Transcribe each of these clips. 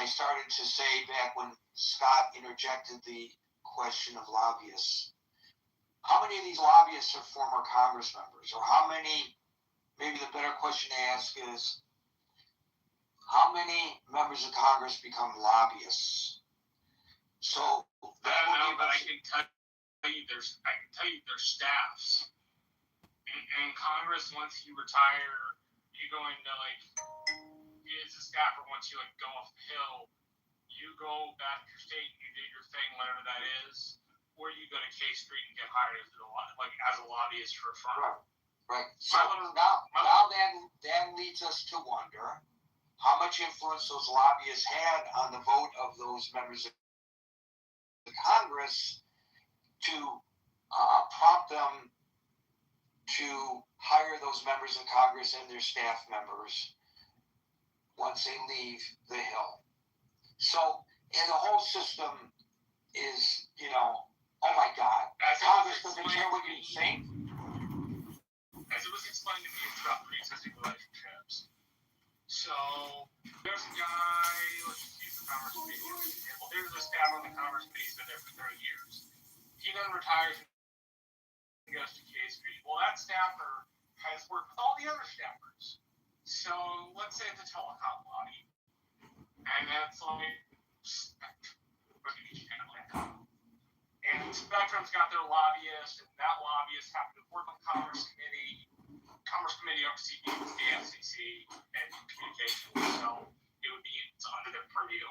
I started to say back when Scott interjected the question of lobbyists, how many of these lobbyists are former Congress members? Or how many, maybe the better question to ask is, how many members of Congress become lobbyists? So I don't know, but I can tell you there's staffs. In Congress, once you retire, you go into as a staffer, once you go off the hill, you go back to your state and you do your thing, whatever that is, or you go to K Street and get hired as a lobbyist for a firm. Right. So now that leads us to wonder how much influence those lobbyists had on the vote of those members of the Congress to prompt them to hire those members of Congress and their staff members once they leave the Hill. So, and the whole system is, oh my God, Congress doesn't care what you think. As it was explained to me, it's about pre-existing relationships. So, there's a guy, let's just use the Commerce Committee as an example. There's a staff on the Commerce Committee who's been there for 30 years. He then retires and goes to K Street. Well, that staffer has worked with all the other staffers. So, let's say it's a telecom lobby. And that's and Spectrum's got their lobbyist, and that lobbyist happened to work on the Commerce Committee. Commerce Committee oversees the FCC and communications, so it's under their purview.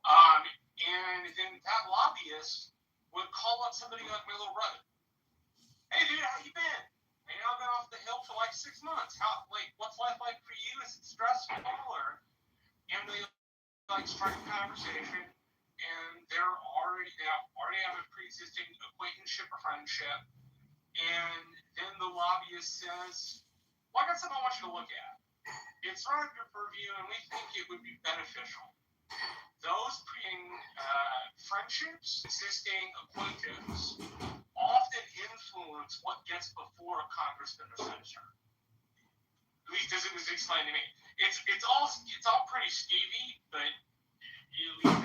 And then that lobbyist would call up somebody like my little brother. Hey, dude, how you been? Man, I've been off the Hill for 6 months. What's life like for you? Is it stressful? And they start a conversation, and they already have a pre-existing acquaintanceship or friendship. And then the lobbyist says, well, I got something I want you to look at. It's right under your purview, and we think it would be beneficial. Those friendships, existing acquaintance, often influence what gets before a congressman or senator. At least as it was explained to me. It's all pretty skeevy, but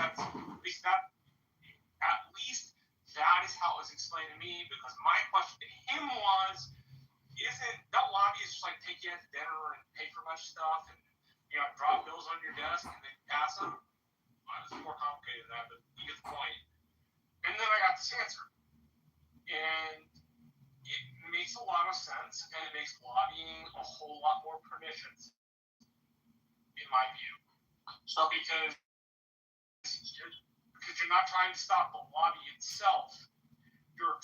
at least that is how it was explained to me, because my question to him was, don't lobbyists just take you out to dinner and pay for much stuff and drop bills on your desk and then pass them? Well, it's more complicated than that, but you get the point. And then I got this answer. And it makes a lot of sense, and it makes lobbying a whole lot more pernicious, in my view. So because you're not trying to stop the lobby itself, you're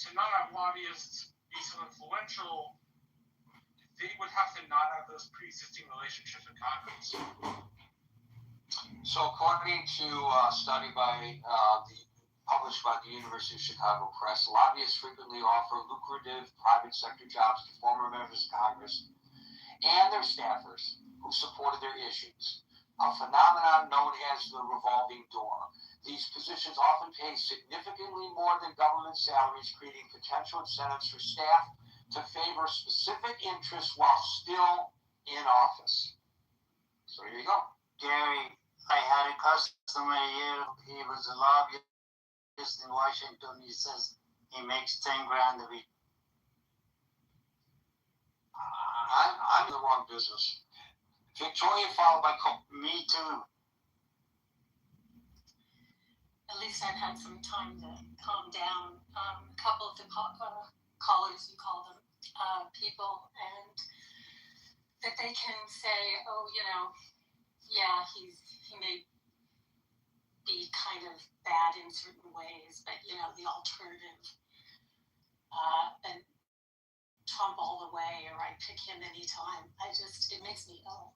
to not have lobbyists be so influential, they would have to not have those pre-existing relationships in Congress. So according to a study published by the University of Chicago Press, lobbyists frequently offer lucrative private sector jobs to former members of Congress and their staffers who supported their issues, a phenomenon known as the revolving door. These positions often pay significantly more than government salaries, creating potential incentives for staff to favor specific interests while still in office. So here you go. Gary, I had a customer here. He was a lobbyist in Washington. He says he makes $10,000 a week. I'm in the wrong business. Victoria, followed by Me too. At least I've had some time to calm down. A couple of the callers, you call them, people, and that they can say, oh, yeah, he may be kind of bad in certain ways, but, the alternative, and Trump all the way, or I pick him anytime. It makes me ill.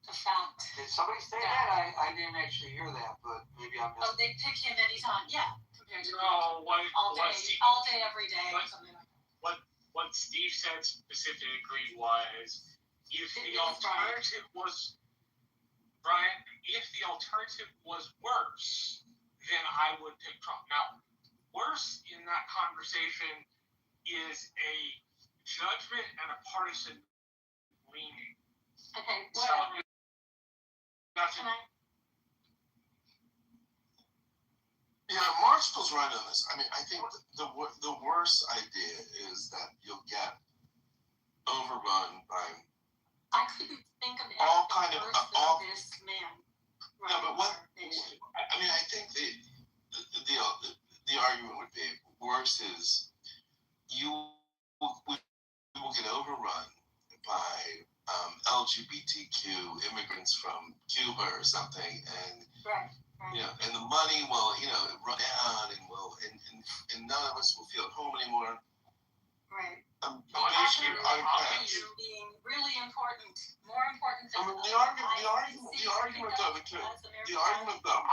The fact. Did somebody say that? I didn't actually hear that, but maybe I missed it. Oh, they pick him anytime, yeah, compared to all day, every day, or something like that. What Steve said specifically was, if the alternative was worse, then I would pick Trump. Now, worse in that conversation is a judgment and a partisan leaning. Okay, so That's Can I? Yeah, Marshall's right on this. I mean, I think the worst idea is that you'll get overrun by I couldn't think of all anything kind of worse than all. this man. No, but what? Our nation. I mean, I think the argument would be worse is you will get overrun by LGBTQ immigrants from Cuba or something, and Right. and the money will run out, and none of us will feel at home anymore. Right. Basically, Being really important, more important I than mean, the argument though.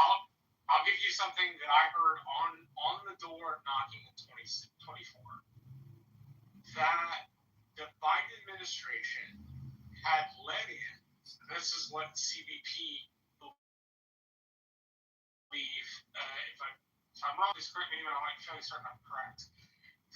I'll give you something that I heard on the door knocking in 2024. That the Biden administration had let in. This is what CBP believe. If I'm wrong, please correct me. I might show you certain I'm correct.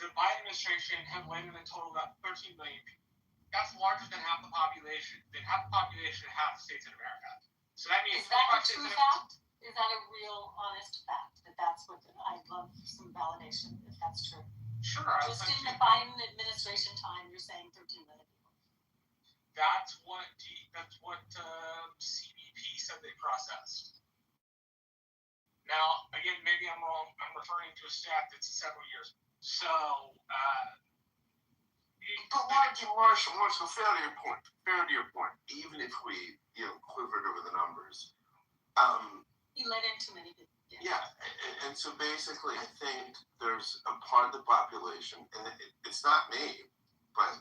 The Biden administration had let in a total of about 13 million people. That's larger than half the population. Than half the population of half the states in America. So that means is that a true fact? Is that a real, honest fact? That's what I'd love some validation if that's true. Sure. Just in the Biden administration time, you're saying 13 million people. That's what CBP said they processed. Now, again, maybe I'm wrong. I'm referring to a stat that's several years. So, but Marshall, fair to your point. Even if we quivered over the numbers, he let in too many people. Yeah, and so basically, I think there's a part of the population, and it's not me, but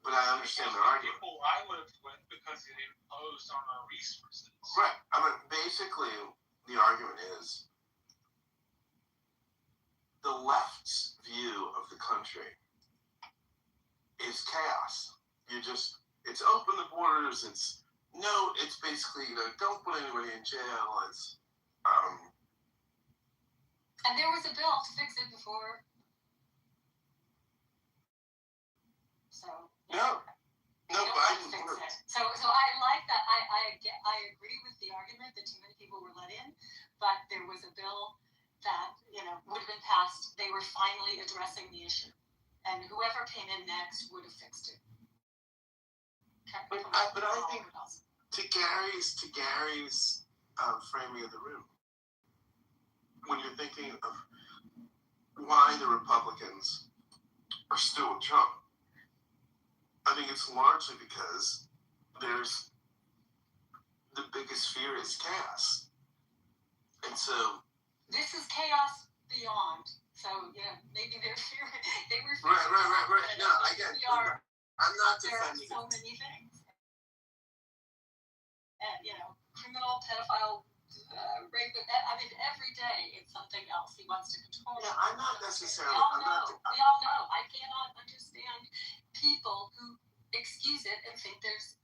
I understand the argument. People I lived with because it imposed on our resources. Right. I mean, basically, the argument is the left's view of the country is chaos. It's open the borders. It's basically don't put anybody in jail. And there was a bill to fix it before. So. No, Biden fix it. So I like that. I agree with the argument that too many people were let in, but there was a bill that would have been passed. They were finally addressing the issue, and whoever came in next would have fixed it. But I think to Gary's framing of the room, when you're thinking of why the Republicans are still with Trump, I think it's largely because there's the biggest fear is chaos, and so this is chaos beyond. So maybe they're fearing. They were right. No, I get it. I'm not defending. There are so many things. Criminal, pedophile, rape. I mean, every day it's something else. He wants to control. Yeah, I'm not necessarily. We all know. I cannot understand people who excuse it and think there's.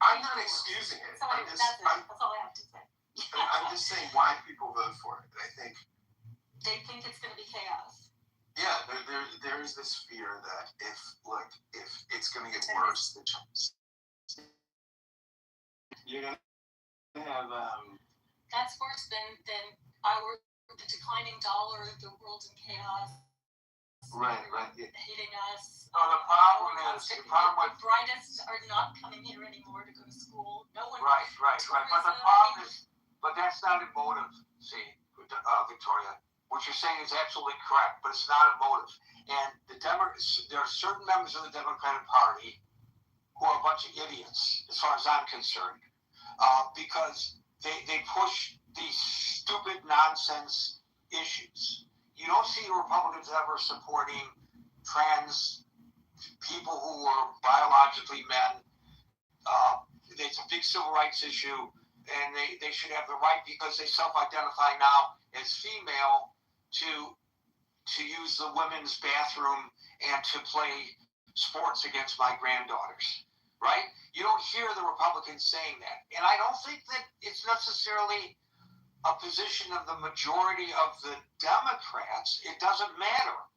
I'm not excusing it. So that's all I have to say. I'm just saying why people vote for it. I think they think it's going to be chaos. Yeah, there is this fear that if it's going to get worse, you're going to have. That's worse than the declining dollar, the world's in chaos. Right. Hating us. No, the problem is the brightest are not coming here anymore to go to school. No one. Right. But the problem is, but that's not a motive. See, Victoria, what you're saying is absolutely correct, but it's not a motive. And there are certain members of the Democratic Party who are a bunch of idiots, as far as I'm concerned, because they push these stupid nonsense issues. You don't see Republicans ever supporting trans people who are biologically men. It's a big civil rights issue, and they should have the right, because they self-identify now as female, to use the women's bathroom and to play sports against my granddaughters, right? You don't hear the Republicans saying that. And I don't think that it's necessarily a position of the majority of the Democrats. It doesn't matter.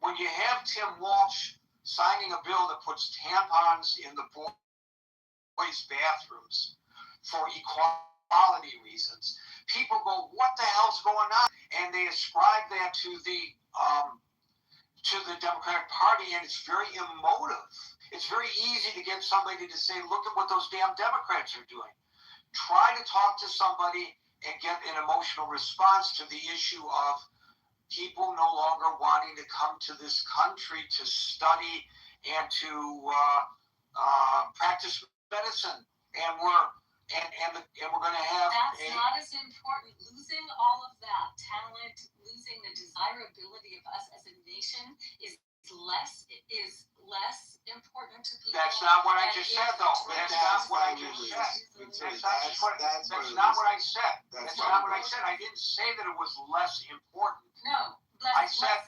When you have Tim Walsh signing a bill that puts tampons in the boys' bathrooms for equality reasons. People go, "What the hell's going on?" And they ascribe that to the Democratic Party, and it's very emotive. It's very easy to get somebody to say, "Look at what those damn Democrats are doing." Try to talk to somebody and get an emotional response to the issue of people no longer wanting to come to this country to study and to practice medicine, and we're going to have. That's not as important. Losing all of that talent, losing the desirability of us as a nation is less important to people. That's not what I just said, though. That's not what I just said. That's not what I said. That's not what I said. I didn't say that it was less important. No. I said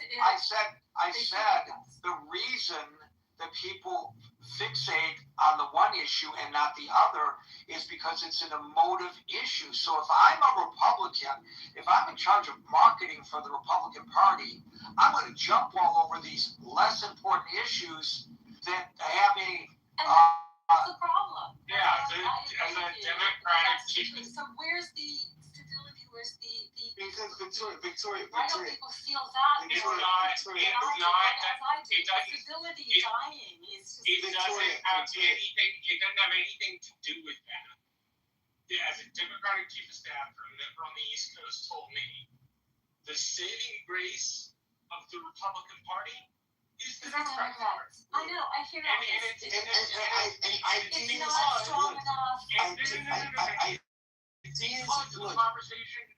the reason that people fixate on the one issue and not the other is because it's an emotive issue. So if I'm a Republican, if I'm in charge of marketing for the Republican Party, I'm going to jump all over these less important issues that have a that's the problem. Yeah, as a Democratic chief. So where's the stability? Where's the because Victoria, why don't people feel that? It's more? not Stability dying is just. It doesn't have anything to do with that. As a Democratic chief of staff or a member on the East Coast told me, the saving grace of the Republican Party is the Democratic Party. I know, I hear that. It's not strong enough. Because of the conversation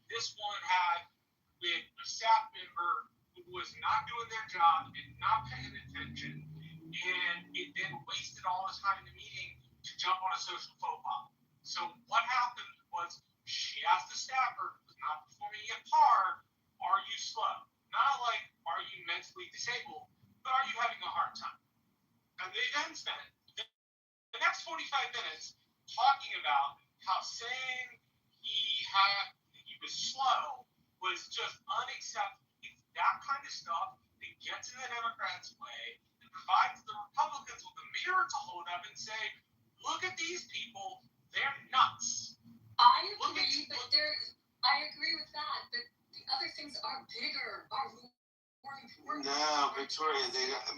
this one had with a staff member who was not doing their job and not paying attention, and it then wasted all his time in the meeting to jump on a social faux pas. So what happened was she asked the staffer who was not performing at par, "Are you slow?" Not like, "Are you mentally disabled?" but "Are you having a hard time?" And they then spent the next 45 minutes talking about how saying he was slow was just unacceptable. It's that kind of stuff that gets in the Democrats' way and provides the Republicans with a mirror to hold up and say, "Look at these people, they're nuts." I agree with that, but the other things are bigger, are more important. No, Victoria, they are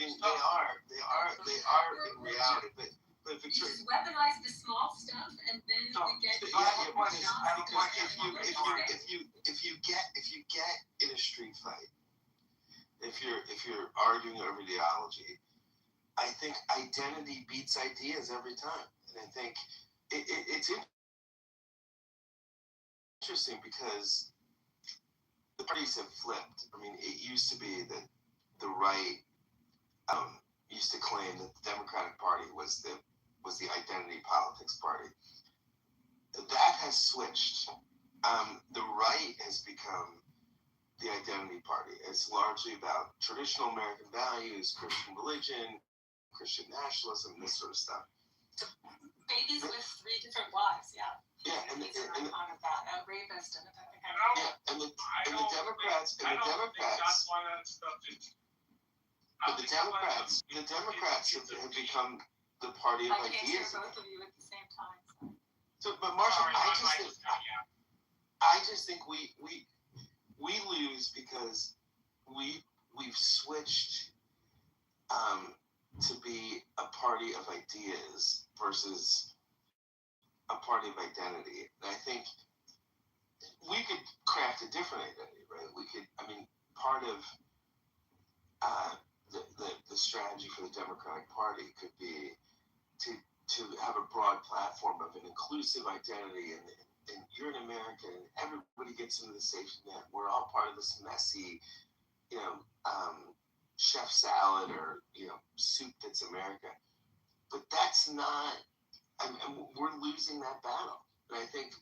in reality, but You Victoria. just weaponize the small stuff, and then we get. If you get in a street fight, if you're arguing over ideology, I think identity beats ideas every time, and I think it's interesting because the parties have flipped. I mean, it used to be that the right used to claim that the Democratic Party was the identity politics party. That has switched. The right has become the identity party. It's largely about traditional American values, Christian religion, Christian nationalism, this sort of stuff. Babies with 3 different wives, yeah. Yeah, and the rapist and the Democrats that's why that stuff is. But the Democrats have become the party of I can't hear ideas. both of you at the same time. So, but Marshall, I just think we lose because we've switched to be a party of ideas versus a party of identity. And I think we could craft a different identity, right? Part of the strategy for the Democratic Party could be to have a broad platform of an inclusive identity, and you're an American, and everybody gets into the safety net. We're all part of this messy, chef salad or soup that's America. But that's not. And we're losing that battle. And I think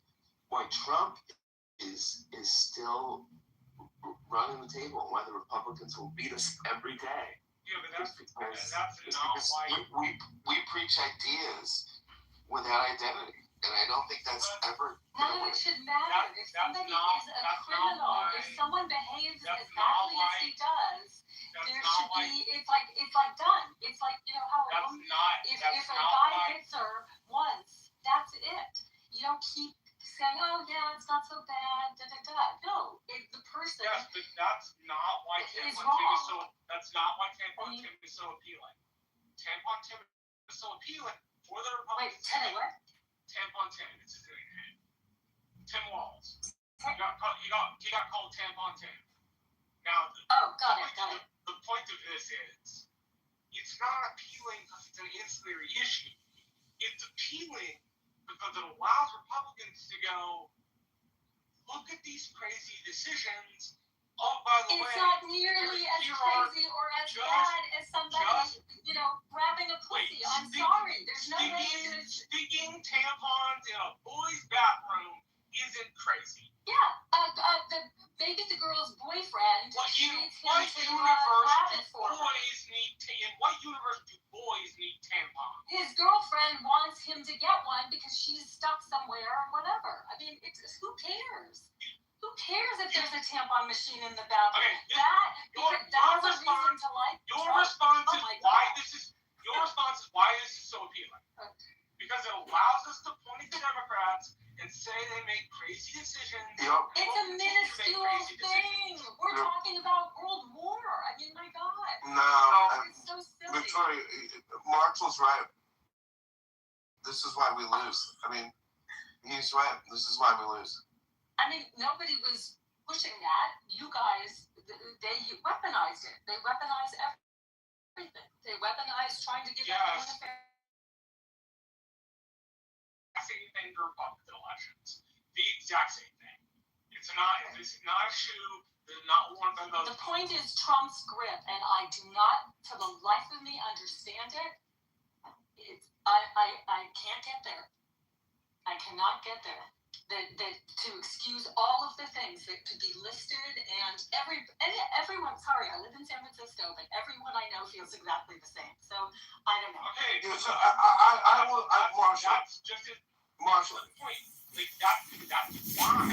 why Trump is still running the table, and why the Republicans will beat us every day. Yeah, but that's because we preach ideas without identity, and I don't think that's ever. None of it should matter. If somebody is a criminal, if someone behaves as badly as he does, there should be. It's like done. It's like how if a Tampon Tim is so appealing. Tampon Tim is so appealing for the Wait, Republicans. Teddy, what? Tampon Tim. It's his name. Tim Walz. He got called Tampon Tim. Now, Got it. the point of this is, it's not appealing because it's an ancillary issue. It's appealing because it allows Republicans to go, look at these crazy decisions. Oh, by the way, It's not nearly as crazy or as bad as somebody, grabbing a pussy. I'm sorry. There's no way to... Sticking tampons in a boy's bathroom isn't crazy. Yeah, maybe the girl's boyfriend treats him to grab it for her. In what universe do boys need tampons? His girlfriend wants him to get one because she's stuck somewhere or whatever. I mean, who cares? Who cares if there's a tampon machine in the bathroom? Okay, that's a reason to like. Your response is why this is so appealing. Because it allows us to point at the Democrats and say they make crazy decisions. It's a minuscule thing. We're talking about World War. I mean, my God. No, It's so silly. Victoria, Marshall's right. This is why we lose. I mean, he's right. This is why we lose. I mean, nobody was pushing that. You guys, they weaponized it. They weaponized everything. They weaponized trying to get everyone a fair. Same thing to Republican elections. The exact same thing. It's not a shoe. There's not one of those. The point is Trump's grip, and I do not, for the life of me, understand it. I can't get there. I cannot get there. That to excuse all of the things that could be listed, and everyone. Sorry, I live in San Francisco, but everyone I know feels exactly the same. So I don't know. Okay. Yeah, so I will, Marshall. That's just it. Marshall. The point. Like that's why.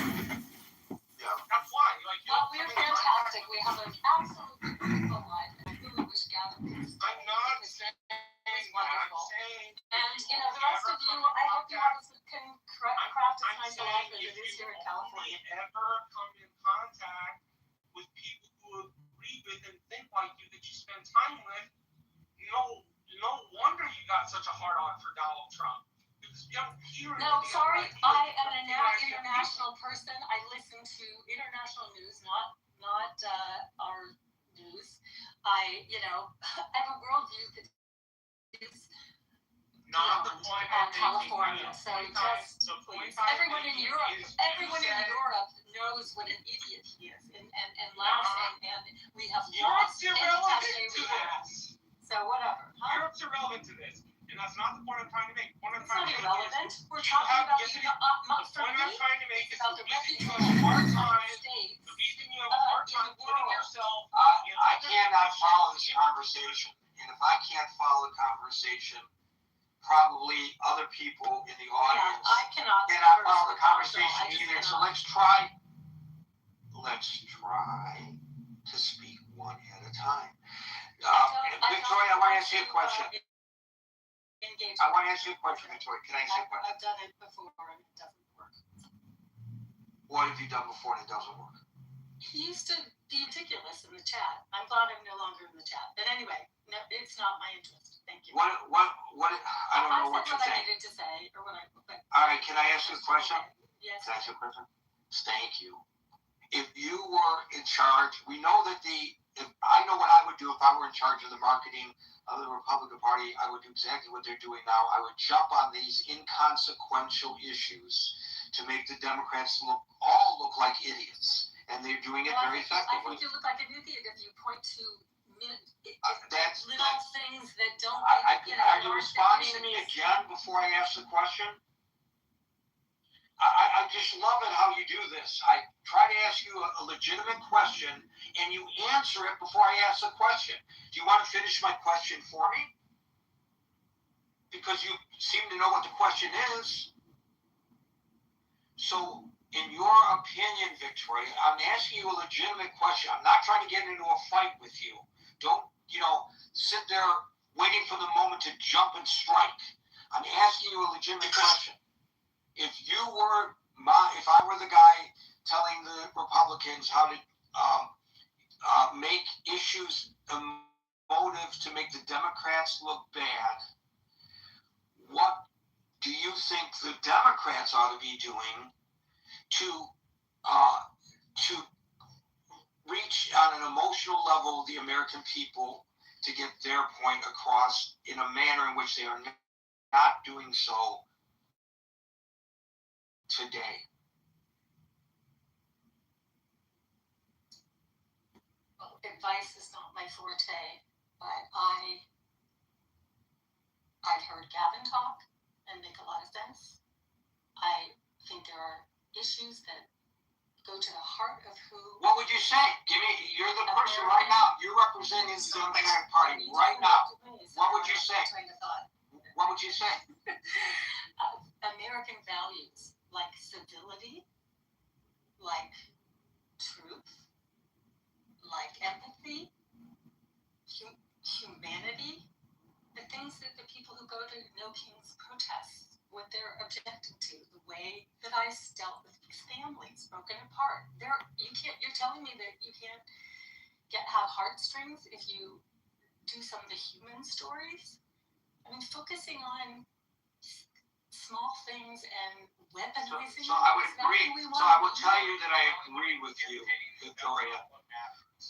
Yeah. That's why. Like, Well, we're fantastic. We have an absolutely beautiful life, and I really wish Gavin could stay. I'm not saying that. I'm saying. And the rest of you, I hope you all can craft a kind of life as it is here in California. If you ever come in contact with people who agree with and think like you that you spend time with, no wonder you got such a hard on for Donald Trump. Because you don't hear No, sorry, I am an international person. I listen to international news, not our news. I have a worldview that is not the point of California. So just please, everyone in Europe knows what an idiot he is, and laughs, and we have Europe's lost any irrelevant cachet to we have. this. So whatever. Huh? Europe's irrelevant to this, and that's not the point I'm trying to make. The point I'm It's trying not to make irrelevant. is We're talking about the for point me, I'm trying to make is about the the reason you refugees have a hard in the time. United States. The reason you have a hard time putting yourself. I cannot follow this conversation, and if I can't follow the conversation, probably other people in the audience I cannot follow the conversation either. So let's try to speak one at a time. Victoria, I want to ask you a question. Victoria. Can I ask you a question? I've done it before and it doesn't work. What have you done before and it doesn't work? He used to be ridiculous in the chat. I'm glad I'm no longer in the chat. But anyway, no, it's not my interest. Thank you. What? I don't know what you're I said what I saying. needed to say, or what I. All right, can I ask you a question? Yes. Can I ask you a question? Thank you. If you were in charge, we know that I know what I would do if I were in charge of the marketing of the Republican Party. I would do exactly what they're doing now. I would jump on these inconsequential issues to make the Democrats all look like idiots. And they're doing it very effectively. I think you look like an idiot if you point to that's little things that don't. Are you responding to me again before I ask the question? I just love it how you do this. I try to ask you a legitimate question, and you answer it before I ask the question. Do you want to finish my question for me? Because you seem to know what the question is. So, in your opinion, Victoria, I'm asking you a legitimate question. I'm not trying to get into a fight with you. Don't, sit there waiting for the moment to jump and strike. I'm asking you a legitimate question. If I were the guy telling the Republicans how to make issues motive to make the Democrats look bad, what do you think the Democrats ought to be doing to reach on an emotional level the American people to get their point across in a manner in which they are not doing so today? Well, advice is not my forte, but I've heard Gavin talk and make a lot of sense. I think there are issues that go to the heart of who. What would you say? You're the person right now. You're representing the Democratic Party right now. What would you say? What would you say? American values like civility, like truth, like empathy, humanity, the things that the people who go to No King's protests, what they're objecting to, the way that I dealt with families broken apart. You're telling me that you can't have heartstrings if you do some of the human stories? I mean, focusing on small things and weaponizing. So I would agree. So I will tell you that I agree with you, Victoria.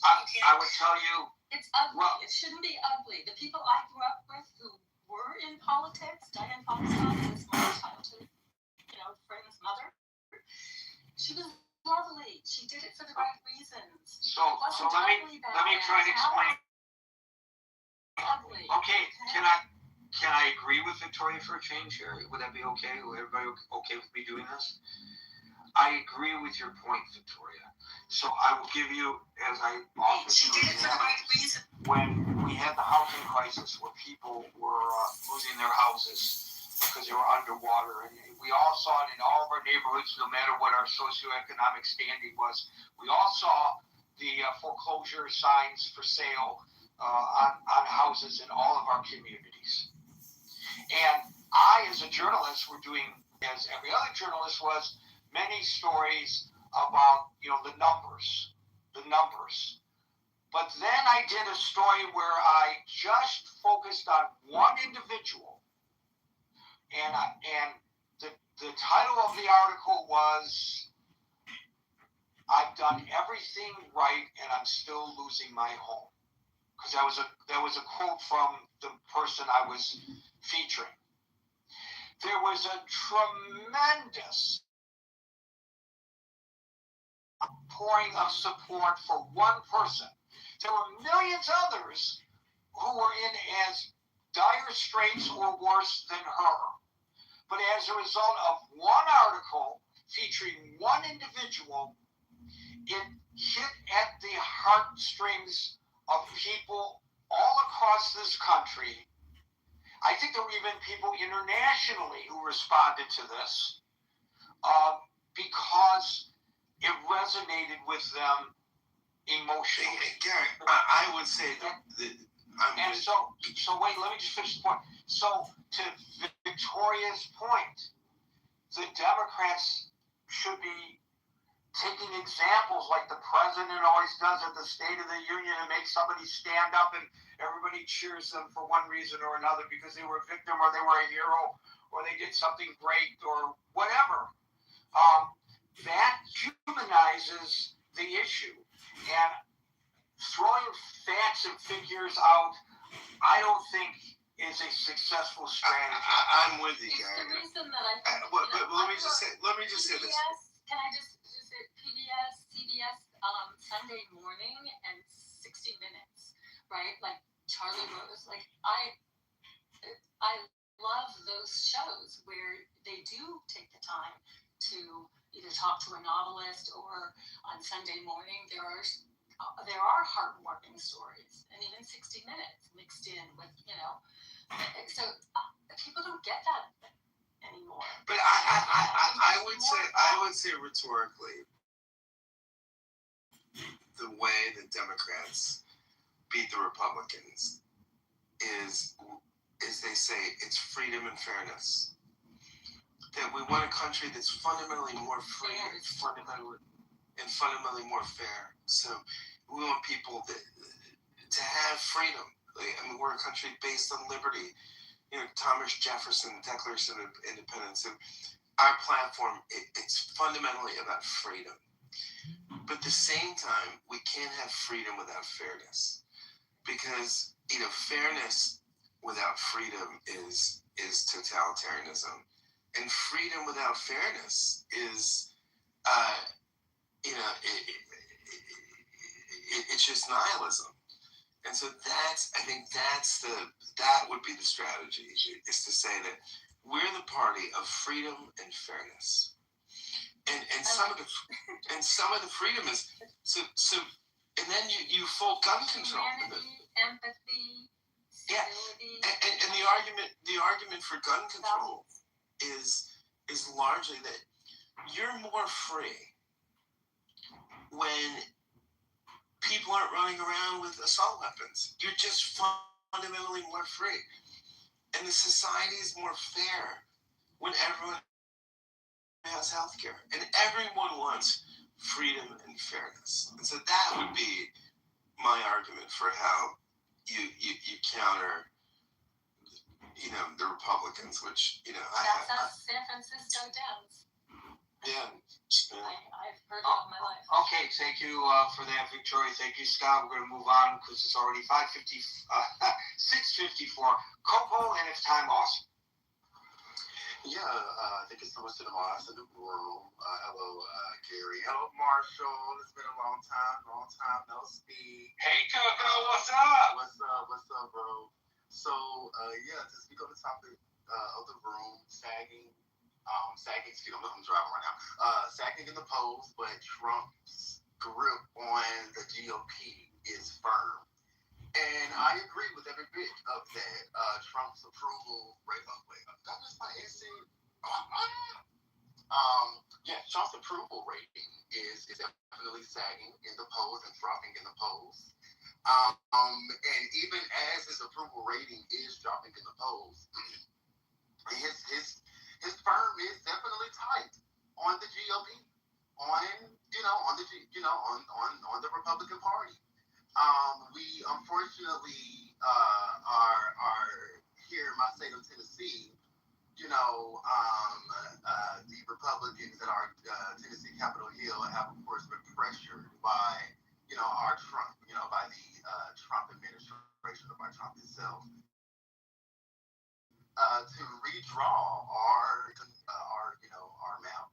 I would tell you. It's ugly. Well, it shouldn't be ugly. The people I grew up with who were in politics, Diane Foxton was my childhood, friend's mother. She was lovely. She did it for the right reasons. So let me try to explain. Ugly. Okay, can I agree with Victoria for a change here? Would that be okay? Would everybody okay with me doing this? I agree with your point, Victoria. So I will give you, as I often do, she did it for the right reason. When we had the housing crisis where people were losing their houses because they were underwater, and we all saw it in all of our neighborhoods, no matter what our socioeconomic standing was. We all saw the foreclosure signs for sale on houses in all of our communities. And I, as a journalist, were doing, as every other journalist was, many stories about, the numbers. But then I did a story where I just focused on one individual. And the title of the article was, I've done everything right and I'm still losing my home. Because that was a quote from the person I was featuring. There was a tremendous pouring of support for one person. There were millions others who were in as dire straits or worse than her. But as a result of one article featuring one individual, it hit at the heartstrings of people all across this country. I think there were even people internationally who responded to this because it resonated with them emotionally. Gary, I would say that. So wait, let me just finish the point. So to Victoria's point, the Democrats should be taking examples like the president always does at the State of the Union and make somebody stand up and everybody cheers them for one reason or another because they were a victim or they were a hero or they did something great or whatever. That humanizes the issue. And throwing facts and figures out, I don't think is a successful strategy. I'm with you, Gary. Gary. It's the reason that I think, but let me just say this. Can I just say PBS, CBS, Sunday morning and 60 Minutes, right? Like Charlie Rose, like I love those shows where they do take the time to either talk to a novelist or on Sunday morning there are heartwarming stories, and even 60 Minutes mixed in with, so people don't get that anymore. But I would say rhetorically, the way the Democrats beat the Republicans is they say it's freedom and fairness. That we want a country that's fundamentally more free and fundamentally more fair. So we want people to have freedom. I mean, we're a country based on liberty. You know, Thomas Jefferson, Declaration of Independence, and our platform, it's fundamentally about freedom. But at the same time, we can't have freedom without fairness, because you know, fairness without freedom is totalitarianism, and freedom without fairness is, you know, it's just nihilism. And so I think that would be the strategy, is to say that we're the party of freedom and fairness. And some of the freedom is so and then you full gun control. Humanity, empathy, Yeah. civility. And the argument for gun control is largely that you're more free when people aren't running around with assault weapons. You're just fundamentally more free. And the society is more fair when everyone has health care. And everyone wants freedom and fairness. And so that would be my argument for how you counter, you know, the Republicans, which, you know, That's us San Francisco Dems. yeah. I've heard it all my life. Okay, thank you for that, Victoria. Thank you, Scott. We're going to move on because it's already 6:54. Coco, and it's time awesome. Yeah, thank you so much to the boss in the room. Hello, Gary. Hello, Marshall. It's been a long time no speak. Hey, Coco, what's up? What's up, bro? So, yeah, to speak on the topic of the room, sagging, excuse me, I'm driving right now. Sagging in the polls, but Trump's grip on the GOP is firm. And I agree with every bit of that. Trump's approval rate. Oh, wait, that was my instinct. Yeah, Trump's approval rating is definitely sagging in the polls and dropping in the polls. And even as his approval rating is dropping in the polls, his firm is definitely tight on the GOP, on the Republican Party. We unfortunately are here in my state of Tennessee. The Republicans at our Tennessee Capitol Hill have, of course, been pressured by, our Trump, by the Trump administration or by Trump himself, to redraw our map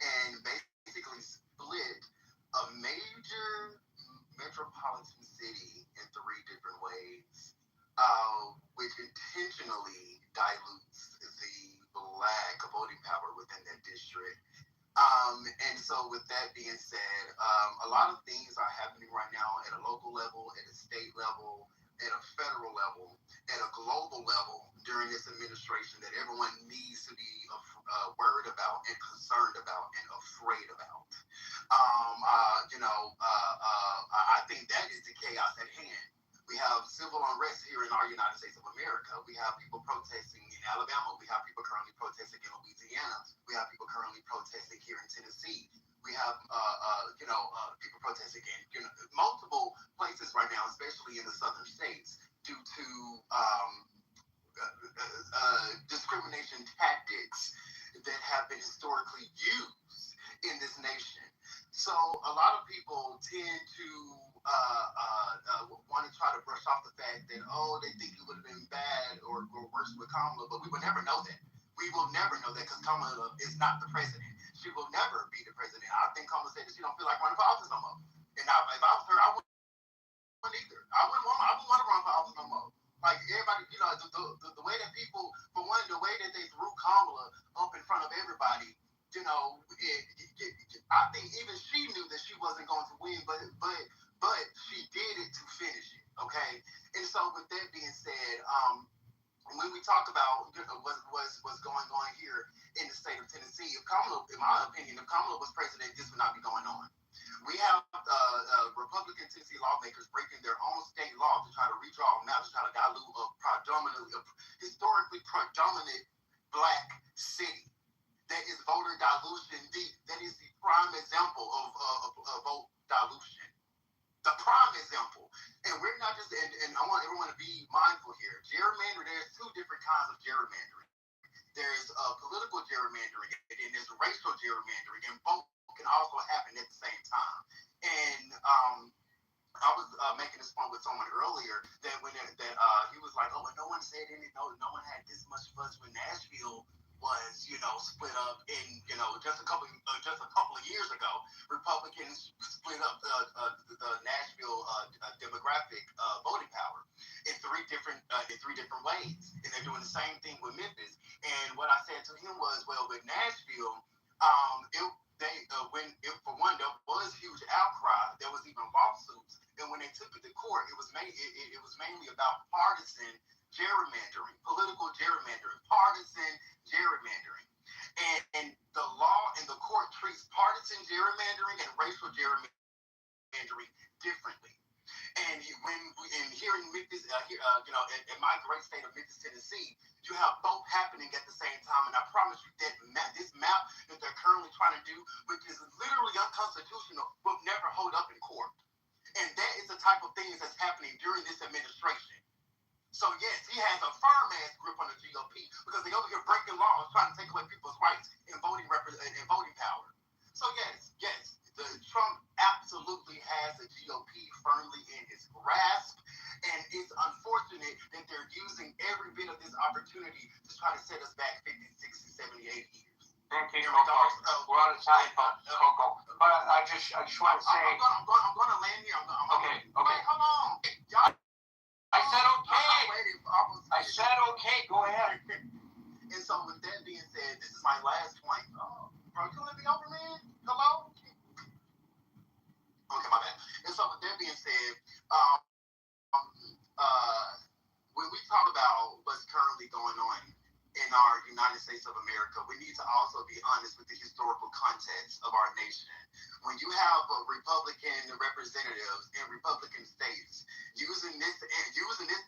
and basically split a major metropolitan city in 3 different ways, which intentionally dilutes the black voting power within that district. And so with that being said, a lot of things are happening right now at a local level, at a state level, at a federal level, at a global level during this administration that everyone needs to be worried about and concerned about and afraid about. I think that is the chaos at hand. We have civil unrest here in our United States of America. We have people protesting in Alabama. We have people currently protesting in Louisiana. We have people currently protesting here in Tennessee. We have, people protesting in multiple places right now, especially in the southern states, due to discrimination tactics that have been historically used in this nation. So a lot of people tend to want to try to brush off the fact that, they think it would have been bad or worse with Kamala, but we will never know that. We will never know that because Kamala is not the president. She will never be the president. I think Kamala said that she don't feel like running for office no more. And if I was her, I wouldn't either. I wouldn't want to run for office no more. Like everybody, the way that people, for one, the way that they threw Kamala up in front of everybody, I think even she knew that she wasn't going to win, but she did it to finish it. Okay, and so with that being said, when we talk about what's going on here in the state of Tennessee, if Kamala, in my opinion, if Kamala was president, this would not be going on. We have Republican Tennessee lawmakers breaking their own state law to try to redraw maps, to try to dilute a historically predominant black city. That is voter dilution. That is the prime example of vote dilution. The prime example. And we're not just, and I want gerrymandering. There's political gerrymandering, and then there's racial gerrymandering, and both can also happen at the same time. And I was making this point with someone earlier that he was like, oh, and no one said anything, no one had this much fuss when Nashville was, split up in, just a couple of years ago. Republicans split up the Nashville demographic voting power in three different ways, and they're doing the same thing with Memphis. And what I said to him was, well, with Nashville, for one, there was huge outcry. There was even lawsuits, and when they took it to court, it was mainly about partisan gerrymandering, political gerrymandering, partisan gerrymandering, and the law and the court treats partisan gerrymandering and racial gerrymandering differently. And here in Memphis, in my great state of Memphis, Tennessee, you have both happening at the same time. And I promise you that this map that they're currently trying to do, which is literally unconstitutional, will never hold up in court. And that is the type of things that's happening during this administration. So yes, he has a firm ass grip on the GOP because they over here breaking laws, trying to take away people's rights and voting power. So yes, Trump absolutely has the GOP firmly in his grasp, and it's unfortunate that they're using every bit of this opportunity to try to set us back 50, 60, 70, 80 years. Okay, we're out of time, Coco. But I just want to say. I'm going to land here. Okay. Wait, hold on. Y'all. I said okay. I said okay. Go ahead. And so, with that being said, this is my last point. Oh, bro, you let me over, man? Hello? Okay, my bad. And so, with that being said, when we talk about what's currently going on in our United States of America, we need to also be honest with the historical context of our nation. When you have Republican representatives in Republican states using this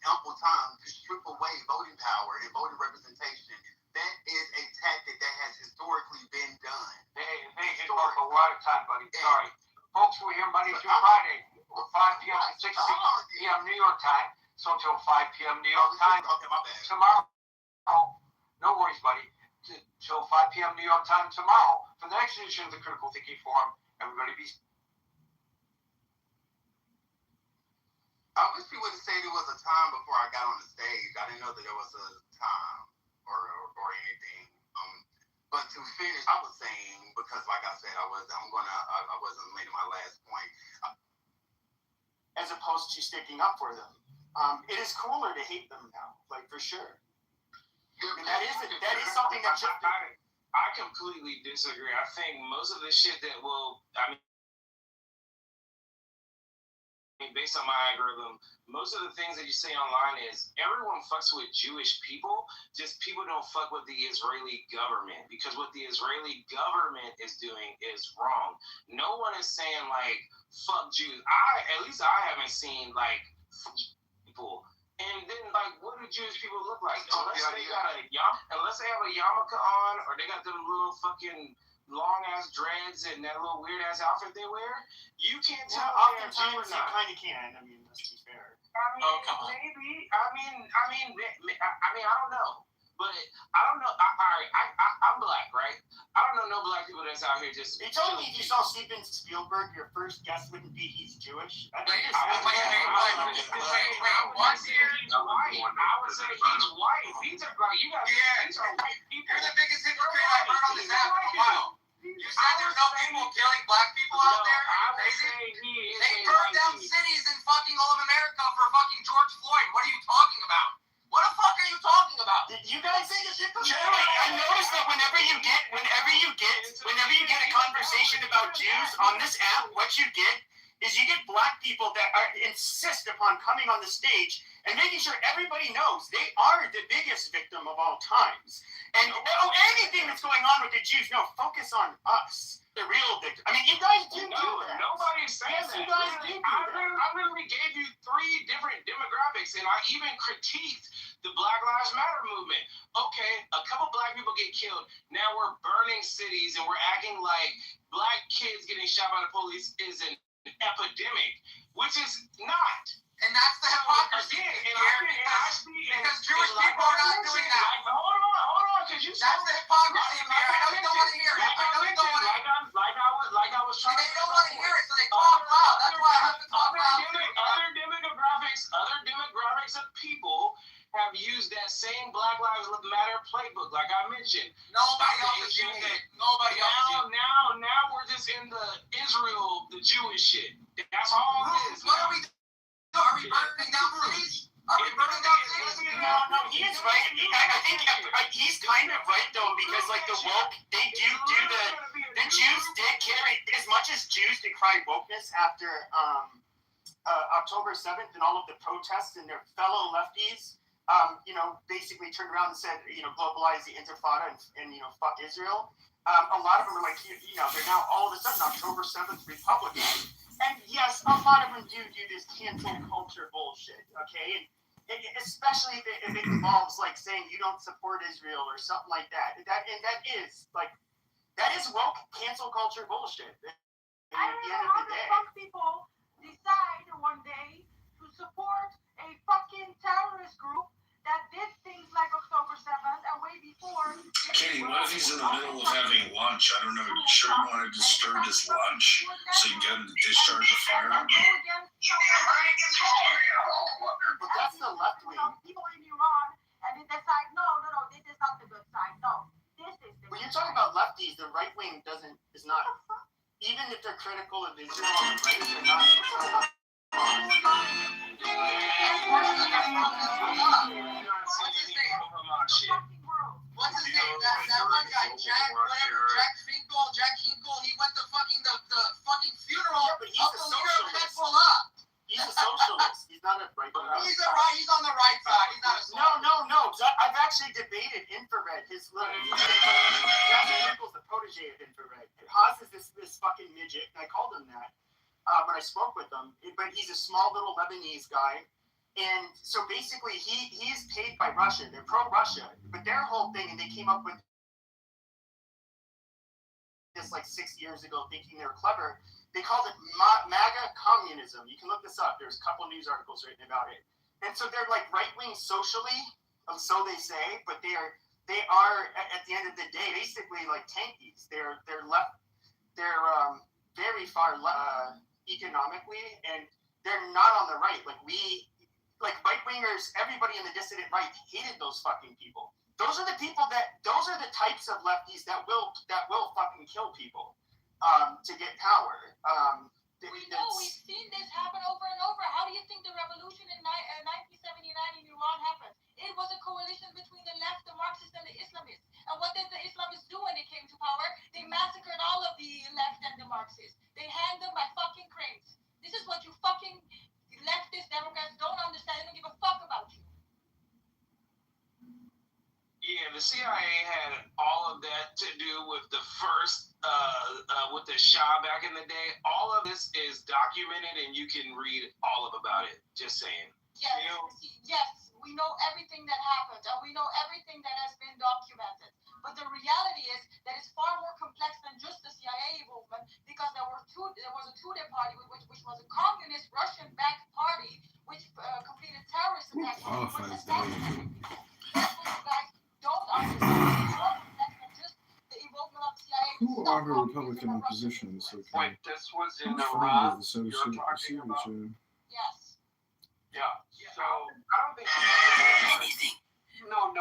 ample time to strip away voting power and voting representation, that is a tactic that has historically been done. Hey, we're out of time, buddy. Sorry. Folks, we're here Monday through Friday, 5 p.m. to 6 p.m. New York time. So until 5 p.m. New York time. Okay, my bad. Tomorrow, no worries, buddy. Till 5 p.m. New York time tomorrow for the next edition of the Critical Thinking Forum. Everybody be. I wish you would have said it was a time before I got on the stage. I didn't know that there was a time or anything. But to finish, I was saying, because like I said, I wasn't making my last point. As opposed to sticking up for them. It is cooler to hate them now, like for sure. I mean, that is something that should. I completely disagree. I think most of the shit that based on my algorithm, most of the things that you say online is everyone fucks with Jewish people, just people don't fuck with the Israeli government, because what the Israeli government is doing is wrong. No one is saying like fuck Jews. At least I haven't seen like people. And then, like, what do Jewish people look like? Unless they have a yarmulke on, or they got them little fucking long-ass dreads and that little weird-ass outfit they wear, you can't tell if they're Jew or Oftentimes you not. kind of can. I mean, let's be fair. Maybe. I don't know. But I don't know. I'm black, right? I don't know no black people that's out here just. They told me if you saw Steven Spielberg, your first guess wouldn't be he's Jewish. I would say he's white. These are like you guys. These are white people. You're the biggest hypocrite I've heard on this app in a while. You said there's no people killing black people out there? Are you crazy? They burned down cities in fucking all of America for fucking George Floyd. What are you talking about? What the fuck are you talking about? You guys think it's hypocrite? I noticed that whenever you get a conversation about Jews on this app, what you get is you get black people that insist upon coming on the stage and making sure everybody knows they are the biggest victim of all times. And anything that's going on with the Jews, no, focus on us, the real victim. I mean, you guys do that. Nobody's saying that. You guys do that. I literally gave you 3 different demographics, and I even critiqued the Black Lives Matter movement. Okay, a couple black people get killed. Now we're burning cities, and we're acting like black kids getting shot by the police is an epidemic, which is not. And that's the hypocrisy. Again, because Jewish people are not doing that. Hold same Black Lives Matter playbook, like I mentioned. Nobody else is doing it. Nobody else is doing it. Now we're just in the Israel, the Jewish shit. That's all it is. What are we doing? Are we burning down cities? Are we burning down cities? No, he is right. I think he's kind of right though, because like the woke, they do the Jews did carry, as much as Jews did cry wokeness after October 7th and all of the protests, and their fellow lefties, basically turned around and said, globalize the Intifada and fuck Israel. A lot of them are like, they're now all of a sudden October 7th Republicans. And yes, a lot of them do this cancel culture bullshit, okay? And especially if it involves like saying you don't support Israel or something like that. That is woke cancel culture bullshit. I don't know how the fuck people decide one day to support a fucking terrorist group that did things like October 7th and way before. Katie, what if he's in the middle of having lunch? I don't know. You sure you want to disturb his lunch so you get him to discharge the fire? But that's the left wing. People in Iran and they decide, no, this is not the good side. No, this is the When good you're talking side. about lefties, the right wing is not, even if they're critical of Israel on the right, they're not. What's his name? That one guy, Jack Hinkle, he went to the fucking funeral Yeah, but he's of a the leader of socialist. Hezbollah. He's a socialist. He's not a right wing. He's on the right side. He's not a socialist. No. I've actually debated infrared. Jack Hinkle's the protege of infrared. Haas is this fucking midget, and I called him that when I spoke with him. But he's a small little Lebanese guy. And so basically, he's paid by Russia. They're pro-Russia. But their whole thing, and they came up with this like 6 years ago thinking they were clever. They called it MAGA communism. You can look this up. There's a couple news articles written about it. And so they're like right-wing socially, so they say, but they are at the end of the day basically like tankies. They're left. They're very far economically, and they're not on the right. Like right-wingers, everybody in the dissident right hated those fucking people. Those are the the types of lefties that will fucking kill people to get power. We've seen this happen over and over. How do you think the revolution in 1979 in Iran happened? It was a coalition between the left, the Marxists, and the Islamists. And what did the Islamists do when they came to power? They massacred all of the left and the Marxists. They hanged them by fucking cranes. This is what you fucking leftist Democrats don't understand. They don't give a fuck about you. Yeah, the CIA had all of that to do with the first, with the Shah back in the day. All of this is documented, and you can read all about it. Just saying. Yes, we know everything that happened, and we know everything that has been documented. But the reality is that it's far more complex than just the CIA movement, because there was a Tudeh party, which was a communist Russian-backed party, which completed terrorist attacks. Qualifies that. That's what you guys don't understand. It's more complex than just the involvement of the CIA. Who are the Republican oppositions? Okay. Wait, this was in Which Iran. friend is the You're talking about? Yes. Yeah. So I don't think Anything. No.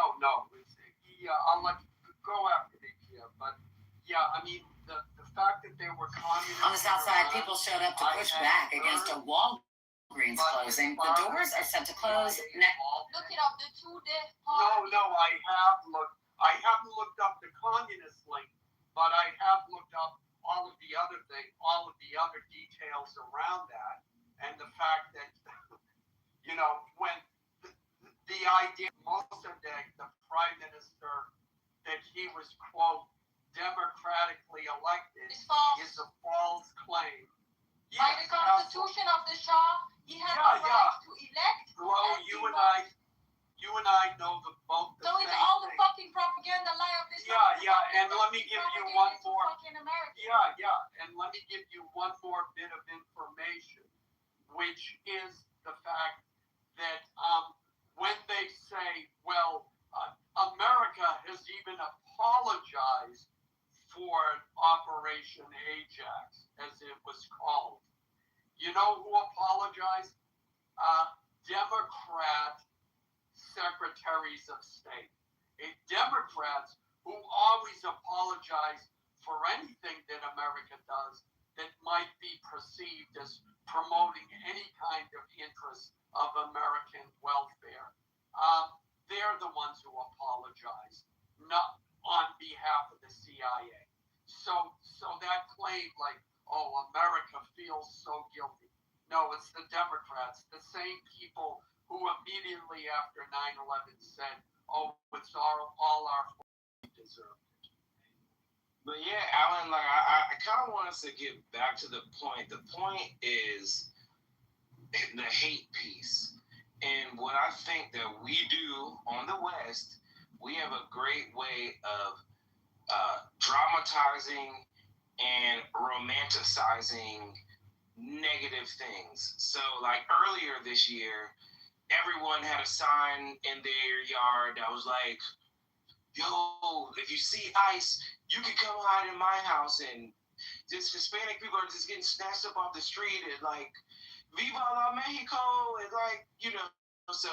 Yeah, I'll let you go after me, but yeah, I mean the fact that they were communists. On the south side, people showed up to push back against a Walgreens closing. The doors are set to close next. Look it up. The Tudeh party. No, I have looked. I haven't looked up the communist link, but I have looked up all of the other details around that, and the fact that when the idea Mossadegh, the prime minister, that he was quote democratically elected It's false. is a false claim. By the Constitution of the Shah, he has the right to elect. Well, you and I know both the So same it's all the thing. fucking propaganda lie of this. Yeah, and let me give you one more. Fucking American. Yeah, and let me give you one more bit of information, which is the fact that when they say, well, America has even apologized for Operation Ajax, as it was called. You know who apologized? Democrat secretaries of state. Democrats who always apologize for anything that America does that might be perceived as promoting any kind of interest of American welfare. They're the ones who apologize, not on behalf of the CIA. So that claim, like, oh, America feels so guilty. No, it's the Democrats, the same people who immediately after 9/11 said, oh, it's all our fault, we deserve it. But yeah, Alan, like I kind of want us to get back to the point. The point is the hate piece. And what I think that we do on the West, we have a great way of dramatizing and romanticizing negative things. So, like earlier this year, everyone had a sign in their yard that was like, yo, if you see ICE, you can come hide in my house. And just Hispanic people are just getting snatched up off the street and like, Viva la Mexico, and like, you know. So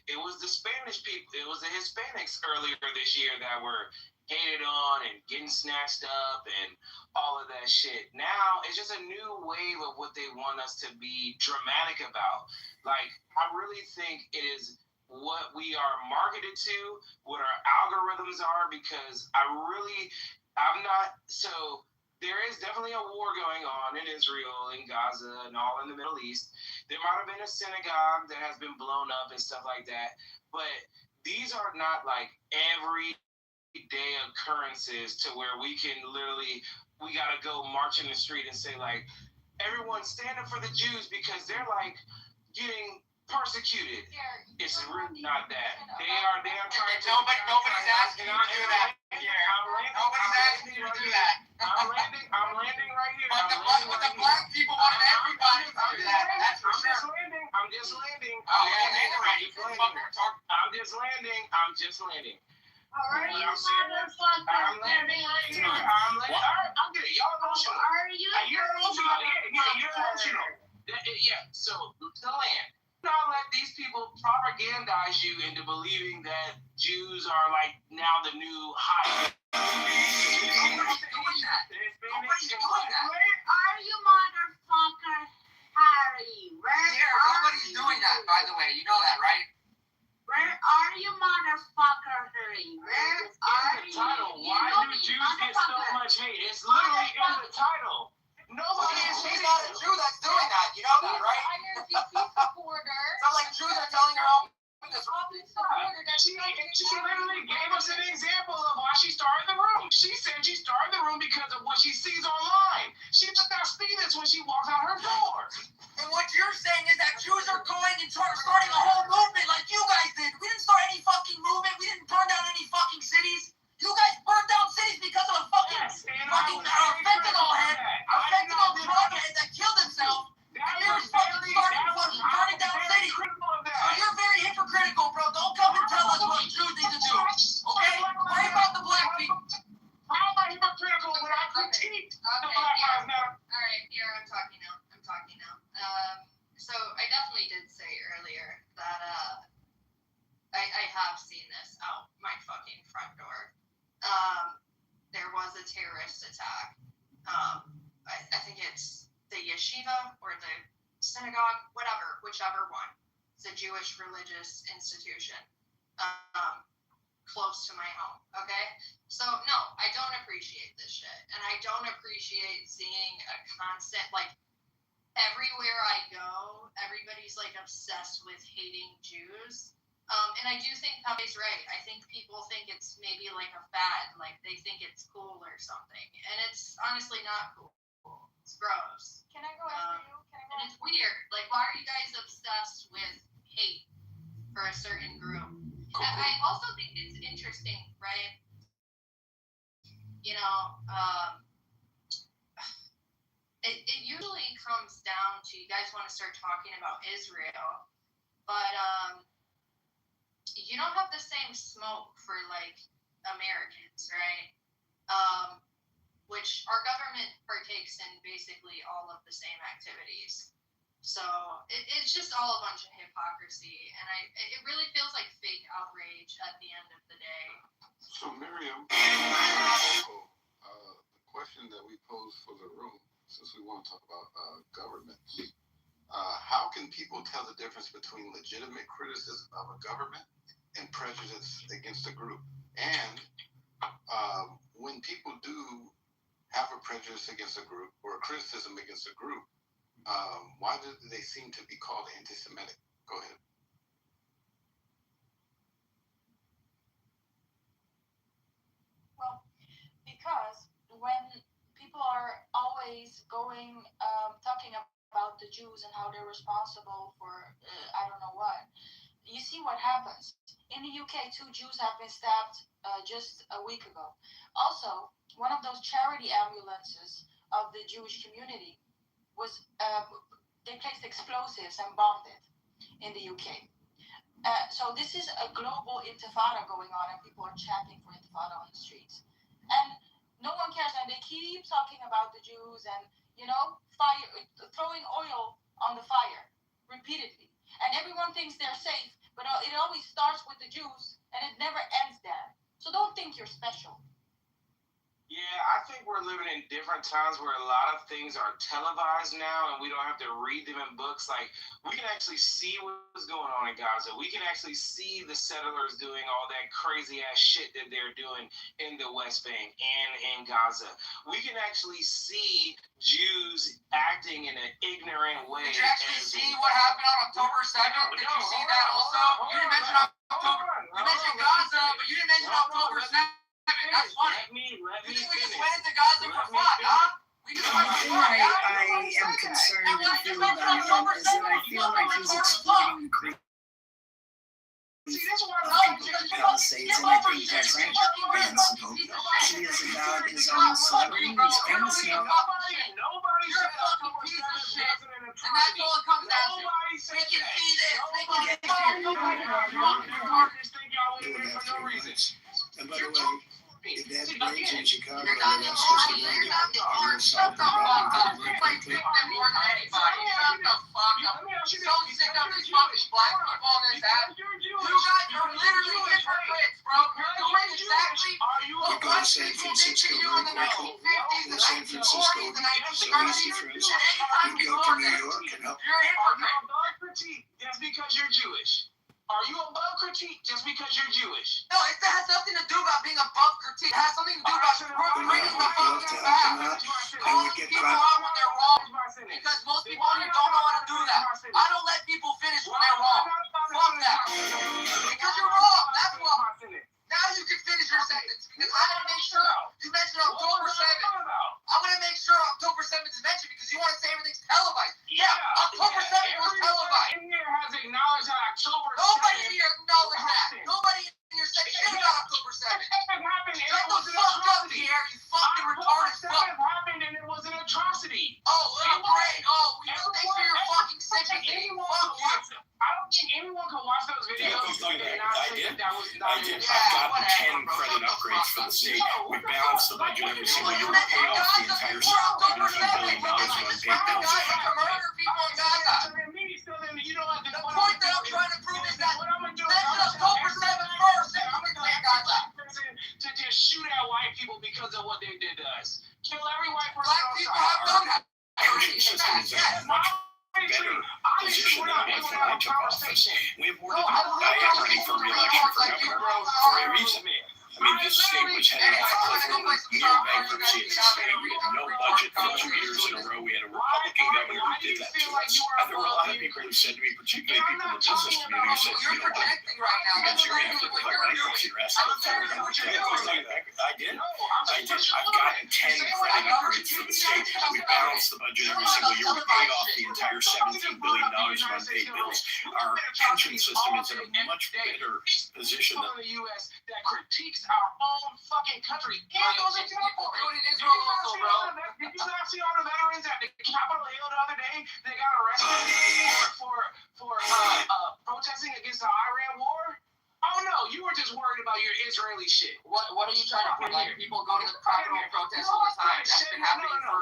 it was the Spanish people, it was the Hispanics earlier this year that were hated on and getting snatched up and all of that shit. Now it's just a new wave of what they want us to be dramatic about. Like, I really think it is what we are marketed to, what our algorithms are, because I'm not, so there is definitely a war going on in Israel, in Gaza, and all in the Middle East. There might have been a synagogue that has been blown up and stuff like that, but these are not like everyday occurrences to where we can literally, we gotta go march in the street and say like, everyone stand up for the Jews because they're like getting persecuted. It's really not that. They are trying to. Nobody's asking you to do that. Nobody's asking you to do that. I'm landing right here. But the black people wanted everybody to do that. That's for sure. I'm just landing. Oh yeah, they already. I'm just landing. Are you motherfucker? I'm landing right here. I'm landing. I'm good. Y'all emotional. Are you? You're emotional. Yeah, you're emotional. Yeah. So the land. Not let these people propagandize you into believing that Jews are like now the new high. Nobody's doing that. Where are you, motherfucker? Harry? Nobody's doing that, by the way. You know that, right? Where are you, motherfucker? Harry? Where are you? Title. Why do Jews get so much hate? It's literally in the title. Nobody is She's not a Jew that's doing that. You know that, right? Supporter. It's not like Jews are telling her own business. She literally gave us an example of why she started the room. She said she started the room because of what she sees online. She just now sees this when she walks out her door. And what you're saying is that Jews are going and starting a whole movement like you guys did. We didn't start any fucking movement. We didn't burn down any fucking cities. You guys burned down cities because of a fucking fentanyl head, a fentanyl drug head that killed himself. And you're fucking burning down cities. So you're very hypocritical, bro. Don't come and tell us what Jews need to do. Okay? Worry about the black people. How am I hypocritical when I critique the Black Lives Matter? Alright, here, I'm talking now. So I definitely did say earlier that I have seen this out my fucking front door. There was a terrorist attack. I think it's the yeshiva or the synagogue, whichever one. It's a Jewish religious institution close to my home, okay? So, no, I don't appreciate this shit. And I don't appreciate seeing a constant, like, everywhere I go, everybody's, like, obsessed with hating Jews. And I do think Pepe's right. I think people think it's maybe like a fad, like they think it's cool or something. And it's honestly not cool. It's gross. Can I go after you? And it's weird. Like, why are you guys obsessed with hate for a certain group? I also think it's interesting, right? You know, it usually comes down to you guys want to start talking about Israel, but you don't have the same smoke for like Americans, right? Which our government partakes in basically all of the same activities. So it's just all a bunch of hypocrisy, and it really feels like fake the room, since we want to talk about government, how can people tell the difference between legitimate criticism of a government and prejudice against a group? And when people do have a prejudice against a group or a criticism against a group, why do they seem to be called anti-Semitic? Go ahead. Well, because when people are always going, talking about the Jews and how they're responsible for, I don't know what, you see what happens. In the UK, 2 Jews have been stabbed just a week ago. Also, one of those charity ambulances of the Jewish community was, they placed explosives and bombed it in the UK. So this is a global intifada going on, and people are chanting for intifada on the streets. And no one cares, and they keep talking about the Jews and, fire, throwing oil on the fire repeatedly. And everyone thinks they're safe, but it always starts with the Jews, and it never ends there. So don't think you're special. Yeah, I think we're living in different times where a lot of things are televised now, and we don't have to read them in books. Like, we can actually see what's going on in Gaza. We can actually see the settlers doing all that crazy ass shit that they're doing in the West Bank and in Gaza. We can actually see Jews acting in an ignorant way. Did you actually see what happened on October 2nd? Did you see that also? You didn't mention October. You mentioned Gaza, but you didn't mention October 2nd. That's funny. You think we just went into Gaza for fun, huh? We just went for fun, I am concerned and feel about him is that I feel like he's exploiting the crazy Palisades, and I think that's unfanciful. He is about his own celebrity, he's famous enough. You're a fucking piece of shit, and that's all it comes down to. We can see this. We can see And by the way, if that rains in Chicago, then that's just a warning. I'm going to solve the problem very quickly. Shut the fuck up. I'm so sick of these fucking black people on this app. You guys are literally hypocrites, bro. You're doing exactly what white people did to you in the 1950s, the 1940s, the 1930s, and anytime before that. You're a hypocrite. Just because you're Jewish. Are you above critique just because you're Jewish? No, it has nothing to do about being above critique. It has something to do about bringing the fucking back. Calling people out when they're wrong. Because most people here don't know how to do that. I don't let people finish when they're wrong. Fuck that. Because you're wrong. That's why. Now you can finish your sentence. Because I want to make sure you mentioned October 7th. I want to make sure October 7th is mentioned because you want to say everything's televised. Yeah, October 7th was televised. Everyone here has acknowledged that October 7th. Nobody here acknowledged that. Nobody in your section shit about October 7th. Shut the fuck up, Pierre, you fucking retarded fuck. October 7th happened and it was an atrocity. Oh, great. Oh, thanks for your fucking sympathy. Fuck you. I don't think anyone can watch those videos and not say that was not I did. I've gotten 10 credit upgrades for the state. We balance the budget every single year. We pay off the entire $17 billion on unpaid bills. Murder people in Gaza. The point that I'm trying to prove is that mention October 7th first and I'm going to say Gaza. To just shoot at white people because of what they did to us. Kill every white person. Black people have done that. Our energy system is in a much better position than it was when I took office. We have more to do. I am running for re-election for governor for a reason. I mean, this state was headed off a cliff near bankruptcy. It's a state. We had no budget for 2 years in a row. We had a Republican governor who did that to us. There were a lot of people who said to me, particularly people in the business community, who said, You're projecting right now. You're going to have to declare bankruptcy or ask the federal government. I did. I've gotten 10 credit upgrades for the state. We balance the budget every single year. We paid off the entire $17 billion of unpaid bills. Our pension system is in a much better position than the U.S. that critiques our own fucking country. And those are people do it in Israel also, bro. Did you not see all the veterans at the Capitol Hill the other day? They got arrested for protesting against the Iran war? Oh no, you were just worried about your Israeli shit. What are you trying to prove? Like people go to the Capitol protest all the time. That's been happening for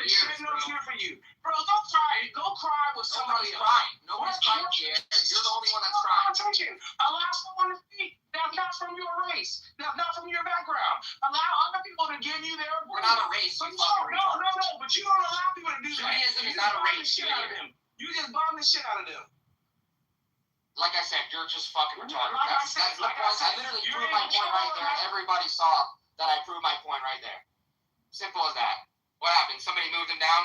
years, bro. For you. Bro, don't cry. Go cry with somebody else. Crying. Nobody's crying, Pierre. You're the only one that's crying. Attention. Allow someone to speak. That's not from your race. That's not from your background. Allow other people to give you their opinion. We're not a race. But no, but you don't allow people to do that. Judaism is not a race. You just bomb the shit out of them. Like I said, you're just fucking retarded. Like I said, I literally proved my point right there, and everybody saw that I proved my point right there. Simple as that. What happened? Somebody moved him down?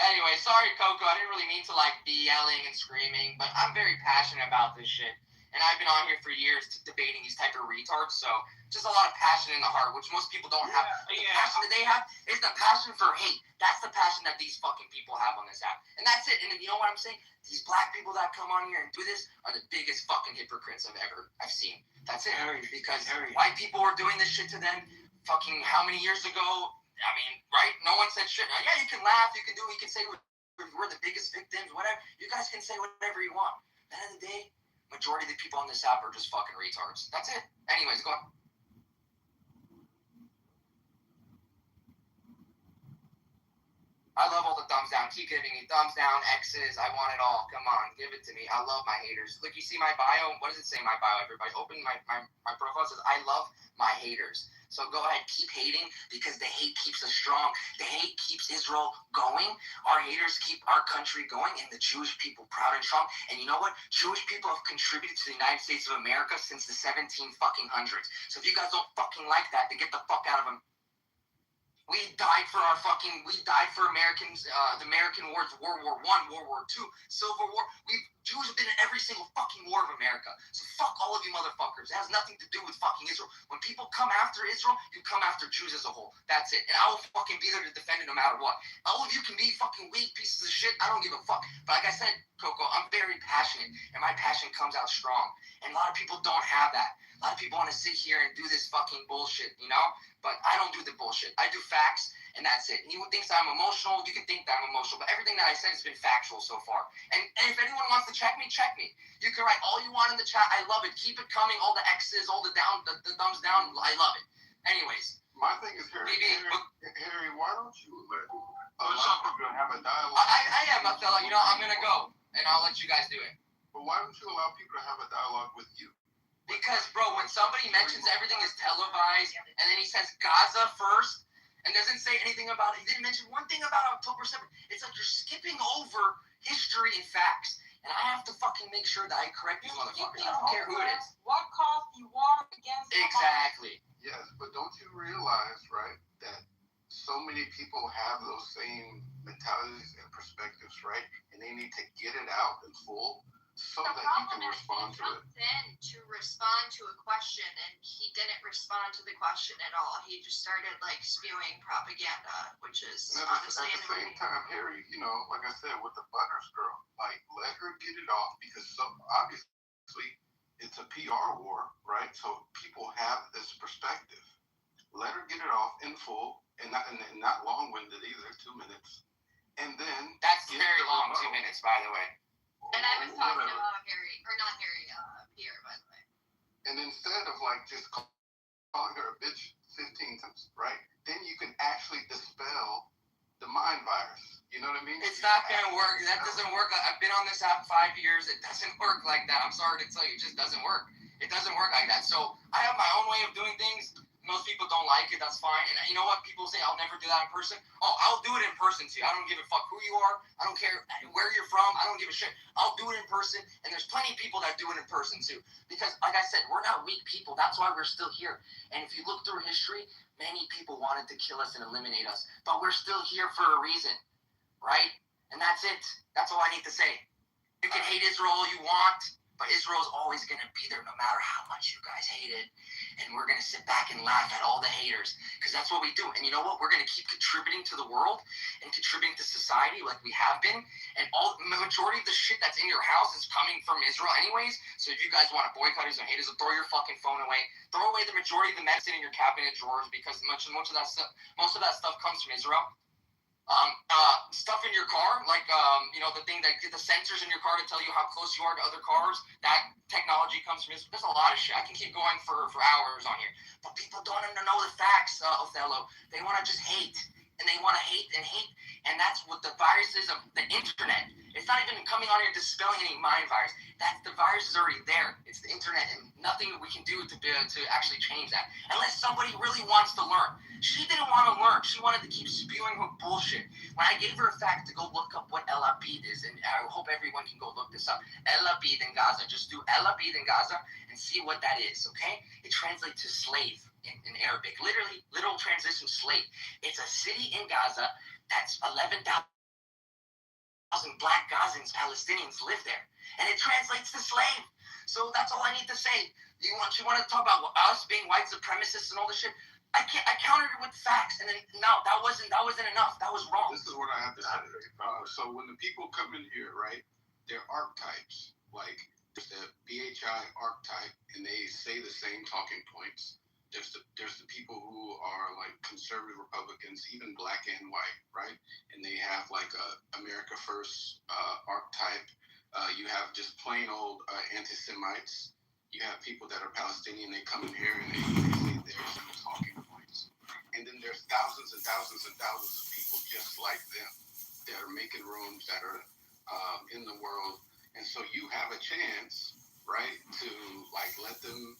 Anyway, sorry, Coco. I didn't really mean to, be yelling and screaming, but I'm very passionate about this shit. And I've been on here for years debating these type of retards, so just a lot of passion in the heart, which most people don't have. The passion that they have is the passion for hate. That's the passion that these fucking people have on this app. And that's it. And you know what I'm saying? These black people that come on here and do this are the biggest fucking hypocrites I've seen. That's it. Because white people were doing this shit to them fucking how many years ago? I mean, right? No one said shit. Yeah, you can laugh, you can say we're the biggest victims, whatever. You guys can say whatever you want. At the end of the day, majority of the people on this app are just fucking retards. That's it. Anyways, go on. I love all the thumbs down. Keep giving me thumbs down, X's. I want it all. Come on, give it to me. I love my haters. Look, you see my bio? What does it say in my bio, everybody? Open my profile. It says, I love my haters. So go ahead, keep hating, because the hate keeps us strong. The hate keeps Israel going. Our haters keep our country going, and the Jewish people proud and strong. And you know what? Jewish people have contributed to the United States of America since the 1700s. So if you guys don't fucking like that, then get the fuck out of them. We died for Americans, the American wars, World War I, World War II, Civil War. Jews have been in every single fucking war of America. So fuck all of you motherfuckers. It has nothing to do with fucking Israel. When people come after Israel, you come after Jews as a whole. That's it. And I will fucking be there to defend it no matter what. All of you can be fucking weak pieces of shit. I don't give a fuck. But like I said, Coco, I'm very passionate, and my passion comes out strong. And a lot of people don't have that. A lot of people want to sit here and do this fucking bullshit, you know? But I don't do the bullshit. I do facts, and that's it. Anyone thinks I'm emotional, you can think that I'm emotional, but everything that I said has been factual so far. And if anyone wants to check me, check me. You can write all you want in the chat. I love it. Keep it coming. All the X's, all the thumbs down. I love it. Anyways. My thing is, Harry, why don't you allow people to have a dialogue? I am, Othello. You know, I'm going to go, and I'll let you guys do it. But why don't you allow people to have a dialogue with you? Because, bro, when somebody mentions everything is televised, and then he says Gaza first, and doesn't say anything about it, he didn't mention one thing about October 7th. It's like you're skipping over history and facts. And I have to fucking make sure that I correct these motherfuckers. I don't care who it is. What caused the war against Exactly. Yes, but don't you realize, right, that so many people have those same mentalities and perspectives, right? And they need to get it out in full so that you can respond to it. In to respond to a question, and he didn't respond to the question at all. He just started spewing propaganda, which is honestly at the same time, Harry, you know, like I said with the Butters girl, let her get it off, because obviously it's a PR war, right? So people have this perspective. Let her get it off in full, and not long-winded either, 2 minutes, and then that's very long, 2 minutes, by the way. And I was talking about Harry, or not Harry, Pierre, by the way. And instead of just calling her a bitch 15 times, right? Then you can actually dispel the mind virus. You know what I mean? It's not gonna work. That doesn't work. I've been on this app 5 years. It doesn't work like that. I'm sorry to tell you, it just doesn't work. It doesn't work like that. So I have my own way of doing things. Most people don't like it. That's fine. And you know what? People say I'll never do that in person. Oh, I'll do it in person too. I don't give a fuck who you are. I don't care where you're from. I don't give a shit. I'll do it in person. And there's plenty of people that do it in person too. Because like I said, we're not weak people. That's why we're still here. And if you look through history, many people wanted to kill us and eliminate us. But we're still here for a reason. Right? And that's it. That's all I need to say. You can hate Israel all you want, but Israel's always going to be there no matter how much you guys hate it. And we're going to sit back and laugh at all the haters, because that's what we do. And you know what? We're going to keep contributing to the world and contributing to society like we have been. And the majority of the shit that's in your house is coming from Israel anyways. So if you guys want to boycott us and hate us, throw your fucking phone away. Throw away the majority of the medicine in your cabinet drawers, because most of that stuff comes from Israel. Stuff in your car, the thing that the sensors in your car to tell you how close you are to other cars, that technology comes from Israel. There's a lot of shit. I can keep going for hours on here. But people don't know the facts, Othello. They want to just hate. And they want to hate and hate. And that's what the virus is of the internet. It's not even coming on here dispelling any mind virus. The virus is already there. It's the internet, and nothing we can do to actually change that. Unless somebody really wants to learn. She didn't want to learn. She wanted to keep spewing her bullshit. When I gave her a fact to go look up what El Abid is, and I hope everyone can go look this up. El Abid in Gaza. Just do El Abid in Gaza and see what that is, okay? It translates to slave in Arabic. Literal transition, slave. It's a city in Gaza that's 11,000 black Gazans, Palestinians live there. And it translates to slave. So that's all I need to say. You want to talk about us being white supremacists and all this shit? I countered it with facts, and then no, that wasn't enough. That was wrong. This is what I have to say. So when the people come in here, right, they're archetypes. Like there's the BHI archetype, and they say the same talking points. There's the people who are like conservative Republicans, even black and white, right? And they have like a America First archetype. You have just plain old anti-Semites. You have people that are Palestinian. They come in here and they say their same talking points. And then there's thousands and thousands and thousands of people just like them that are making rooms that are in the world. And so you have a chance, right, to like let them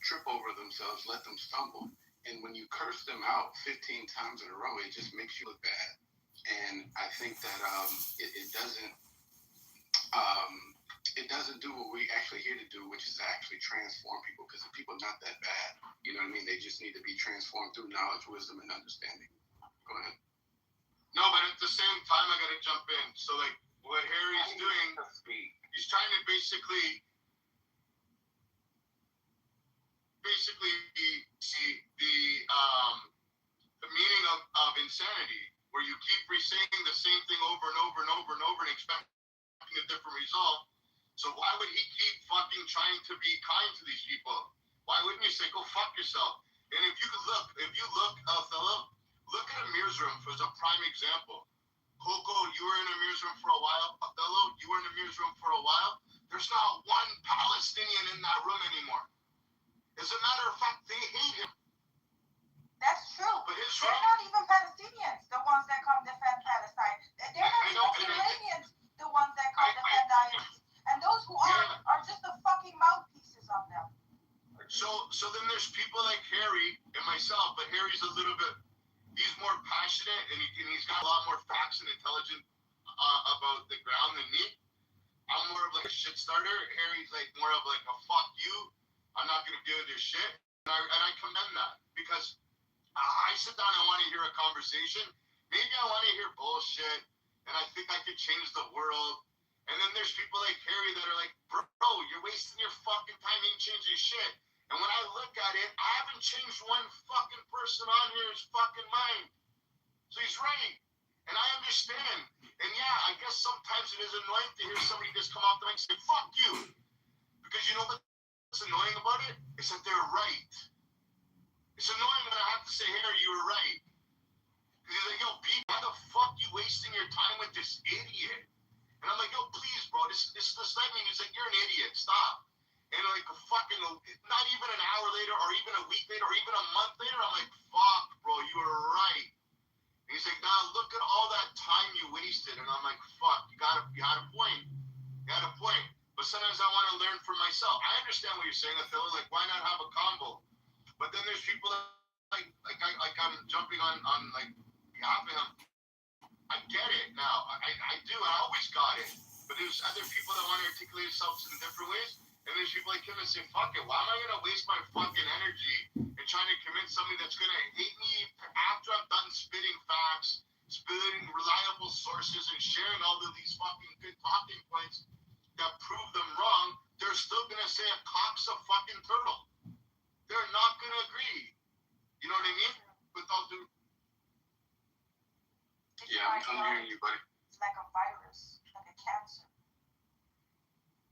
trip over themselves, let them stumble. And when you curse them out 15 times in a row, it just makes you look bad. And I think that it doesn't do what we actually here to do, which is to actually transform people. Because the people are not that bad. You know what I mean? They just need to be transformed through knowledge, wisdom, and understanding. Go ahead. No, but at the same time, I gotta jump in. So like what Harry's doing, he's trying to basically see the meaning of insanity, where you keep saying the same thing over and over and over and over and expecting a different result. So why would he keep fucking trying to be kind to these people? Why wouldn't you say, go fuck yourself? And if you look, Othello, look at Amir's room as a prime example. Coco, you were in Amir's room for a while. Othello, you were in Amir's room for a while. There's not one Palestinian in that room anymore. As a matter of fact, they hate him. That's true. But they're not even Palestinians, the ones that come defend Palestine. They're not even Iranians, the ones that come defend ISIS. And those who are just the fucking mouthpieces of them. So then there's people like Harry and myself, but Harry's a little bit, he's more passionate and he's got a lot more facts and intelligence about the ground than me. I'm more of like a shit starter. Harry's like more of like a fuck you. I'm not going to deal with your shit. And I commend that because I sit down and want to hear a conversation. Maybe I want to hear bullshit and I think I could change the world. And then there's people like Harry that are like, bro, you're wasting your fucking time, ain't changing shit. And when I look at it, I haven't changed one fucking person on here's fucking mind. So he's right. And I understand. And yeah, I guess sometimes it is annoying to hear somebody just come off the mic and say, fuck you. Because you know what's annoying about it? It's that they're right. It's annoying when I have to say, Harry, you were right. Because he's like, yo, B, why the fuck you wasting your time with this idiot? And I'm like, yo, please, bro, this means he's like, you're an idiot, stop. And like a fucking, not even an hour later, or even a week later, or even a month later, I'm like, fuck, bro, you were right. And he's like, nah, look at all that time you wasted. And I'm like, fuck, you had a point. You had a point. But sometimes I want to learn for myself. I understand what you're saying, Othello, like, why not have a combo? But then there's people like I'm jumping on like behalf of him. I get it now. I do. I always got it. But there's other people that want to articulate themselves in different ways. And there's people like him that say, fuck it. Why am I going to waste my fucking energy and trying to convince somebody that's going to hate me after I'm done spitting facts, spitting reliable sources, and sharing all of these fucking good talking points that prove them wrong? They're still going to say a cock's a fucking turtle. They're not going to agree. You know what I mean? With all due. Yeah, I'm hearing you, buddy. It's like a virus, like a cancer.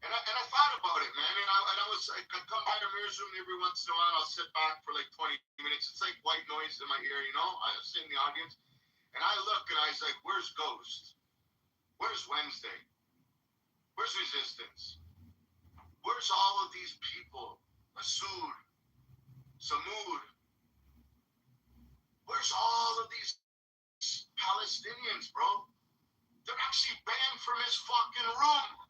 And I thought about it, man. And I was like, I come by the Mirror's room every once in a while. I'll sit back for like 20 minutes. It's like white noise in my ear, you know? I sit in the audience. And I look and I was like, where's Ghost? Where's Wednesday? Where's Resistance? Where's all of these people? Masood, Samud. Where's all of these Palestinians, bro? They're actually banned from his fucking room.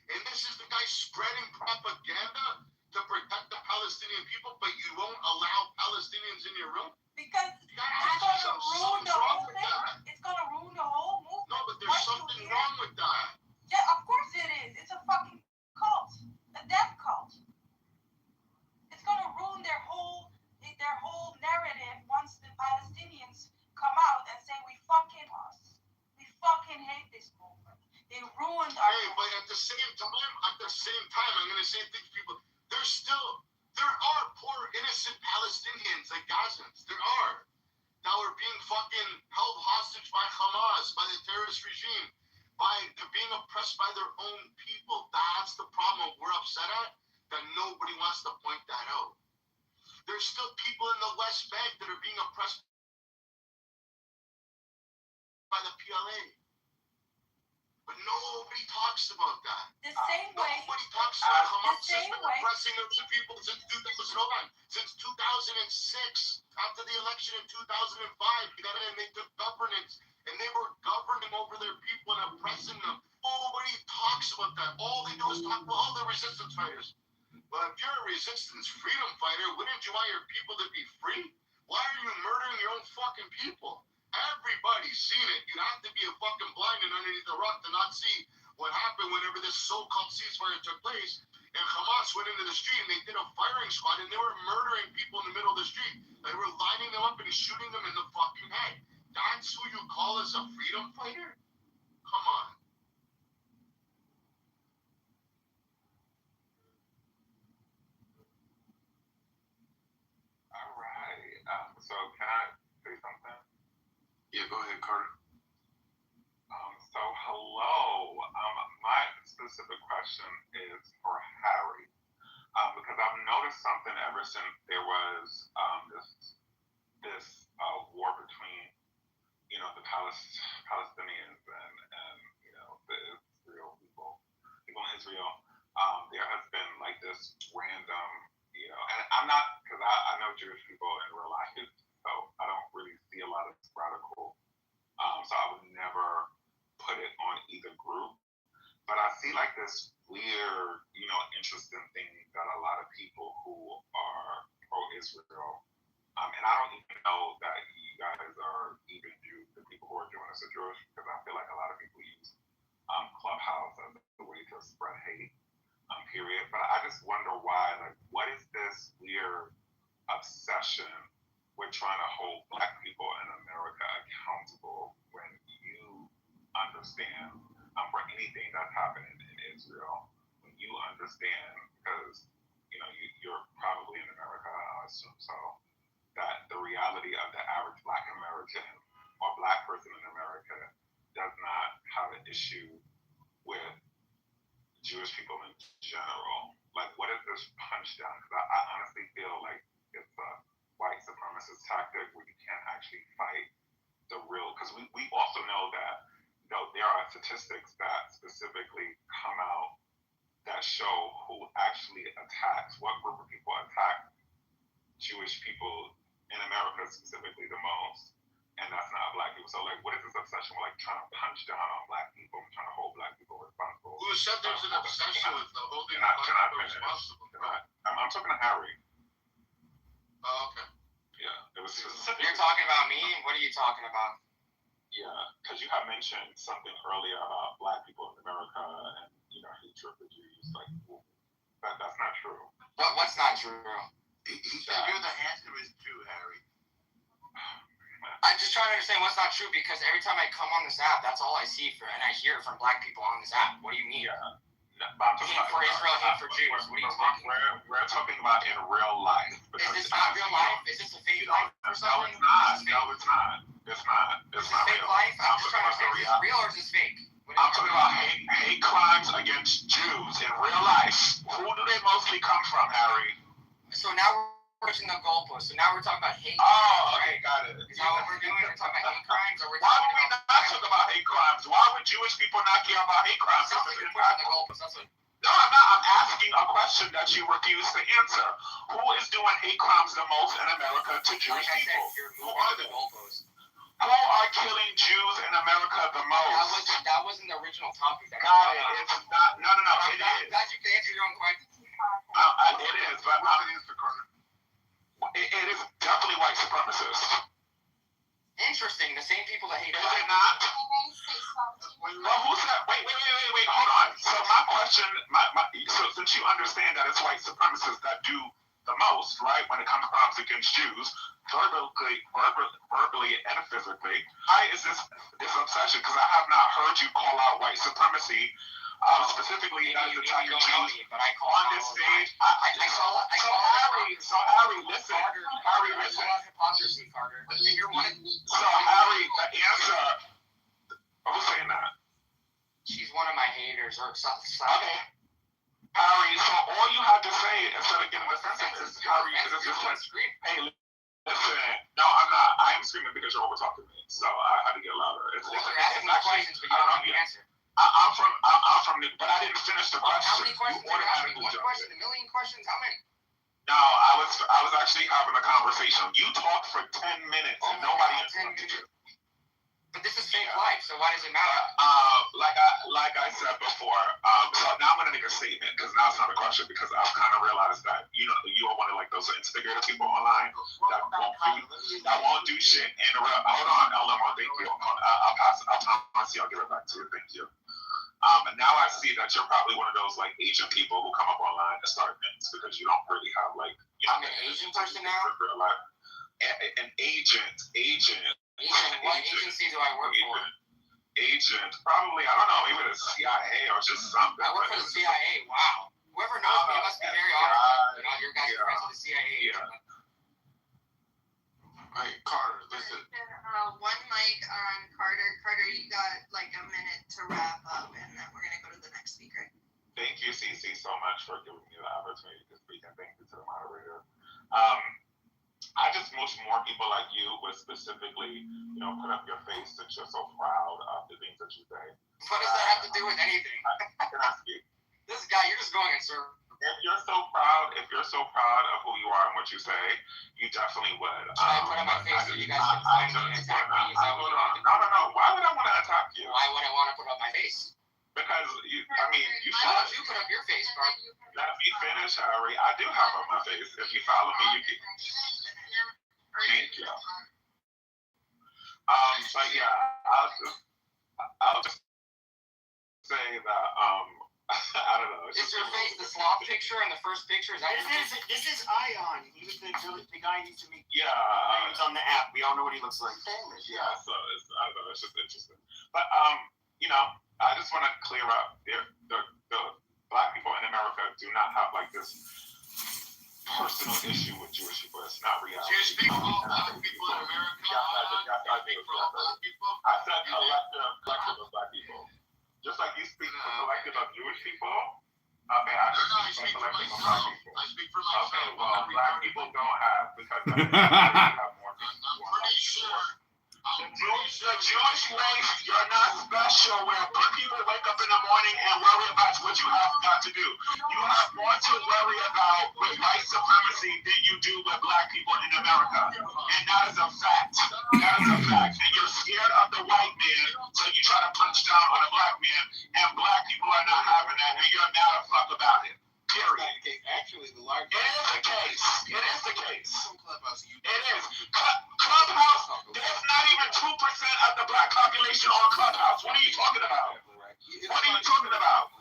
And this is the guy spreading propaganda to protect the Palestinian people, but you won't allow Palestinians in your room? Because it's gonna ruin the whole thing. It's gonna ruin the whole movement. No, but there's something wrong with that. Yeah, of course it is. It's a fucking cult. A death cult. It's gonna ruin their whole narrative once the Palestinians come out and say we fucking hate this movement. They ruined our. Hey, but at the same time, I'm gonna say things, people. There are poor innocent Palestinians, like Gazans. There are that were being fucking held hostage by Hamas, by the terrorist regime, they're being oppressed by their own people. That's the problem we're upset at. That nobody wants to point that out. There's still people in the West Bank that are being oppressed by the PLA. But nobody talks about that. The same way. Nobody talks about Hamas the same has been way. oppressing their own people since 2006. After the election in 2005, they took governance and they were governing over their people and oppressing them. Nobody talks about that. All they do is talk about all the resistance fighters. But if you're a resistance freedom fighter, wouldn't you want your people to be free? Why are you murdering your own fucking people? Everybody's seen it. You have to be a fucking blind and underneath the rock to not see what happened whenever this so-called ceasefire took place. And Hamas went into the street and they did a firing squad and they were murdering people in the middle of the street. They were lining them up and shooting them in the fucking head. That's who you call as a freedom fighter? Come on. All right. So can I say something? Yeah, go ahead, Carter. So hello. My specific question is for Harry, because I've noticed something ever since there was this war between the Palestinians and the Israel people in Israel. There has been like this random, and I'm not, because I know Jewish people in real life, so I don't really see a lot of radical. So I would never put it on either group. But I see like this weird, interesting thing that a lot of people who are pro-Israel, and I don't even know that you guys are even Jews, the people who are doing this are Jewish, because I feel like a lot of people use Clubhouse as a way to spread hate, period. But I just wonder why, like, what is this weird obsession with trying to hold Black people in America accountable when you understand for anything that's happening in Israel, when you understand, because you're probably in America, I assume so, that the reality of the average Black American or Black person in America does not have an issue with Jewish people in general. Like, what is this punch down? Because I honestly feel like it's a white supremacist tactic where you can't actually fight the real, because we also know that there are statistics that specifically come out that show who actually attacks, what group of people attack Jewish people in America specifically the most, and that's not Black people. So, like, what is this obsession with, like, trying to punch down on Black people, trying to hold Black people responsible? Who said there's an obsession with holding Black people responsible? I'm talking to Harry. Oh, okay. Yeah, it was specific. You're talking about me? What are you talking about? Yeah, because you had mentioned something earlier about Black people in America and hatred for Jews. Like, that's not true. What's not true? He said you're the answer is true, Harry. I'm just trying to understand what's not true, because every time I come on this app, that's all I see and I hear from Black people on this app. What do you mean? Yeah. Hate for Israel, hate for Jews. What are you talking about? We're talking about in real life. Is this not real life? Is this a fake life or something? No, it's not. It's not. It's not fake real. life? I'm just trying to understand, is this real or is this fake? I'm talking about hate crimes against Jews in real life. Who do they mostly come from, Harry? So now we're pushing the goalpost. So now we're talking about hate. Oh, okay, got it. Is that what we're doing? We're talking about hate crimes, or we're Why talking would we not talk about hate crimes? Why would Jewish people not care about hate crimes? Sounds like you're pushing the goalpost. That's what. No, I'm not. I'm asking a question that you refuse to answer. Who is doing hate crimes the most in America to Jewish people? You're moving the goalpost. Who are killing Jews in America the most? That wasn't the original topic. Got it. It's not. No. It is. Glad you can answer your own question. It is, but it is definitely white supremacists. Interesting. The same people that hate. Is it not? Well, who said? Wait. Hold on. So my question, so since you understand that it's white supremacists that do the most, right, when it comes to crimes against Jews, verbally and physically, why is this obsession? Because I have not heard you call out white supremacy. Specifically, that is attacking Jews on this stage. So Harry, listen. So Harry, the answer. Who's saying that? She's one of my haters, or something. Okay. Harry, so all you have to say instead of getting defensive is Harry, is just like, hey, listen. No, I'm not. I'm screaming because you're over talking to me, so I had to get louder. You're asking me questions, but you don't know the answer. I'm from, but I didn't finish the question. How many questions are you asking? One question, a million questions? How many? No, I was actually having a conversation. You talked for 10 minutes and nobody interrupted you. But this is fake life, so why does it matter? Like I said before, so now I'm gonna make a statement because now it's not a question because I've kind of realized that you are one of like those instigator people online that won't do shit in a real. Hold on, LMR, thank you. I'll pass it. I'll give it back to you. Thank you. And now I see that you're probably one of those like Asian people who come up online and start things because you don't really have like. I'm an Asian person now. An agent. What agency do I work for? Agent, probably, I don't know, maybe the CIA or just something. I work for the CIA. Wow. Whoever knows me must be very honorable. Your guys are friends with the CIA. Yeah. Hey, Carter, listen. One mic on Carter. Carter, you got like a minute to wrap up, and then we're gonna go to the next speaker. Thank you, CC, so much for giving me the opportunity to speak, and thank you to the moderator. I just wish more people like you would specifically, put up your face since you're so proud of the things that you say. What does that have to do with anything? Can I speak? This guy, you're just going in circles. If you're so proud of who you are and what you say, you definitely would. Should I put on my face so you guys can find me and attack me? Is that what you want to do? No. Why would I want to attack you? Why would I want to put up my face? Because you should. Why don't you put up your face, Bart? Let me finish, Harry. I do have on my face. If you follow me, you can. Thank you. But yeah, I'll just say that I don't know. Is your face the sloth picture in the first picture? This is Ion. He was the guy who used to make names on the app. We all know what he looks like. Yeah, so I don't know. It's just interesting. But I just want to clear up the Black people in America do not have like this personal issue with Jewish people. It's not reality. You speak for all Black people in America. I said collective of Black people. Just like you speak for collective of Jewish people. Okay, I speak for collective of Black people. I speak for myself. Okay, well, Black people don't have because they have more people. I'm pretty sure. The Jewish race, you're not special where people wake up in the morning and worry about what you have got to do. You have more to worry about with white supremacy than you do with Black people in America. And that is a fact. And you're scared of the white man, so you try to punch down on a Black man, and Black people are not having that, and you're mad as fuck about it. Period. Actually, the large. It is the case. It is. Clubhouse, there's not even 2% of the Black population on Clubhouse. What are you talking about? What are you talking about?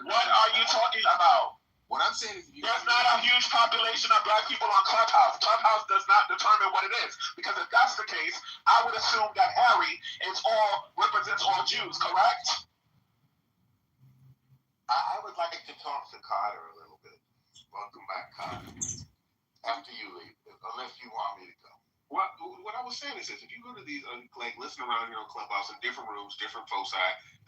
What are you talking about? What I'm saying is, there's not a huge population of Black people on Clubhouse. Clubhouse does not determine what it is. Because if that's the case, I would assume that Harry represents all Jews, correct? I would like to talk to Carter a little bit. Welcome back, Carter. After you leave, unless you want me to go. What I was saying is this: if you go to these, like, listen around here on Clubhouse in different rooms, different folks,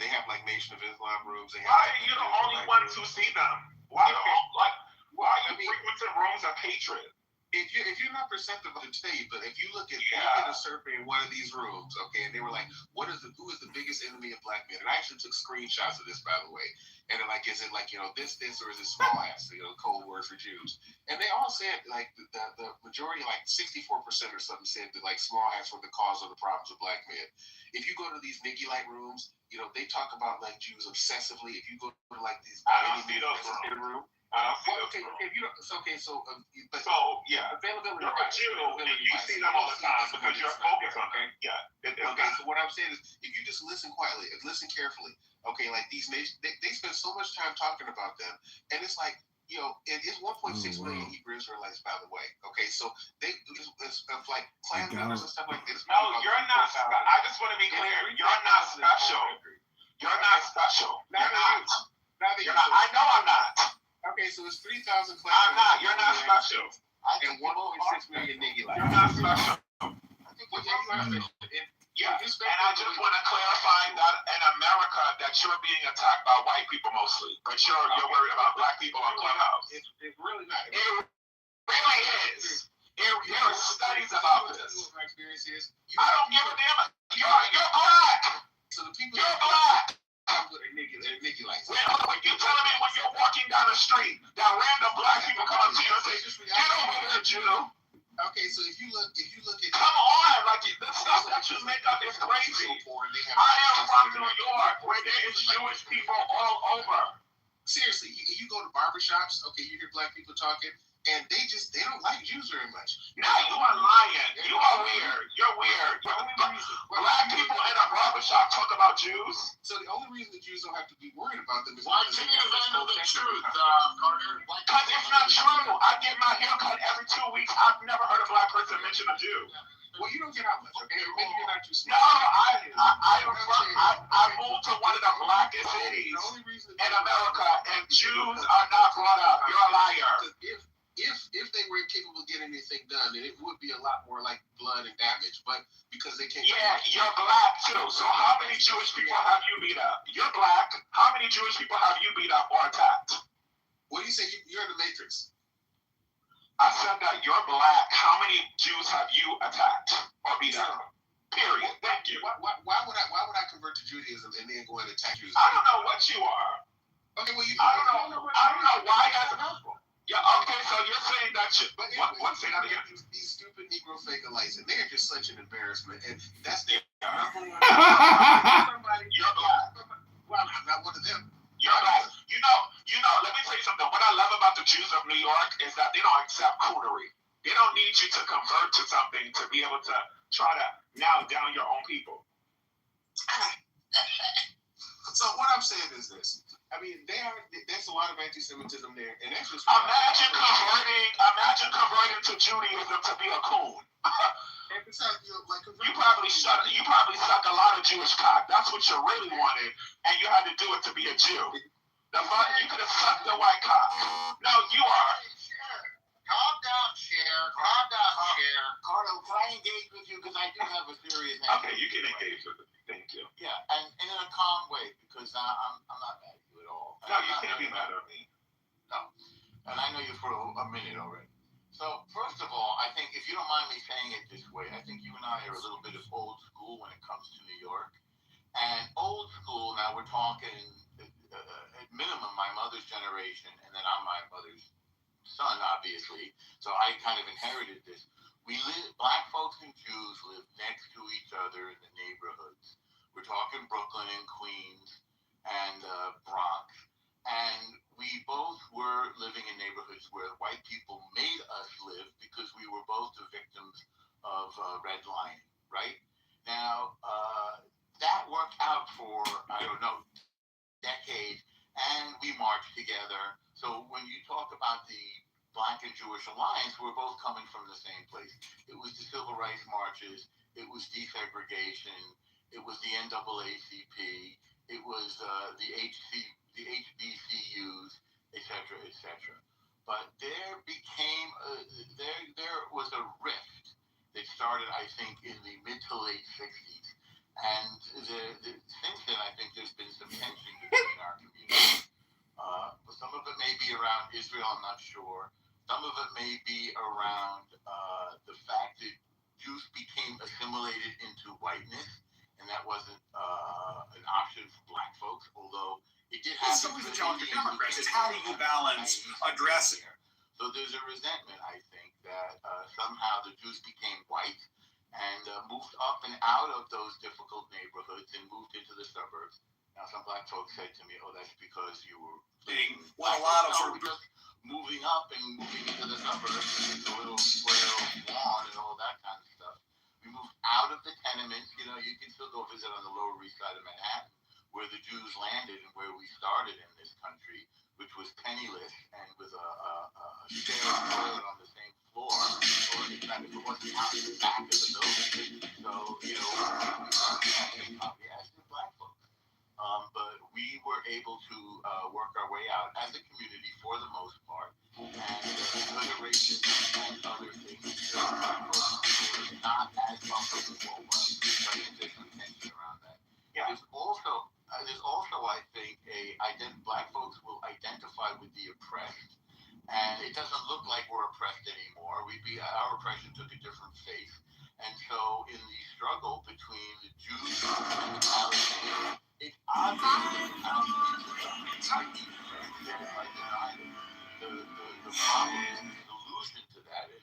they have like Nation of Islam rooms. Why are you the only one to see them? Why are you frequenting rooms of hatred? if you're not perceptive to tell you, but if you look at they did a survey in one of these rooms, okay, and they were like, who is the biggest enemy of black men? And I actually took screenshots of this, by the way. And they're like, is it like, this, or is it small ass, code word for Jews? And they all said, like, the majority, like 64% or something, said that, like, small hats were the cause of the problems of black men. If you go to these Nikki Light rooms, they talk about, like, Jews obsessively. If you go to, like, these... I don't see those rooms. Okay, if you don't... Okay, yeah. Availability... You're a Jew, and you see them all the time because you're focused on them. Yeah. Okay, so what I'm saying is, if you just listen quietly, listen carefully, okay, like these nations, they spend so much time talking about them, and it's like, it is 1.6 million Hebrew Israelites, by the way. Okay, so it's like clan members and stuff like this. No, you're not. I just want to be clear. You're not special. You're not special. You're not. You're not. I know I'm not. Okay, so it's 3,000 clan. I'm not. You're not special. And 1.6 million Negilates. You're not special. Yeah, and I just want to clarify that in America that you're being attacked by white people mostly, but you're worried about black people on Clubhouse. It's really not. It really is. There are studies about this. My experience is I don't give a damn. You're black. So the people you're black. Nikki Lights. When you telling me when you're walking down the street that random black people come up to you and say, "Get over here, Jew." Okay, so if you look at come on, like the stuff that you make up is crazy. I am from New York, where there is Jewish people all over. Seriously, you go to barbershops, okay, you hear black people talking, and they don't like Jews very much. Now you are lying. You are weird. You're weird. Black people in a barbershop talk about Jews. So the only reason the Jews don't have to be worried about them is why can't you know the truth, Carter? Because it's not true. I get my hair cut every 2 weeks. I've never heard a black person mention a Jew. Well, you don't get out much, okay? Maybe you're not too smart. No, I moved to one of the blackest cities in America, and Jews are not brought up. You're a liar. If they were capable of getting anything done, then it would be a lot more like blood and damage. But because they can't. Yeah, you're black too. So how many Jewish people have you beat up? You're black. How many Jewish people have you beat up or attacked? What do you say? You're in the Matrix. I said that you're black. How many Jews have you attacked or beat up? Period. Thank you. Why would I convert to Judaism and then go and attack Jews? I don't know what you are. Okay, well I don't know why that's helpful. Yeah. Okay. So you're saying that you. What? Say that again. These stupid Negro fake-alites, and they are just such an embarrassment. And that's the. You're black. Well, I'm not one of them. You're black. You know. Let me tell you something. What I love about the Jews of New York is that they don't accept coonery. They don't need you to convert to something to be able to try to nail down your own people. So what I'm saying is this. I mean, there's a lot of anti-Semitism there, and that's just. Imagine converting to Judaism to be a coon. You probably suck a lot of Jewish cock. That's what you really wanted, and you had to do it to be a Jew. You could have sucked the white cock. No, you are. Calm down, Cher. Carlo, can I engage with you? Because I do have a serious. Okay, you can engage with me. Thank you. Yeah, and in a calm way, because I'm not mad at you at all. No, you can't be mad at me. No, and I know you for a minute already. So, first of all, I think, if you don't mind me saying it this way, I think you and I are a little bit of old school when it comes to New York. And old school, now we're talking, at minimum, my mother's generation, and then I'm my mother's son, obviously. So I kind of inherited this. Black folks and Jews live next to each other in the neighborhoods. We're talking Brooklyn and Queens and Bronx. And we both were living in neighborhoods where white people made us live because we were both the victims of redlining, right? Now, that worked out for, I don't know, decades, and we marched together. So when you talk about the Black and Jewish Alliance, we're both coming from the same place. It was the civil rights marches, it was desegregation, it was the NAACP, it was the HBCUs, etc., etc. But there was a rift that started, I think, in the mid to late 60s. And since then, I think there's been some tension between our communities. Some of it may be around Israel, I'm not sure. Some of it may be around the fact that Jews became assimilated into whiteness, and that wasn't an option for black folks, although it did happen. It's always a challenge for Democrats is how do you balance addressing. So there's a resentment, I think, that somehow the Jews became white and moved up and out of those difficult neighborhoods and moved into the suburbs. Now, some black folks said to me, "Oh, that's because you were being well, a lot of no, just moving up and moving into the suburbs and the little square lawn and all that kind of stuff. We moved out of the tenements. You know, you can still go visit on the Lower East Side of Manhattan, where the Jews landed and where we started in this country, which was penniless and with a stale toilet on the same floor, or in fact, if it wasn't out in the back of the building. So, you know, we probably as did black folks. But we were able to work our way out as a community for the most part, and because of racism and other things, were not as bumpers as what was. So I think there's some tension around that. Yeah. There's also, I think, black folks will identify with the oppressed, and it doesn't look like we're oppressed anymore. Our oppression took a different face, and so in the struggle between the Jews and the Palestinians, it's obviously the Palestinians are by denying the problem is the solution to that. And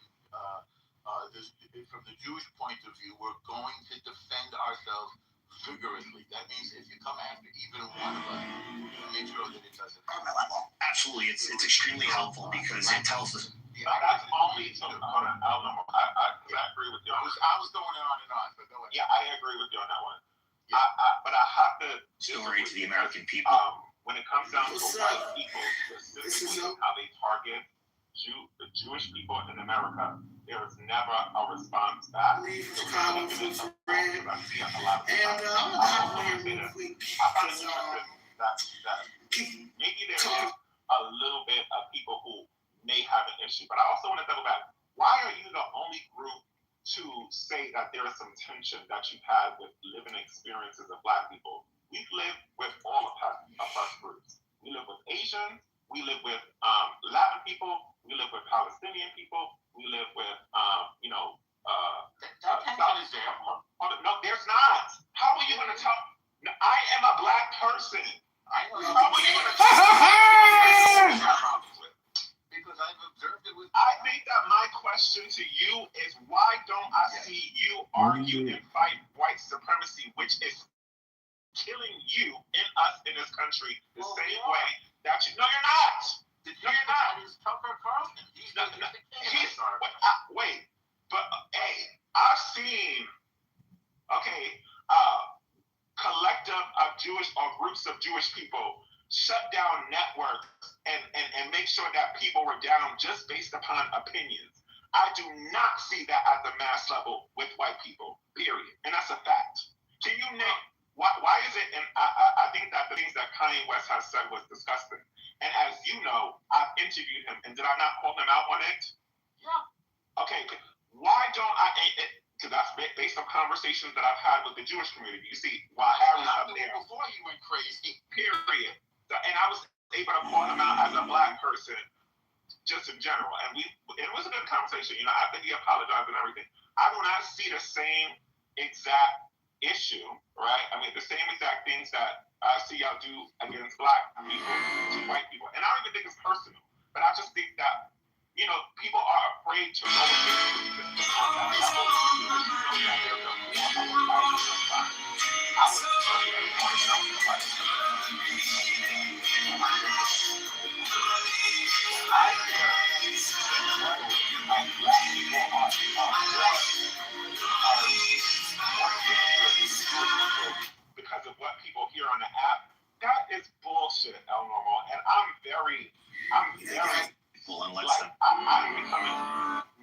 from the Jewish point of view, we're going to defend ourselves vigorously. That means if you come after even one of us, make sure that it doesn't happen. Absolutely, it's extremely helpful because it tells us. That's only to I agree with you. I was going on and on, but go ahead. Yeah, I agree with you on that one. Yeah. But I have to story to the American people. When it comes down to white people, specifically how they target the Jewish people in America, there is never a response back. I see a lot of that maybe there is a little bit of people who may have an issue, but I also want to double back. Why are you the only group to say that there is some tension that you've had with living experiences of black people? We live with all of us groups. We live with Asians. We live with Latin people. We live with Palestinian people. We live with, South is there. No, there's not. How are you going to tell? No, I am a black person. I know. How are you going to tell? Because I've observed it with. I think that my question to you is, why don't I see you argue and fight white supremacy, which is killing you and us in this country the same way that you? No, you're not. No, you're not. That is Tucker Carlson. Wait, but I've seen collective of Jewish or groups of Jewish people shut down networks and make sure that people were down just based upon opinions. I do not see that at the mass level with white people, period. And that's a fact. Can you name, why is it, and I think that the things that Kanye West has said was disgusting. And as you know, I've interviewed him, and did I not call him out on it? Yeah. Okay, why don't I, because that's based on conversations that I've had with the Jewish community. You see, while Harry's up there. Before he went crazy. Period. And I was able to call him out as a black person, just in general. And it was a good conversation. You know, I think he apologized and everything. I do not see the same exact issue, right? I mean, the same exact things that I see y'all do against black people to white people. And I don't even think it's personal, but I just think that, you know, people are afraid to go because of what people hear on the app. That is bullshit, El Normal. And I'm very I'm becoming,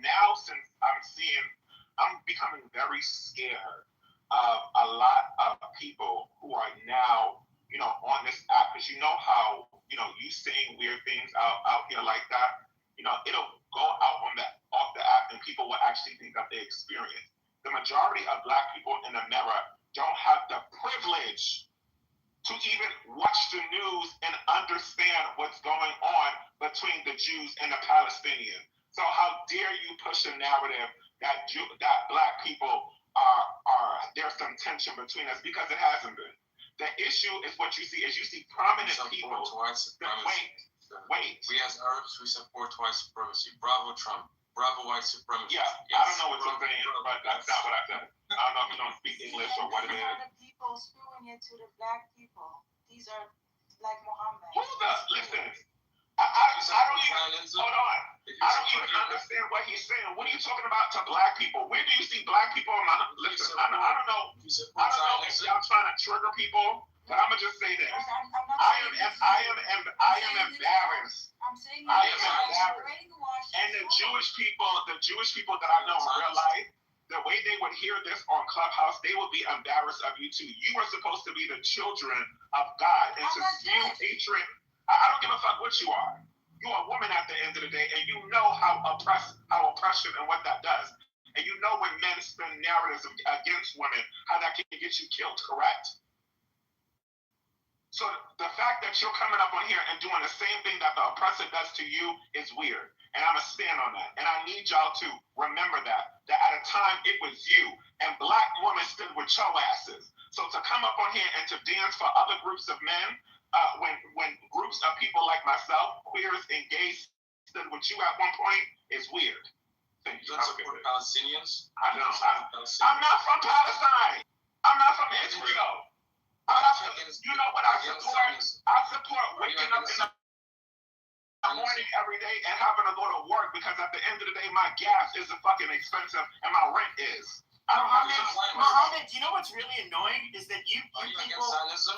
now since I'm becoming very scared of a lot of people who are now, you know, on this app, because you know how, you know, you saying weird things out here like that, you know, it'll go out off the app and people will actually think that they experience. The majority of black people in America don't have the privilege to even watch the news and understand what's going on between the Jews and the Palestinians. So how dare you push a narrative that black people there's some tension between us, because it hasn't been. The issue is what you see prominent people. Wait. We as Arabs, we support white supremacy. Bravo, Trump. Bravo, white supremacy. Yeah, yes. I don't know what you're saying, but that's not what I said. I don't know if you don't speak English or what it is. The people spewing it to the black people. These are like Muhammad. Listen. I don't even, hold on. I don't even understand what he's saying. What are you talking about to black people? Where do you see black people in my, listen, I don't know if y'all trying to trigger people, but I'm going to just say this. I am embarrassed. I am embarrassed. And the Jewish people that I know in real life, the way they would hear this on Clubhouse, they would be embarrassed of you too. You were supposed to be the children of God, and to spew hatred. I don't give a fuck what you are. You're a woman at the end of the day, and you know how oppression and what that does. And you know when men spin narratives against women, how that can get you killed, correct? So the fact that you're coming up on here and doing the same thing that the oppressor does to you is weird. And I'm going to stand on that. And I need y'all to remember that at a time it was you, and black women stood with your asses. So to come up on here and to dance for other groups of men, when groups of people like myself, queers and gays, stood with you at one point, is weird. You don't support Palestinians? I'm not from Palestine. I'm not from Israel. You know what I support? I support waking up in the morning every day and having to go to work, because at the end of the day, my gas is fucking expensive and my rent is. Muhammad, you know what's really annoying is that you people.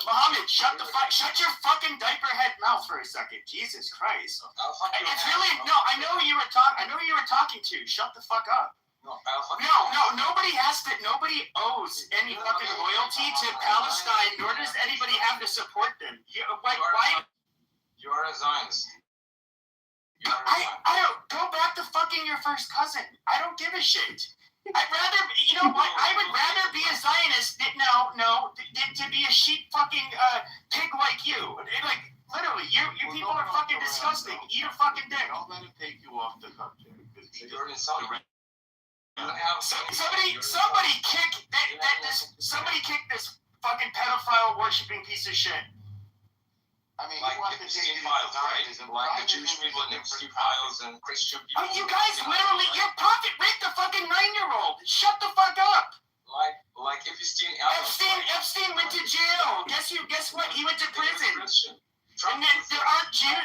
Muhammad, shut your fucking diaper head mouth for a second. Jesus Christ. It's really I know who you were talking to. Shut the fuck up. Nobody owes any fucking loyalty to Palestine, nor does anybody have to support them. Why? You are a Zionist. I don't go back to fucking your first cousin. I don't give a shit. I'd rather, you know what? I would rather be a Zionist than to be a sheep fucking pig like you. Like literally, you people are fucking disgusting. Eat a fucking dick. Don't let it take you off the subject. You're insulting. Somebody kick this fucking pedophile worshipping piece of shit. I mean, like Epstein files, right? Like the Jewish people in Epstein files and Christian people. You guys literally, your prophet raped the fucking 9-year-old. Shut the fuck up. Like Epstein went to jail. Guess what? He went to prison. And then there aren't Jews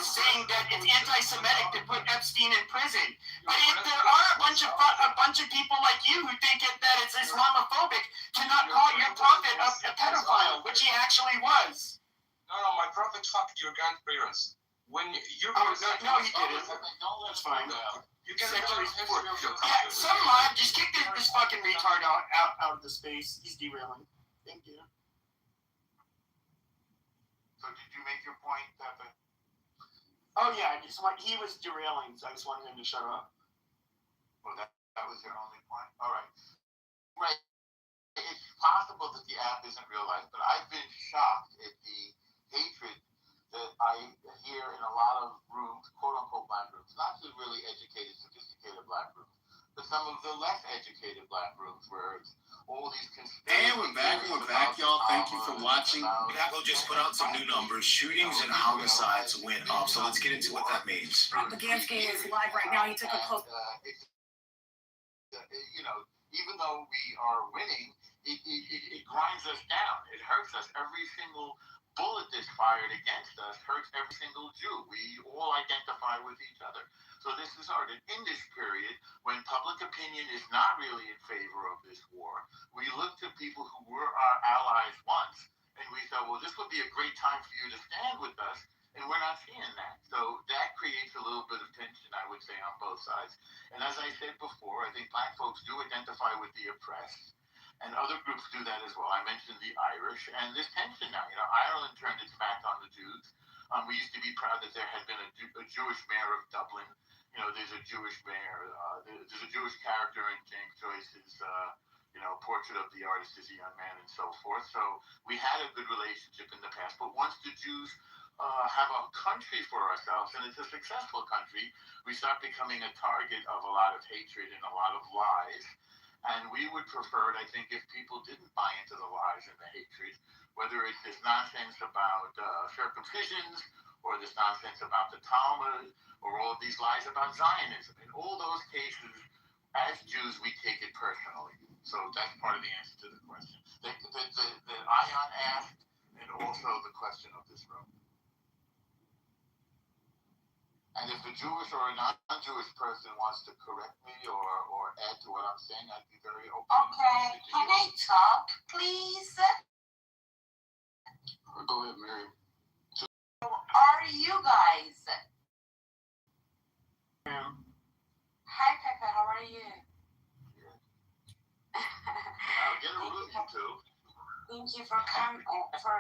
saying that it's anti-Semitic to put Epstein in prison. But if there are a bunch of people like you who think that it's Islamophobic to not call your prophet a pedophile, which he actually was. No, my prophet fucked your grandparents. When you no, he didn't. That's fine. You can report. Yeah, some live. Just kick this fucking retard out of the space. He's derailing. Thank you. So did you make your point, Pepe? Oh yeah, he was derailing, so I just wanted him to shut up. Well, that was your only point? All right. Right. It's possible that the app isn't realized, but I've been shocked at the hatred that I hear in a lot of rooms, quote-unquote black rooms, not the really educated, sophisticated black rooms, but some of the less educated black rooms where it's all these conspiracies. And we're back, y'all. Thank you for watching. Apple just put out some new numbers. Shootings and homicides went up. So let's get into what that means. Bagansky is live right now. He took a close. Even though we are winning, it grinds us down. It hurts us. Every single bullet that's fired against us hurts every single Jew. We all identify with each other. So this is hard. And in this period, when public opinion is not really in favor of this war, we look to people who were our allies once, and we thought, well, this would be a great time for you to stand with us, and we're not seeing that. So that creates a little bit of tension, I would say, on both sides. And as I said before, I think black folks do identify with the oppressed, and other groups do that as well. I mentioned the Irish, and there's tension now. Ireland turned its back on the Jews. We used to be proud that there had been a Jewish mayor of Dublin. There's a Jewish mayor. There's a Jewish character in James Joyce's Portrait of the Artist is a Young Man and so forth. So we had a good relationship in the past, but once the Jews have a country for ourselves, and it's a successful country, we start becoming a target of a lot of hatred and a lot of lies. And we would prefer it, I think, if people didn't buy into the lies and the hatred, whether it's this nonsense about circumcisions, or this nonsense about the Talmud, or all of these lies about Zionism. In all those cases, as Jews, we take it personally. So that's part of the answer to the question that Ion asked, and also the question of this room. And if a Jewish or a non-Jewish person wants to correct me or add to what I'm saying, I'd be very open. Okay, can I talk, please? Go ahead, Mary. How are you guys? Hi, Pepper, how are you? Get a room, you two. Thank you for coming, for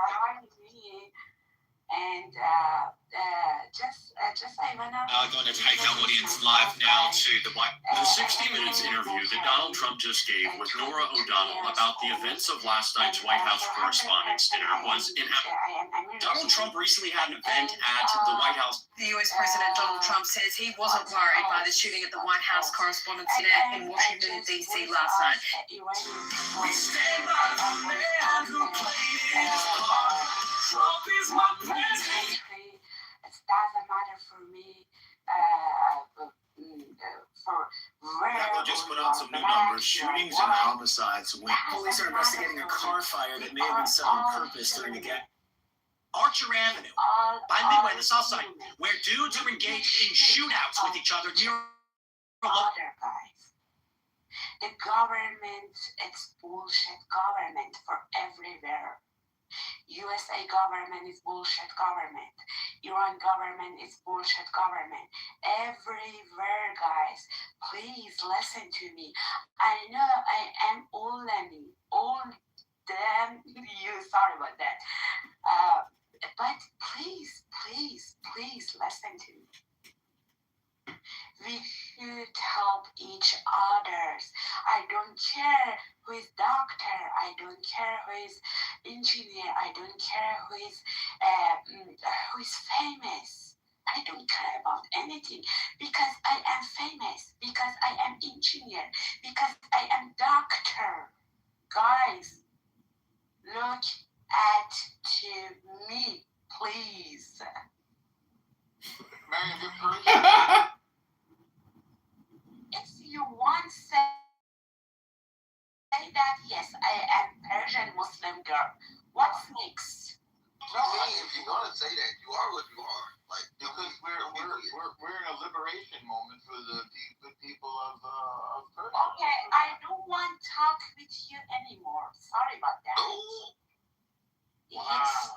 having me. And just I wanna. Going to take our audience live now to the 60 Minutes interview that Donald Trump just gave with Norah O'Donnell about the events of last night's White House Correspondents' Dinner was in. Donald Trump recently had an event at the White House. The US President Donald Trump says he wasn't worried by the shooting at the White House Correspondents' Dinner in Washington, D.C. last night. We stand by the man who played his part. Trump is my president. It doesn't matter for me. Apple just put out some new numbers. Shootings and homicides went. Police are investigating a car fire that may have been set on purpose during a get. Archer Avenue, by Midway, the South Side, where dudes are engaged in shootouts with each other near. Guys, the government, it's bullshit government for everywhere. USA government is bullshit government. Iran government is bullshit government. Everywhere, guys. Please listen to me. I know I am older than you. Sorry about that. But please listen to me. We should help each others. I don't care who is doctor. I don't care who is engineer. I don't care who is famous. I don't care about anything because I am famous, because I am engineer, because I am doctor. Guys, look at to me, please. Mary, you're Persian. If you want to say that, yes, I am Persian Muslim girl. What's next? No, I mean, if you're gonna say that, you are what you are. Like, because we're in a liberation moment for the people of Persia. Okay, I don't want to talk with you anymore. Sorry about that. No. Yes.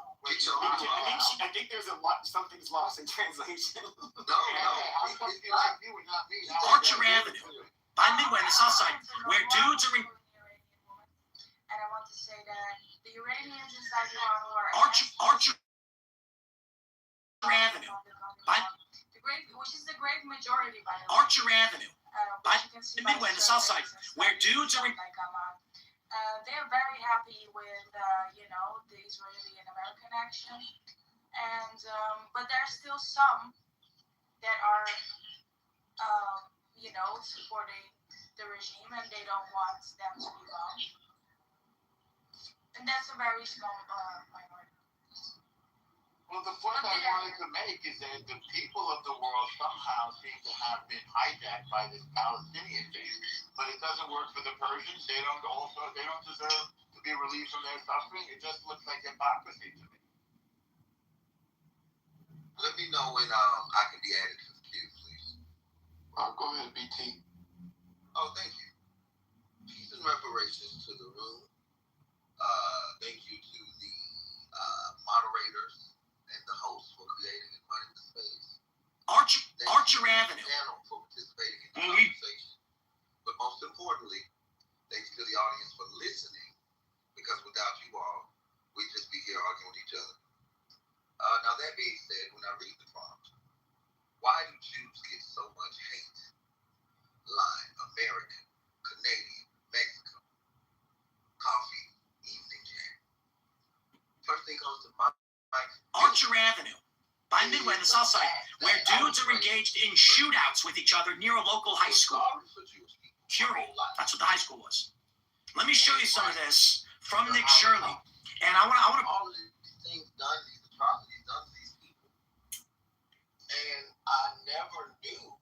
I think there's something's lost in translation. No. If you like you and not me. Archer Avenue, by Midway, the South Side, where dudes are. And I want to say that the Iranians inside Iran who are Archer Avenue, which is the great majority, by the way. Archer Avenue, by Midway, the South Side, where dudes are. They're very happy with the Israeli and American action, and but there's still some that are supporting the regime, and they don't want them to be bombed. And that's a very small minority. Well, the point I wanted to make is that the people of the world somehow seem to have been hijacked by this Palestinian thing. But it doesn't work for the Persians. They don't deserve to be relieved from their suffering. It just looks like hypocrisy to me. Let me know when I can be added to the queue, please. Go ahead, BT. Oh, thank you. Peace and reparations to the room. Thank you to the moderators and the hosts for creating and running the space. Archer Avenue. Panel for participating in the conversation. But most importantly, thanks to the audience for listening, because without you all, we'd just be here arguing with each other. Now that being said, when I read the prompt, why do Jews get so much hate? Line, American, Canadian, by Midway on the south side, where dudes are engaged in shootouts with each other near a local high school. Curie, that's what the high school was. Let me show you some of this from Nick Shirley. And I want to. All of these things done, these atrocities done to these people. And I never knew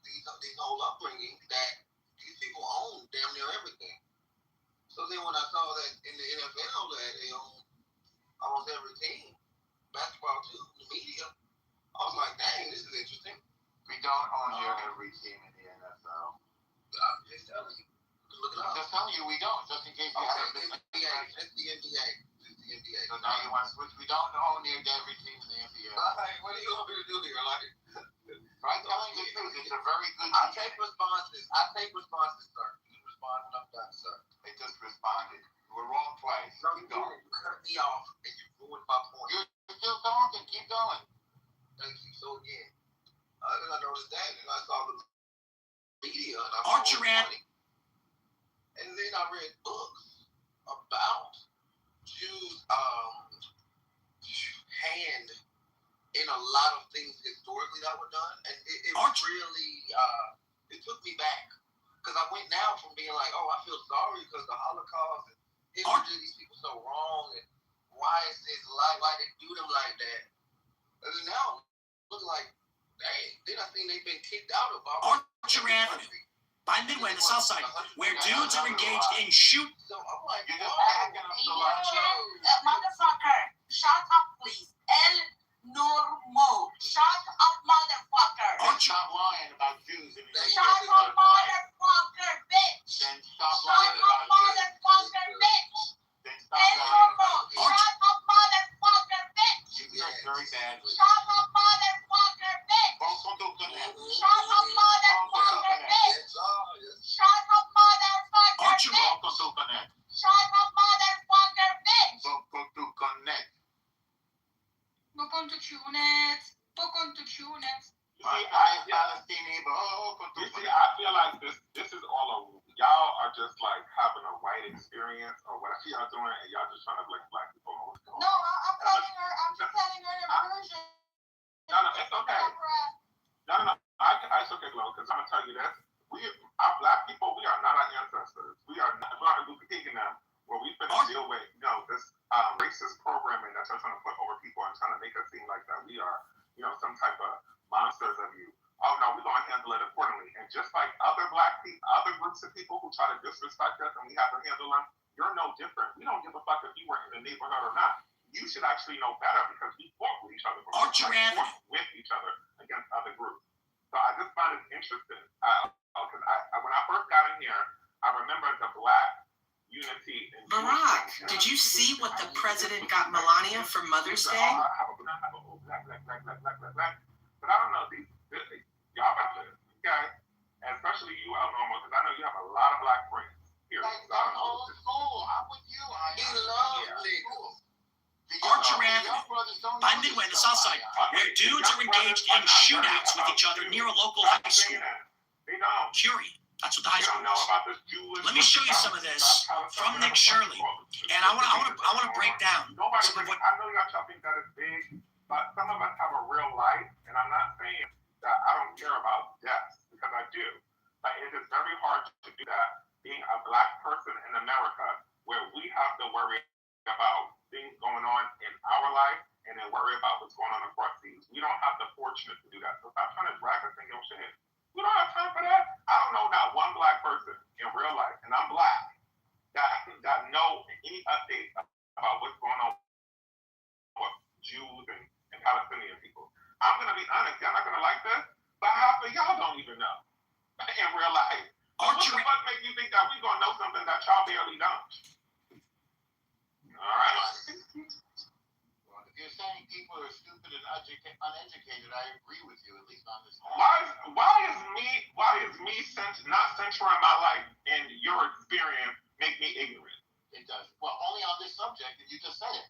these whole upbringing that these people own damn near everything. So then when I saw that in the NFL that they own almost every team, basketball too, the media, I was like, dang, this is interesting. We don't own every team in the NFL. I'm just telling you. Look it up. I'm just telling you, we don't. Just in case you haven't been. It's the NBA. So now you want to switch? We don't own every team in the NBA. What do you want me to do here? Like, I'm telling you the truth. It's a very good. I take responses, sir. You respond when I'm done, sir. They just responded. We're wrong place. No, you cut me off and you ruined my point. You're still talking. Keep going. Thank you. So again, then I noticed that, and I saw the media, and I saw Archer Anthony. And then I read books about Jews' hand in a lot of things historically that were done, and it really it took me back, because I went now from being like, oh, I feel sorry because the Holocaust and Hitler did these people so wrong, and why is this like, why they do them like that? And then now look like, dang, then I think they've been kicked out of our Archer Avenue by Midway on the south side, where dudes are engaged in shoot. So I'm like, you're just backing up so much. Motherfucker, shut up, please. El Normo. Shut up, motherfucker. Stop lying about Jews. Shut up, motherfucker, bitch. Then stop Shut lying up, about motherfucker, Jews. bitch. Then stop El lying Normo. about Jews. Shut up, motherfucker, bitch. You did very badly. Shut up, motherfucker, bitch. Shut up, motherfucker, bitch. Shut up, motherfucker, bitch. Shut up, motherfucker, bitch. You see, I feel like this is all a y'all are just like having a white experience or whatever y'all doing, and y'all just trying to blame black people. No, I'm telling her. I'm just telling her the version. No, it's okay. No. It's okay, Glo, because I'm gonna tell you this. Our black people, we are not our ancestors. We are not Luther King and them, where we've been deal with, this racist programming that you're trying to put over people and trying to make us seem like that we are, some type of monsters of you. Oh no, we're gonna handle it accordingly. And just like other black people, other groups of people who try to disrespect us and we have to handle them, you're no different. We don't give a fuck if you were in the neighborhood or not. You should actually know better because we fought with each other. Archer Avenue. With each other against other groups. So I just find it interesting. Because when I first got in here, I remember the black unity. Barack, did you see what the president got Melania for Mother's Day? But I don't know, y'all got this, okay? And especially you, Alnormal, because I know you have a lot of black friends. Here, Like, that's old school. I'm with you. he loves niggas. Archer Avenue by Midway on the south side, where dudes are engaged in shootouts with each other near a local high school. Curie, that's what the high school was. Let me show you some of this from Nick Shirley, and I want to break down some of what. I know y'all think that is big, but some of us have a real life, and I'm not saying that I don't care about death, because I do. But it is very hard to do that being a black person in America, where we have to worry about things going on in our life and then worry about what's going on across seas. We don't have the fortune to do that. So stop trying to drag us in your shit. We don't have time for that. I don't know not one black person in real life, and I'm black, that know any updates about what's going on with Jews and Palestinian people. I'm going to be honest, y'all not going to like this, but half of y'all don't even know in real life. So what the fuck make you think that we're going to know something that y'all barely don't? All right. Well, if you're saying people are stupid and uneducated, I agree with you, at least on this point. Why is me not centering my life in your experience make me ignorant? It does. Well, only on this subject, and you just said it.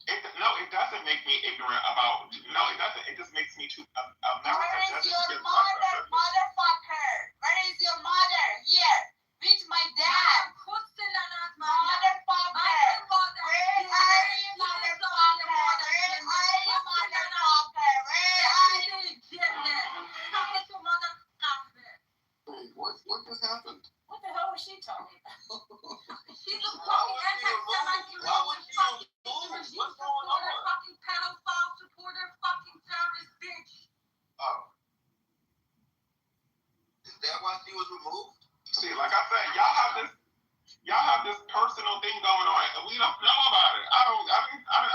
It doesn't make me ignorant about. No, it doesn't. It just makes me too. Where is your mother, motherfucker? Where is your mother? Here, with my dad. Motherfucker. Where are you, motherfucker? Where are you, was removed. See, like I said, y'all have this personal thing going on, and we don't know about it. I don't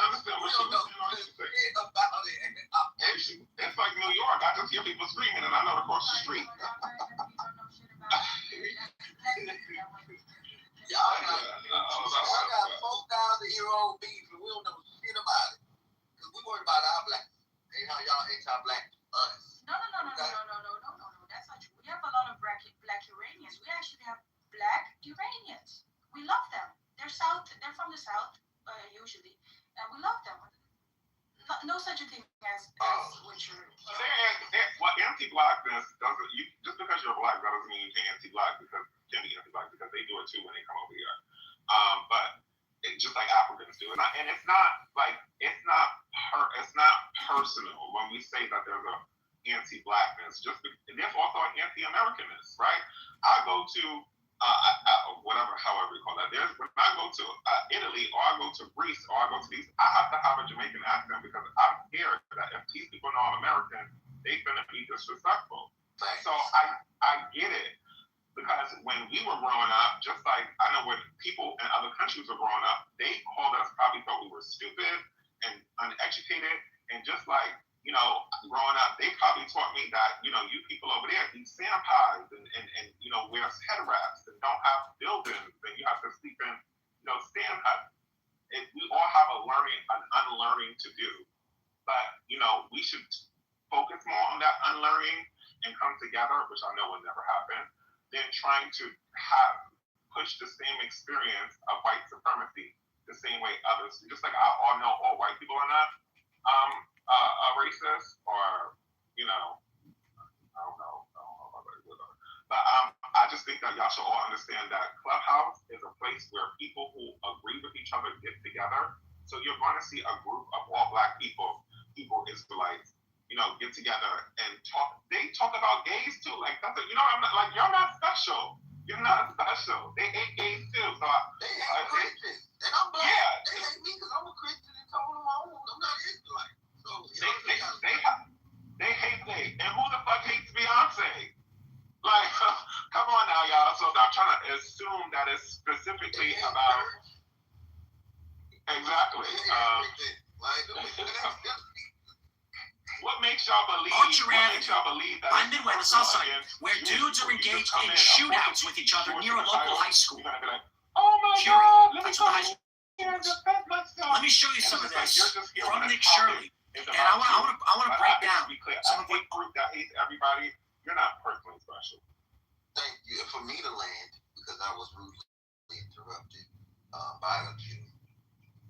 understand what she was saying. About it. It's like New York. I just hear people screaming, and I know across the street. Y'all got 4,000-year-old beef, and we don't know shit about it. Because we worried about our black. Ain't how y'all anti-black us. No. That's not true. We have a lot of black Iranians. We actually have black Iranians. We love them. They're from the south, usually, and we love them. No such a thing as what you're. Well, anti-blackness doesn't. Just because you're black, that doesn't mean you can't anti-black because they do it too when they come over here. But just like Africans do, and it's not personal when we say that there's a anti-blackness. There's also an anti-Americanness, right? I go to however you call that. When I go to Italy or I go to Greece or I go to these, I have to have a Jamaican accent because I'm scared that if these people know I'm American, they're gonna be disrespectful. So I get it. Because when we were growing up, just like I know when people in other countries were growing up, they probably thought we were stupid and uneducated. And just like, growing up, they probably taught me that, you people over there eat sand pies and wear head wraps and don't have buildings and you have to sleep in, sand huts. We all have an unlearning to do. But, we should focus more on that unlearning and come together, which I know will never happen, than trying to push the same experience of white supremacy the same way others. Just like I all know all white people are not racist or, I don't know about that. But I just think that y'all should all understand that Clubhouse is a place where people who agree with each other get together. So you're going to see a group of all black people, Israelites, get together and talk. They talk about gays too. Like that's I'm not like you're not special. You're not special. They hate gays too. So they hate Christians, and I'm black. Yeah. They hate me because I'm a Christian and told them I'm not Israelite. So they hate gays. And who the fuck hates Beyonce? Like, come on now, y'all. So stop trying to assume that it's specifically about. Exactly. What makes y'all believe? That I'm Midway, the South Side, where dudes are engaged in shootouts with each other near a local high school. Oh my God! That's what the high school. Let me show you some of this from Nick Shirley, and I want to break down some of what group that hates everybody. You're not personally special. Thank you for me to land because I was rudely interrupted by a Jew.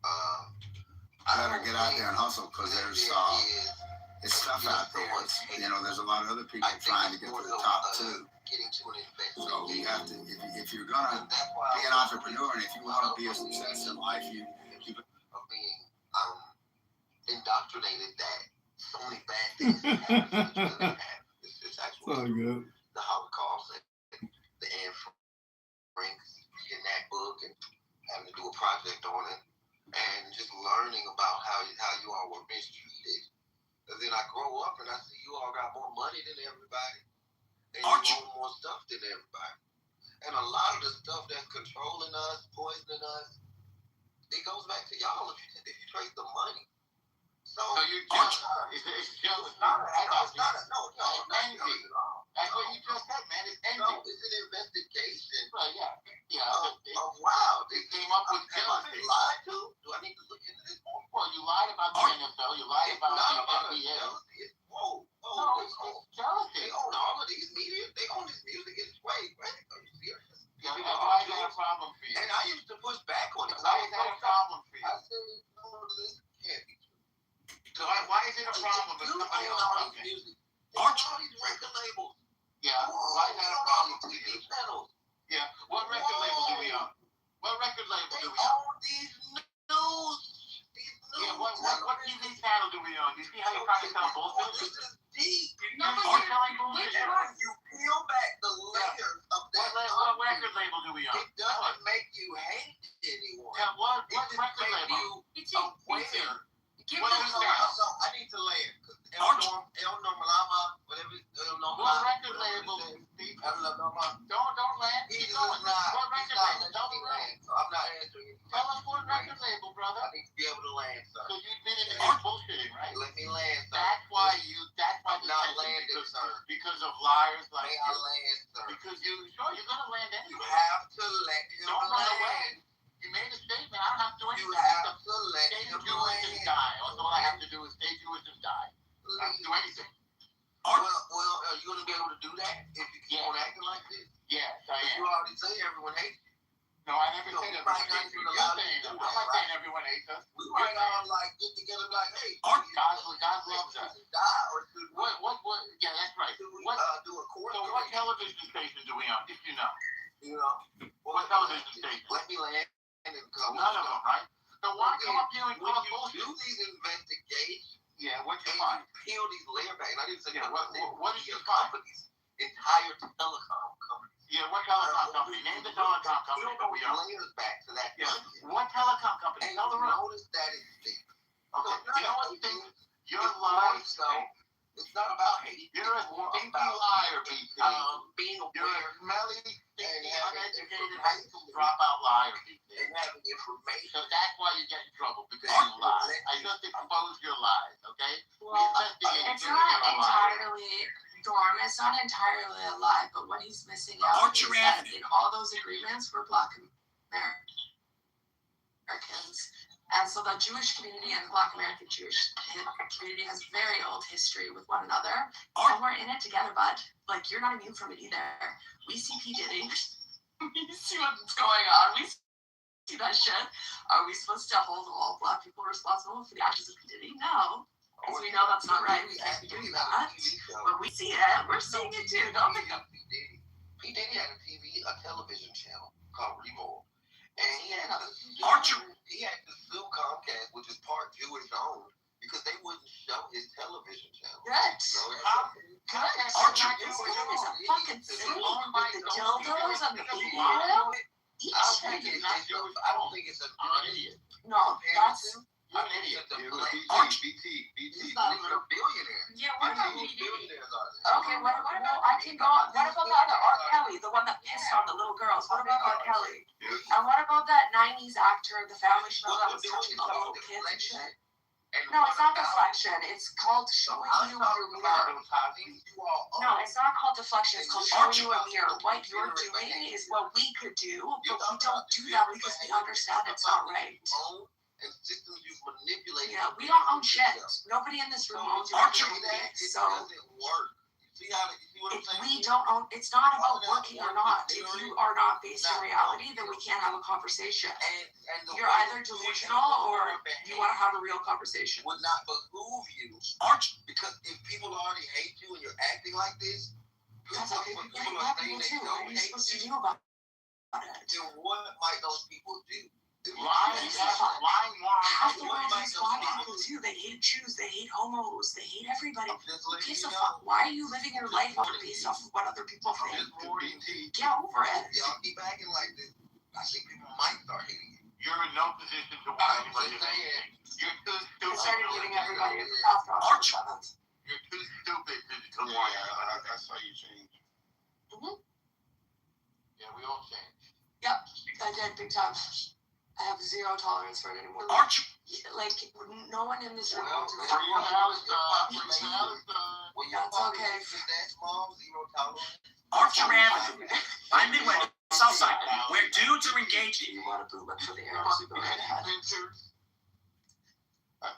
I better get out there and hustle because there's stuff out there. There's a lot of other people trying to get to the top too. So you have to, if you're gonna be an entrepreneur and if you want to be a success in life, you of being indoctrinated that so many bad things happen. It's actually the Holocaust and the Anne Frank in that book and having to do a project on it. And just learning about how you all were mistreated. And then I grow up and I see you all got more money than everybody. And you own more stuff than everybody. And a lot of the stuff that's controlling us, poisoning us, it goes back to y'all if you trace the money. So you're jealous. It's jealous. Envy. That's what you just said, man. It's envy. No, it's an investigation. Well, wow. They came up with jealousy. Have I been lied to? Do I need to look into this more? Well, you lied about the NFL. You lied about the NBA. Whoa. It's jealousy. They own all of these media. They own this music. It's way. Are you serious? Yeah, why is that a problem for you? And I used to push back on it. Why is that a problem for you? I said, no, this can't be true. So why is it a problem if somebody owns all these music? All these record labels. Yeah. Why is that a problem to you? Yeah. What record label do we own? What record label do we own? All these news. Yeah. What TV channel do we own? You see how you're trying to sell bullshit? This is deep. You're selling bullshit. You peel back the layers of that. What record label do we own? It doesn't make you hate anyone. Yeah. What record label? It's aware. I need to lay it. El Normalama, whatever. El Normalama. What record label? fires like May I land, sir? because you're gonna land You anyway. have to let him Don't run land. away. You made a statement. I don't have to do anything. You have to let Stay him Jewish and land. die. That's all I have to do is stay Jewish and die. I don't have to do anything. Well, are you gonna be able to do that if you keep on acting like this? Yes, I am. You already say everyone hates you. No, I never So said we everyone might not hates even us. allow You're you saying to that. do I'm that, not saying right? everyone hates us. We might all like get together and be like, hey, God loves us. die or should we What? Yeah, that's right. do a course? So what television station do we own? If you know. You know? What television station? Let me land. None of them, right? So why come up here and when talk you bullshit? do these investigations, Yeah, what you and find? you peel these layer back, and I didn't say What did you find? companies, entire telecom companies. Yeah, what telecom company? Name the telecom company that we own. Layers back to that. Yeah, what telecom company? And Tell the room. notice that it's deep. Okay, you know what? Your It's lies. It's not about hate. You're a stinky liar, BT. Being You're a aware smelly, and stinky, having uneducated high school dropout liar, BT. and having information. So that's why you get in trouble, because you lie. I just exposed your lies, okay? Well, We investigated it's you not and you're a liar. entirely, Dorm, it's not entirely a lie, but what he's missing out is that in all those agreements were Black Americans. And so the Jewish community and the Black American Jewish community has very old history with one another. And we're in it together, bud. Like, you're not immune from it either. We see P. Diddy. We see what's going on. We see that shit. Are we supposed to hold all Black people responsible for the actions of P. Diddy? No. Because we know that's not right. We can't be doing that. But we see it. We're seeing it too. Don't think of P. Diddy had a television channel called Revolt. And he had to sue Comcast, which is part Jewish owned, because they wouldn't show his television channel. Good. Good. Archer. This man is a fucking freak with the dildos on the baby oil. I don't think it's an idiot. No, that's... You're an idiot. He's not even a billionaire. Yeah, what about P. Diddy? Okay, what about, I can go on. What about the other R. Kelly, the one that pissed on the little girls? What about R. Kelly? And what about that 90s actor, the family show that was touching the little kids and shit? No, it's not deflection. It's called showing you your mirror. No, it's not called deflection. It's called showing you a mirror. What you're doing is what we could do, but we don't do that because we understand it's not right. And systems you've manipulated. Yeah, we don't own shit. Nobody in this room owns anything. So it doesn't work. You see what I'm saying? We don't own. It's not about working or not. If you are not based in reality, then we can't have a conversation. And you're either delusional or you want to have a real conversation. Would not behoove you, because if people already hate you and you're acting like this, that's okay. People hate people too. What are you supposed to do about it? Then what might those people do? Lying more. Half the world hates Black people too. They hate Jews. They hate homos. They hate everybody. Who gives a fuck? Why are you living your life based off of what other people think? Get over it. Y'all keep acting like this. I think people might start hating you. You're in no position to want anybody to hate you. You're too stupid. I started giving everybody a pass on the seventh. You're too stupid to want anybody. I saw you change. Yeah, we all change. Yep, I did big time. I have zero tolerance for it anymore. Like, no one in this room owns it. That's okay. Archer Avenue, by Midway, Southside, where dudes are engaged in. You want to bootleg for the Arabs, you go right ahead.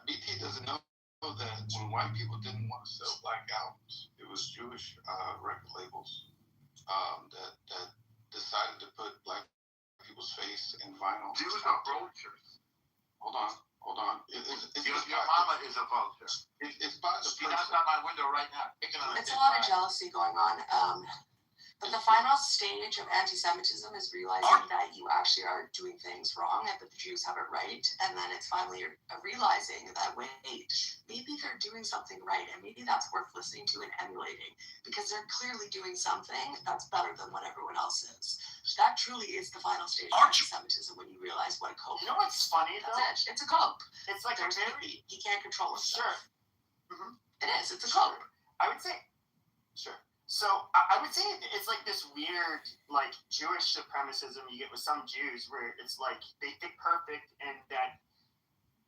BT doesn't know that when white people didn't want to sell black albums, it was Jewish record labels that decided to put black people's face in vinyl. Jews are vultures. Hold on. Your mama is a vulture. It's by the She's outside my window right now. It's a lot of jealousy going on. But the final stage of anti-Semitism is realizing that you actually are doing things wrong and that the Jews have it right. And then it's finally realizing that, wait, maybe they're doing something right and maybe that's worth listening to and emulating because they're clearly doing something that's better than what everyone else is. That truly is the final stage of anti-Semitism when you realize what a cope is. You know what's funny though? That's it. It's a cope. It's like he can't control himself. Sure. Mm-hmm. It is. It's a cope. I would say. Sure. So I would say it's like this weird like Jewish supremacism you get with some Jews where it's like they think perfect and that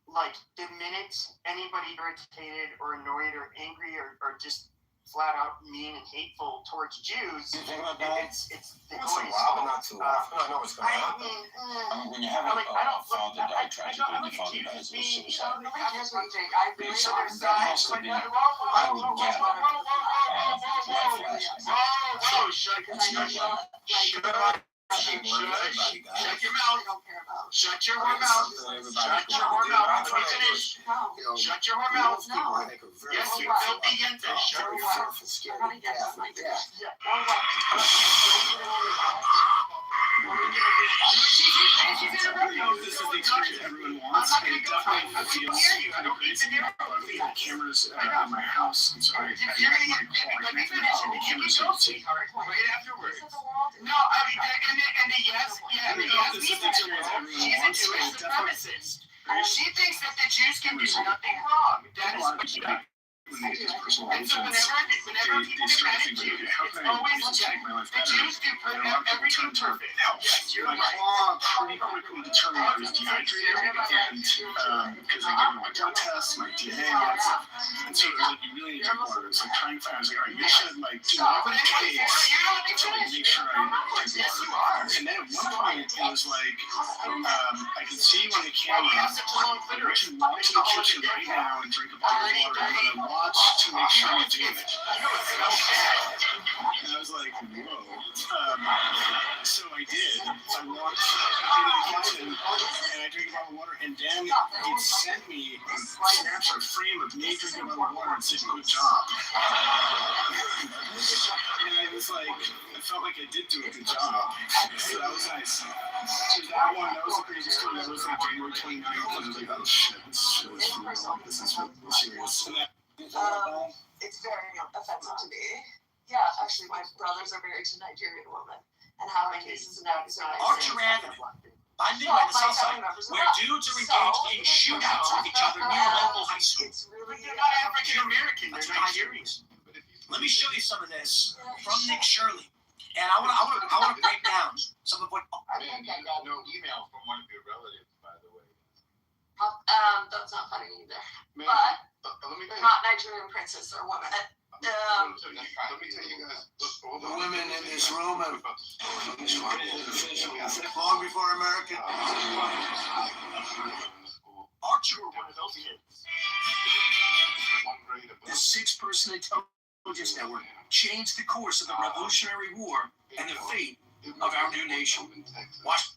like the minute anybody irritated or annoyed or angry or just flat out mean and hateful towards Jews, You think about that? it's Once in a while, but not too often. I know it's going to happen. When you have a father die tragically, and the father dies of suicide. Here's what I think. I really There understand. has to be, I would get blood flashes. Whoa, shut Shut your mouth. I don't care about. Shut your whore mouth. Shut your whore mouth. Let me finish. No. Shut your whore mouth. No. Yes, you filthy yenta. Shut your mouth. You're not against my dish. She's interrupting. This is the experience everyone wants. I'm not going to go. I Definitely can't hear you. I don't need to hear you. cameras in my house, and so I You're going to get, let me finish. And then you can go, sweetheart, right afterwards. No, I mean, and the yes, yeah, the yes, she's a Jewish supremacist. She thinks that the Jews can do nothing wrong. That is what she does. And so whenever people get mad at Jews, it's always the Jews do everything perfect. Yes, you're my right. claw pretty quickly determined I was dehydrated, and because I gave my blood tests, my DNA, and all that stuff. And so it was like, you really need to drink water. It was like trying to find, I was like, all right, you should like do whatever it takes to make sure I drink water. And then at one point, it was like, I could see you on the camera, I want you to walk to the kitchen right now and drink a bottle of water, and then watch to make sure you do it. And I was like, whoa. So I did. I walked into the kitchen and I drank a bottle of water, and then it sent me a snapshot, a frame of me drinking a bottle of water and said, good job. And I was like, I felt like I did do a good job. So that was nice. So that was the crazy story. That was like January 29th, and I was like, oh shit, this shit is real. This is really serious. And It's very offensive to me. Yeah, actually, my brothers are married to a Nigerian woman, and have my nieces and nephews are Archer Avenue. By midway, the south side, where dudes are engaged in shootouts with each other near a local high school. But they're not African American, they're Nigerian. Let me show you some of this from Nick Shirley. And I want to break down some of what. Man, you got no email from one of your relatives, by the way. That's not funny either. Man, But let me tell you. not Nigerian princess or woman. Let me tell you guys. The women in this room have long before America. Archer were one of those kids. The six-person intelligence network changed the course of the Revolutionary War and the fate of our new nation. Watch.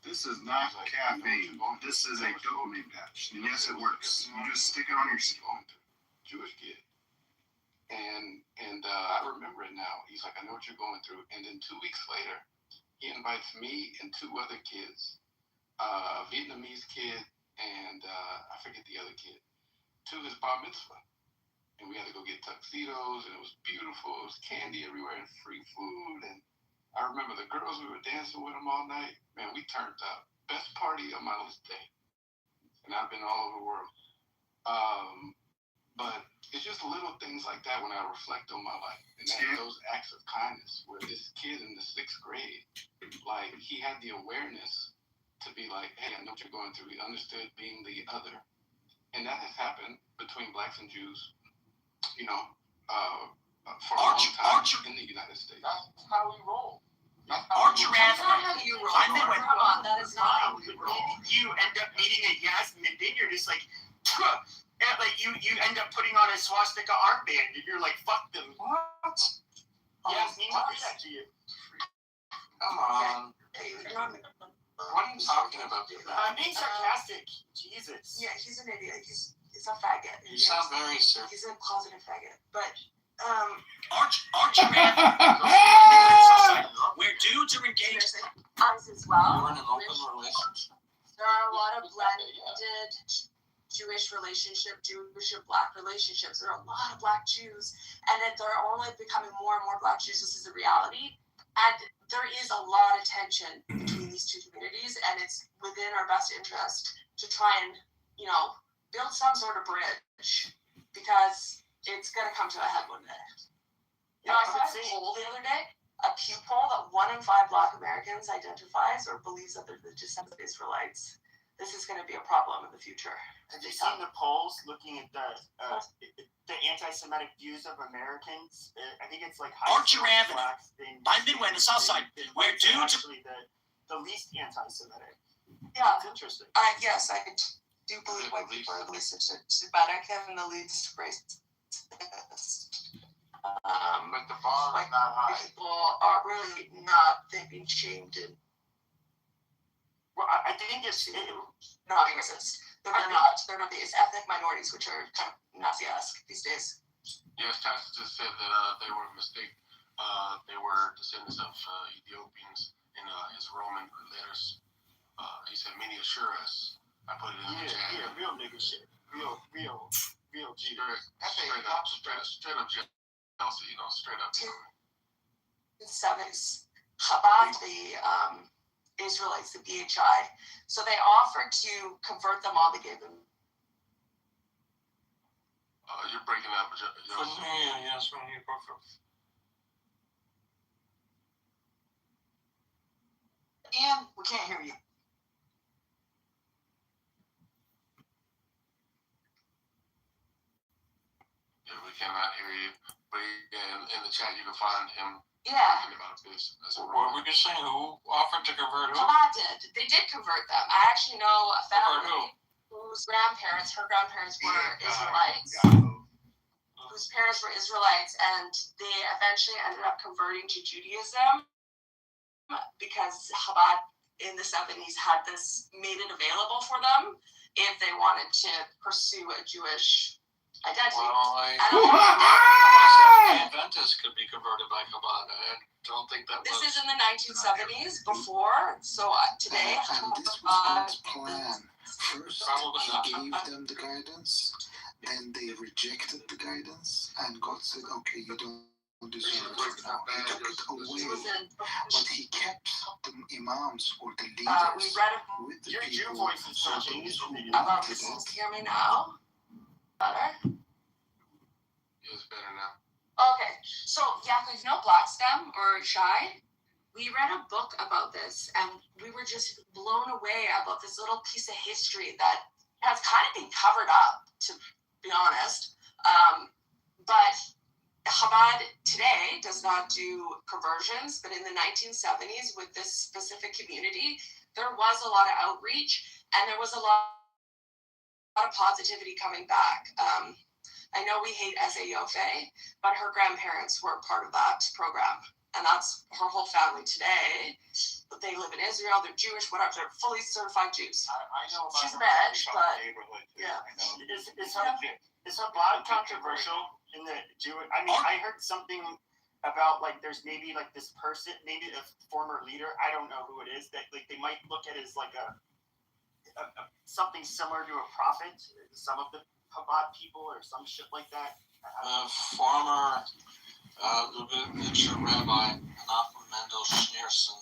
This is not caffeine. This is a dopamine patch. And yes, it works. You just stick it on your skin. Jewish kid. And I remember it now. He's like, I know what you're going through. And then 2 weeks later, he invites me and two other kids, a Vietnamese kid and I forget the other kid, to his bar mitzvah. And we had to go get tuxedos, and it was beautiful. It was candy everywhere and free food. And I remember the girls, we were dancing with them all night. Man, we turned up. Best party of my list day. And I've been all over the world. But it's just little things like that when I reflect on my life. And those acts of kindness, where this kid in the 6th grade, like, he had the awareness to be like, hey, I know what you're going through. He understood being the other. And that has happened between blacks and Jews, you know, for a long time in the United States. That's how we roll. Archer That's not how you roll. Come on, that is not how we roll. You end up meeting a yes, and then you're just like, and like you end up putting on a swastika armband, and you're like, fuck them. What? Yes, he will do that to you. Come on. What are you talking about? I'm being sarcastic. Jesus. Yeah, he's an idiot. He's a faggot. You sound very serious. He's a closeted faggot. But Archer where dudes are engaged. Us as well. You're in an open relationship. There are a lot of blended Jewish relationship, Jewish and black relationships. There are a lot of black Jews, and there are only becoming more and more black Jews. This is a reality, and there is a lot of tension between these two communities, and it's within our best interest to try and, you know, build some sort of bridge, because it's going to come to a head one day. You know, I saw a poll the other day, a Pew poll that 1 in 5 Black Americans identifies or believes that they're the descendants of Israelites. this is going to be a problem in the future. Have you seen the polls looking at the anti-Semitic views of Americans? I think it's like Archer Avenue by Midway in the South Side, where dudes actually the least anti-Semitic. Yeah, it's interesting. Yes, I do believe white people are the least Semitic and the least racist. But the bar is not high. People are really not thinking shamed and. Well, I think it's not racist. They're not. They're not. It's ethnic minorities, which are kind of Nazi-esque these days. Yes, Tasha just said that they were a mistake. They were descendants of Ethiopians in his Roman letters. He said, "Many assure us." I put it in the chat. Yeah, real nigga shit. Real G. Straight up jealousy, straight up. In the 70s, Chabad, the Israelites, the BHI, so they offered to convert them all. They gave them. You're breaking up. Yes, when you go for. Ian, we can't hear you. Yeah, we cannot hear you. But in the chat, you can find him. Yeah. About this. What were you saying? Who offered to convert who? Chabad did. They did convert them. I actually know a family whose grandparents, her grandparents were Israelites, whose parents were Israelites, and they eventually ended up converting to Judaism because Chabad in the 70s had made it available for them if they wanted to pursue a Jewish identity. Well, Adventists could be converted by Chabad. I don't think that this is in the 1970s before, so today and this was God's plan. First, he gave them the guidance, then they rejected the guidance, and God said, okay, you don't deserve it now. He took it away, but he kept the imams or the leaders with the people. Your voice is changing. Can you hear me now? Better? It's better now. Okay, so Yaakov, you know Black Stem or Shai? We read a book about this, and we were just blown away about this little piece of history that has kind of been covered up, to be honest. But Chabad today does not do conversions, but in the 1970s, with this specific community, there was a lot of outreach, and there was a lot of positivity coming back. I know we hate Eze Yofe, but her grandparents were part of that program. And that's her whole family today. They live in Israel, they're Jewish, whatever, they're fully certified Jews. I know about she's a bitch, but yeah. Is Chabad controversial in the Jewish? I mean, I heard something about like there's maybe like this person, maybe a former leader, I don't know who it is, that like they might look at as like a something similar to a prophet, some of the Chabad people or some shit like that. Former Lubavitcher Rabbi Menachem Mendel Schneerson,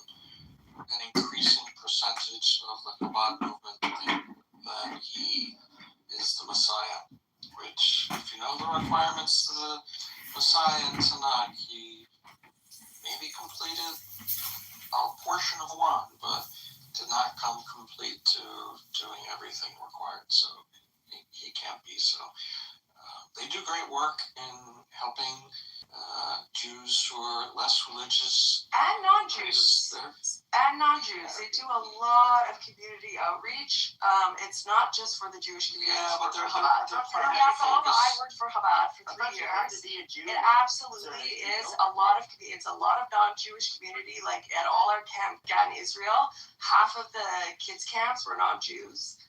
an increasing percentage of the Chabad movement think that he is the Messiah, which, if you know the requirements of the Messiah in Tanakh, he maybe completed a portion of one, but did not come complete to doing everything required, so he can't be. So they do great work in helping Jews who are less religious and non-Jews. They do a lot of community outreach. It's not just for the Jewish community. Yeah, but they're Chabad. I worked for Chabad for 3 years. It absolutely is a lot of. It's a lot of non-Jewish community. Like at all our camp in Israel, half of the kids camps were non-Jews.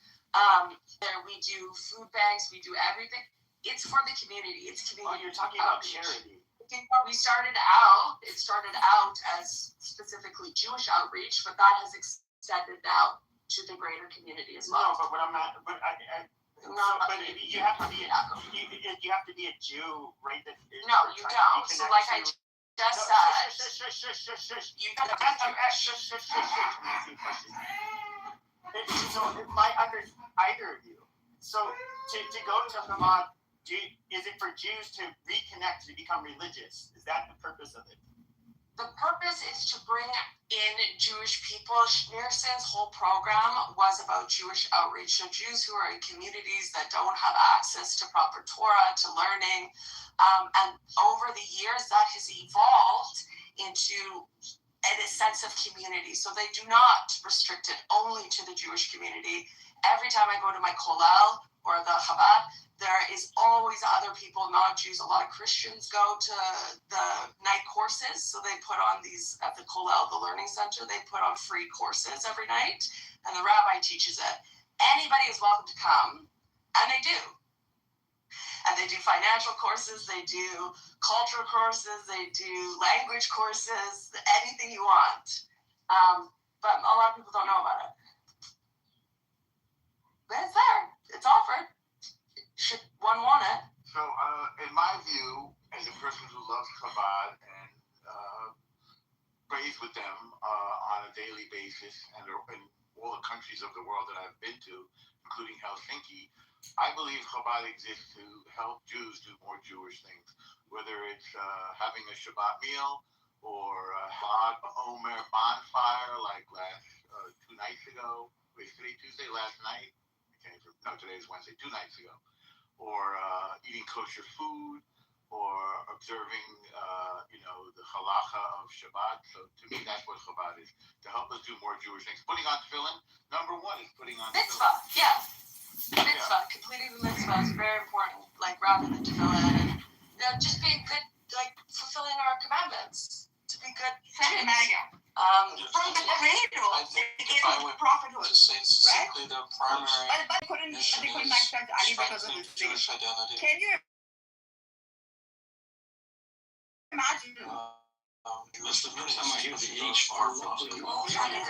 There we do food banks. We do everything. It's for the community. It's community. Oh, you're talking about charity. It started out as specifically Jewish outreach, but that has extended now to the greater community as well. No, but what I'm not. But you have to be. You have to be a Jew, right? No, you don't. So, like I just said, you got to. So, either of you. So, to go to Chabad. Is it for Jews to reconnect, to become religious? Is that the purpose of it? The purpose is to bring in Jewish people. Schneerson's whole program was about Jewish outreach. So Jews who are in communities that don't have access to proper Torah, to learning. And over the years, that has evolved into a sense of community. So they do not restrict it only to the Jewish community. Every time I go to my kollel or the Chabad, there is always other people, not Jews. A lot of Christians go to the night courses. So they put on these, at the kollel, the learning center, they put on free courses every night. And the rabbi teaches it. Anybody is welcome to come. And they do. And they do financial courses, they do cultural courses, they do language courses, anything you want. But a lot of people don't know about it. But it's there. It's offered. Should one want it? So, in my view, as a person who loves Chabad and prays with them on a daily basis, and in all the countries of the world that I've been to, including Helsinki, I believe Chabad exists to help Jews do more Jewish things, whether it's having a Shabbat meal or Chabad Omer bonfire like last 2 nights ago. Wait, today Tuesday, last night? No, today is Wednesday, 2 nights ago. Or eating kosher food, or observing, the halacha of Shabbat. So to me, that's what Chabad is, to help us do more Jewish things. Putting on tefillin, number one is putting on mitzvah, tefillin. yeah. Mitzvah, completing the mitzvah is very important, like wrapping the tefillin and just being good, like fulfilling our commandments, to be good Jews. From the cradle, I think if I were to say succinctly, the primary mission is strengthening Jewish identity. Can you imagine? It's the first time I hear the H part. Qualified is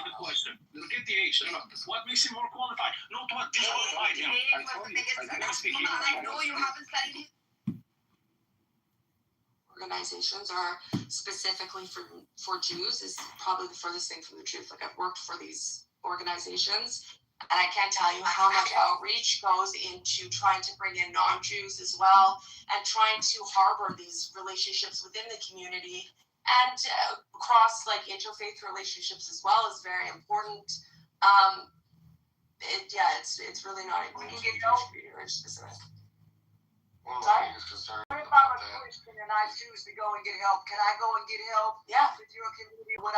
the question. Forget the H. What makes him more qualified? Not what disqualified him. I know you haven't studied. Organizations are specifically for Jews is probably the furthest thing from the truth. Like I've worked for these organizations, and I can't tell you how much outreach goes into trying to bring in non-Jews as well, and trying to harbor these relationships within the community, and cross like interfaith relationships as well is very important. It's really not even Jewish specific. One of my biggest concerns What if I'm a Christian and I choose to go and get help? Can I go and get help? Yeah. With your community? Would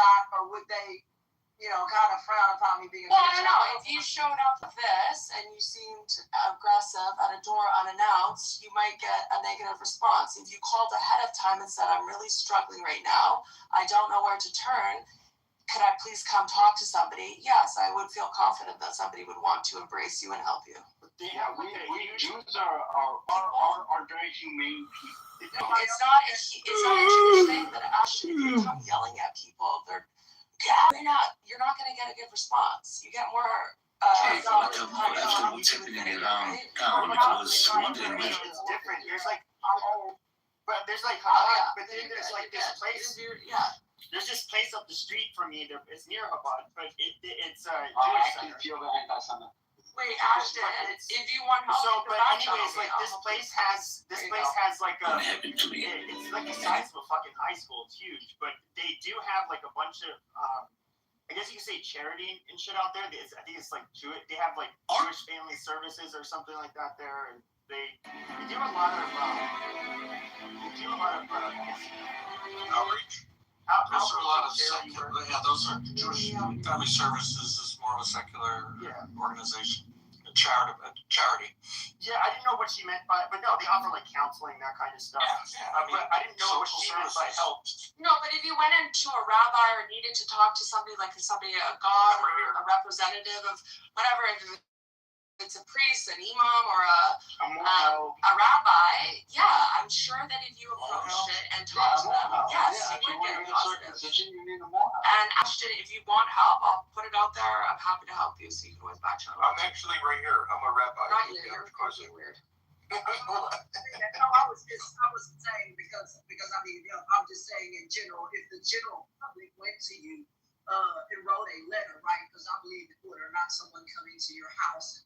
they, kind of frown upon me being a Well, Christian? I don't know. If you showed up with this and you seemed aggressive at a door unannounced, you might get a negative response. If you called ahead of time and said, I'm really struggling right now, I don't know where to turn, could I please come talk to somebody? Yes, I would feel confident that somebody would want to embrace you and help you. Yeah, we Jews are very humane people. It's not a Jewish thing that actually, if you come yelling at people, you're not going to get a good response. You get more. After what's happening around town, I was wondering where. It's different. There's like, but there's like, but then there's like this place. There's this place up the street from me. It's near Chabad, but it's Jewish center. Wait, Ashton, if you want help, but anyways, like this place has like a, it's like the size of a fucking high school. It's huge, but they do have like a bunch of, I guess you could say charity and shit out there. I think it's like they have like Jewish family services or something like that there, and they do a lot of Outreach. Those are a lot of secular. Yeah, those are Jewish Family Services is more of a secular organization, a charity. Yeah, I didn't know what she meant by, but no, they offer like counseling, that kind of stuff. But I didn't know what she meant by help. No, but if you went into a rabbi or needed to talk to somebody, like a god or a representative of whatever, if it's a priest, an imam, or a rabbi, I'm sure that if you approached it and talked to them, yes, you would get a positive. And Ashton, if you want help, I'll put it out there. I'm happy to help you, so you can always back channel. I'm actually right here. I'm a rabbi. Not you. You're weird. No, I was saying because I mean, I'm just saying in general, if the general public went to you and wrote a letter, right? Because I believe in order, not someone coming to your house.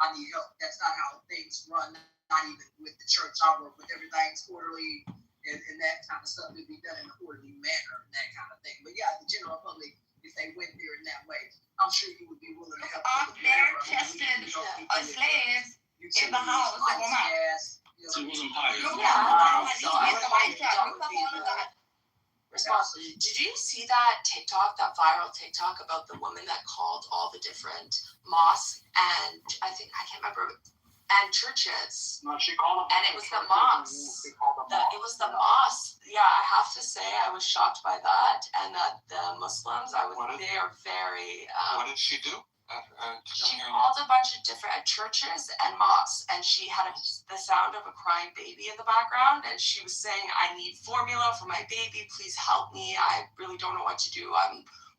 I need help. That's not how things run. Not even with the church I work with. Everything's orderly. and that kind of stuff would be done in an orderly manner and that kind of thing. But yeah, the general public, if they went there in that way, I'm sure you would be willing to help. Our bare-chested slaves in the house, the woman. So it wasn't pious. Did you see that TikTok, that viral TikTok about the woman that called all the different mosques and I can't remember, and churches? No, she called them. And it was the mosques. It was the mosques. Yeah, I have to say I was shocked by that, and that the Muslims, they are very. What did she do? She called a bunch of different churches and mosques, and she had the sound of a crying baby in the background, and she was saying, "I need formula for my baby. Please help me. I really don't know what to do.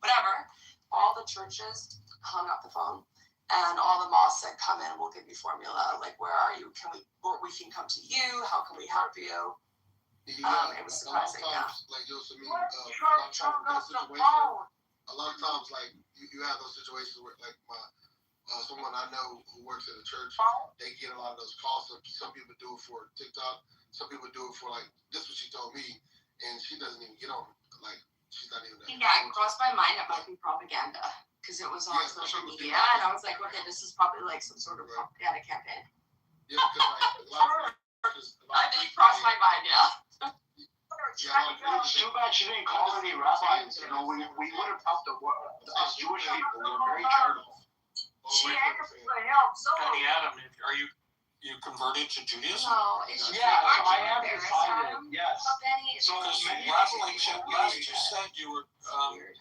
Whatever." All the churches hung up the phone. And all the mosques that come in will give you formula. Like, where are you? We can come to you. How can we help you? It was surprising. A lot of times, like you have those situations where, like someone I know who works at a church, they get a lot of those calls. Some people do it for TikTok. Some people do it for this. What she told me, and she doesn't even get on. Like, she's not even. Yeah, it crossed my mind it might be propaganda. Because it was on social media, and I was like, okay, this is probably like some sort of propaganda campaign. Yeah, because I didn't cross my mind, It's too bad she didn't call any rabbis. You know, we would have helped us Jewish people. We were very charitable. She asked for help. Penny Adam, are you converted to Judaism? No, it's just I am decided. Yes. So last you said you were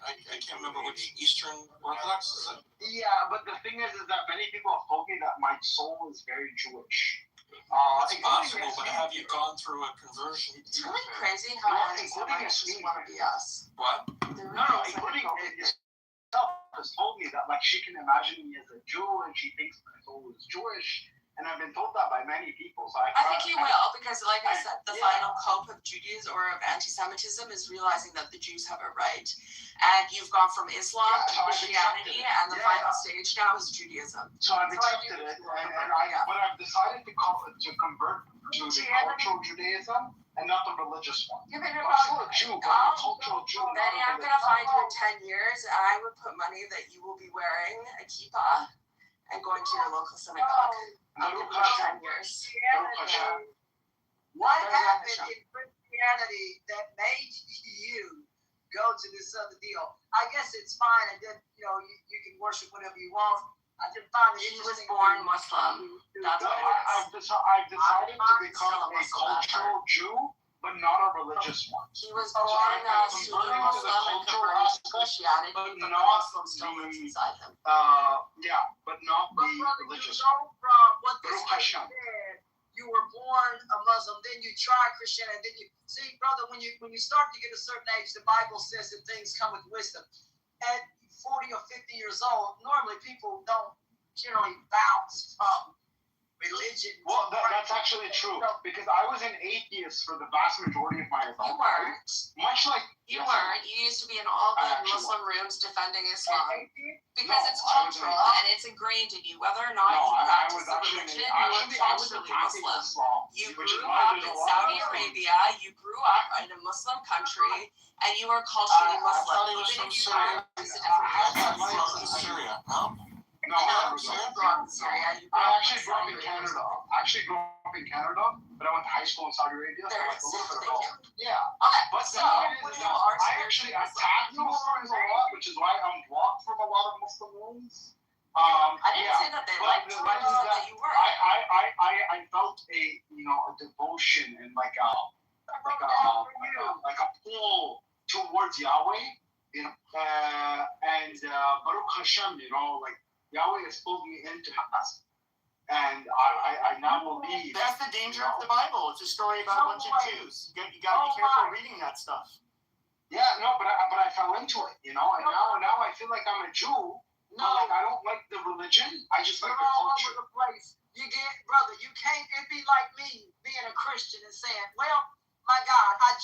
I can't remember which Eastern Orthodox is it? Yeah, but the thing is that many people have told me that my soul is very Jewish. It's possible, but have you gone through a conversion? It's really crazy how including just want to be us. What? No, including herself has told me that she can imagine me as a Jew and she thinks my soul is Jewish. And I've been told that by many people. So I think you will, because like I said, the final cope of Judaism or of anti-Semitism is realizing that the Jews have it right. And you've gone from Islam to Christianity, and the final stage now is Judaism. So I've accepted it, but I've decided to convert to the cultural Judaism and not the religious one. Yeah, but I'm still a Jew, but I'm a cultural Jew. Benny, I'm going to find you in 10 years, and I would put money that you will be wearing a kippah and going to your local synagogue. I'll give you 10 years. What happened in Christianity that made you go to this other deal? I guess it's fine, and then you can worship whatever you want. I just find it He was interesting. born Muslim. That's what I've decided to become a cultural Jew, but not a religious one. He was born Sunni Muslim and converted to Christianity, but the Muslim still lives inside him. But not the religious one. From what this said, you were born a Muslim, then you try Christianity, then you see, brother, when you start to get a certain age, the Bible says that things come with wisdom. At 40 or 50 years old, normally people don't generally bounce from religion. Well, that's actually true, because I was an atheist for the vast majority of my adult life. Much like you weren't. You used to be in all the Muslim rooms defending Islam because it's cultural and it's ingrained in you, whether or not you practice the religion. You were culturally Muslim. You grew up in Saudi Arabia. You grew up in a Muslim country, and you were culturally Muslim. Even if you practice a different religion. Syria, no? No, I actually grew up in Canada. But I went to high school in Saudi Arabia, so like a little bit of both. Yeah. But I actually attack Muslims a lot, which is why I'm blocked from a lot of Muslim rooms. I didn't say that they liked you, that you were. I felt a devotion and like a pull towards Yahweh, and Baruch Hashem, Yahweh has pulled me into us, and I now believe. That's the danger of the Bible. It's a story about a bunch of Jews. You got to be careful reading that stuff. Yeah, no, but I fell into it, and now I feel like I'm a Jew. No, I don't like the religion. I just like the culture. The place. You get, brother. You can't. It'd be like me being a Christian and saying, "Well, my God, I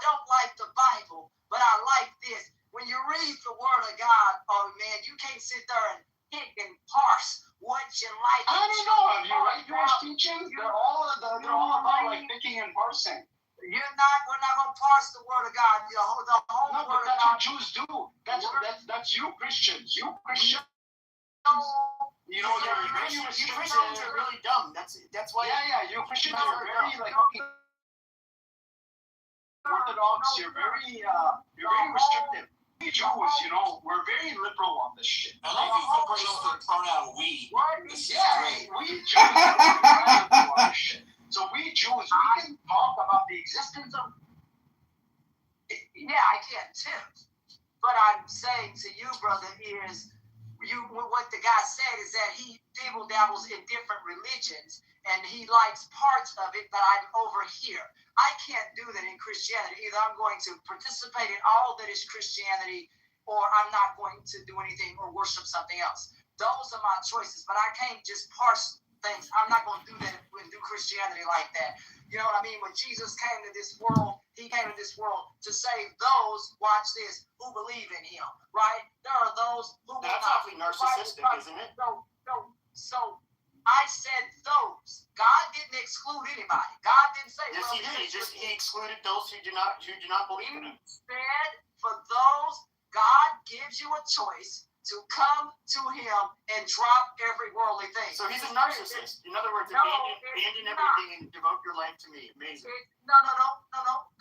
don't like the Bible, but I like this." When you read the Word of God, oh man, you can't sit there and pick and parse what you like. I don't know. Have you read Jewish teachings? They're all about like picking and parsing. We're not gonna parse the word of God. The whole No, word but of that's God. what Jews do. That's you Christians. You Christians. You know, you Christians are really dumb. That's why. Yeah. You Christians are very like fucking Orthodox. You're very restrictive. We Jews, you know, we're very liberal on this shit. I like you bring up the pronoun we. This is great. We Jews are very liberal on this shit. So we Jews, we can talk about the existence of. Yeah, I can too. But I'm saying to you, brother, is what the guy said is that he dibble dabbles in different religions and he likes parts of it that I'm over here. I can't do that in Christianity. Either I'm going to participate in all that is Christianity or I'm not going to do anything or worship something else. Those are my choices, but I can't just parse things. I'm not going to do that and do Christianity like that. You know what I mean? When Jesus came to this world, he came to this world to save those, watch this, who believe in him, right? There are those who That's awfully narcissistic, isn't it? So I said those. God didn't exclude anybody. God didn't say. Yes, he did. He excluded those who do not believe in him. Instead, for those, God gives you a choice to come to him and drop every worldly thing. So he's a narcissist. In other words, abandon everything and devote your life to me. Amazing. No.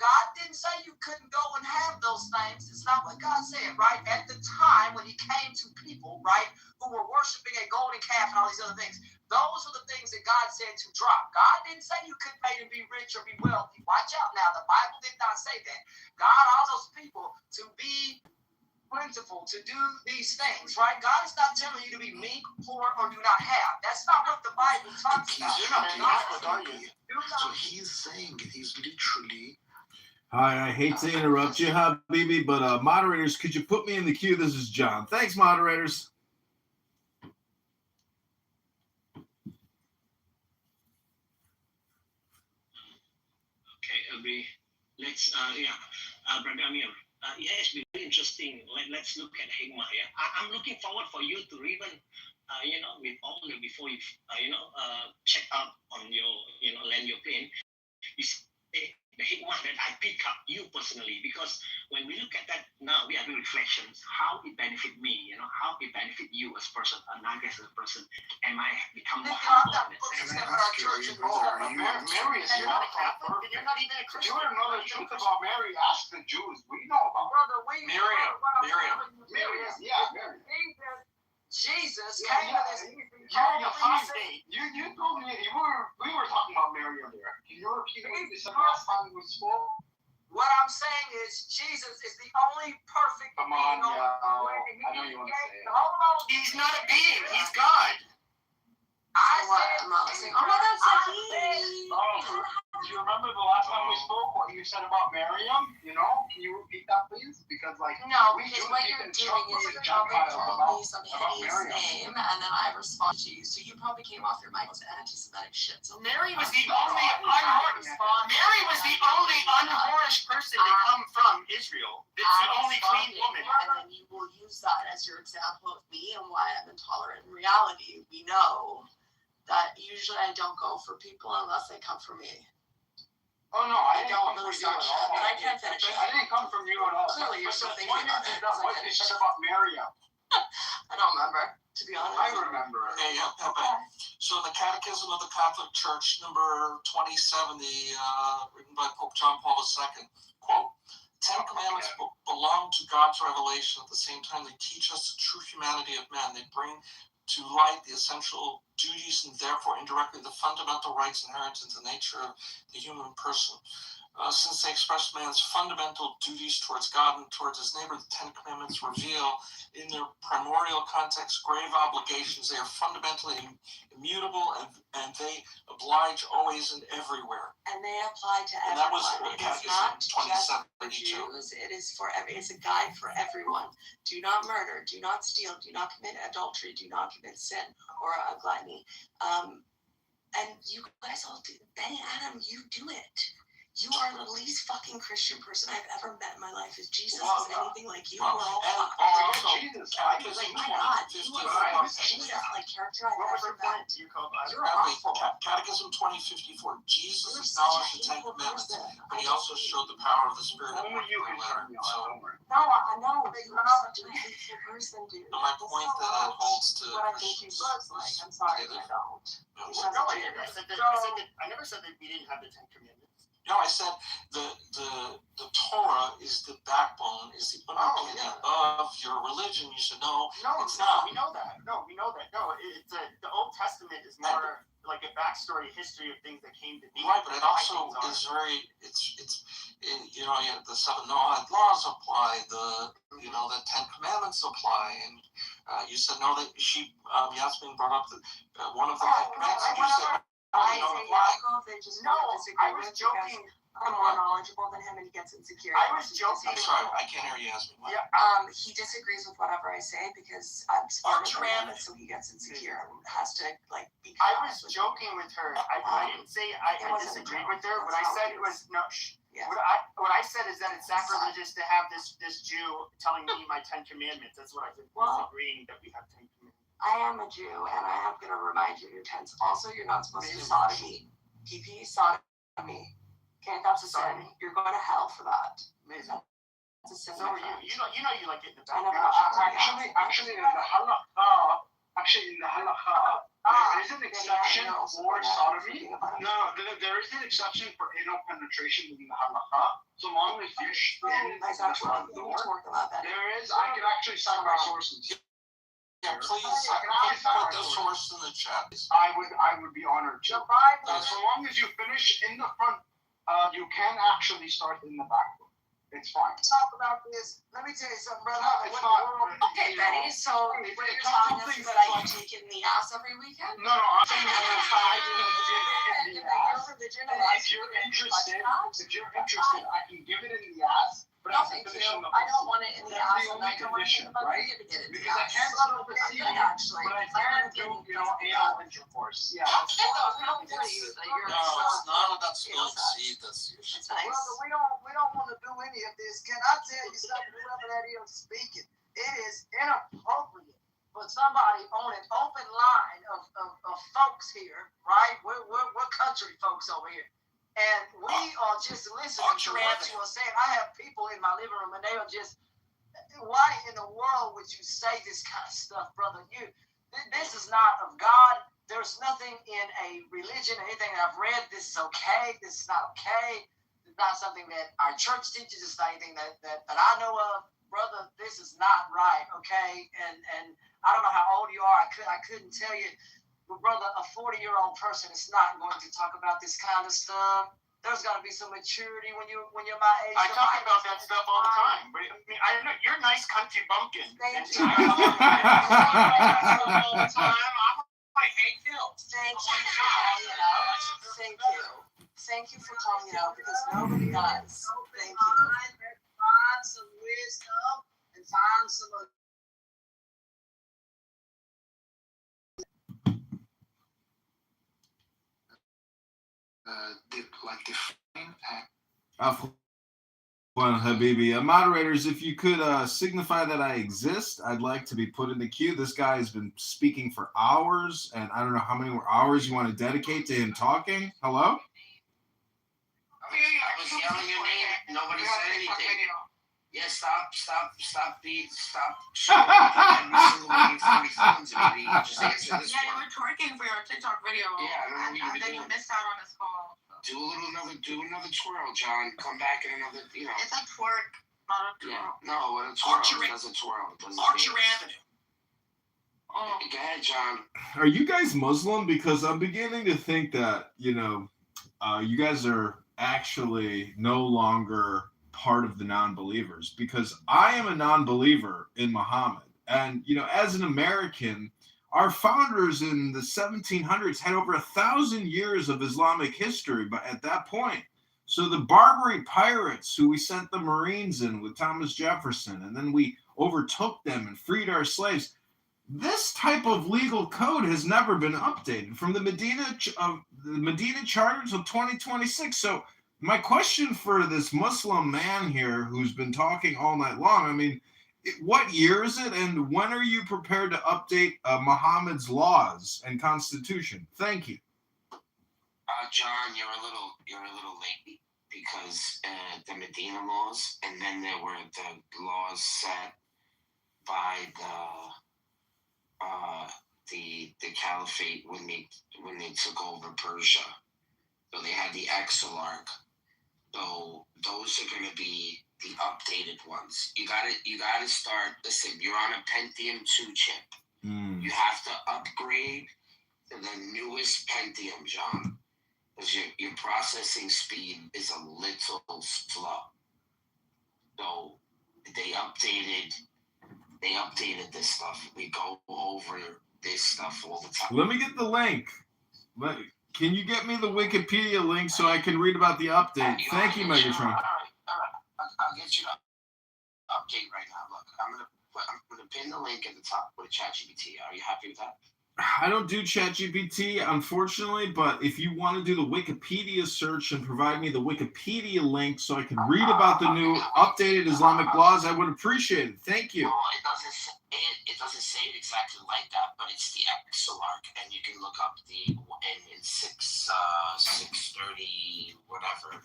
God didn't say you couldn't go and have those things. It's not what God said, right? At the time when he came to people, right, who were worshiping a golden calf and all these other things, those are the things that God said to drop. God didn't say you couldn't make and be rich or be wealthy. Watch out now. The Bible did not say that. God allows those people to be plentiful, to do these things, right? God is not telling you to be meek, poor, or do not have. That's not what the Bible talks about. So he's saying it. He's literally. Hi, I hate to interrupt you, Habibi, but moderators, could you put me in the queue? This is John. Thanks, moderators. Okay, let's Brother Amir. It's been very interesting. Let's look at Hikmah. Yeah, I'm looking forward for you to even, with all the before you, check out on your, land your plane. The Hikmah that I pick up you personally, because when we look at that now, we are doing reflections. How it benefit me, how it benefit you as a person, and I guess as a person. Am I become more humble? Can I ask you, Mary is not a Catholic, and you're not even a Christian. You want to know the truth about Mary? Ask the Jews. We know about Miriam. Yeah, Mary. Jesus came to this. You're an apostate. You told me we were talking about Mary earlier. Can you repeat what you said last time we spoke? What I'm saying is Jesus is the only perfect Come on, being I know you want to say it. Hold on. He's not a being. He's God. I said, I'm not listening. Oh my God, Do you remember the last time we spoke what you said about Miriam? Can you repeat that, please? Because no, because what you're doing is you're probably told me some hideous name, and then I respond to you. So you probably came off your mic with anti-Semitic shit. So Mary was the only unhorish person to come from Israel. It's the only clean woman. And then you will use that as your example of me and why I'm intolerant. In reality, we know that usually I don't go for people unless they come for me. Oh no, I don't really start shit, but I can't finish it. I didn't come from you at all. Clearly, you're still thinking about it. What you said about Miriam? I don't remember, to be honest. I remember. So the Catechism of the Catholic Church, number 2070, written by Pope John Paul II, quote, Ten Commandments belong to God's revelation. At the same time, they teach us the true humanity of man. They bring to light the essential duties and therefore indirectly the fundamental rights inherent in the nature of the human person. Since they express man's fundamental duties towards God and towards his neighbor, the Ten Commandments reveal in their primordial context grave obligations. They are fundamentally immutable and they oblige always and everywhere. And they apply to everyone. And that was Catechism 2072. Jews. It is for it's a guide for everyone. Do not murder, do not steal, do not commit adultery, do not commit sin or a gluttony. And you guys all do. Benny Adam, you do it. You are the least fucking Christian person I've ever met in my life. If Jesus Well, is anything like you, well, we're all and fucked. also, Jesus, Like, my God, you are the most Jesus-like character I've What was ever your point? met. You called You're Wait, awful. Catechism 2054. Jesus You're acknowledged such a the Ten hateful Commandments, person. but he also showed the power of the Spirit. Only you can turn me on. So, Don't worry. No, I know. You're such a hateful person, dude. my point that it holds to What I think you look like. I'm sorry, but I don't. No, No, I didn't. I said that. I never said that we didn't have the Ten Commandments. No, I said the Torah is the backbone, is the underpinning of your religion. You said no, it's not. We know that. No, it's the Old Testament is more like a backstory history of things that came to be. Right, but it also is very. It's you know, the 7 Noahide laws apply. The Ten Commandments apply, and you said no. That Yasmin brought up one of the Ten Commandments. And you said. I say Yaakov, they just disagree I was joking. I'm more knowledgeable than him and he gets insecure. I was joking. I'm sorry, I can't hear you ask me. Yeah. He disagrees with whatever I say because I'm smarter than him, so he gets insecure and has to be. I was joking with her. I didn't say I disagreed with her. What I said was no. Yeah. What I said is that it's sacrilegious to have this Jew telling me my 10 Commandments. That's what I said. Disagreeing that we have 10 Commandments. I am a Jew, and I am going to remind you of your tens. Also, you're not supposed to sodomy. PP, sodomy. Okay, that's a sin. You're going to hell for that. Amazing. That's a sin. So you know you like it in the I back. know. Actually, in the halakha, there is an exception for sodomy. No, there is an exception for anal penetration in the halakha. So long as you spin the front door, there is. I can actually cite my sources. Yeah, please put the source in the chat. I would be honored to. So long as you finish in the front, you can actually start in the back. It's fine. Talk about this. Let me tell you something, brother. It's not. Okay, Betty. So what you're telling us is that I can take it in the ass every weekend? No, I'm saying that if you're interested, I can give it in the ass. But no, thank you. I don't want it in the ass. That's the only condition, right? Because I can't stop the seed, actually. but I can do, anal intercourse. Yeah. No, it's not about spilling seed. That's nice. Brother, we don't want to do any of this. Can I tell you something, whoever that is speaking? It is inappropriate for somebody on an open line of folks here, right? We're country folks over here. And we are just listening to what you are saying. I have people in my living room and they are just, why in the world would you say this kind of stuff, brother? This is not of God. There's nothing in a religion, anything that I've read, this is okay. This is not okay. It's not something that our church teaches. It's not anything that I know of. Brother, this is not right, okay? And I don't know how old you are. I couldn't tell you. But brother, a 40-year-old person is not going to talk about this kind of stuff. There's got to be some maturity when you're my age. I talk about that stuff all the time. But I mean, I know you're a nice country bumpkin. Thank you. all the time. I hate Phil. Thank you for calling it out. Thank you. Thank you for calling it out because nobody does. Thank you. Find some wisdom and find some. Well, Habibi. Moderators, if you could signify that I exist, I'd like to be put in the queue. This guy has been speaking for hours, and I don't know how many more hours you want to dedicate to him talking. Hello? I was yelling your name. Nobody said anything. Yeah, stop shooting every single one of your phones at me. Just answer this Yeah, you one. were twerking for your TikTok video. Yeah, I don't know what you were then doing. you missed out on his call. Do another twirl, John. Come back in another, It's a twerk, not a twirl. Yeah. No, when a twirl, it does a twirl. It doesn't dance. Avenue. Oh. Go ahead, John. Are you guys Muslim? Because I'm beginning to think that, you guys are actually no longer part of the non-believers, because I am a non-believer in Muhammad. And, as an American, our founders in the 1700s had over 1,000 years of Islamic history but at that point. So the Barbary pirates who we sent the Marines in with Thomas Jefferson, and then we overtook them and freed our slaves. This type of legal code has never been updated from the Medina Charter until 2026. So My question for this Muslim man here who's been talking all night long, I mean, what year is it, and when are you prepared to update Muhammad's laws and constitution? Thank you. John, you're a little late because the Medina laws, and then there were the laws set by the caliphate when they took over Persia. So they had the Exarch. So those are going to be the updated ones. You gotta start. Listen, you're on a Pentium 2 chip. You have to upgrade to the newest Pentium, John, because your processing speed is a little slow. So they updated this stuff. We go over this stuff all the time. Let me get the link. Can you get me the Wikipedia link so I can read about the update? Thank you, Megatron. All right. I'll get you the update right now. Look, I'm gonna pin the link at the top with ChatGPT. Are you happy with that? I don't do ChatGPT, unfortunately, but if you want to do the Wikipedia search and provide me the Wikipedia link so I can read about the new updated Islamic laws, I would appreciate it. Thank you. Well, it doesn't say it exactly like that, but it's the Exarch, and you can look up in 630 whatever.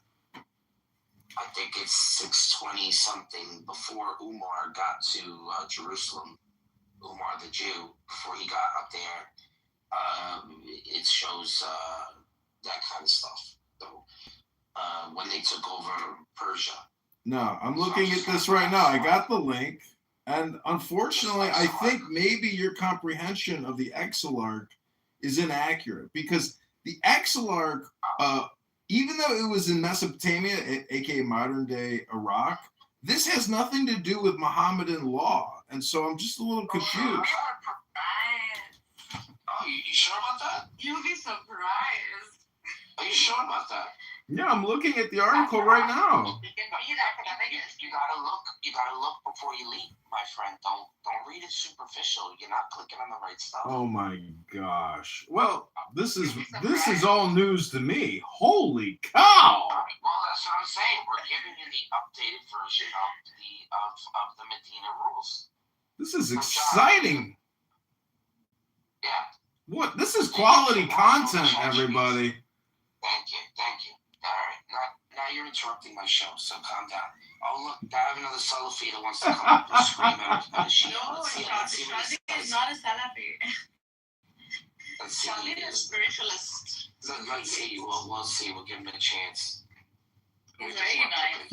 I think it's 620 something before Umar got to Jerusalem. Umar the Jew, before he got up there, it shows that kind of stuff. So when they took over Persia. No, I'm looking at this right now. I got the link, and unfortunately, I think maybe your comprehension of the Exarch is inaccurate, because the Exarch, even though it was in Mesopotamia, aka modern day Iraq, this has nothing to do with Mohammedan law, and so I'm just a little confused. Oh, you sure about that? You'll be surprised. Are you sure about that? Yeah, I'm looking at the article right now. You gotta look before you leap, my friend. Don't read it superficial. You're not clicking on the right stuff. Oh my gosh. Well, this is all news to me. Holy cow! Well, that's what I'm saying. We're giving you the updated version of the Medina rules. This is exciting. Yeah. What? This is quality content, everybody. Thank you. All right, now you're interrupting my show, so calm down. Oh look, I have another Salafi that wants to come up and scream at a sheep. Let's see what is not a Salafi. Charlie is a spiritualist. Let's see. We'll see. We'll give him a chance. He's very nice.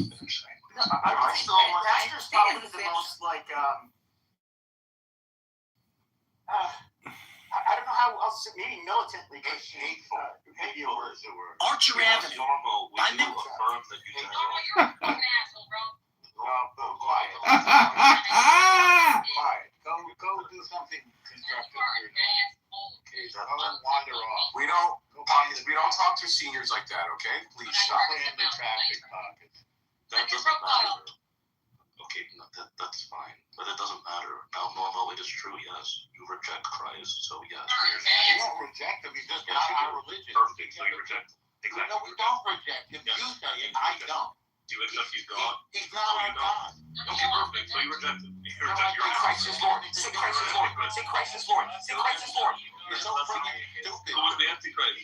Pastor's probably the most like I don't know how else, maybe militantly hateful. Maybe a word. Archer Avenue. Normal when you affirm that you you're a fucking asshole, bro. Quiet. Go do something constructive. Don't wander off. We don't talk to seniors like that, okay? Please stop. In the traffic pockets. That doesn't matter. Okay, that's fine, but it doesn't matter. Now, normal, it is true, yes. You reject Christ, so yes. You don't reject him. He's just not our religion. Perfect, so you reject. Exactly. No, we don't reject him. You say it. I don't. Do you accept he's God? He's not our God. Okay, perfect. So you reject him. You reject your Christ is Lord. Say Christ is Lord. Say Christ is Lord. Say Christ is Lord. You're so freaking stupid. Who is the Antichrist? He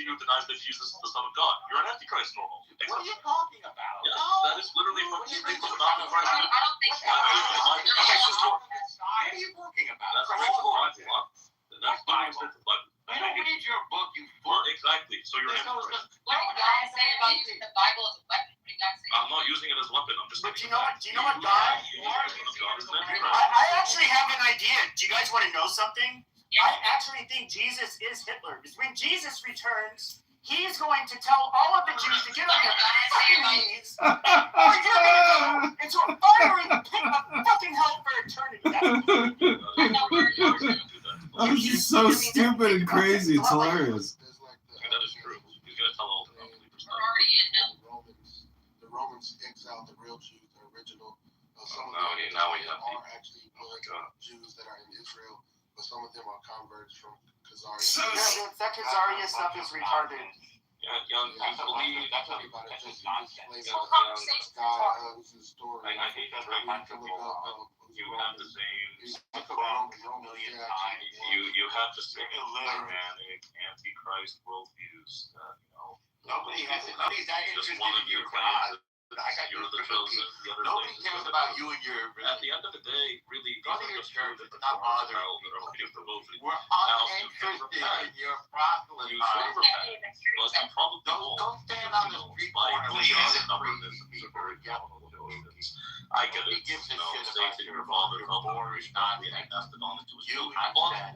who denies that Jesus is the Son of God. You're an Antichrist, normal. What are you talking about? Yes, that is literally from straight from the mouth of Christ. I don't think so. Christ is Lord. What are you talking about? That's straight from the Bible. That's literally straight from the Bible. I don't read your book, you fool. Exactly. So you're an Antichrist. What do you guys say about using the Bible as a weapon? What do you guys say? I'm not using it as a weapon. I'm just. But do you know what, God? I actually have an idea. Do you guys want to know something? I actually think Jesus is Hitler. Because when Jesus returns, he's going to tell all of the Jews to get on their fucking knees, or you're going to go into a fiery pit of fucking hell for eternity. I'm just so stupid and crazy. It's hilarious. That is true. He's going to tell all the non-believers. We're already in hell. The Romans exiled the real Jews, the original. Some of now we have are actually Jews that are in Israel, but some of them are converts from Khazarian. That Khazarian stuff is retarded. That's just nonsense. I hate that very much. You have the same million times. You have the same Atlantic antichrist worldviews that Nobody's that interested in your God. You're the chosen. Nobody cares about you and your. At the end of the day, really, go to your church. It's the not bothering you. We're uninterested in your proselytizing. You should repent. But you probably don't stand on the street corner. I get it. Gives a shit say to your father, boring nonsense. That's the knowledge to his You children.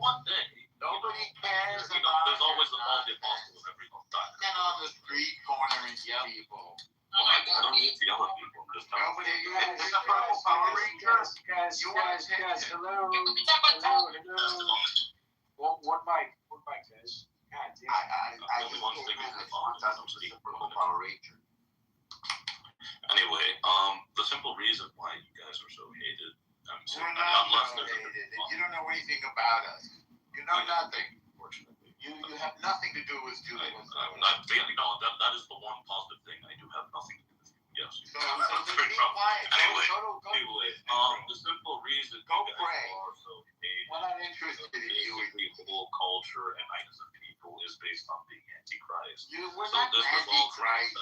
One day. Nobody cares about. There's always the all the apostle in every time. Stand on the street corner and yell at people. I don't need to yell at people. Nobody. It's a purple Power Ranger. Guys, hello. What mic, guys? God damn. I just want to think it's a purple Power Ranger. Anyway, the simple reason why you guys are so hated, we're not hated. You don't know anything about us. You know nothing. Unfortunately, you have nothing to do with Judaism. That is the one positive thing. I do have nothing to do with you. Yes. So be quiet. Anyway, the simple reason go you guys pray. are so hated. We're not interested in you. The whole culture and ideas of people is based on being antichrist. We're not antichrist.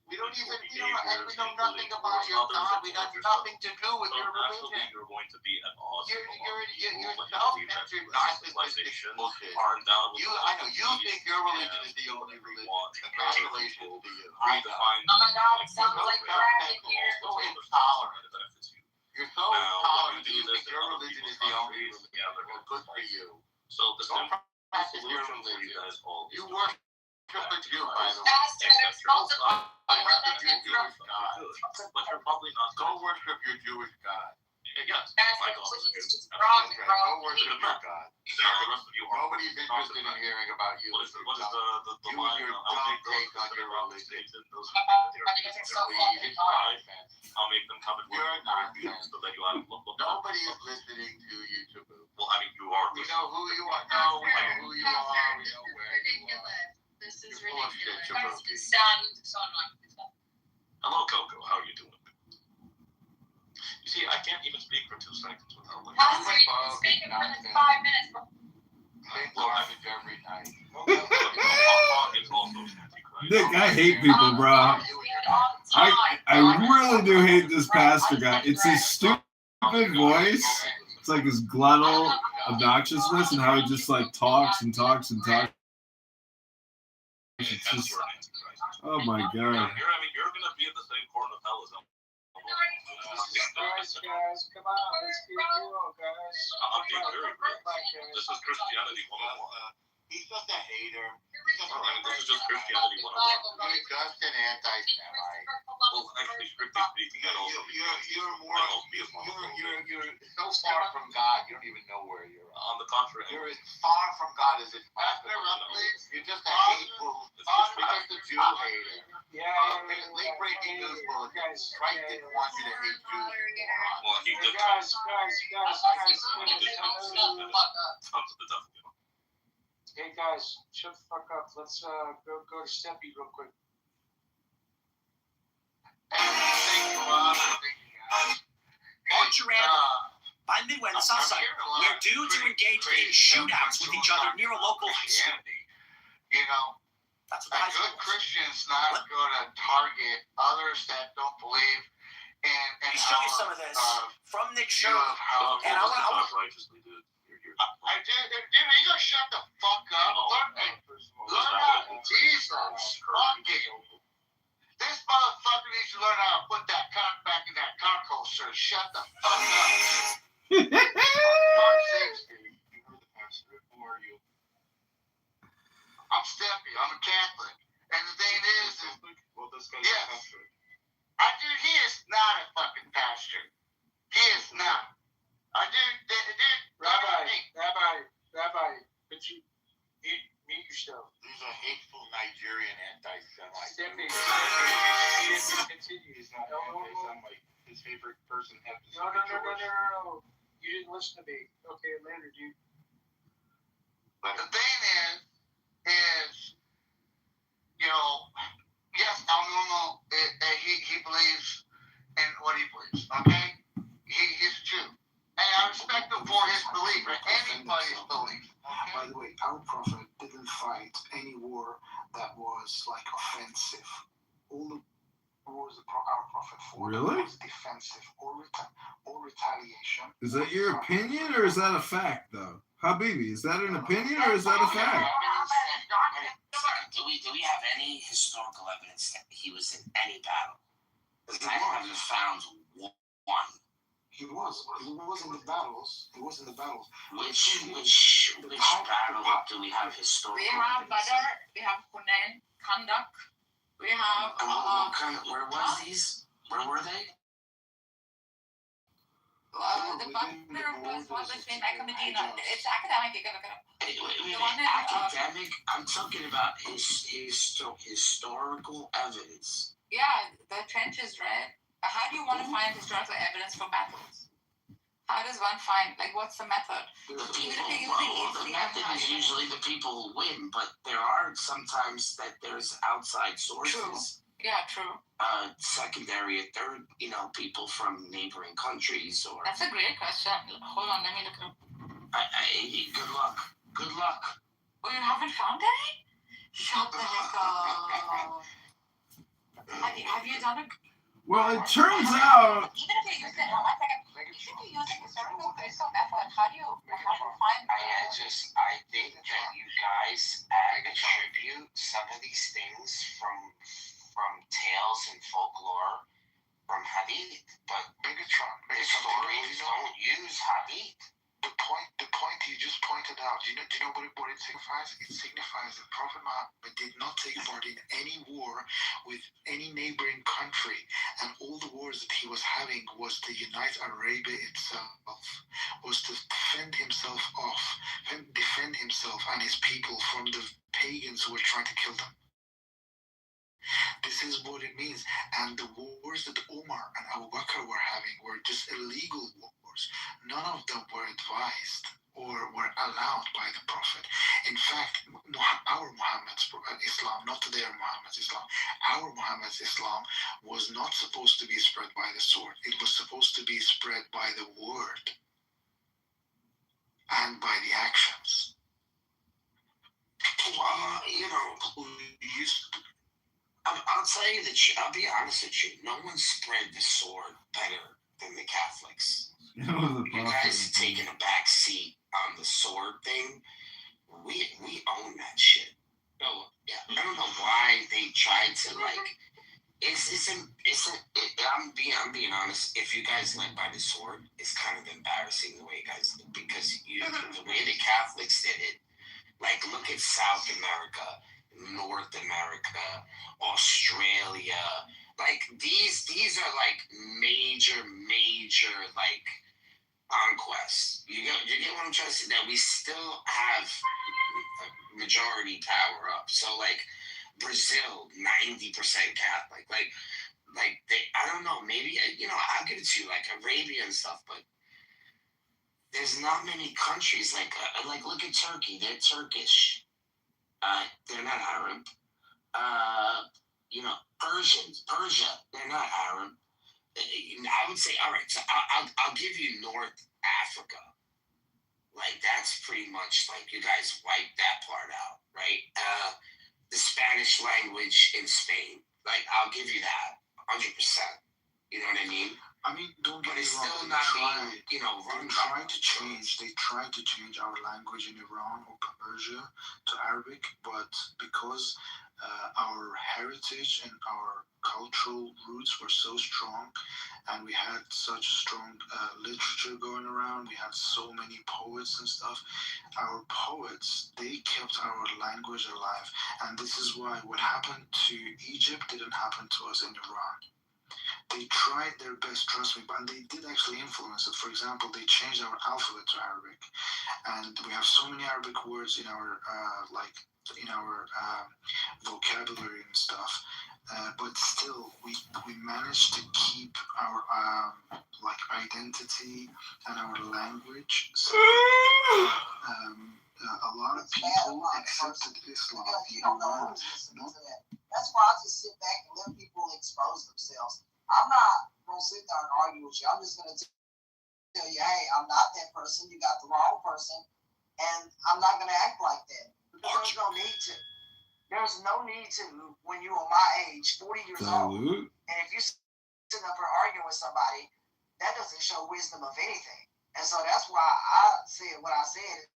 We don't even, we know nothing about your God. We have nothing to do with your religion. You're going to be at odds. You're self-centered, narcissistic bullshit. I know you think your religion is the only religion. Congratulations to you. I know. Oh my God, it sounds like crap in here. So intolerant. You're so intolerant. You think your religion is the only religion. Well, good for you. So the simple solution for you guys all. You worship a Jew, by the way. I worship your Jewish God. But you're probably not. Go worship your Jewish God. Yes. Please, wrong, Go worship your God. The rest of you are. Nobody's interested in hearing about you. What is the you and your dumb take on your religion. I'll make them come and you're nonsense. so that you have nobody is listening to you, Taboo. Well, I mean, you are. We know who you are. No, we know who you are. We know where you are. This is You're full of shit, ridiculous. Taboo. Hello, Coco. How are you doing? You see, I can't even speak for 2 seconds without like. Speaking for the 5 minutes. Same garbage every night. Nick, I hate people, bro. I really do hate this pastor guy. It's his stupid voice. It's like his glottal obnoxiousness and how he just like talks and talks and talks. It's just, oh my God. You're gonna be in the same corner of hell as him. Guys, come on, let's get real, guys. I'm being very real. This is Christianity 101. He's just a hater. This is just Christianity 101. You're just an anti-Semite. Well, actually, strictly speaking, I also you're so far from God, you don't even know where you're at. On the contrary, you're as far from God as it's possible. You're just a hateful, you're just a Jew hater. Late breaking news bulletin. Christ didn't want you to hate Jews. Well, he did. Guys. Hey guys, shut the fuck up. Let's go to Steppy real quick. Archer by Midway on the south side, where dudes are engaged in shootouts with each other near a local high school. You know, that's what a good Christian's not going to target others that don't believe in. Let me show you some of this from Nick Sherman. And I want righteously did. Dude, you gotta shut the fuck up. Learn how to Jesus. This motherfucker needs to learn how to put that cock back in that cock holster. Shut the fuck up. For fuck's sake, Steve. You heard the pastor. Who are you? I'm Steppy. I'm a Catholic. And the thing is, well, this guy's a pastor. Dude, he is not a fucking pastor. He is not. Rabbi, could you mute yourself? He's a hateful Nigerian anti-Semite. Steppy, continue. He's not anti-Semite. His favorite person happens to be Jewish. No. You didn't listen to me. Okay, later, dude. But the thing is, you By the way, our prophet didn't fight any war that was like offensive. All the wars our prophet fought Really? was defensive or retaliation. Is that your opinion or is that a fact, though? Habibi, is that an opinion or is that a fact? Do we have any historical evidence that he was in any battle? Because I haven't found one. He was in the battles. He was in the battles. Which battle do we have historical? We have Badr, we have Hunain, Kandak, we have. Where was these? Where were they? The Badr was between Mecca and Medina. It's academic. You can look it up. Academic. I'm talking about historical evidence. Yeah, the trenches, right? How do you want to find historical evidence for battles? How does one find, like, what's the method? The method is usually the people who win, but there are sometimes that there's outside sources. True. Yeah, true. Secondary, third, people from neighboring countries or. That's a great question. Hold on, let me look it up. Good luck. Good luck. Oh, you haven't found any? Shut the heck up. Have you done it? Well, it turns out. Even if you use it, you should be using historical critical method. How do you find? I think that you guys attribute some of these things from tales and folklore from Hadith, but historians don't use Hadith. The point you just pointed out, do you know what it signifies? It signifies that Prophet Muhammad did not take part in any war with any neighboring country, and all the wars that he was having was to unite Arabia itself, was to defend himself and his people from the pagans who were trying to kill them. This is what it means. And the wars that Umar and Abu Bakr were having were just illegal wars. None of them were advised or were allowed by the Prophet. In fact, our Muhammad's Islam, not their Muhammad's Islam, our Muhammad's Islam was not supposed to be spread by the sword. It was supposed to be spread by the word and by the actions. I'll tell you the truth. I'll be honest with you. No one spread the sword better than the Catholics. You guys taking a back seat on the sword thing. We own that shit. No, yeah. I don't know why they tried to I'm being honest. If you guys led by the sword, it's kind of embarrassing the way you guys did, because the way the Catholics did it. Like, look at South America, North America, Australia. Like, these are like major like conquests. You get what I'm trying to say? That we still have majority power up. So like Brazil, 90% Catholic. Like they, I don't know, maybe I'll give it to you, like Arabia and stuff, but there's not many countries like look at Turkey. They're Turkish. They're not Arab. Persia, they're not Arab. I would say, all right, so I'll give you North Africa. Like, that's pretty much like you guys wiped that part out, right? The Spanish language in Spain, like, I'll give you that 100%. You know what I mean? I mean, don't get me wrong. They tried to change our language in Iran or Persia to Arabic, but because our heritage and our cultural roots were so strong, and we had such strong literature going around, we had so many poets and stuff. Our poets, they kept our language alive, and this is why what happened to Egypt didn't happen to us in Iran. They tried their best, trust me, but they did actually influence it. For example, they changed our alphabet to Arabic, and we have so many Arabic words in our vocabulary and stuff. But still, we managed to keep our identity and our language. So, a lot of people accepted Islam. That's why I just sit back and let people expose themselves. I'm not gonna sit there and argue with you. I'm just gonna tell you, hey, I'm not that person. You got the wrong person. And I'm not going to act like that. Because there's no need to. There's no need to when you are my age, 40 years old. And if you sitting up here arguing with somebody, that doesn't show wisdom of anything. And so that's why I said what I said.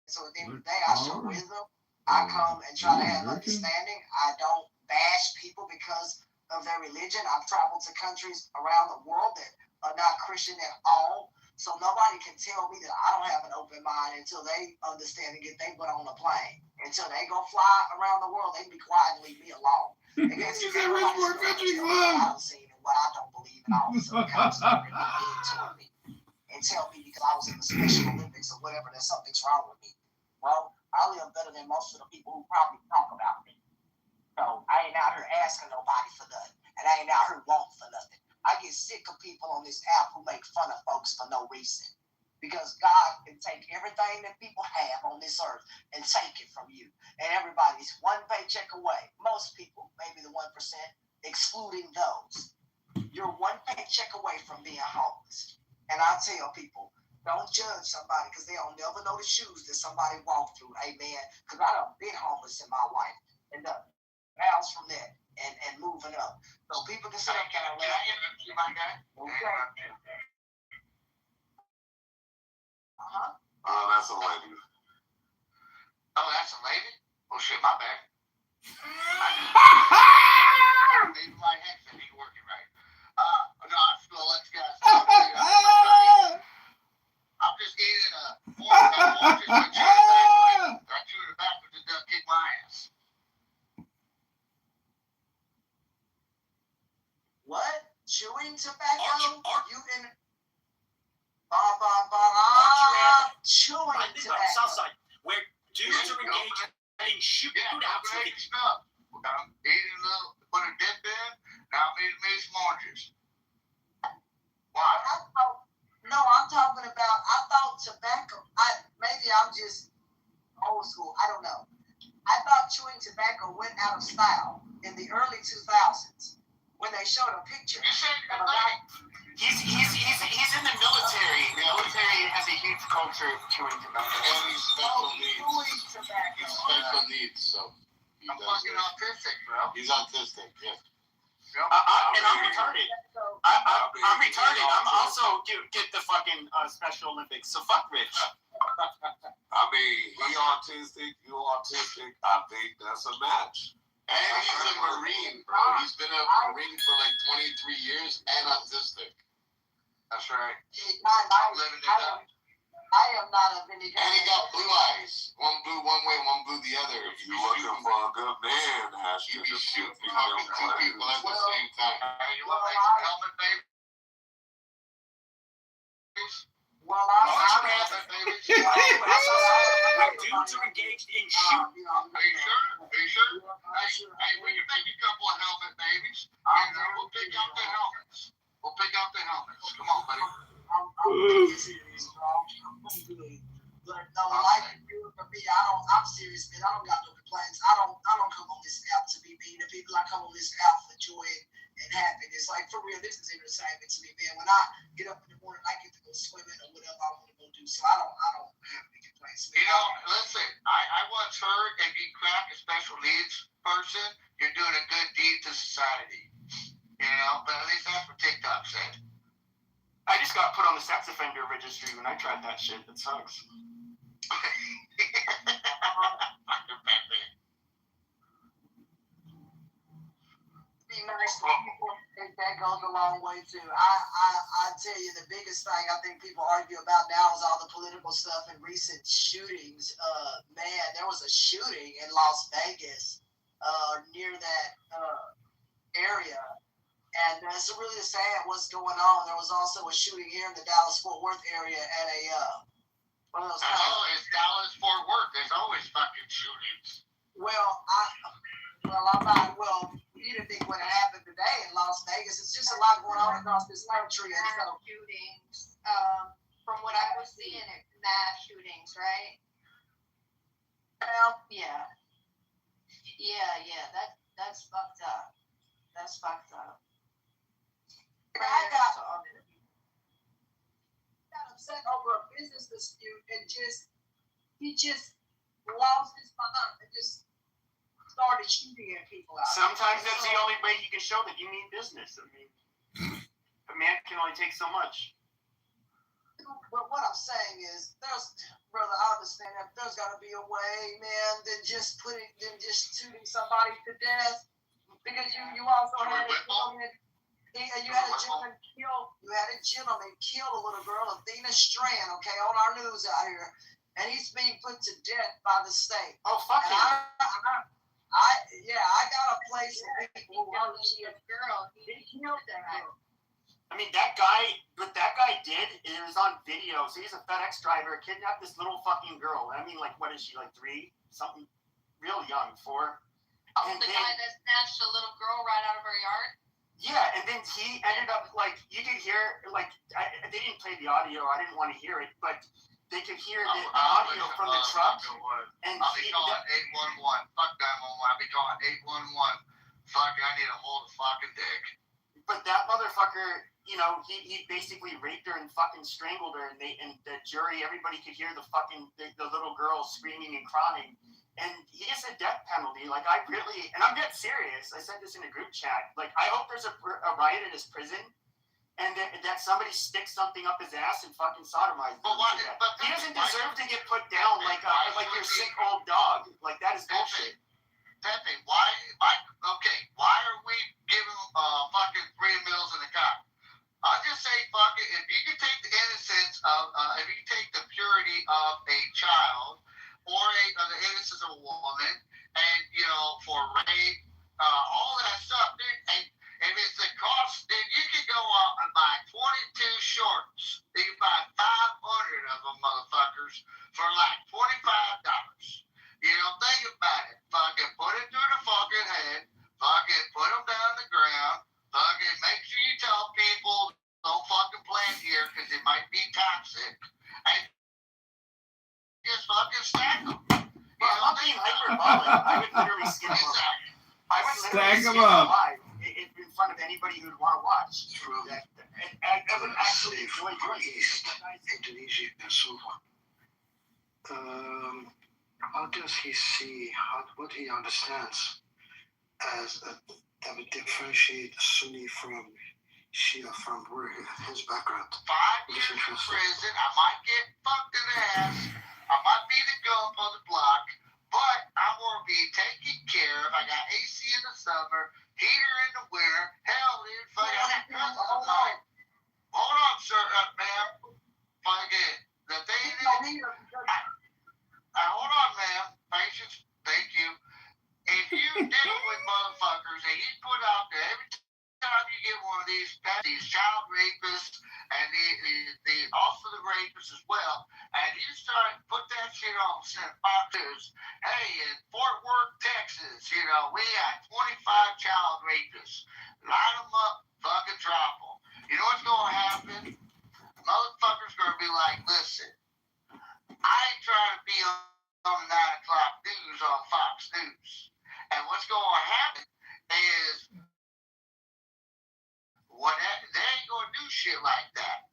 So at the end of the day, I show wisdom. I come and try to have understanding. I don't bash people because of their religion. I've traveled to countries around the world that are not Christian at all. So nobody can tell me that I don't have an open mind until they understand and get their butt on the plane. Until they go fly around the world, they can be quiet and leave me alone. They can't see what I don't see and what I don't believe in all this other kind of stuff that they're being toward me. And tell me because I was in the Special Olympics or whatever that something's wrong with me. Well, I live better than most of the people who probably talk about me. So I ain't out here asking nobody for nothing. And I ain't out here wanting for nothing. I get sick of people on this app who make fun of folks for no reason. Because God can take everything that people have on this earth and take it from you. And everybody's one paycheck away. Most people, maybe the 1%, excluding those. You're one paycheck away from being homeless. And I tell people, don't judge somebody because they don't never know the shoes that somebody walked through. Amen. Because I done been homeless in my life. And bounce from that and moving up. So people can sit up there and laugh. My guy? Okay. Oh, that's a lady. Oh, that's a lady? Oh, shit, my bad. Maybe my headset ain't working right. No, I'm just gonna let you guys know. I'm just eating a orange with cherry back. I chewed it back with the duck kick my ass. What? Chewing tobacco? You in chewing tobacco. Southside, where dudes are engaged in shootouts. Eating a little, put a dip in. Now I'm eating me some oranges. Why? I'm talking about. I thought tobacco. Maybe I'm just old school. I don't know. I thought chewing tobacco went out of style in the early 2000s when they showed a picture of a guy. He's in the military. The military has a huge culture of chewing tobacco. And he's special needs. He's special needs, so I'm fucking autistic, bro. He's autistic, yes. And I'm retarded. I'm retarded. I'm also get the fucking Special Olympics. So fuck Rich. I mean, he autistic, you autistic. I think that's a match. And he's a Marine, bro. He's been a Marine for like 23 years and autistic. That's right. I'm living it up. I am not a mini guy. And he got blue eyes. One blue one way, one blue the other. If you're looking for a good man, you be shooting two people at the same time. You want to make some helmet, baby? Well, dudes are engaged in shooting. Are you sure? Hey, we can make a couple of helmet babies. We'll pick out the helmets. Come on, buddy. I'm serious, bro. I'm good. But no, life is good for me. I'm serious, man. I don't got no complaints. I don't come on this app to be mean to people. I come on this app for joy and happiness. Like, for real, this is entertainment to me, man. When I get up in the morning, I get to go swimming or whatever I want to go do. So I don't have any complaints. You know, listen, I once heard if you crack a special needs person, you're doing a good deed to society. You know, but at least that's what TikTok said. I just got put on the sex offender registry when I tried that shit. It sucks. Be nice to people. That goes a long way too. I tell you, the biggest thing I think people argue about now is all the political stuff and recent shootings. Man, there was a shooting in Las Vegas, near that area. And it's really sad what's going on. There was also a shooting here in the Dallas-Fort Worth area at a one of those. It's Dallas-Fort Worth. There's always fucking shootings. I'm not. Well, you didn't think what happened today in Las Vegas. It's just a lot going on across this country. And so shootings. From what I was seeing, mass shootings, right? Well, yeah. That's fucked up. That's fucked up. I got upset over a business dispute and just he just lost his mind and just started shooting at people out there. Sometimes that's the only way you can show that you mean business. I mean, a man can only take so much. But what I'm saying is, brother, I understand that there's got to be a way, man, than just shooting somebody to death. Because you also had a gentleman kill a little girl, Athena Strand, okay, on our news out here, and he's being put to death by the state. Oh, fuck him. I got a place for people who hurt a girl. He killed that girl. I mean, what that guy did, it was on video. So he's a FedEx driver, kidnapped this little fucking girl. I mean, like, what is she, like 3? Something real young, 4. Oh, and the guy that snatched a little girl right out of her yard? Yeah, and then he ended up, like, you could hear, like, they didn't play the audio. I didn't want to hear it, but they could hear the audio from the truck. And I'll be calling 811. Fuck 911. I'll be calling 811. Fuck, I need to hold a fucking dick. But that motherfucker, you know, he basically raped her and fucking strangled her, and the jury, everybody could hear the little girl screaming and crying, and he gets a death penalty. Like, I'm getting serious. I said this in a group chat. Like, I hope there's a riot at his prison, and that somebody sticks something up his ass and fucking sodomizes him. He doesn't deserve to get put down like your sick old dog. Like, that is bullshit. Pepe, why are we giving fucking free meals in the cop? I'll just say, fuck it, if you can take the innocence of, if you can take the purity of a child, or the innocence of a woman, and, you know, for rape, all that stuff, dude, and if it's the cost, then you can go out and buy 22 shorts. You can buy 500 of them, motherfuckers, for like $45. You know, think about it. Fucking put it through the fucking head. Fucking put them down the ground. Fucking make sure you tell people don't fucking plant here because it might be toxic. And just fucking stack them. Well, I'm not being hyperbolic. I would literally skin them up. I would literally Stack skin 'em them up. alive in front of anybody who'd want to watch. I would actually enjoy doing it. Indonesia and so on. How does he see what he understands as that would differentiate Sunni from Shia from where his background? 5 years in prison, I might get fucked in the ass, I might be the gump on the block, but I'm gonna be taken care of. I got AC in the summer, heater in the winter, hell, dude, fucking hold on, sir, ma'am. Fucking the thing is, hold on, ma'am. Patience. Thank you. If you deal with motherfuckers and you put out there every time you get one of these child rapists and also the rapists as well, and you start put that shit on Fox News. Hey, in Fort Worth, Texas, you know, we got 25 child rapists. Line them up, fucking drop them. You know what's gonna happen? Motherfuckers gonna be like, listen, I ain't trying to be on 9 o'clock news on Fox News. And what's going to happen is they ain't going to do shit like that.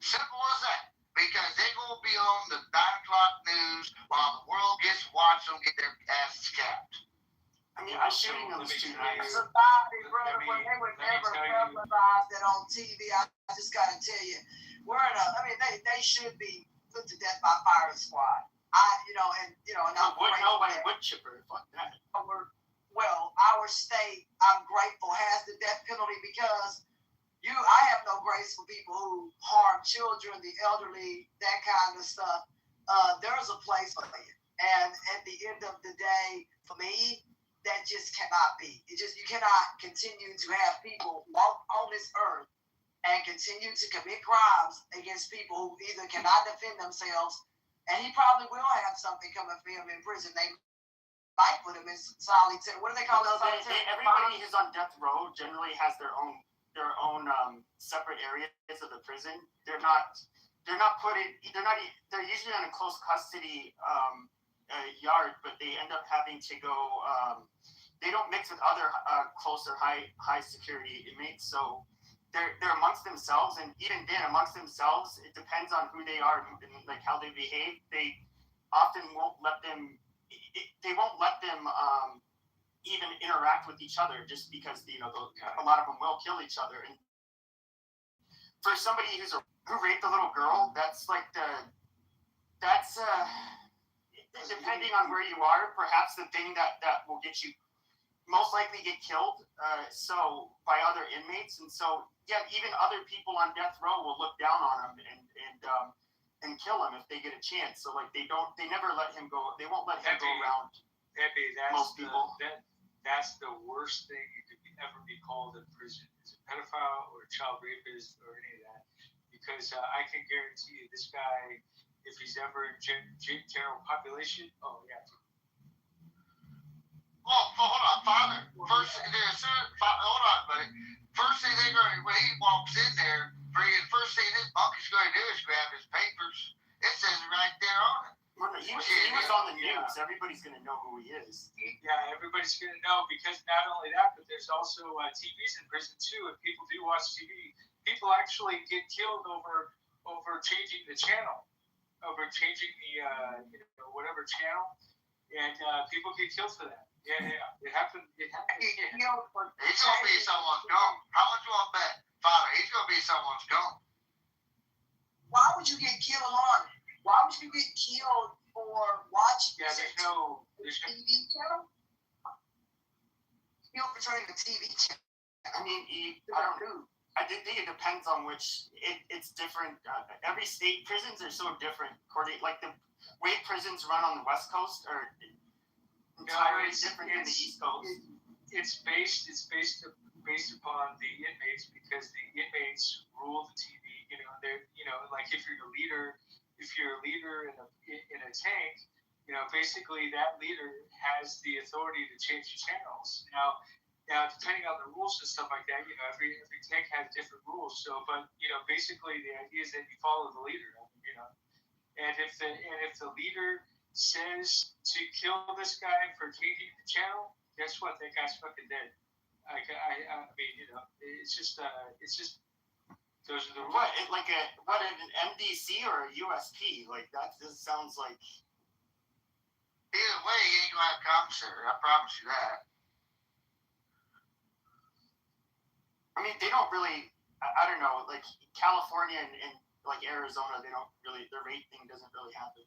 Simple as that. Because they're going to be on the 9 o'clock news while the world gets to watch them get their asses capped. I mean, I'm shooting them too nice. Society, brother, when they would never televised it on TV, I just got to tell you, they should be put to death by firing squad. Wood chipper. Fuck that. Well, our state, I'm grateful, has the death penalty because I have no grace for people who harm children, the elderly, that kind of stuff. There's a place for you. And at the end of the day, for me, that just cannot be. You cannot continue to have people walk on this earth and continue to commit crimes against people who either cannot defend themselves, and he probably will have something coming for him in prison. They might put him in solitary. What do they call it? Everybody who's on death row generally has their own separate areas of the prison. They're usually in a close custody yard, but they end up having to go. They don't mix with other closer high security inmates, so they're amongst themselves, and even then amongst themselves, it depends on who they are and like how they behave. often won't let them. They won't let them even interact with each other, just because a lot of them will kill each other. And for somebody who raped a little girl, that's depending on where you are, perhaps the thing that will get you most likely get killed. So by other inmates, and so yeah, even other people on death row will look down on him and kill him if they get a chance. So like they never let him go. They won't let him go around. Most people. That's the worst thing you could ever be called in prison, is a pedophile or a child rapist or any of that. Because I can guarantee you, this guy, if he's ever in general population, oh yeah. Well, hold on, Father. Hold on, buddy. First thing when he walks in there, first thing this monkey's going to do is grab his papers. It says it right there on it. He was on the news. Everybody's going to know who he is. Yeah, everybody's going to know, because not only that, but there's also TVs in prison too. If people do watch TV, people actually get killed over changing the channel, over changing the whatever channel, and people get killed for that. Yeah, it happened. It happened. He's going to be someone's gone. How much you want to bet, Father? He's going to be someone's gone. Why would you get killed on? Why would you get killed for watching? Yeah, there's no TV channel. You're portraying the TV channel. I mean, I don't know. I think it depends on which. It's different. Every state prisons are so different. Like the way prisons run on the West Coast are entirely different than the East Coast. It's based upon the inmates, because the inmates rule the TV. They're like if you're a leader in a tank, basically that leader has the authority to change the channels. Now depending on the rules and stuff like that, every tank has different rules. So, but basically the idea is that you follow the leader. And if the leader says to kill this guy for changing the channel, guess what? That guy's fucking dead. I mean, it's just those are the rules. What an MDC or a USP? Like that just sounds like. Either way, he ain't gonna have commissary. I promise you that. I mean, they don't really. I don't know. Like California and like Arizona, they don't really. Their rate thing doesn't really happen.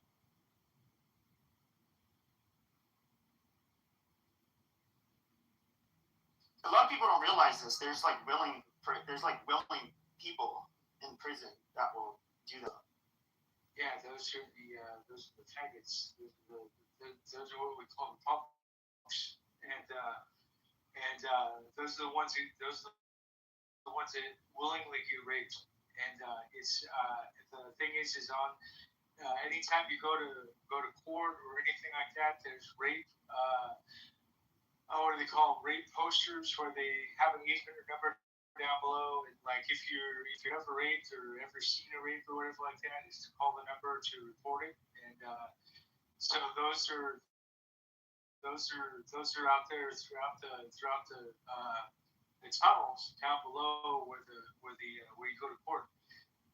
A lot of people don't realize this. There's willing people in prison that will do that. Yeah, those are the faggots. Those are what we call the punks, and those are the ones that willingly get raped. And it's the thing is on anytime you go to court or anything like that, there's rape. What do they call them? Rape posters, where they have an easement or number down below, and like if you're ever raped or ever seen a rape or whatever like that, is to call the number to report it. And so those are out there throughout the tunnels down below where you go to court,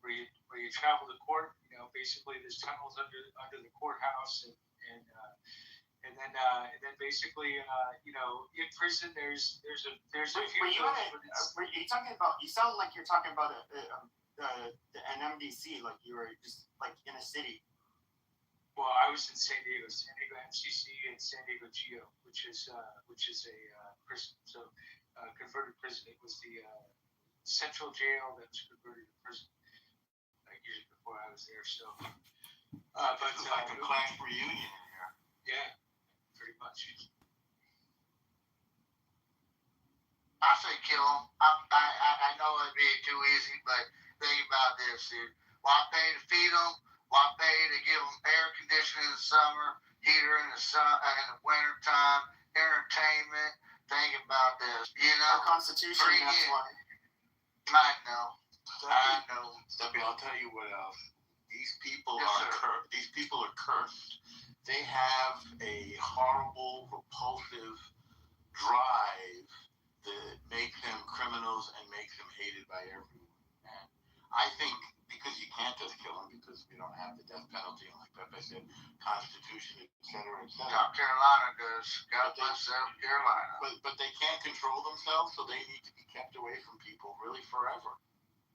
where you travel to court. Basically there's tunnels under the courthouse, and then basically in prison there's a few. Were you talking about? You sound like you're talking about an MDC, like you were just like in a city. Well, I was in San Diego MCC and San Diego Geo, which is a prison. So converted prison. It was the central jail that was converted to prison years before I was there. So, but it's like a class reunion in here. Yeah, pretty much. I say kill him. I know it'd be too easy, but think about this, dude. Why pay to feed them? Why pay to give them air conditioning in the summer, heater in the winter time, entertainment? Think about this. Our Constitution, that's why. I know. Steppy, I'll tell you what else. These people are cursed. They have a horrible, repulsive drive that makes them criminals and makes them hated by everyone. And I think because because you can't just kill them because we don't have the death penalty, and like Pepe said, Constitution, et cetera, et cetera. South Carolina does. God bless South Carolina. But they can't control themselves, so they need to be kept away from people really forever,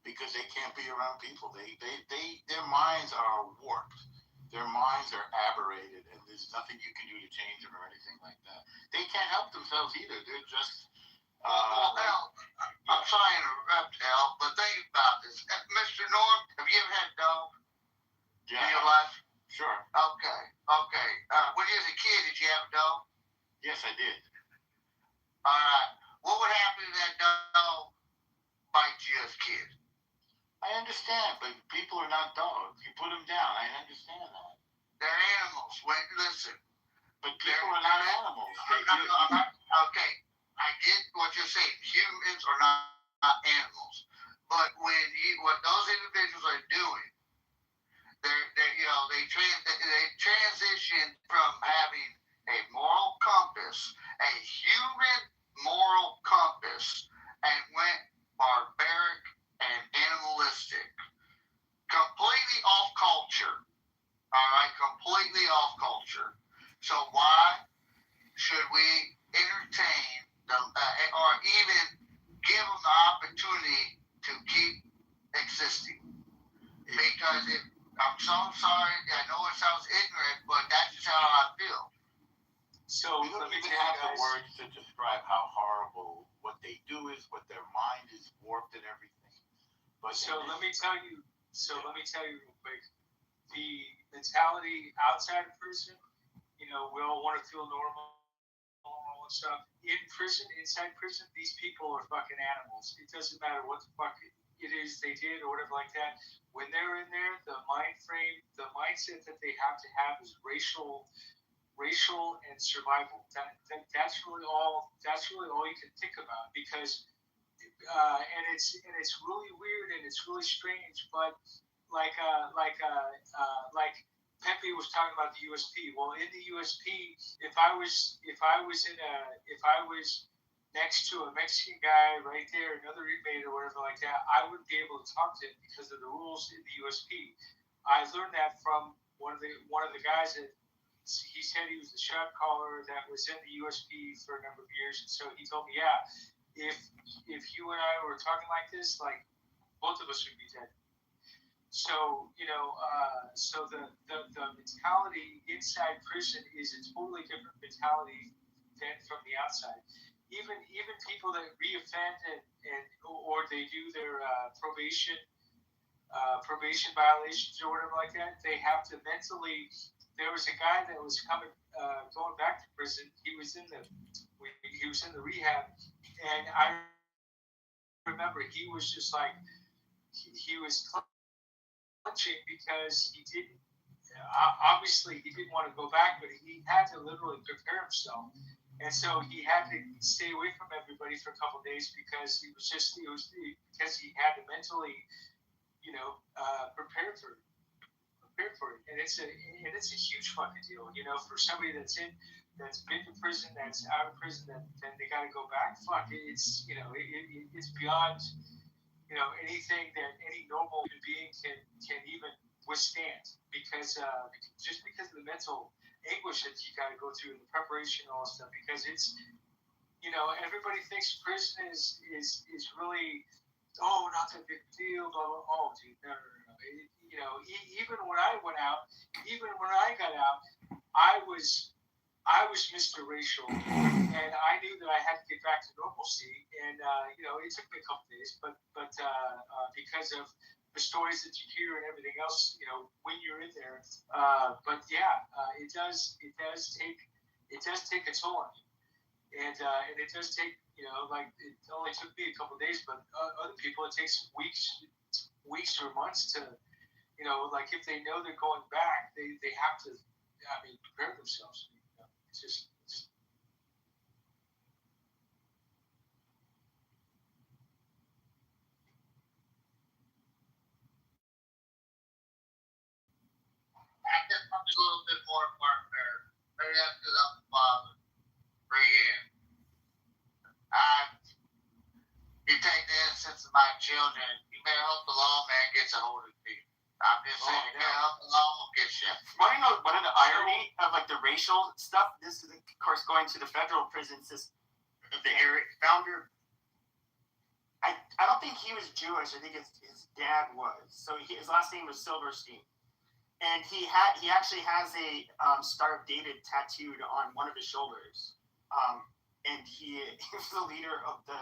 because they can't be around people. Their minds are warped. Their minds are aberrated, and there's nothing you can do to change them or anything like that. They can't help themselves either. They're just. Well, Al, I'm sorry to interrupt, Al, but think about this. Mr. Norm, have you ever had a dog in your life? Sure. Okay. When you was a kid, did you have a dog? Yes, I did. All right. What would happen if that dog bites you as a kid? I understand, but people are not dogs. You put them down. I understand that. They're animals. Wait, listen. But people are not animals. Okay. I get what you're saying. Humans are not animals. But what those individuals are doing, they transition from having a moral compass, a human moral compass, and went barbaric and animalistic, completely off culture. All right, completely off culture. So why should we entertain them or even give them the opportunity to keep existing? Because I'm so sorry, I know it sounds ignorant, but that's just how I feel. So we don't even have the words to describe how horrible what they do is, what their mind is warped and everything. But let me tell you real quick, the mentality outside of prison, we all want to feel normal. All that stuff. In prison, inside prison, these people are fucking animals. It doesn't matter what the fuck it is they did or whatever like that. When they're in there, the mind frame, the mindset that they have to have is racial and survival. That's really all you can think about, because and it's really weird and it's really strange, but like Pepe was talking about the USP. Well, in the USP, if I was next to a Mexican guy right there, another inmate or whatever like that, I wouldn't be able to talk to him because of the rules in the USP. I learned that from one of the guys that he said he was the shot caller that was in the USP for a number of years, and so he told me, yeah, if you and I were talking like this, like both of us would be dead. So so the mentality inside prison is a totally different mentality than from the outside. Even people that reoffend or they do their probation violations or whatever like that, they have to mentally. There was a guy that was going back to prison. He was in the rehab, and I remember he was just like he was clutching because he didn't. Obviously, he didn't want to go back, but he had to literally prepare himself, and so he had to stay away from everybody for a couple of days because because he had to mentally, prepare for it, and it's a huge fucking deal, for somebody that's been to prison, that's out of prison, then they got to go back. Fuck, it's it's beyond anything that any normal human being can even withstand, because because of the mental anguish that you got to go through, and the preparation and all that stuff, because it's everybody thinks prison is really not that big a deal, blah blah. Oh, dude, no. Even when I went out, even when I got out, I was Mr. Racial, and I knew that I had to get back to normalcy, and it took me a couple days, but because of the stories that you hear and everything else, when you're in there, it does take a toll on you, and it does take it only took me a couple days, but other people it takes weeks or months to if they know they're going back, they have to prepare themselves. It's just I'm just a little bit more barbaric. Maybe that's because I'm the father. Brienne. You take the innocence of my children. You better hope the lawman gets a hold of me. I'm just saying, I'll get you. Want to know what are the irony of like the racial stuff? This is of course going to the federal prison system. The founder, I don't think he was Jewish. I think his dad was. So his last name was Silverstein, and he actually has a Star of David tattooed on one of his shoulders. And he was the leader of the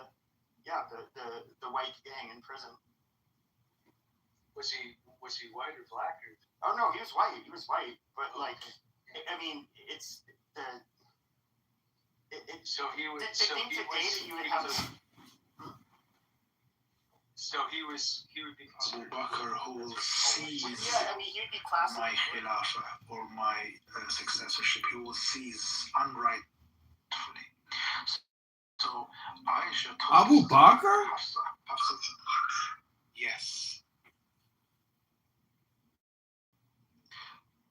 white gang in prison. Was he white or black? Oh no, he was white. He was white, but like, I mean, it's the. So he was. So he would be. Abu Bakr, who will seize Yeah, I mean, he'd be classified. my Khilafah or my successorship. He will seize unrightfully. So Aisha told Abu Bakr? Hafsa, yes.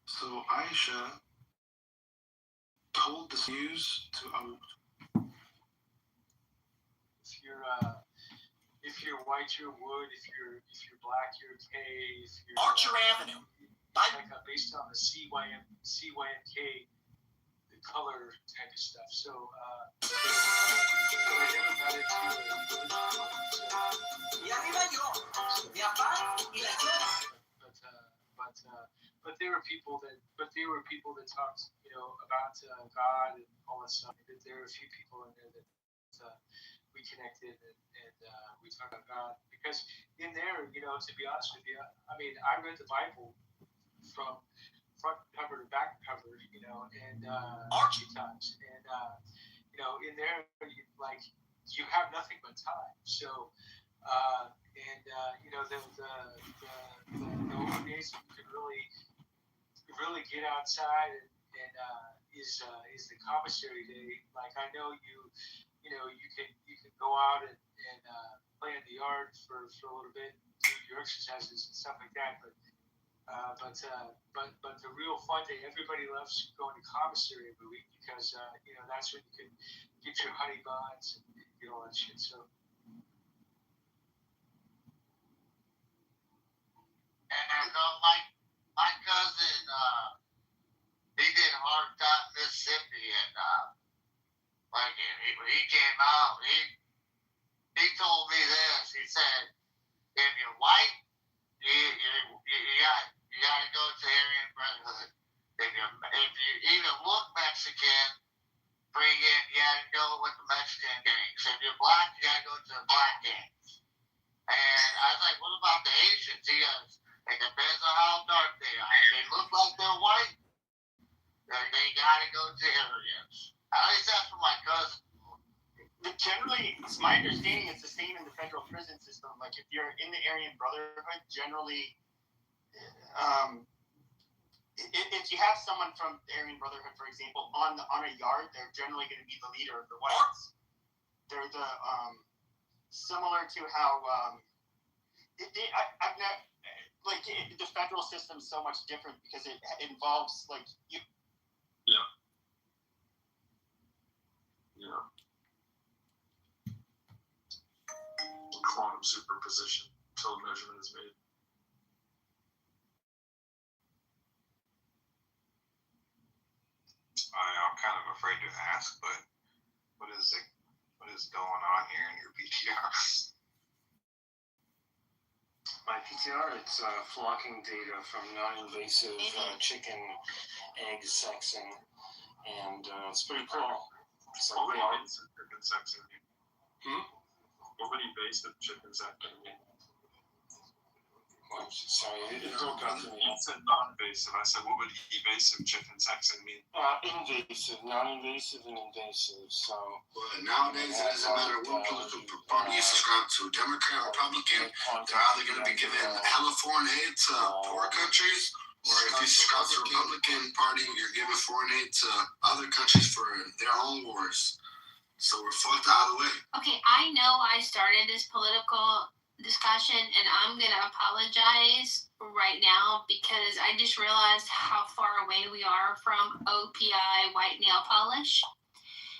So Aisha told this news to Abu. If you're white, you're wood. If you're black, you're K. If you're Archer Avenue. Based on the CYMK, the color type of stuff. So but there were people that talked, about God and all that stuff. There were a few people in there that we connected and we talked about God, because in there, to be honest with you, I mean, I read the Bible from front cover to back cover, and a few times, and in there, you have nothing but time. So, the only days you can really get outside and is the commissary day. Like, I know you can go out and play in the yard for a little bit, do your exercises and stuff like that, but the real fun day, everybody loves going to commissary every week because that's when you can get your honey buns and get all that shit. So. And my cousin, he did hard time Mississippi, and when he came out, he told me this. He said, if you're white, you gotta go to Aryan Brotherhood. If you even look Mexican, you gotta go with the Mexican gangs. If you're black, you gotta go to the black gangs. And I was like, what about the Asians? He goes, it depends on how dark they are. If they look like they're white, they gotta go to Aryans. At least that's for my cousin. But generally, it's my understanding it's the same in the federal prison system. Like, if you're in the Aryan Brotherhood, generally, if you have someone from the Aryan Brotherhood, for example, on a yard, they're generally going to be the leader of the whites. They're the similar to how I've never, like, the federal system is so much different because it involves like you. Yeah. Quantum superposition until the measurement is made. I'm kind of afraid to ask, but what is going on here in your PTR? My PTR, it's flocking data from non-invasive chicken egg sexing, and it's pretty cool. It's like Chicken sexing. What would evasive chicken sexing mean? Sorry, it broke up to me. I said non-invasive. I said, what would evasive chicken sexing mean? Invasive, non-invasive, and invasive. So nowadays, it doesn't matter what political party you subscribe to, Democrat, Republican, they're either going to be giving hella foreign aid to poor countries, or if you subscribe to the Republican Party, you're giving foreign aid to other countries for their own wars. So we're fucked out of the way. Okay, I know I started this political discussion, and I'm gonna apologize right now because I just realized how far away we are from OPI white nail polish,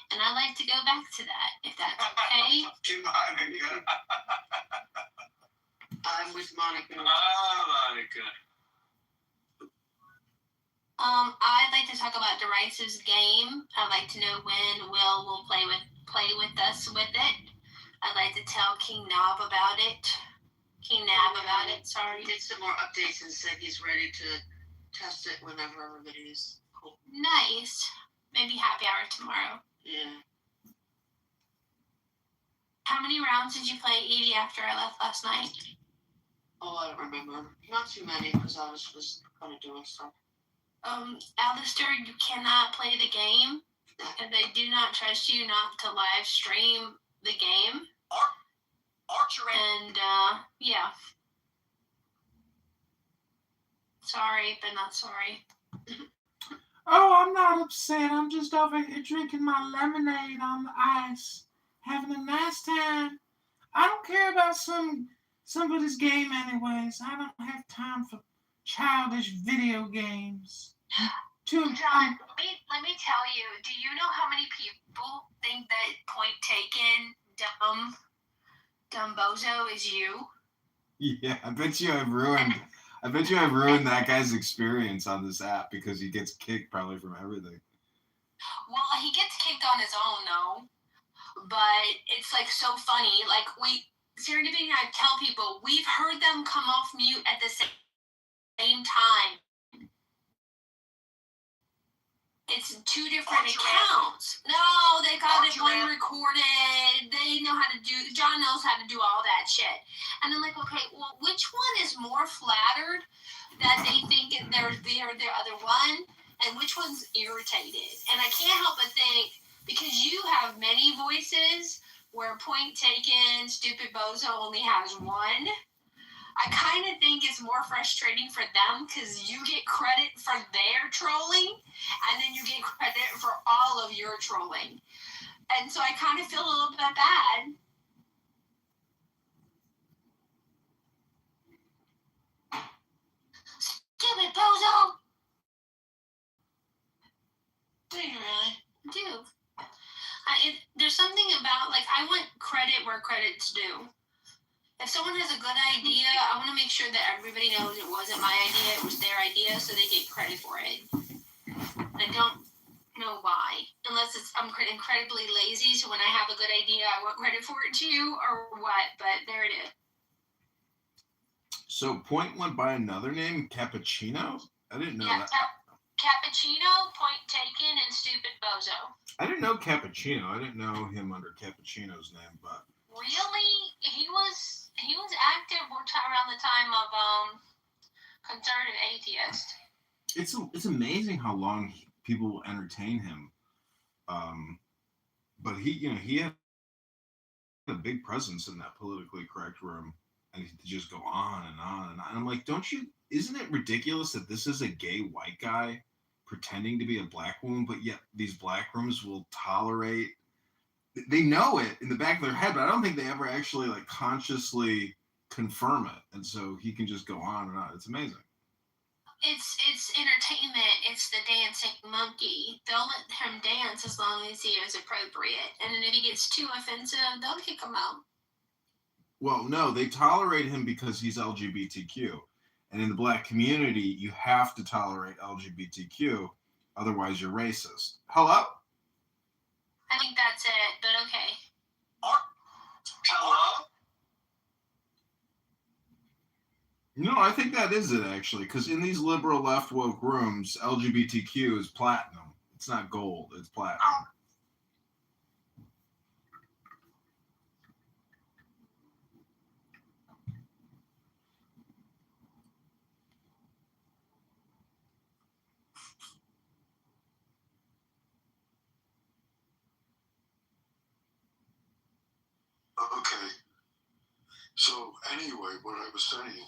and I'd like to go back to that, if that's okay. I'm with Monica. Monica. I'd like to talk about Derice's game. I'd like to know when Will will play with us with it. I'd like to tell King Nab about it. Sorry. He did some more updates and said he's ready to test it whenever everybody is cool. Nice. Maybe happy hour tomorrow. Yeah. How many rounds did you play, Edie, after I left last night? Oh, I don't remember. Not too many because I was kind of doing stuff. Alistair, you cannot play the game, and they do not trust you not to live stream the game. And, yeah. Sorry, but not sorry. Oh, I'm not upset. I'm just over here drinking my lemonade on the ice, having a nice time. I don't care about somebody's game anyways. I don't have time for childish video games. John, let me tell you, do you know how many people think that Point Taken dumb bozo is you? Yeah, I bet you I've ruined that guy's experience on this app because he gets kicked probably from everything. Well, he gets kicked on his own though. But it's like so funny. Like Serendipity and I tell people we've heard them come off mute at the same time. It's two different accounts. No, they got it one recorded. They know how to do. John knows how to do all that shit. And I'm like, okay, well, which one is more flattered that they think they're the other one, and which one's irritated? And I can't help but think because you have many voices, where Point Taken, Stupid Bozo only has one. I kind of think it's more frustrating for them because you get credit for their trolling and then you get credit for all of your trolling. And so I kind of feel a little bit bad. Stupid Bozo! Do you really? I do. There's something about, like, I want credit where credit's due. If someone has a good idea, I want to make sure that everybody knows it wasn't my idea, it was their idea, so they get credit for it. I don't know why, unless I'm incredibly lazy, so when I have a good idea, I want credit for it too, or what, but there it is. So Point went by another name, Cappuccino? I didn't know that. Cappuccino, Point Taken, and Stupid Bozo. I didn't know Cappuccino. I didn't know him under Cappuccino's name, but... Really? He was active around the time of Conservative Atheist. It's amazing how long people will entertain him. But he had a big presence in that politically correct room, and he just go on and on and on. And I'm like, isn't it ridiculous that this is a gay white guy pretending to be a black woman, but yet these black rooms will tolerate? They know it in the back of their head, but I don't think they ever actually like consciously confirm it. And so he can just go on and on. It's amazing. It's entertainment. It's the dancing monkey. They'll let him dance as long as he is appropriate. And then if he gets too offensive, they'll kick him out. Well, no, they tolerate him because he's LGBTQ. And in the black community, you have to tolerate LGBTQ. Otherwise, you're racist. Hello? I think that's it, but okay. Hello? No, I think that is it, actually, because in these liberal left woke rooms, LGBTQ is platinum. It's not gold, it's platinum. Okay. So anyway, what I was saying.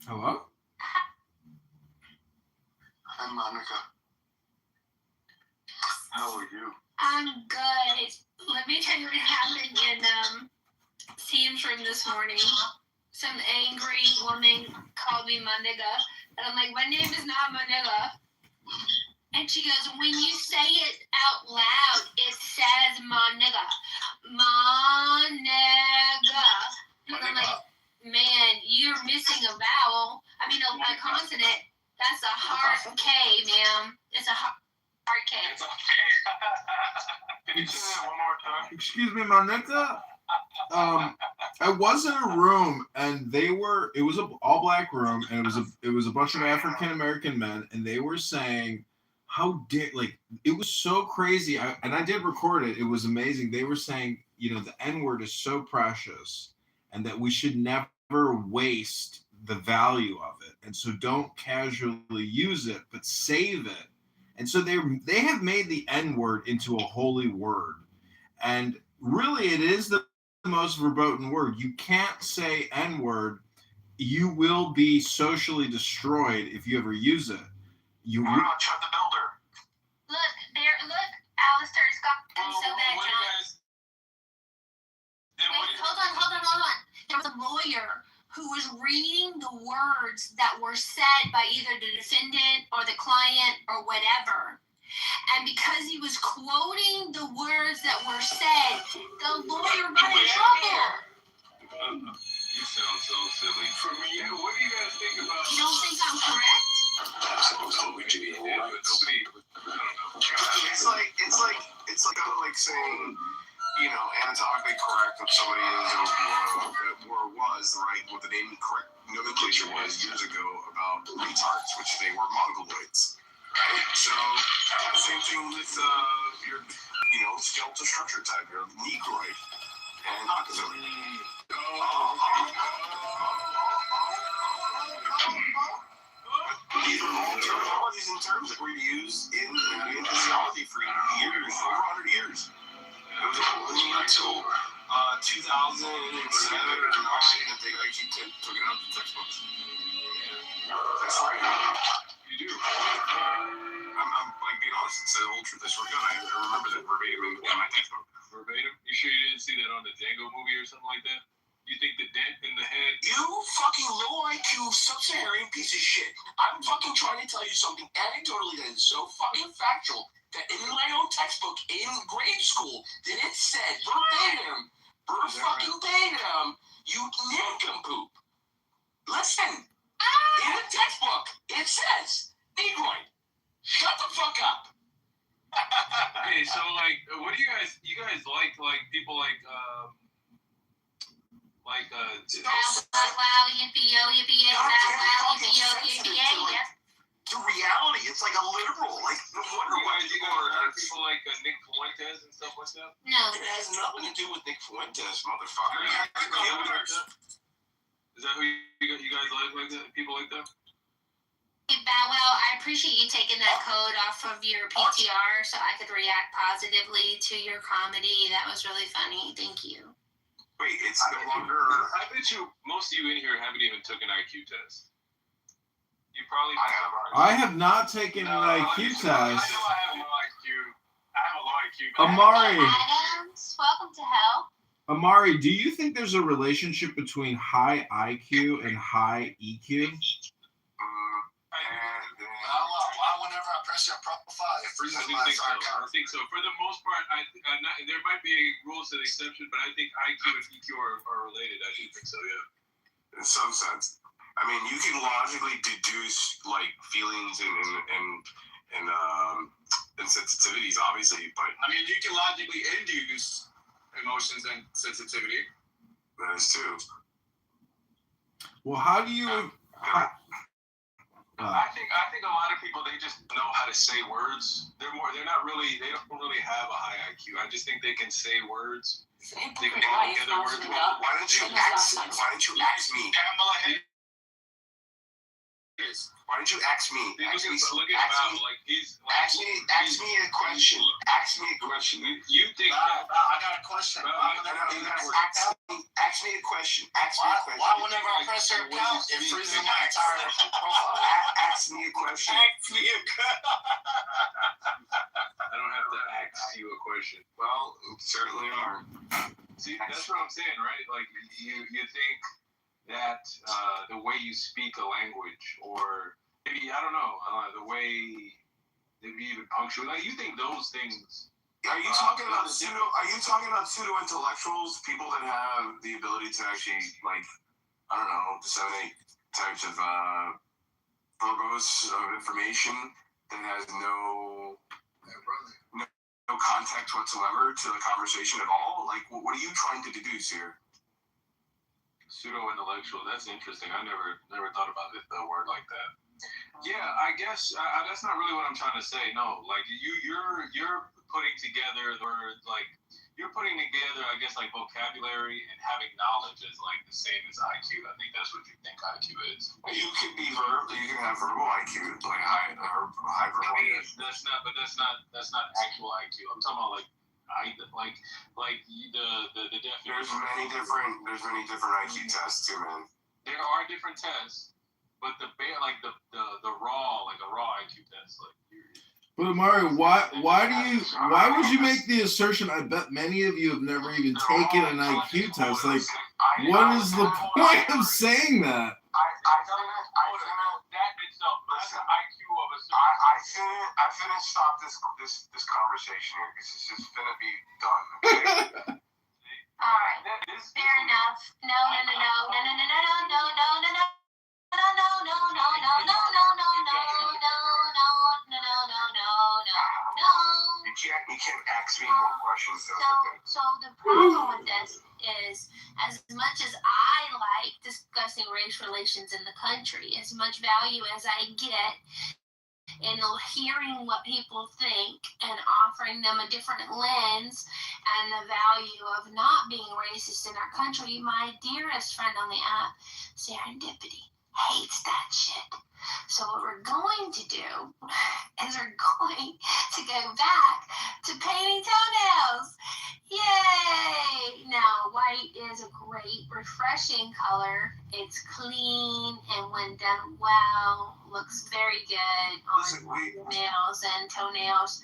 Hello? Hi, Monica. How are you? I'm good. Let me tell you what happened in Sam's room this morning. Some angry woman called me Maniga, and I'm like, my name is not Maniga. And she goes, when you say it out loud, it says Maniga. Maniga. And I'm like, man, you're missing a vowel. I mean, a consonant. That's a hard It's okay. Can you say that one more time? Excuse me, my nigga. I was in a room and it was a all black room and it was a bunch of African American men and they were saying how dare like it was so crazy. I did record it. It was amazing. They were saying, the N-word is so precious and that we should never waste the value of it. And so don't casually use it, but save it. And so they have made the N-word into a holy word. And really it is the most verboten word. You can't say N-word. You will be socially destroyed if you ever use it. What about Chud the Builder? Look, Alistair, it's gotten so bad, What do you John. guys? Wait, hold on. There was a lawyer who was reading the words that were said by either the defendant or the client or whatever. And because he was quoting the words that were said, the lawyer got in trouble. You sound so silly. For me, what do you guys think about? You don't think I'm correct? Nobody. I don't know. It's like I'm like saying, anatomically correct what somebody is or was, right? What the correct nomenclature was years ago about retards, which they were mongoloids. Right? So, same thing with your, skeletal structure type, your negroid and octozoid. These are all terminologies and terms that were used in physiology for years, over 100 years. It was only until 2007 or 2009 that they actually took it out of the textbooks. That's right. You do. I'm like being honest. It's the whole truth. I swear to God, I remember that verbatim in my textbook. Verbatim? You sure you didn't see that on the Django movie or something like that? You think the dent in the head? You fucking low IQ sub-Saharan piece of shit. I'm fucking trying to tell you something anecdotally that is so fucking factual that in my own textbook in grade school that it said verbatim, you nincompoop. Listen, in the textbook it says negroid. Shut the fuck up. Hey, so what do you guys people Wow, yippee, yo, yippee, yay, wow, yippee, yo, yippee, yay, yeah. The reality, it's like a literal, no wonder why people are people like Nick Fuentes and stuff like that? No. It has nothing to do with Nick Fuentes, motherfucker. Is that who you guys like that? People like that? Hey, Bow Wow, I appreciate you taking that code off of your PTR so I could react positively to your comedy. That was really funny. Thank you. Wait, it's no longer. I bet you most of you in here haven't even took an IQ test. You probably. I have not taken an IQ test. I know I have a low IQ. I have a low IQ. Amari. Adams, welcome to hell. Amari, do you think there's a relationship between high IQ and high EQ? Whenever I press your profile, it freezes I my think so. account. I think so. For the most part, there might be rules to the exception, but I think IQ and EQ are related. I do think so, yeah. In some sense. I mean, you can logically deduce feelings and sensitivities, obviously, but I mean, you can logically induce emotions and sensitivity. That is true. Well, how do you? I think a lot of people, they just know how to say words. They don't really have a high IQ. I just think they can say words. They can put together words. Why don't you ask me? Pamela Why don't you ask me? Ask me a question. Ask me a question. You think that? I got a question. Ask me a question. Why whenever I press your account, it freezes my entire profile? Ask me a question. I don't have to ask you a question. Well, you certainly are. See, that's what I'm saying, right? Like, you think that the way you speak a language, or maybe, I don't know, the way that you even punctuate, you think those things. Are you talking about pseudo intellectuals, people that have the ability to actually, disseminate types of verbose of information that has no No context whatsoever to the conversation at all? Like, what are you trying to deduce here? Pseudo-intellectual. That's interesting. I never thought about it, the word like that. Yeah, I guess that's not really what I'm trying to say. No, like you're putting together the word, like you're putting together, I guess, like vocabulary and having knowledge is like the same as IQ. I think that's what you think IQ is. You can have verbal IQ, like high verbal. I mean, that's not actual IQ. I'm talking about like the definition. There's many different IQ tests too, man. There are different tests, but the raw IQ test, like. But Mario, why would you make the assertion? I bet many of you have never even taken an IQ test. Like, what is the point of saying that? I finna stop this conversation here because it's just finna be done. Okay? All right, fair enough. No. You can't ask me more questions. So the problem with this is, as much as I like discussing race relations in the country, as much value as I get in hearing what people think and offering them a different lens and the value of not being racist in our country, my dearest friend on the app, Serendipity, hates that shit. So what we're going to do is we're going to go back to painting toenails. Yay! Now, white is a great, refreshing color. It's clean, and when done well, looks very good on nails and toenails.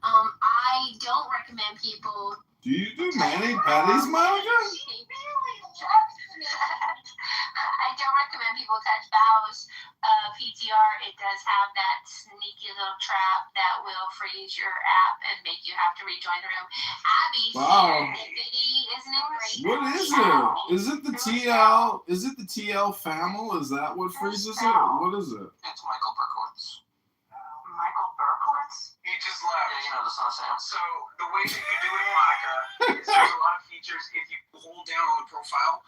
I don't recommend people. Do you do mani-pedis, Monica? I don't recommend people touch Bow's PTR. It does have that sneaky little trap that will freeze your app and make you have to rejoin the room. Abby, isn't it great? What is it? Is it the TL? Is it the TL family? Is that what freezes it? What is it? It's Michael Burkowitz. Michael Burkowitz? He just left. Yeah, you know the song Sam. So the way that you do it, Monica, is there's a lot of features. If you hold down on the profile,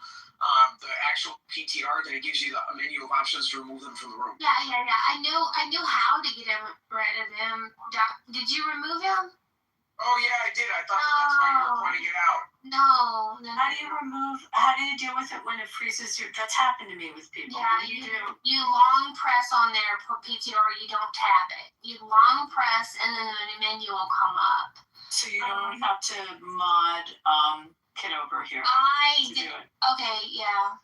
the actual PTR, then it gives you a menu of options to remove them from the room. Yeah. I know how to get rid of him. Did you remove him? Oh yeah, I did. I thought that's why you were pointing it out. No. How do you deal with it when it freezes your? That's happened to me with people. Yeah, What do you do? You long press on their PTR. You don't tab it. You long press, and then the menu will come up. So you don't have to mod Kitover here. I to did. do it. Okay, yeah.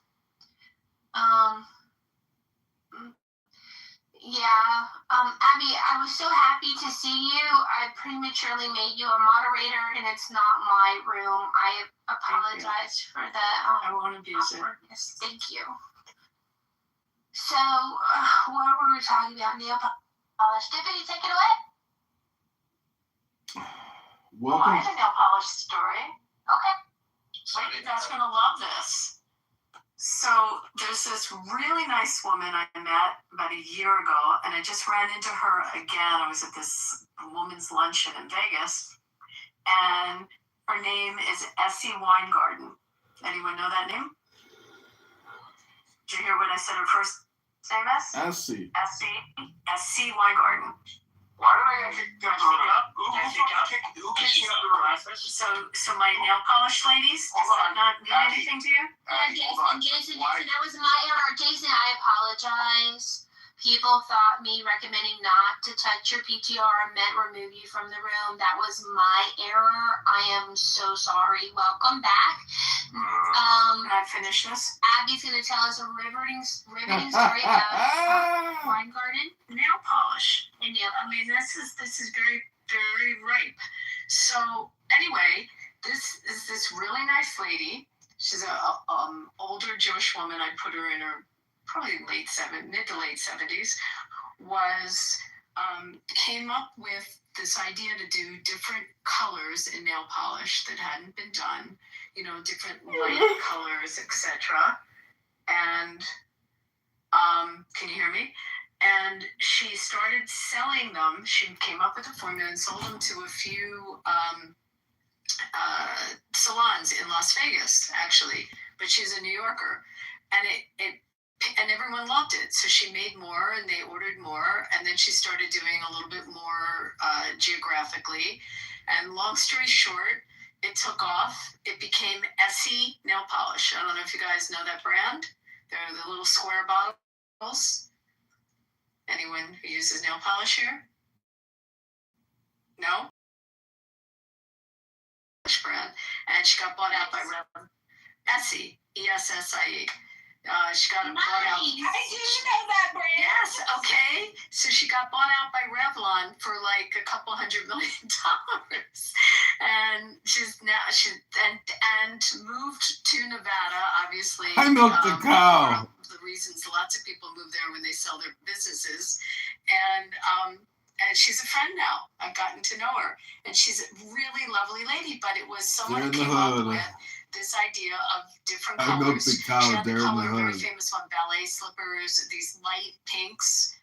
Abby, I was so happy to see you. I prematurely made you a moderator, and it's not my room. I apologize for that. I won't abuse it. Yes, thank you. So, what were we talking about? Nail polish. Tiffany, take it away. I have a nail polish story. Okay. Wait, you guys are gonna love this. So there's this really nice woman I met about a year ago, and I just ran into her again. I was at this woman's luncheon in Vegas, and her name is Essie Weingarten. Anyone know that name? Did you hear what I said her first name is? Essie. Essie Weingarten. Why did I kick that up? Who kicked you out of the So my nail polish ladies, does that not mean anything to you? Jason, that was my error. Jason, I apologize. People thought me recommending not to touch your PTR meant remove you from the room. That was my error. I am so sorry. Welcome back. Can I finish this? Abby's going to tell us a riveting story about Weingarten. Nail polish. And I mean, this is very, very ripe. So anyway, this is this really nice lady. She's a older Jewish woman. I put her in her probably mid to late 70s. Came up with this idea to do different colors in nail polish that hadn't been done. Different light colors, etc. And can you hear me? and she started selling them. She came up with a formula and sold them to a few salons in Las Vegas, actually. But she's a New Yorker, and everyone loved it. So she made more, and they ordered more, and then she started doing a little bit more geographically. And long story short, it took off. It became Essie nail polish. I don't know if you guys know that brand. They're the little square bottles. Anyone who uses nail polish here? No? Brand. And she got bought out by Essie, Essie. She got bought out. I do know that brand. Yes, okay. So she got bought out by Revlon for like a couple $100 million, and she's moved to Nevada. Obviously, I milked the cow. The reasons lots of people move there when they sell their businesses, and she's a friend now. I've gotten to know her, and she's a really lovely lady. But it was someone who came up with this idea of different colors. I milked the cow. She had There the in the color, very hood. famous one, ballet slippers, these light pinks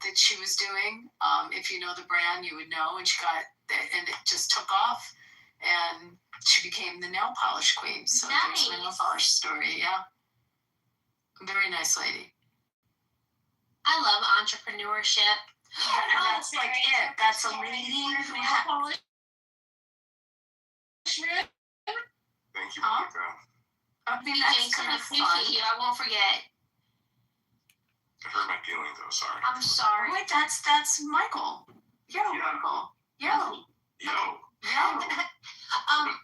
that she was doing. If you know the brand, you would know. And and it just took off, and she became the nail polish queen. So there's my nail polish story. Yeah, very nice lady. I love entrepreneurship. And that's like it. That's a lady who had. Thank you, Huh? Monica. I mean, that's Jason, kind I of fun. appreciate you. I won't forget. I hurt my feelings though. Sorry. I'm sorry. Wait, that's Michael. Yo, Michael. Yo. Yo. Abby,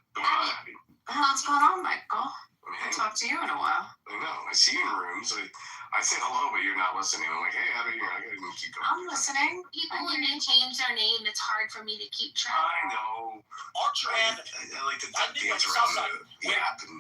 What's going on, Michael? I I haven't talked to you in a while. know. I see you in rooms. I say hello, but you're not listening. I'm like, hey, how do you? I gotta keep going. I'm listening. people when they change their name, it's hard for me to keep track. I know. Archer I Avenue. like to I think dance like around Southside. the app and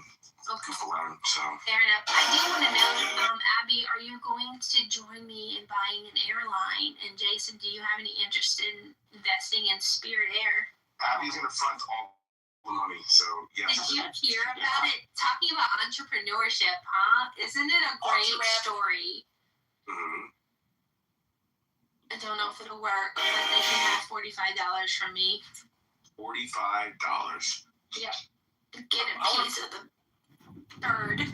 goof around. So. Fair enough. I do want to know, Abby, are you going to join me in buying an airline? And Jason, do you have any interest in investing in Spirit Air? Abby's gonna front all the money, so yes. Did you hear about it? Talking about entrepreneurship, huh? Isn't it a great story? Mm-hmm. I don't know if it'll work, but they can have $45 from me. $45. Yep. Get a piece of the bird.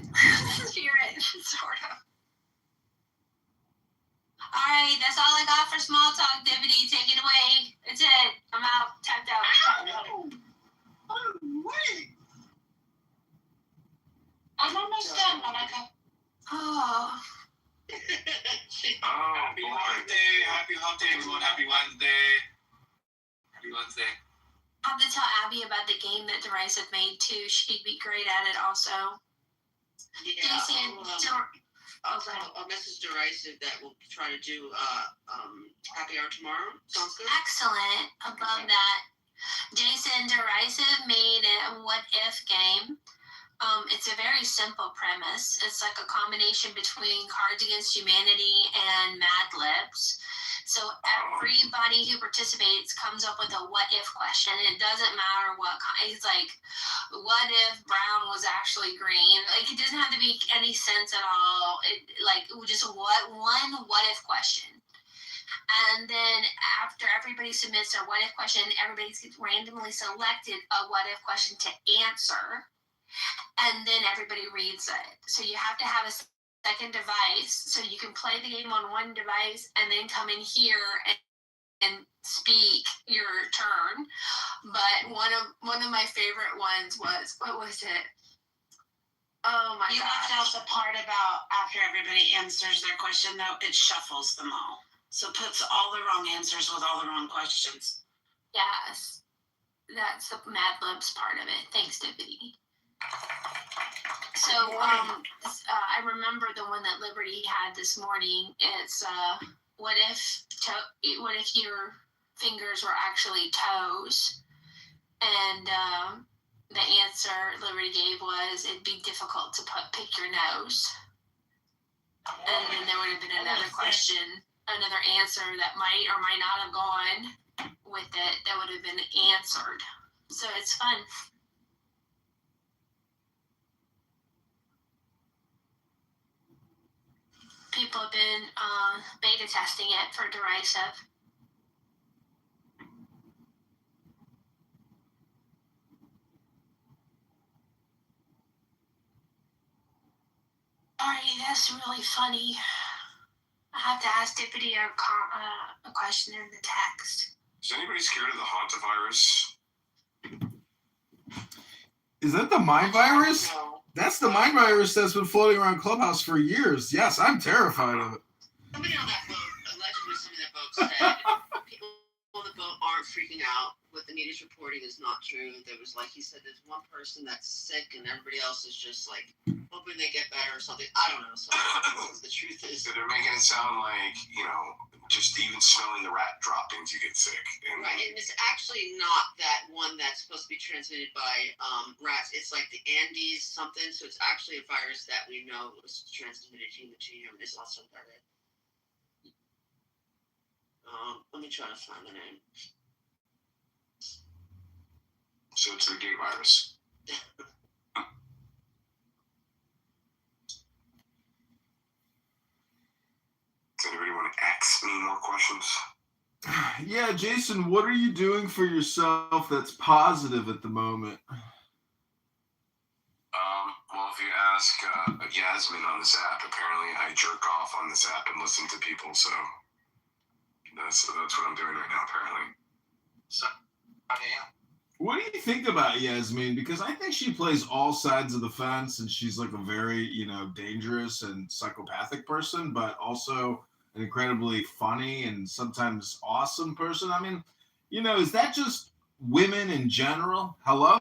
Spirit, sort of. Alright, that's all I got for small talk, Divinity. Take it away. That's it. I'm out. Tapped out. Wait. I'm almost done, Monica. Oh. Happy hump day. Happy hump day, everyone. Happy Wednesday. Happy Wednesday. I have to tell Abby about the game that Derisive made too. She'd be great at it also. Yeah, Jason, I'll message Derisive that we'll try to do happy hour tomorrow. Sounds good. excellent. Above that, Jason Derisive made a what if game. It's a very simple premise. It's like a combination between Cards Against Humanity and Mad Libs. So everybody who participates comes up with a what if question. It doesn't matter what kind. It's like, what if brown was actually green? Like, it doesn't have to make any sense at all. Just one what if question. And then after everybody submits their what if question, everybody gets randomly selected a what if question to answer. And then everybody reads it. So you have to have a second device so you can play the game on one device and then come in here and speak your turn. But one of my favorite ones was, what was it? Oh my god. You left out the part about after everybody answers their question, though, it shuffles them all. So it puts all the wrong answers with all the wrong questions. Yes. That's the Mad Libs part of it. Thanks, Divinity. So, I remember the one that Liberty had this morning. It's what if your fingers were actually toes? And the answer Liberty gave was it'd be difficult to pick your nose. And then there would have been another question, another answer that might or might not have gone with it that would have been answered. So it's fun. people have been beta testing it for derisive. Alrighty, that's really funny. I have to ask Deputy a question in the text. Is anybody scared of the hantavirus? Is that the mind virus? That's the mind virus that's been floating around Clubhouse for years. Yes, I'm terrified of it. Somebody on that boat, allegedly somebody on that boat said people on the boat aren't freaking out. What the media's reporting is not true. There was, like he said, there's one person that's sick and everybody else is just like hoping they get better or something. I don't know. So the truth is, So they're making it sound like, just even smelling the rat droppings, you get sick. And right, and it's actually not that one that's supposed to be transmitted by rats. It's like the Andes something. So it's actually a virus that we know was transmitted human to human. It's also direct. Let me try to find the name. so it's the gay virus. Does anybody want to ask me more questions? Yeah, Jason, what are you doing for yourself that's positive at the moment? Well, if you ask Yasmin on this app, apparently I jerk off on this app and listen to people, so that's what I'm doing right now, apparently. So, What do you think about Yasmin? Because I think she plays all sides of the fence, and she's like a very, dangerous and psychopathic person, but also an incredibly funny and sometimes awesome person. I mean, is that just women in general? Hello?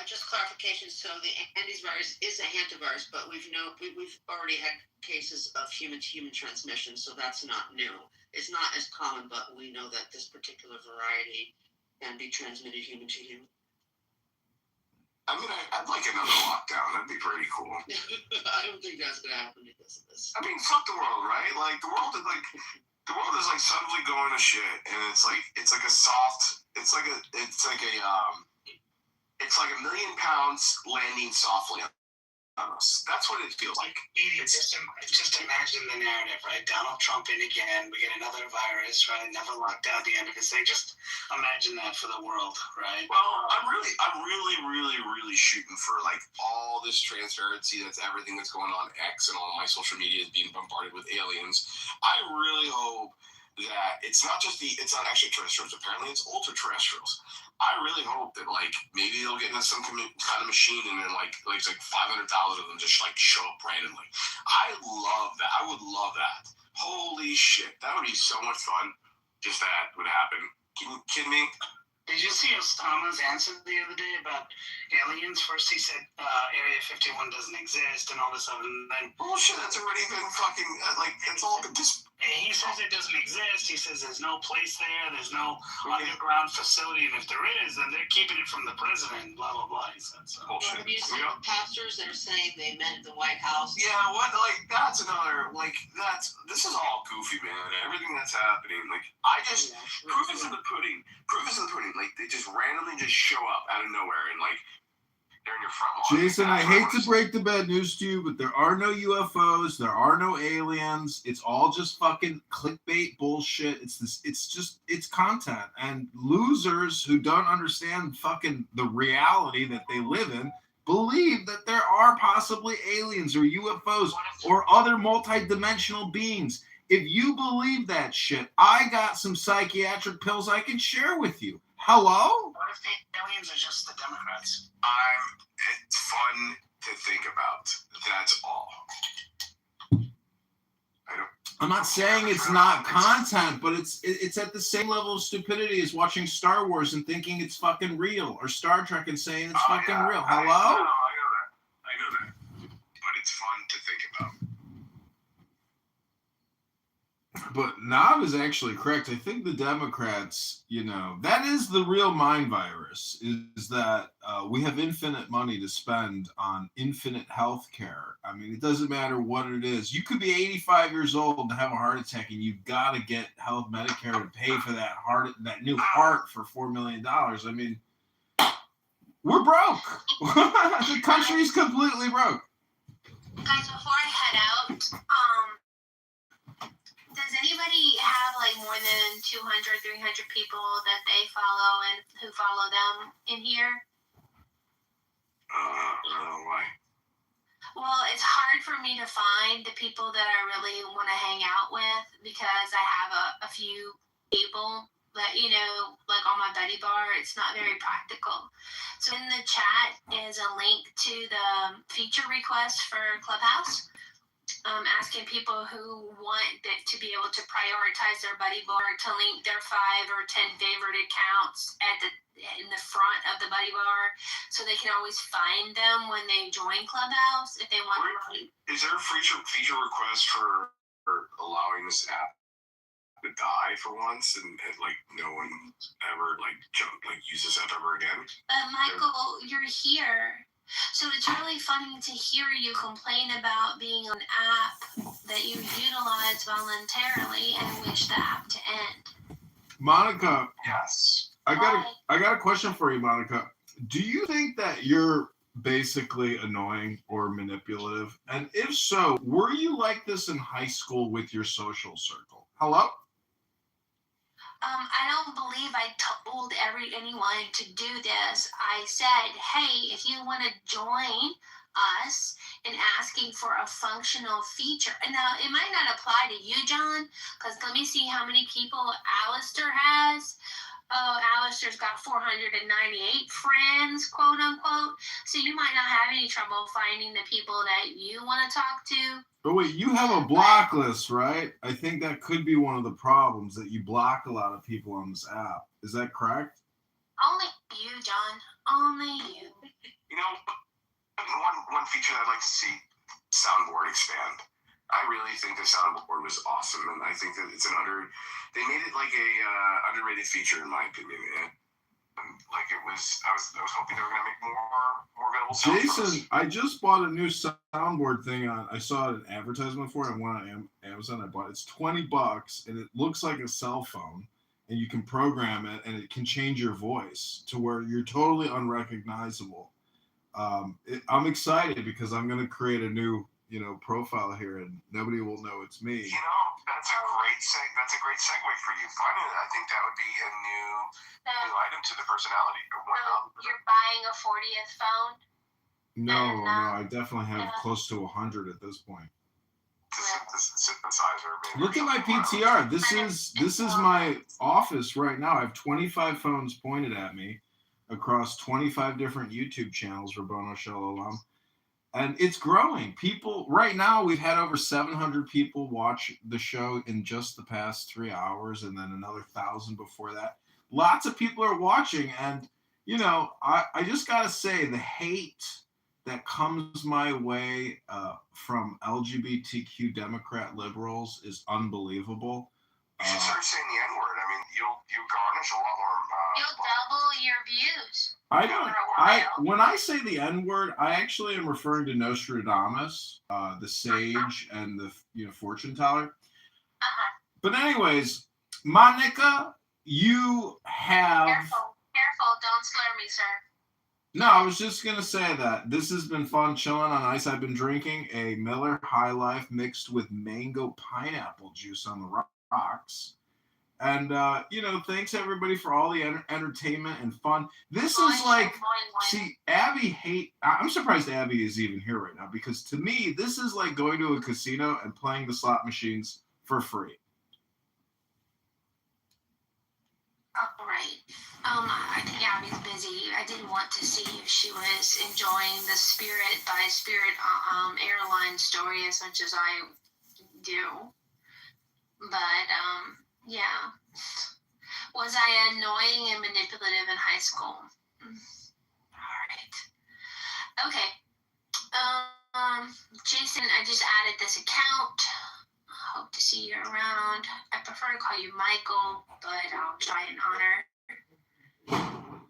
just clarification. So the Andes virus is a hantavirus, but we've already had cases of human-to-human transmission, so that's not new. It's not as common, but we know that this particular variety can be transmitted human to human. I mean, I'd like another lockdown. That'd be pretty cool. I don't think that's gonna happen because of this. I mean, fuck the world, right? Like the world is like suddenly going to shit, and it's like a million pounds landing softly on us. That's what it feels like. Just imagine the narrative, right? Donald Trump in again. We get another virus, right? Never locked out the end of his thing. Just imagine that for the world, right? Well, I'm really shooting for like all this transparency. That's everything that's going on X and all my social media is being bombarded with aliens. I really hope that it's not extraterrestrials. Apparently, it's ultra terrestrials. I really hope that like maybe they'll get into some kind of machine and then like 500,000 of them just like show up randomly. I love that. I would love that. Holy shit, that would be so much fun. Just that would happen. Can you kid me? Did you see Osama's answer the other day about aliens? First he said Area 51 doesn't exist and all this stuff, and then bullshit. That's already been fucking it's all been just. He says it doesn't exist. He says there's no place there. There's no underground facility, and if there is, then they're keeping it from the president. Blah blah blah. He said so. Bullshit. Have you seen pastors that are saying they meant the White House? Yeah, what? Like that's another. This is all goofy, man. Everything that's happening. Like proof is in the pudding. Proof is in the pudding. Like they just randomly just show up out of nowhere and like. They're in your front lawn. Jason, I hate to break the bad news to you, but there are no UFOs. There are no aliens. It's all just fucking clickbait bullshit. It's content. And losers who don't understand fucking the reality that they live in believe that there are possibly aliens or UFOs or other multidimensional beings. If you believe that shit, I got some psychiatric pills I can share with you. Hello? What if the aliens are just the Democrats? It's fun to think about. That's all. I'm not saying it's not content, but it's at the same level of stupidity as watching Star Wars and thinking it's fucking real, or Star Trek and saying it's fucking real. Hello? I know that. But it's fun to think about. But Nav is actually correct. I think the Democrats, that is the real mind virus, is that we have infinite money to spend on infinite health care. I mean, it doesn't matter what it is. You could be 85 years old and have a heart attack, and you've got to get health Medicare to pay for that new heart for $4 million. I mean, we're broke. The country's completely broke. Guys, before I head out, does anybody have like more than 200, 300 people that they follow and who follow them in here? Why? Well, it's hard for me to find the people that I really want to hang out with because I have a few people that, you know, like on my buddy bar, it's not very practical. So in the chat is a link to the feature request for Clubhouse. Asking people who want to be able to prioritize their buddy bar to link their 5 or 10 favorite accounts in the front of the buddy bar, so they can always find them when they join Clubhouse if they want to. Is there a feature request for allowing this app to die for once and like no one ever use this app ever again? Michael, you're here. So it's really funny to hear you complain about being an app that you utilize voluntarily and wish the app to end. Monica. Yes. I got a question for you, Monica. Do you think that you're basically annoying or manipulative? And if so, were you like this in high school with your social circle? Hello? I don't believe I told anyone to do this. I said, hey, if you want to join us in asking for a functional feature. And now, it might not apply to you, John, because let me see how many people Alistair has. Oh, Alistair's got 498 friends, quote unquote. So you might not have any trouble finding the people that you want to talk to. But wait, you have a block list, right? I think that could be one of the problems, that you block a lot of people on this app. Is that correct? Only you, John. Only you. You know, one feature I'd like to see soundboard expand. I really think the soundboard was awesome, and I think that it's they made it like a underrated feature in my opinion. Like it was, I was hoping they were gonna make more available sound. Jason, I just bought a new soundboard thing I saw an advertisement for it. I went on Amazon. I bought it. It's $20, and it looks like a cell phone, and you can program it, and it can change your voice to where you're totally unrecognizable. I'm excited because I'm gonna create a new profile here, and nobody will know it's me. You know, that's a great segue for you. Finally, I think that would be a new item to the personality. You're buying a 40th phone? No, I definitely have close to 100 at this point. Synthesizer. Look at my PTR. This is my office right now. I have 25 phones pointed at me across 25 different YouTube channels, Rabono Shalom. And it's growing. People, right now, we've had over 700 people watch the show in just the past 3 hours, and then another 1,000 before that. Lots of people are watching, and, I just got to say, the hate that comes my way from LGBTQ Democrat liberals is unbelievable. You should start saying the N-word. I mean, you garnish a lot more. You'll double your views. When I say the N-word, I actually am referring to Nostradamus, the sage and the fortune teller. But anyways, Monica, you have. Careful, don't slur me, sir. No, I was just gonna say that this has been fun chilling on ice. I've been drinking a Miller High Life mixed with mango pineapple juice on the rocks. And, thanks everybody for all the entertainment and fun. This is like, see, I'm surprised Abby is even here right now, because to me, this is like going to a casino and playing the slot machines for free. All right. I think Abby's busy. I didn't want to see if she was enjoying the Spirit by Spirit airline story as much as I do. But, yeah. Was I annoying and manipulative in high school? All right. Okay. Jason, I just added this account. Hope to see you around. I prefer to call you Michael, but I'll try and honor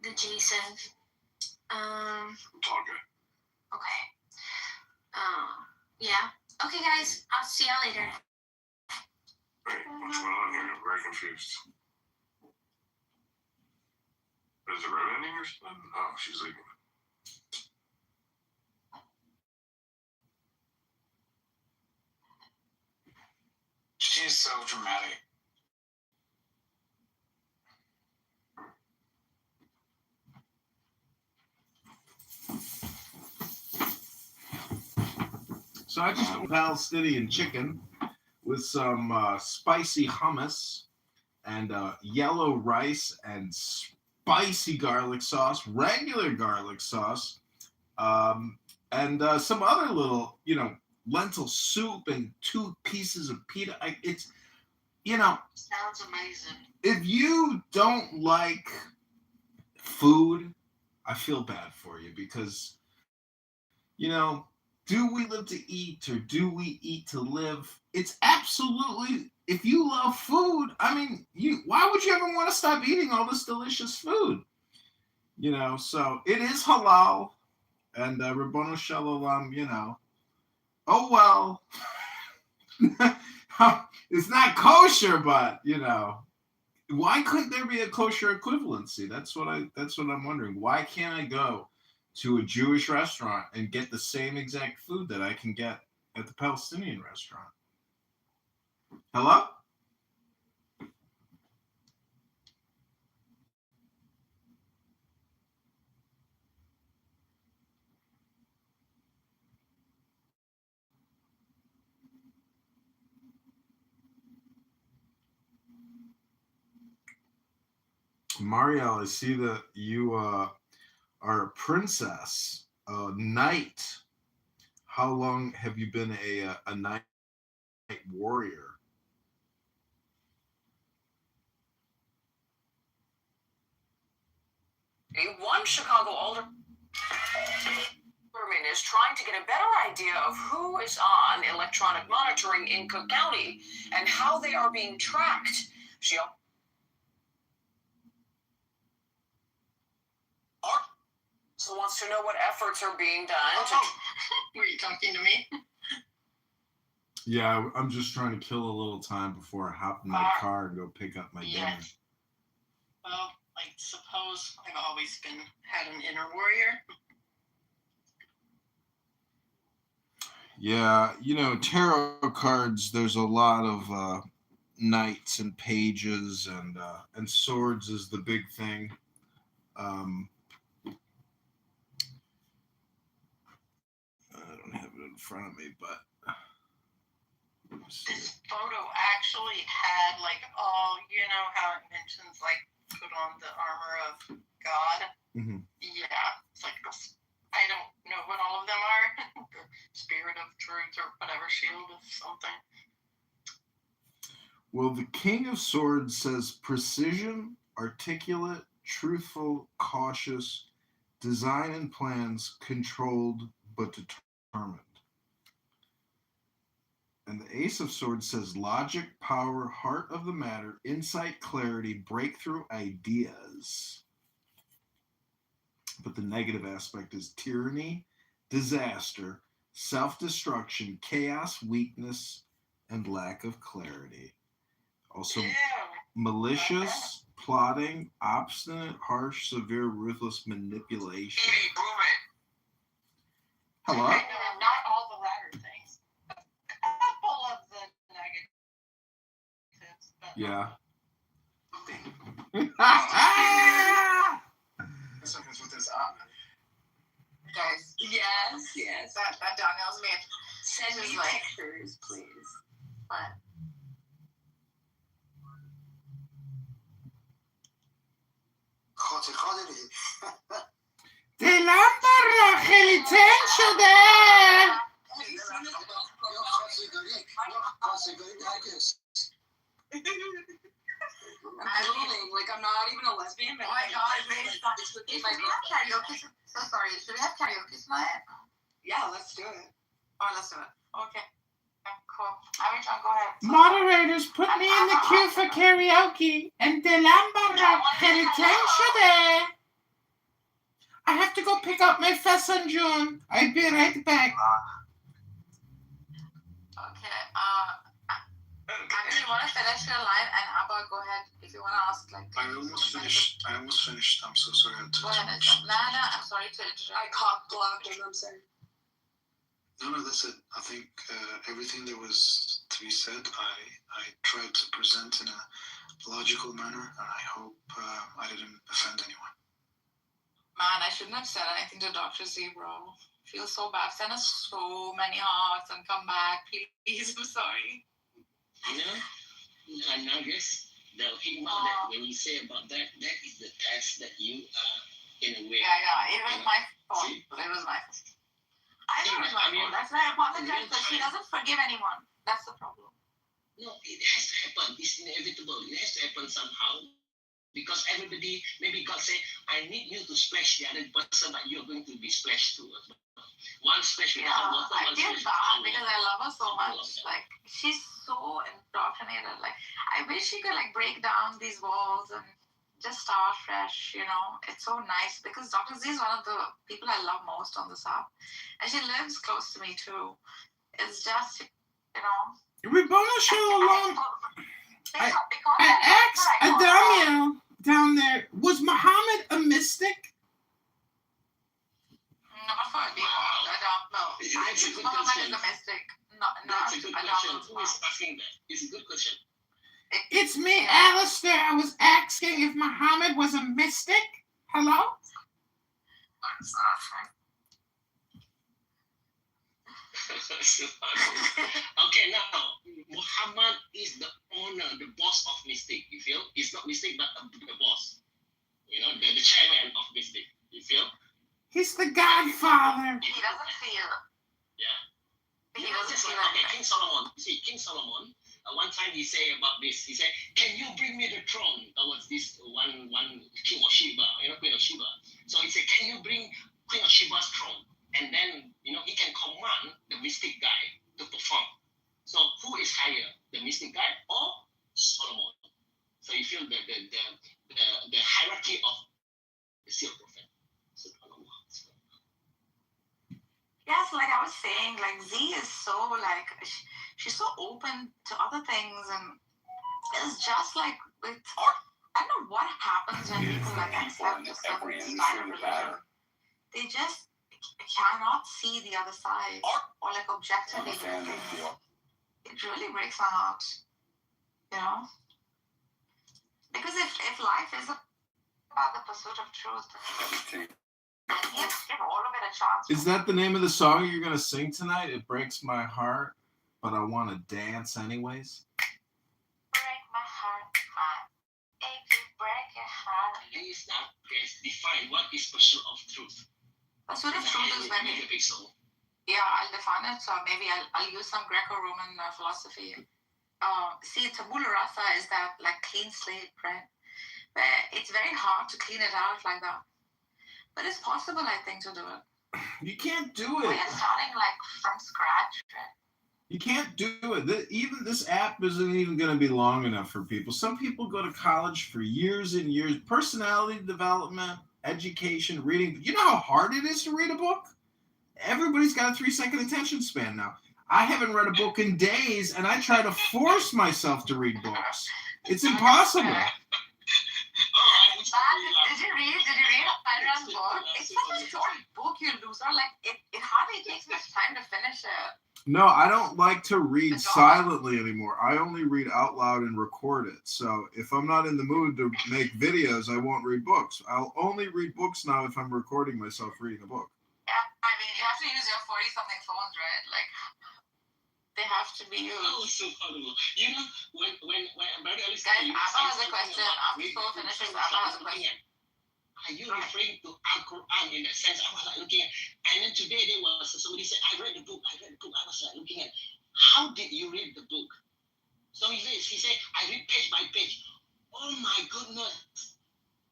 the Jason. It's all good. Okay. Yeah. Okay, guys. I'll see y'all later. Wait, what's going on here? I'm very confused. Is it road ending or something? Oh, she's leaving. so dramatic. So I just got Palestinian chicken with some spicy hummus and yellow rice and spicy garlic sauce, regular garlic sauce, and some other little, lentil soup and 2 pieces of pita. It's, Sounds amazing. if you don't like food, I feel bad for you because, do we live to eat or do we eat to live? It's absolutely, if you love food, why would you ever want to stop eating all this delicious food? So it is halal and Rabbanu Shalom, oh well. It's not kosher, but why couldn't there be a kosher equivalency? That's what I'm wondering. Why can't I go to a Jewish restaurant and get the same exact food that I can get at the Palestinian restaurant? Hello? Marielle, I see that you are a princess, a knight. How long have you been a knight warrior? One Chicago alderman is trying to get a better idea of who is on electronic monitoring in Cook County and how they are being tracked. She also wants to know what efforts are being done. Were you talking to me? Yeah, I'm just trying to kill a little time before I hop in my car and go pick up my dinner. Well, I suppose I've always had an inner warrior. Yeah, tarot cards, there's a lot of knights and pages and swords is the big thing. I don't have it in front of me, but this photo actually had all, how it mentions put on the armor of God. Mm-hmm. Yeah, it's like this. I don't know what all of them are. The Spirit of Truth or whatever, Shield of something. Well, the King of Swords says precision, articulate, truthful, cautious, design and plans, controlled but determined. And the Ace of Swords says logic, power, heart of the matter, insight, clarity, breakthrough ideas. But the negative aspect is tyranny, disaster, self-destruction, chaos, weakness, and lack of clarity. Also, malicious, plotting, obstinate, harsh, severe, ruthless manipulation. Hello? Not all the latter things. A couple of the negatives. But Yeah. guys, yes. That Donnell's man. Send me pictures, please. What? دلم خیلی تنگ شده. I'm not even a lesbian, but my God, should we have karaoke? So sorry, should we have karaoke tonight? Yeah, let's do it. Oh, let's do it. Okay. Cool. John, go ahead. Moderators, put me in the queue for karaoke. And دلم خیلی تنگ شده. I have to go pick up my June. I'll be right back. Okay. Do you want to finish your line? And Abba, go ahead if you want to ask. I almost finished. I'm so sorry. Go ahead, Lana. I'm sorry to interrupt. I cock blocked him. I'm sorry. No, that's it. I think everything that was to be said. I tried to present in a logical manner, and I hope I didn't offend anyone. Man, I shouldn't have said anything to Dr. Z, bro. Feel so bad. Send us so many hearts and come back, please. I'm sorry. You know, and I guess the hikmah that when you say about that, that is the test that you are in a way. Yeah, it was my fault. It was my fault. I know it was my fault. That's why I apologize, but she doesn't forgive anyone. That's the problem. No, it has to happen. It's inevitable. It has to happen somehow. Because everybody, maybe God say, I need you to splash the other person, but you're going to be splashed too. One splash with water, I one feel splash bad with because I love her so much. Like, she's so indoctrinated. Like, I wish she could, like, break down these walls and just start fresh, you know. It's so nice because Dr. Z is one of the people I love most on this app. And she lives close to me, too. It's just, you know. Ribono Shalom. I asked Adamiel down there, was Muhammad a mystic? Not for me. I don't know. I think Muhammad is a mystic. That's a good question. Who is asking that? It's a good question. It's me, Alistair. I was asking if Muhammad was a mystic. Hello? Okay, now Muhammad is the owner, the boss of Mystic. You feel? It's not Mystic, but the boss. You know, the chairman of Mystic. You feel? He's the godfather. He doesn't feel. Yeah. He doesn't feel okay, King Solomon. You see, King Solomon. One time he say about this. He said, "Can you bring me the throne?" That was this one King of Sheba, Queen of Sheba. So he said, "Can you bring Queen of Sheba's throne?" And then, he can command the mystic guy to perform. So who is higher, the mystic guy or Solomon? So you feel the hierarchy of the seer prophet. Yes, like I was saying, like Z is so like she's so open to other things, and it's just like with I don't know what happens when people like accept a certain style of religion. They just cannot see the other side or like objectively look at things. It really breaks my heart, you know? Because if life is about the pursuit of truth, then give all of it a chance. Is that the name of the song you're going to sing tonight? It breaks my heart, but I want to dance anyways. Break my heart, if you break your heart. Please now, define what is pursuit of truth. Pursuit of truth is when I'll define it. So maybe I'll use some Greco-Roman philosophy. See, tabula rasa is that like clean slate, right? Where it's very hard to clean it out like that. But it's possible, I think, to do it. You can't do it. We're starting like from scratch, right? You can't do it. Even this app isn't even going to be long enough for people. Some people go to college for years and years. Personality development, education, reading. You know how hard it is to read a book? Everybody's got a 3-second attention span now. I haven't read a book in days, and I try to force myself to read books. It's impossible. Did you read Iron's book? It's such a short book, you loser. Like, it hardly takes much time to finish it. No, I don't like to read silently anymore. I only read out loud and record it. So if I'm not in the mood to make videos, I won't read books. I'll only read books now if I'm recording myself reading a book. Yeah, I mean, you have to use your 40-something phones, right? Like, they have to be used. Oh, so horrible. You know, when Brother Alice... Guys, Abba has a question. After Soul finishes, Abba has a question. Are you referring to Al-Quran in that sense? I was like looking at, and then today there was somebody said, I read the book. I was like looking at, how did you read the book? So he said, I read page by page. Oh my goodness.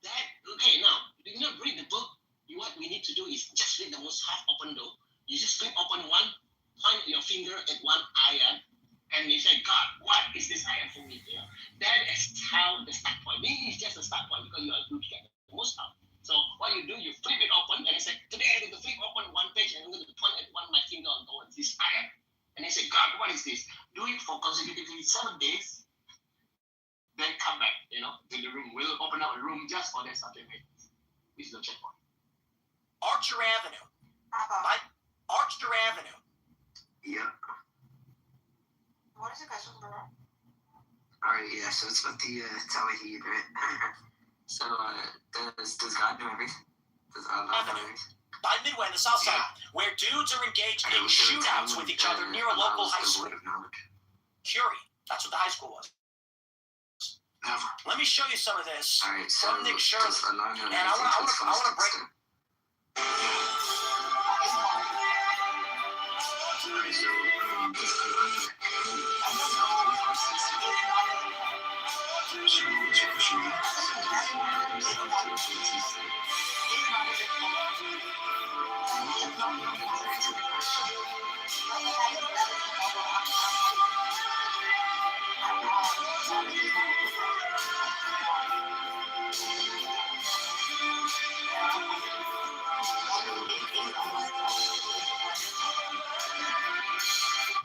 Okay, now, do you not read the book? What we need to do is just read the most half open door. You just click open one, point your finger at one ayat, and you say, God, what is this ayat for me? That is how the start point. This is just a start point because you are looking at the most half. So what you do, you flip it open, and you say, today I'm going to flip open one page, and I'm going to point at my finger towards this ayat. And they say, God, what is this? Do it for consecutively 7 days, then come back, to the room. We'll open up a room just for that subject. This is the checkpoint. Archer Avenue. Archer Avenue. Yeah. What is your question, bro? Alright, yeah, so it's about the Tawahid, right? So, does God know everything? Does Allah know everything? By Midway on the south side, where dudes are engaged in shootouts with each other near a local high school. Curie, that's what the high school was. Never. Let me show you some of this Alright, so from Nick Shirley. does Allah know And I want to break.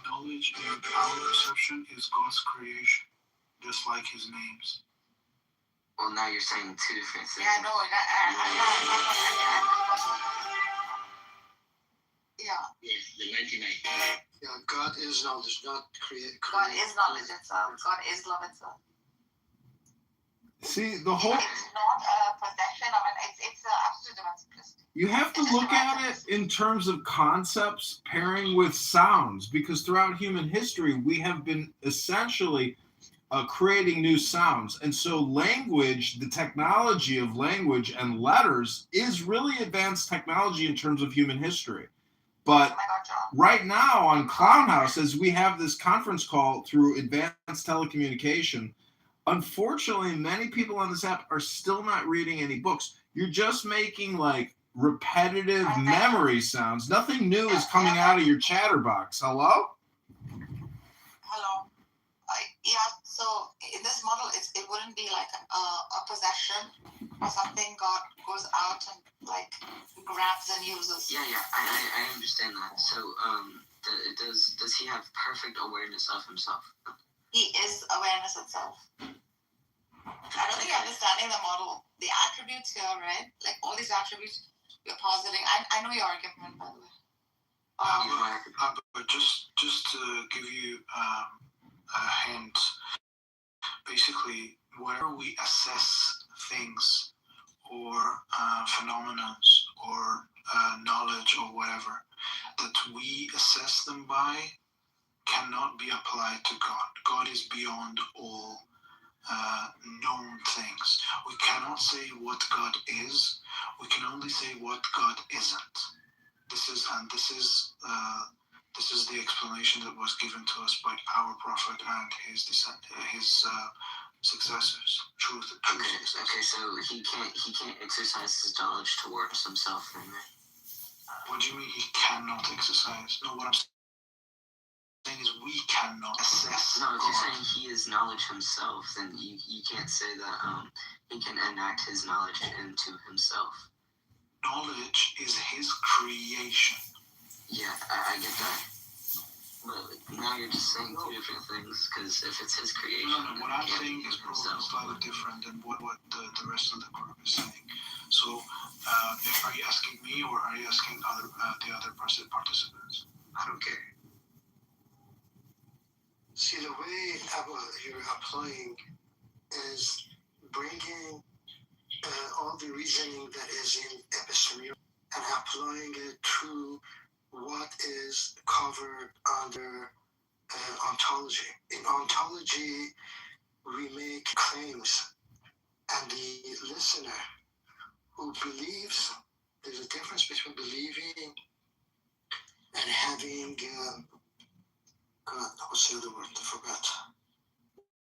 Knowledge in our perception is God's creation, just like his names. Well, now you're saying two different things. Yeah, no, Yes, the 99. Yeah, God is knowledge, not create. God is knowledge itself. God is love itself. See, the whole... It's not a possession of it. It's an absolute divine simplicity. You have to look at it in terms of concepts pairing with sounds, because throughout human history, we have been essentially creating new sounds. And so language, the technology of language and letters is really advanced technology in terms of human history. But right now on Clown House, as we have this conference call through advanced telecommunication, unfortunately, many people on this app are still not reading any books. You're just making like repetitive memory sounds. Nothing new is coming out of your chatterbox. Hello? Hello. Yeah, so in this model, it wouldn't be like a possession or something. God goes out and like grabs and uses. Yeah, I understand that. So, does he have perfect awareness of himself? He is awareness itself. I don't think you're understanding the model. The attributes here, right? Like all these attributes you're positing. I know your argument, by the way. But just to give you a hint, basically, whenever we assess things or phenomena or knowledge or whatever that we assess them by cannot be applied to God. God is beyond all known things. We cannot say what God is. We can only say what God isn't. This is the explanation that was given to us by our prophet and his successors. Okay, so he can't exercise his knowledge towards himself, then, right? What do you mean he cannot exercise? No, what I'm saying is we cannot assess. No, if you're saying he is knowledge himself, then you can't say that he can enact his knowledge into himself. Knowledge is his creation. Yeah, I get that. But now you're just saying two different things, because if it's his creation... No, what I'm saying is probably slightly different than what the rest of the group is saying. So, are you asking me or are you asking the other participants? I don't care. See, the way you're applying is bringing all the reasoning that is in episteme and applying it to what is covered under ontology. In ontology, we make claims, and the listener who believes, there's a difference between believing and having, God, what's the other word? I forgot.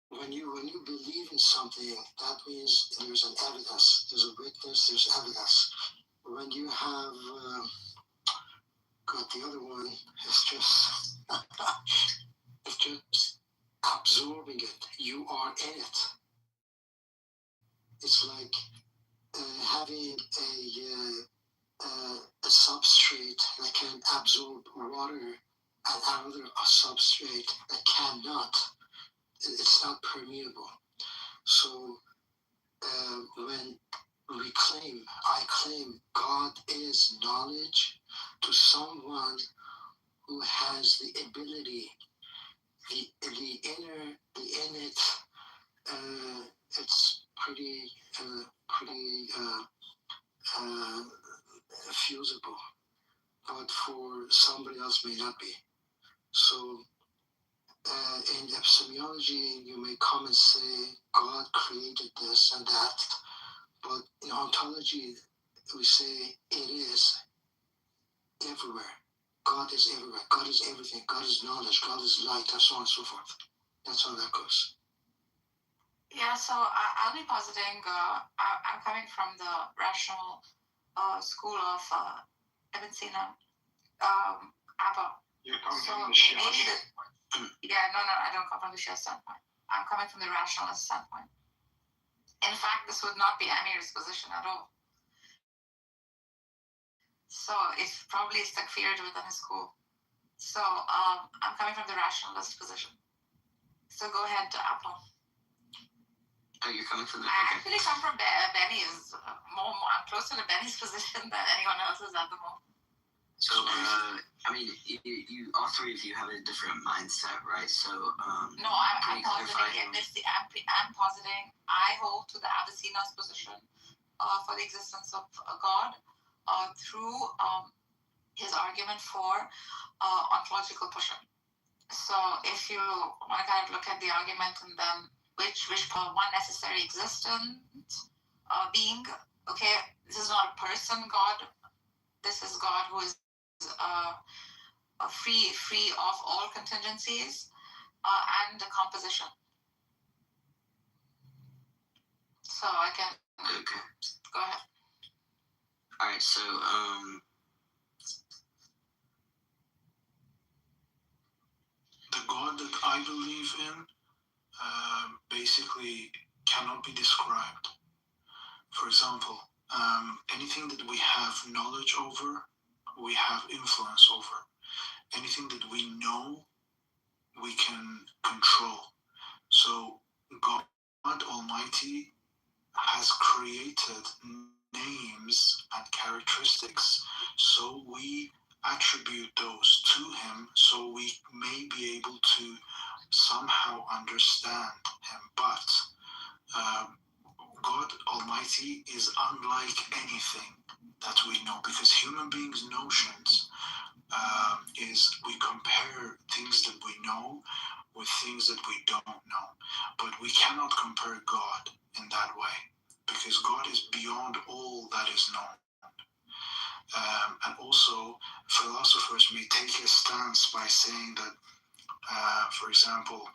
When you believe in something, that means there's an evidence, there's a witness, there's evidence. When you have, God, the other one is just, it's just absorbing it. You are in it. It's like having a substrate that can absorb water and another substrate that cannot. It's not permeable. So when I claim God is knowledge to someone who has the ability, the pretty fusible, but for somebody else may not be. So in epistemology, you may come and say God created this and that, but in ontology, we say it is everywhere. God is everywhere. God is everything. God is knowledge. God is light, and so on and so forth. That's how that goes. Yeah, so I'll be positing. I'm coming from the rational school of Ibn Sina, Abba. You're coming So from the Shia maybe yeah, no, I don't come from the Shia standpoint. I'm coming from the rationalist standpoint. In fact, this would not be Amir's position at all. So it probably is takfired within his school. So I'm coming from the rationalist position. So go ahead, Apple. Oh, you're coming from the. I actually come from Benny's. I'm closer to Benny's position than anyone else's at the moment. So, I mean, you all three of you have a different mindset, right? So, no, I'm positing. I'm positing. I hold to the Avicenna's position for the existence of God through his argument for ontological pushing. So, if you want to kind of look at the argument and then which one necessary existent being, okay, this is not a person God. This is God who is free of all contingencies and the composition. So I can go ahead. All right. So the God that I believe in basically cannot be described. For example, anything that we have knowledge over, we have influence over. Anything that we know, we can control. So God Almighty has created names and characteristics, so we attribute those to him, so we may be able to somehow understand him. But God Almighty is unlike anything that we know, because human beings' notions is we compare things that we know with things that we don't know. But we cannot compare God in that way, because God is beyond all that is known. And also, philosophers may take a stance by saying that, for example,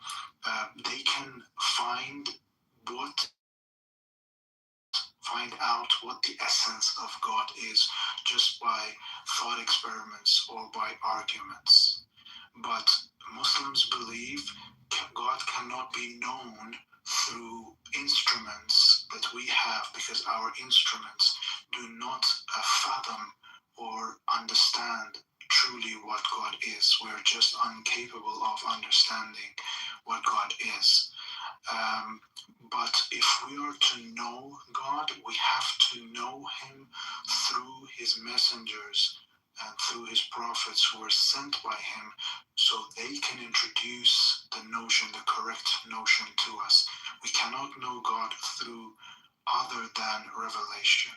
they can find out what the essence of God is just by thought experiments or by arguments. But Muslims believe God cannot be known through instruments that we have, because our instruments do not fathom or understand truly what God is. We're just incapable of understanding what God is. But if we are to know God, we have to know him through his messengers and through his prophets who were sent by him, so they can introduce the correct notion to us. We cannot know God through other than revelation.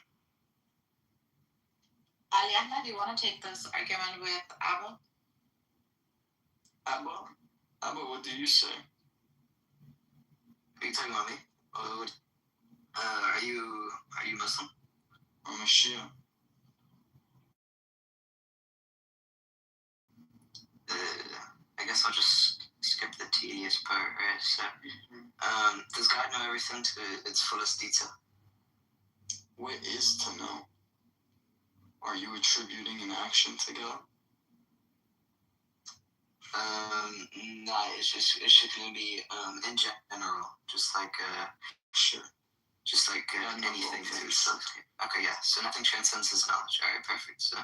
Aliana, do you want to take this argument with Abba? Abba, what do you say? Are you talking about me? Are you Muslim? I'm a Shia. I guess I'll just skip the tedious part, right? So, does God know everything to its fullest detail? What is to know? Are you attributing an action to God? Nah, it's just gonna be in general, just like sure, just like anything that himself. Okay, yeah. So nothing transcends his knowledge. All right, perfect. So,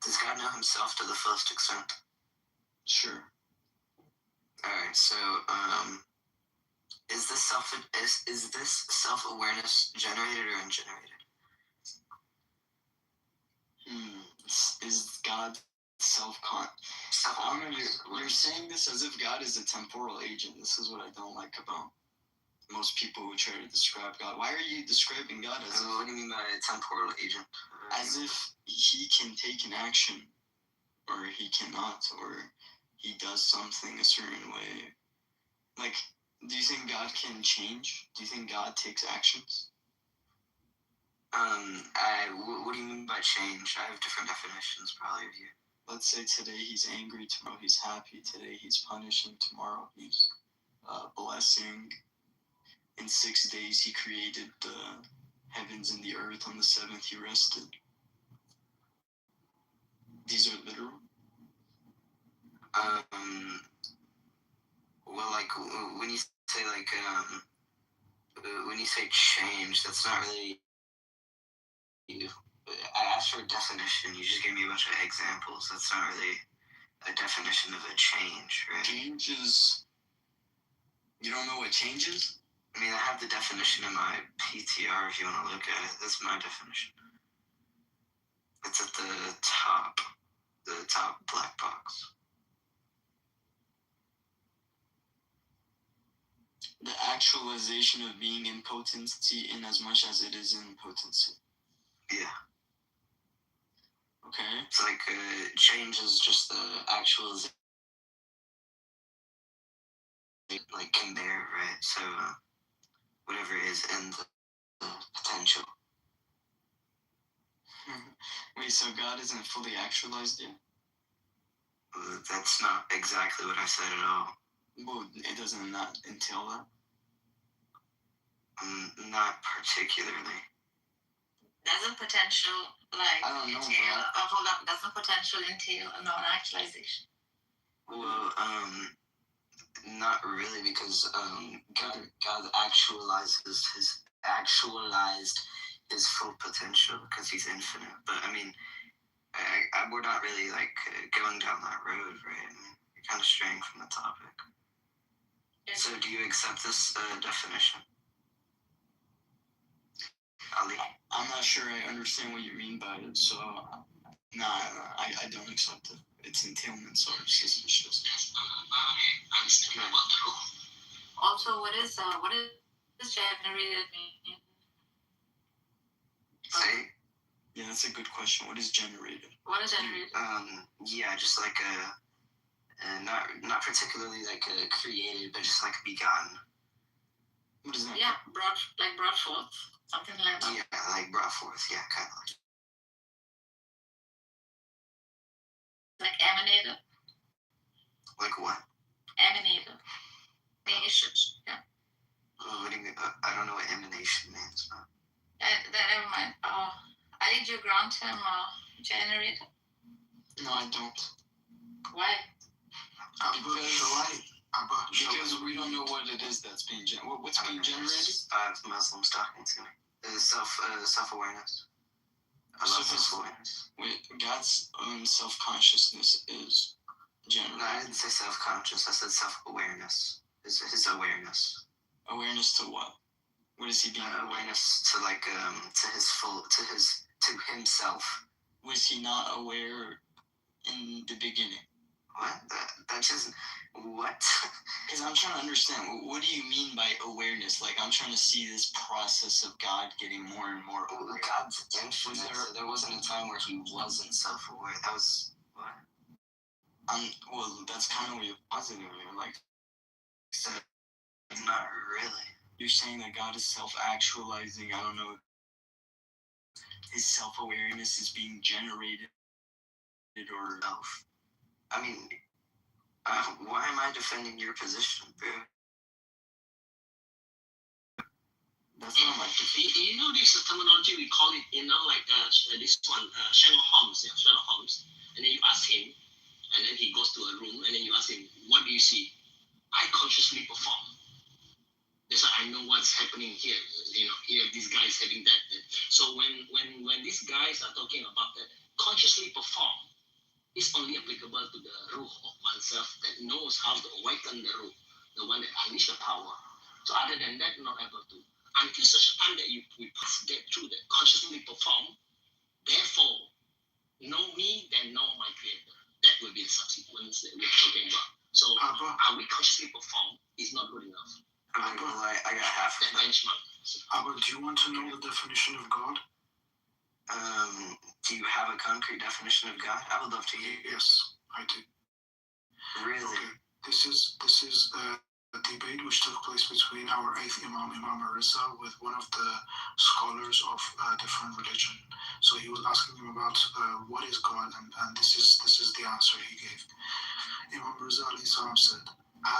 does God know himself to the fullest extent? Sure. All right. So, is this self-awareness generated or ungenerated? Is God I don't know, you're saying this as if God is a temporal agent. This is what I don't like about most people who try to describe God. Why are you describing God as what do you mean by a temporal agent? As if he can take an action, or he cannot, or he does something a certain way. Like, do you think God can change? Do you think God takes actions? What do you mean by change? I have different definitions, probably, of you. Let's say today he's angry, tomorrow he's happy, today he's punishing, tomorrow he's blessing. In 6 days he created the heavens and the earth, on the seventh he rested. These are literal? Well, like, when you say, like, when you say change, that's not really... I asked for a definition. You just gave me a bunch of examples. That's not really a definition of a change, right? Change is... You don't know what change is? I mean, I have the definition in my PTR if you want to look at it. That's my definition. It's at the top black box. The actualization of being in potency in as much as it is in potency. Yeah. Okay. It's like change is just the actualization, like compare, right? So whatever is in the potential. Wait, so God isn't fully actualized yet? That's not exactly what I said at all. Well, it doesn't not entail that? Not particularly. Doesn't potential entail? Hold up. Doesn't potential entail a non-actualization? Well, not really, because God actualized his full potential because he's infinite. But I mean, we're not really like going down that road, right? I mean, you're kind of straying from the topic. So, do you accept this definition? Ali? I'm not sure I understand what you mean by it, so I don't accept it. Its entailments are suspicious. Also, what is generated mean? Say? Yeah, that's a good question. What is generated? What is generated? Yeah, just like not particularly like created, but just like begotten. What is that? Yeah, brought forth, something like that. Yeah, like brought forth. Yeah, kind of like emanated. Like what? Emanated. Emanation. Yeah. What do you mean? I don't know what emanation means. Never mind. I did you grant him generated? No, I don't. Why? Because we don't know what it is that's being generated. What's being generated? It's Muslims talking to me. Self-awareness. Self-awareness. Wait, God's own self-consciousness is generated. No, I didn't say self-conscious. I said self-awareness. His awareness. Awareness to what? What is he being? Awareness to like to himself. Was he not aware in the beginning? What? That just what? Because I'm trying to understand. What do you mean by awareness? Like, I'm trying to see this process of God getting more and more aware. God's infinite. There wasn't a time where he wasn't self-aware. That was what? Well, that's kind of what you're positing here. Like, said, not really. You're saying that God is self-actualizing. I don't know. His self-awareness is being generated or self. I mean, why am I defending your position, bro? That's not my position. You know this terminology, we call it, like this one, Sherlock Holmes, and then you ask him, and then he goes to a room, and then you ask him, what do you see? I consciously perform. That's why I know what's happening here. Here this guy is having that. So when these guys are talking about that, consciously perform is only applicable to the ruh of oneself that knows how to awaken the ruh, the one that unleash the power. So other than that, not able to. Until such a time that we get through that, consciously perform, therefore, know me, then know my creator. That will be the subsequence that we're talking about. So are we consciously perform is not good enough. I'm not gonna lie, I got half of them. But do you want to know the definition of God? Do you have a concrete definition of God? I would love to hear. Yes, I do. Really? Okay. This is a debate which took place between our eighth Imam, Imam Arisa, with one of the scholars of different religion. So he was asking him about what is God, and this is the answer he gave. Imam Arisa alayhi salam said,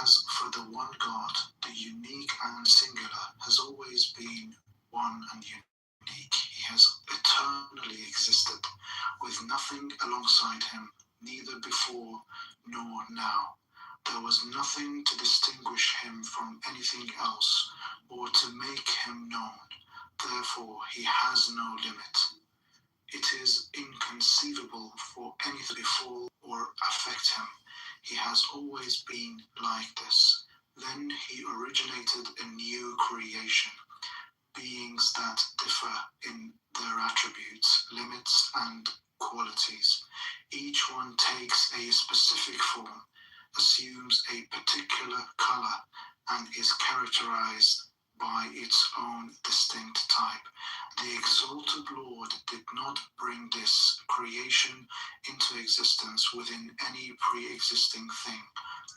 "As for the one God, the unique and singular, has always been one and unique. He has eternally existed, with nothing alongside him, neither before nor now. There was nothing to distinguish him from anything else, or to make him known. Therefore, he has no limit. It is inconceivable for anything to befall or affect him. He has always been like this. Then he originated a new creation, beings that differ in their attributes, limits, and qualities. Each one takes a specific form, assumes a particular color, and is characterized by its own distinct type. The exalted Lord did not bring this creation into existence within any pre-existing thing,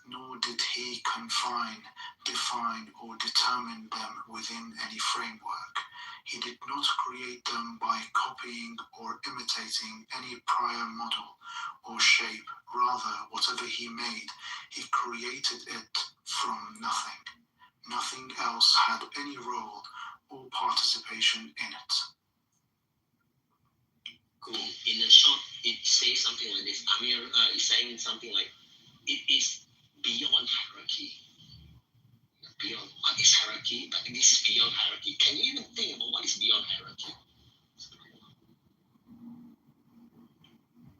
nor did he confine, define, or determine them within any framework. He did not create them by copying or imitating any prior model or shape. Rather, whatever he made, he created it from nothing. Nothing else had any role or participation in it." Cool. In a short, it says something like this. Amir is saying something like, it is beyond hierarchy. Beyond. What is hierarchy? But this is beyond hierarchy. Can you even think about what is beyond hierarchy?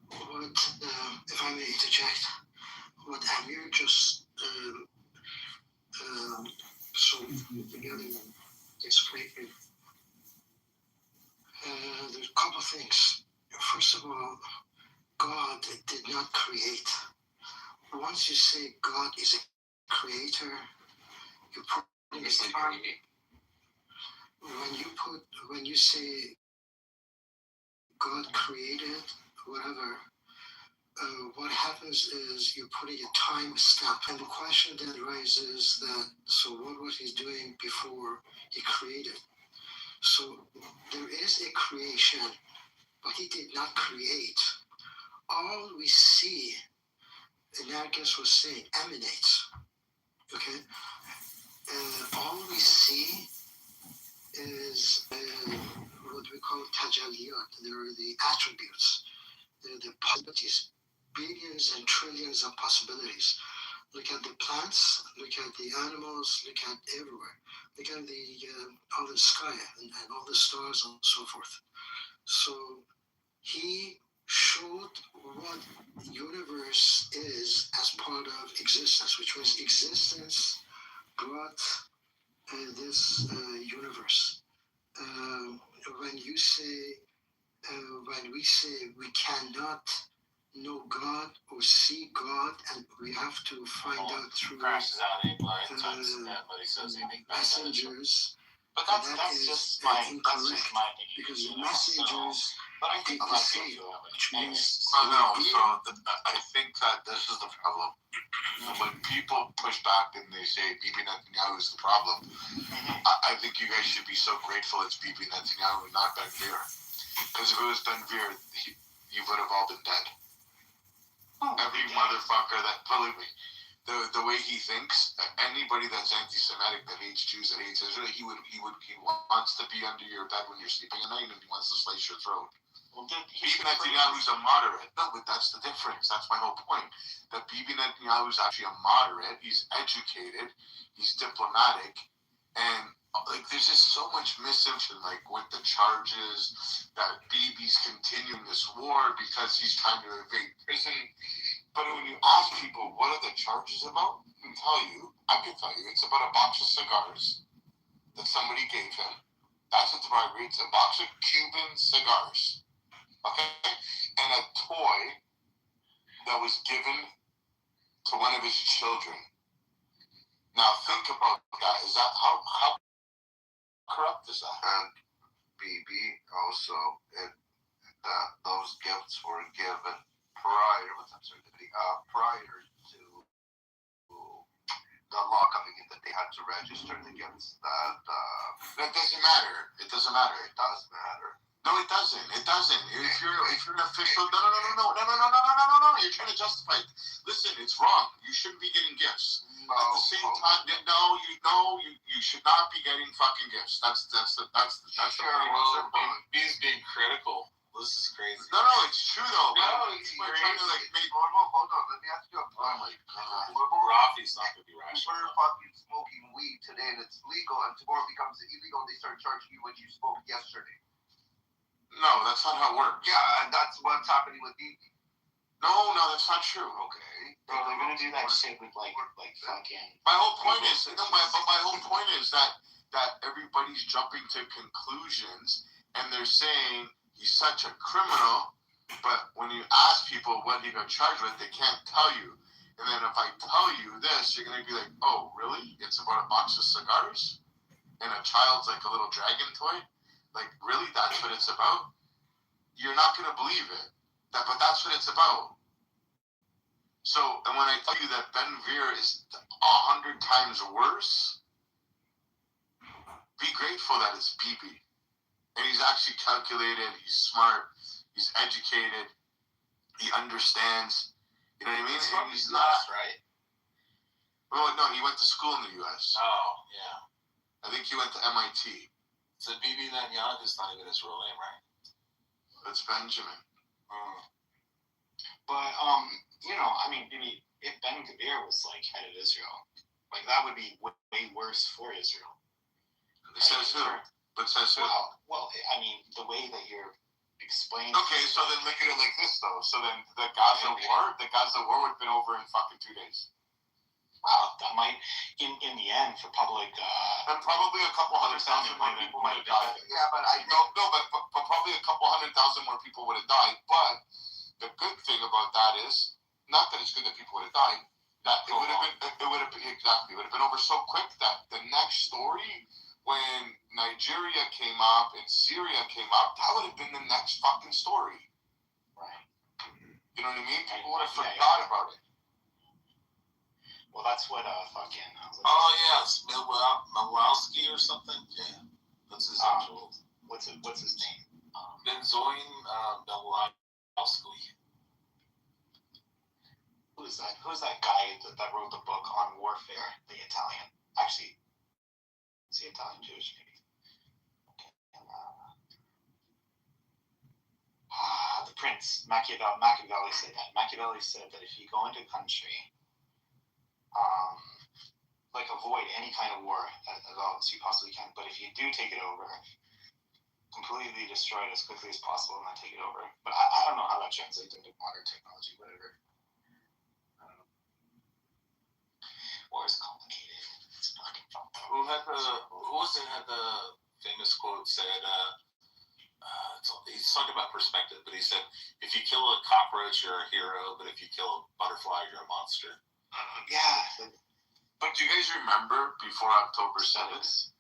What, if I may interject, what Amir just really explained, there's a couple of things. First of all, God did not create. Once you say God is a creator, you're putting a term. When you say God created, whatever, what happens is you're putting a time stamp. And the question then arises that, so what was he doing before he created? So there is a creation, but he did not create. All we see, and Nargis was saying, emanates. Okay? All we see is what we call tajaliyat. There are the attributes, the possibilities, billions and trillions of possibilities. Look at the plants, look at the animals, look at everywhere. Look at all the sky and all the stars and so forth. So he showed what the universe is as part of existence, which was existence brought this universe. When we say we cannot know God or see God, and we have to find out through messengers. But that's just my opinion. Because the messengers But I think did the same, which means I think that this is the problem. When people push back and they say Bibi Netanyahu is the problem, I think you guys should be so grateful it's Bibi Netanyahu and not Ben Gvir. Because if it was Ben Gvir, you would have all been dead. Every motherfucker that, believe me, the way he thinks, anybody that's anti-Semitic, that hates Jews, that hates Israel, he wants to be under your bed when you're sleeping at night, and he wants to slice your throat. Bibi Netanyahu's a moderate. No, but that's the difference. That's my whole point. That Bibi Netanyahu's actually a moderate. He's educated. He's diplomatic. And there's just so much misinformation, with the charges that Bibi's continuing this war because he's trying to evade prison. But when you ask people, what are the charges about? I can tell you, it's about a box of cigars that somebody gave him. That's what the bribery is. A box of Cuban cigars. Okay? And a toy that was given to one of his children. Now think about that. Is that how corrupt is that? And BB also that those gifts were given prior to the law coming in that they had to register the gifts. That doesn't matter. It doesn't matter. It does matter. No, it doesn't. It doesn't. If you're an official, no. You're trying to justify it. Listen, it's wrong. You shouldn't be getting gifts. At the same time, you should not be getting fucking gifts. That's the He's being critical. This is crazy. No, it's true though. No, people are trying to like make normal. Hold on, let me ask you a question. Oh my god. Rafi's not gonna be rational. We're fucking smoking weed today and it's legal, and tomorrow it becomes illegal and they start charging you what you smoked yesterday. No, that's not how it works. Yeah, and that's what's happening with DP. No, that's not true. Okay. Bro, they're gonna do that shit with like fucking. My whole point is, my whole point is that everybody's jumping to conclusions and they're saying he's such a criminal, but when you ask people what he got charged with, they can't tell you. And then if I tell you this, you're gonna be like, oh, really? It's about a box of cigars and a child's like a little dragon toy? Like, really? That's what it's about? You're not gonna believe it. But that's what it's about. So, and when I tell you that Ben Veer is 100 times worse, be grateful that it's BB. And he's actually calculated, he's smart, he's educated, he understands. You know what I mean? And he's not, right? Well, no, he went to school in the U.S. Oh, yeah. I think he went to MIT. So BB Netanyahu is not even his real name, right? It's Benjamin. But I mean, maybe if Ben Gvir was like head of Israel, like that would be way worse for Israel. Says who? But says who? Well, I mean, the way that you're explaining. Okay, so then look at it like this, though. So then the Gaza war would have been over in fucking 2 days. Wow, that might, in the end, for public. And probably a couple 100,000 more people might have died. Yeah, but but probably a couple 100,000 more people would have died. But the good thing about that is, not that it's good that people would have died, that it would have been over so quick that the next story, when Nigeria came up and Syria came up, that would have been the next fucking story. Right. You know what I mean? People would have forgot about it. Well, that's what fucking. It's Milowski or something. Yeah, that's his actual. What's his name? Benzoin Milowski. Who's that guy that wrote the book on warfare? The Italian. Actually, is he Italian Jewish maybe? The Prince Machiavelli said that. Machiavelli said that if you go into a country, like avoid any kind of war as all as you possibly can. But if you do take it over, completely destroy it as quickly as possible and then take it over. But I don't know how that translates into modern technology, whatever. I don't know. War is complicated. It's fucking fucked up. Who had the famous quote said, he's talking about perspective, but he said, if you kill a cockroach, you're a hero, but if you kill a butterfly, you're a monster. Yeah. But do you guys remember before October 7th?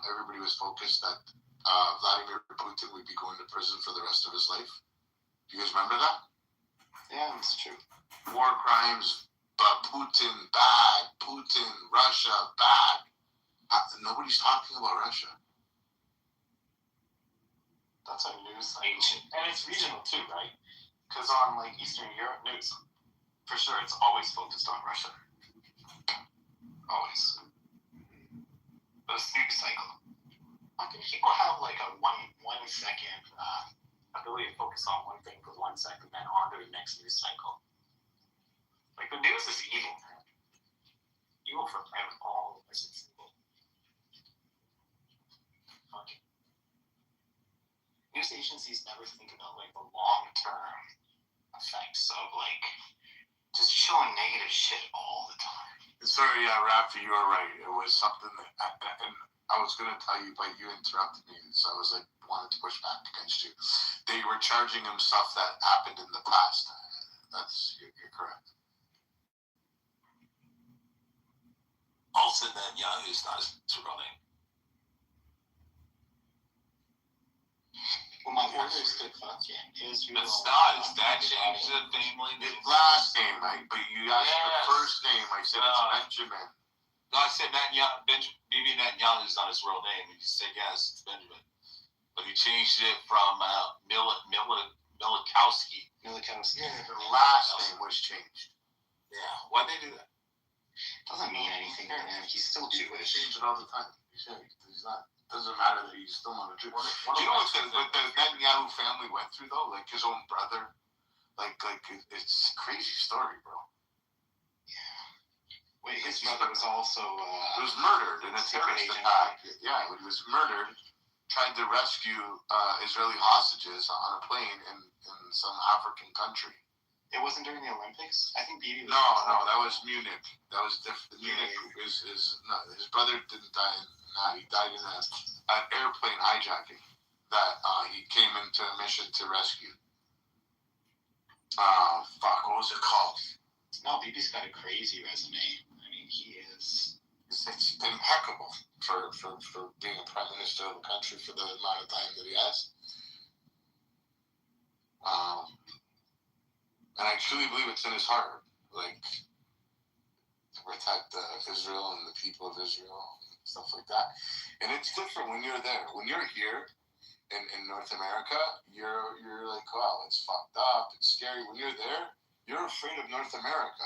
Everybody was focused that Vladimir Putin would be going to prison for the rest of his life. Do you guys remember that? Yeah, that's true. War crimes, but Putin bad. Putin, Russia bad. Nobody's talking about Russia. That's our news. And it's regional too, right? Because on like Eastern Europe news, for sure, it's always focused on Russia. Always. But it's news cycle. Like people have like a one second ability to focus on one thing for 1 second, then on to the next news cycle. Like the news is evil, man. Evil for all of us. It's evil. Fucking. News agencies never think about like the long-term effects of like just showing negative shit all the time. Sorry, Rafi, you were right. It was something that, and I was going to tell you, but you interrupted me, so I was like, wanted to push back against you. They were charging him stuff that happened in the past. You're correct. Also, Netanyahu is not his real name. Well, my order is good fucking Israel. It's not. It's that changed the family name. His last name, but you asked the first name. I said it's Benjamin. No, I said Netanyahu. Bibi Netanyahu is not his real name. You said yes, it's Benjamin. But he changed it from Milikowski. Milikowski. Yeah, the last name was changed. Yeah. Why'd they do that? Doesn't mean anything to him. He's still Jewish. He changes it all the time. He's not. Doesn't matter that he's still not a Jew. Do you know what the Netanyahu family went through though? Like his own brother. Like it's a crazy story, bro. Wait, his brother was also he was murdered in a terrorist attack. Yeah, he was murdered. Tried to rescue Israeli hostages on a plane in some African country. It wasn't during the Olympics? I think Bibi was... No, that was Munich. That was different. Munich is his brother didn't die he died in an airplane hijacking that he came into a mission to rescue. What was it called? No, Bibi's got a crazy resume. I mean, he is... It's impeccable for being a prime minister of a country for the amount of time that he has. And I truly believe it's in his heart, like, to protect Israel and the people of Israel and stuff like that. And it's different when you're there. When you're here in North America, you're like, wow, it's fucked up, it's scary. When you're there, you're afraid of North America.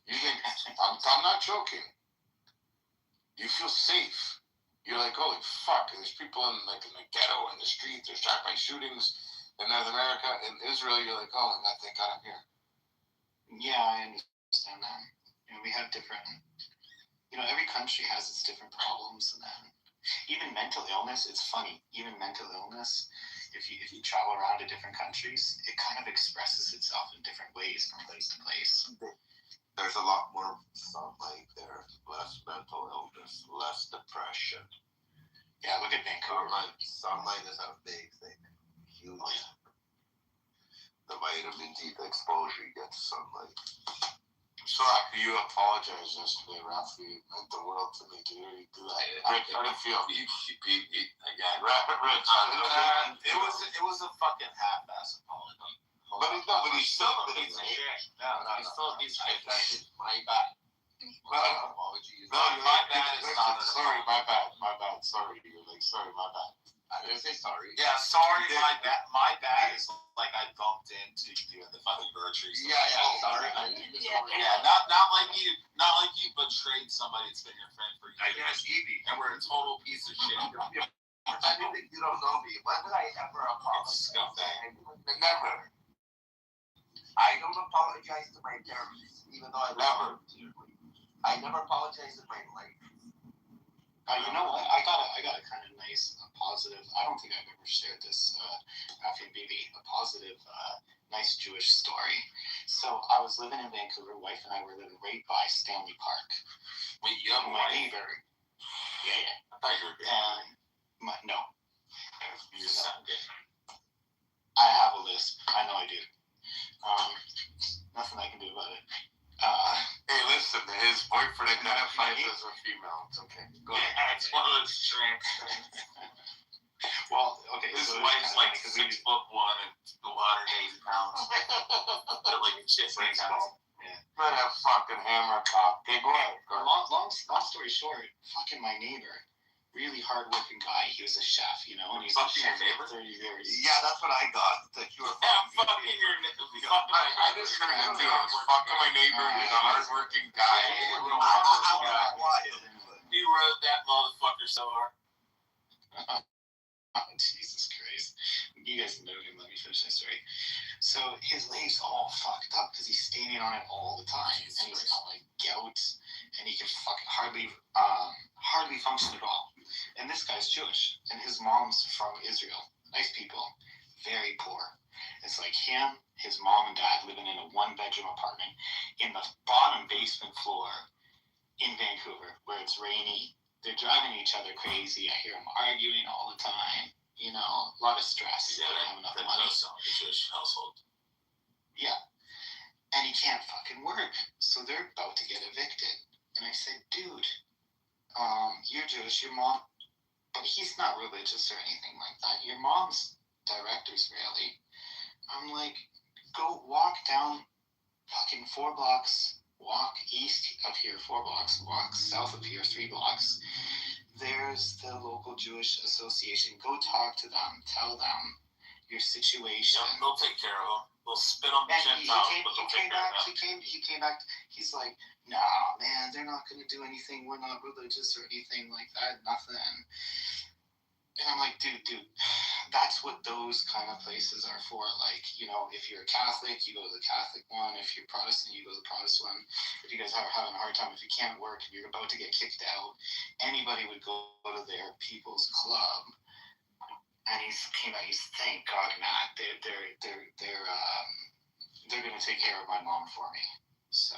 You think, I'm not joking. You feel safe. You're like, holy fuck, there's people in the ghetto, in the streets, there's drive-by shootings in North America. In Israel, you're like, oh my God, thank God I'm here. Yeah, I understand that. We have different, every country has its different problems, and then even mental illness, it's funny, even mental illness, if you travel around to different countries, it kind of expresses itself in different ways from place to place. There's a lot more sunlight there, less mental illness, less depression. Yeah, look at Vancouver. Sunlight is a big thing. Huge. Oh, yeah. The vitamin D exposure, you get sunlight. So after you apologize yesterday, Ralph, you meant the world to me. Did you do that? Rick, how did it feel? Again. Rich, it was a fucking half-ass apology. But he still a piece of shit. No, he's still a piece of shit. That's my bad. No, my bad is not a sorry, my bad. Sorry, you're like, sorry, my bad. I didn't say sorry. Yeah, sorry, my bad. My bad is like I bumped into you in the fucking grocery store. Yeah, sorry. Yeah, not like you betrayed somebody that's been your friend for years. I guess Evie. And we're a total piece of shit. I didn't think you don't know me. When did I ever apologize? Never. I don't apologize to my parents, even though I never. I never apologized in my life. You know what? I got a kind of nice, positive. I don't think I've ever shared this. After Bibi, a positive, nice Jewish story. So I was living in Vancouver. Wife and I were living right by Stanley Park. Wait, you have my neighbor. Yeah. I thought you were gay. No. You just sound gay. I have a lisp. I know I do. Nothing I can do about it. Hey, listen, his boyfriend identifies as a female. It's okay. Go ahead. Yeah, it's one of those trans things. Well, okay. His wife's like 6'1" and 280 pounds. They're like shit baseball. Yeah. But a fucking hammer cop. Okay, go ahead. Long story short, fucking my neighbor. Really hardworking guy. He was a chef, and he's a chef for 30 years. Yeah, that's what I got. That you were fucking your neighbor. I just heard it too. Fucking my neighbor is a hardworking guy. He wrote that motherfucker so hard. Oh, Jesus Christ. You guys know him. Let me finish that story. So his leg's all fucked up because he's standing on it all the time. And he's got like gout. And he can fucking hardly function at all. And this guy's Jewish. And his mom's from Israel. Nice people. Very poor. It's like him, his mom and dad living in a 1-bedroom apartment in the bottom basement floor in Vancouver where it's rainy. They're driving each other crazy. I hear them arguing all the time. A lot of stress. Yeah, they don't have enough money. Does sound like a Jewish household. Yeah. and he can't fucking work. So they're about to get evicted. And I said, dude, you're Jewish, your mom, but he's not religious or anything like that. Your mom's direct Israeli. I'm like, go walk down fucking 4 blocks, walk east of here 4 blocks, walk south of here 3 blocks. There's the local Jewish association. Go talk to them. Tell them your situation. Yeah, they'll take care of them. They'll spit on the Gentiles, but they'll take care of them. He came back. He's like, nah, man, they're not going to do anything. We're not religious or anything like that. Nothing. And I'm like, dude, that's what those kind of places are for. Like, you know, if you're a Catholic, you go to the Catholic one. If you're Protestant, you go to the Protestant one. If you guys are having a hard time, if you can't work, if you're about to get kicked out, anybody would go to their people's club. And he came out. He's, thank God, Matt. They're gonna take care of my mom for me. So.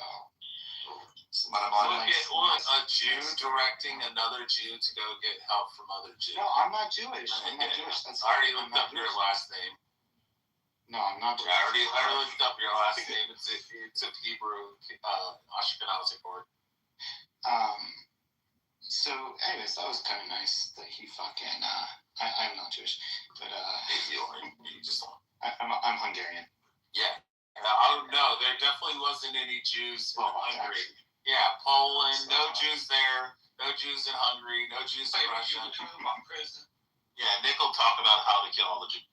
Look at a Jew directing another Jew to go get help from other Jews. No, I'm not Jewish. I'm not Jewish. I already looked up your last name. No, I'm not Jewish. I already looked up your last name. It's a Hebrew Ashkenazic word. So, anyways, that was kind of nice that he fucking. I'm not Jewish, but you just don't. I'm Hungarian. Yeah. Oh no, there definitely wasn't any Jews in Hungary. Yeah, Poland, no Jews there, no Jews in Hungary, no Jews in Russia. We talking about prison. Yeah, Nick will talk about how to kill all the Jews.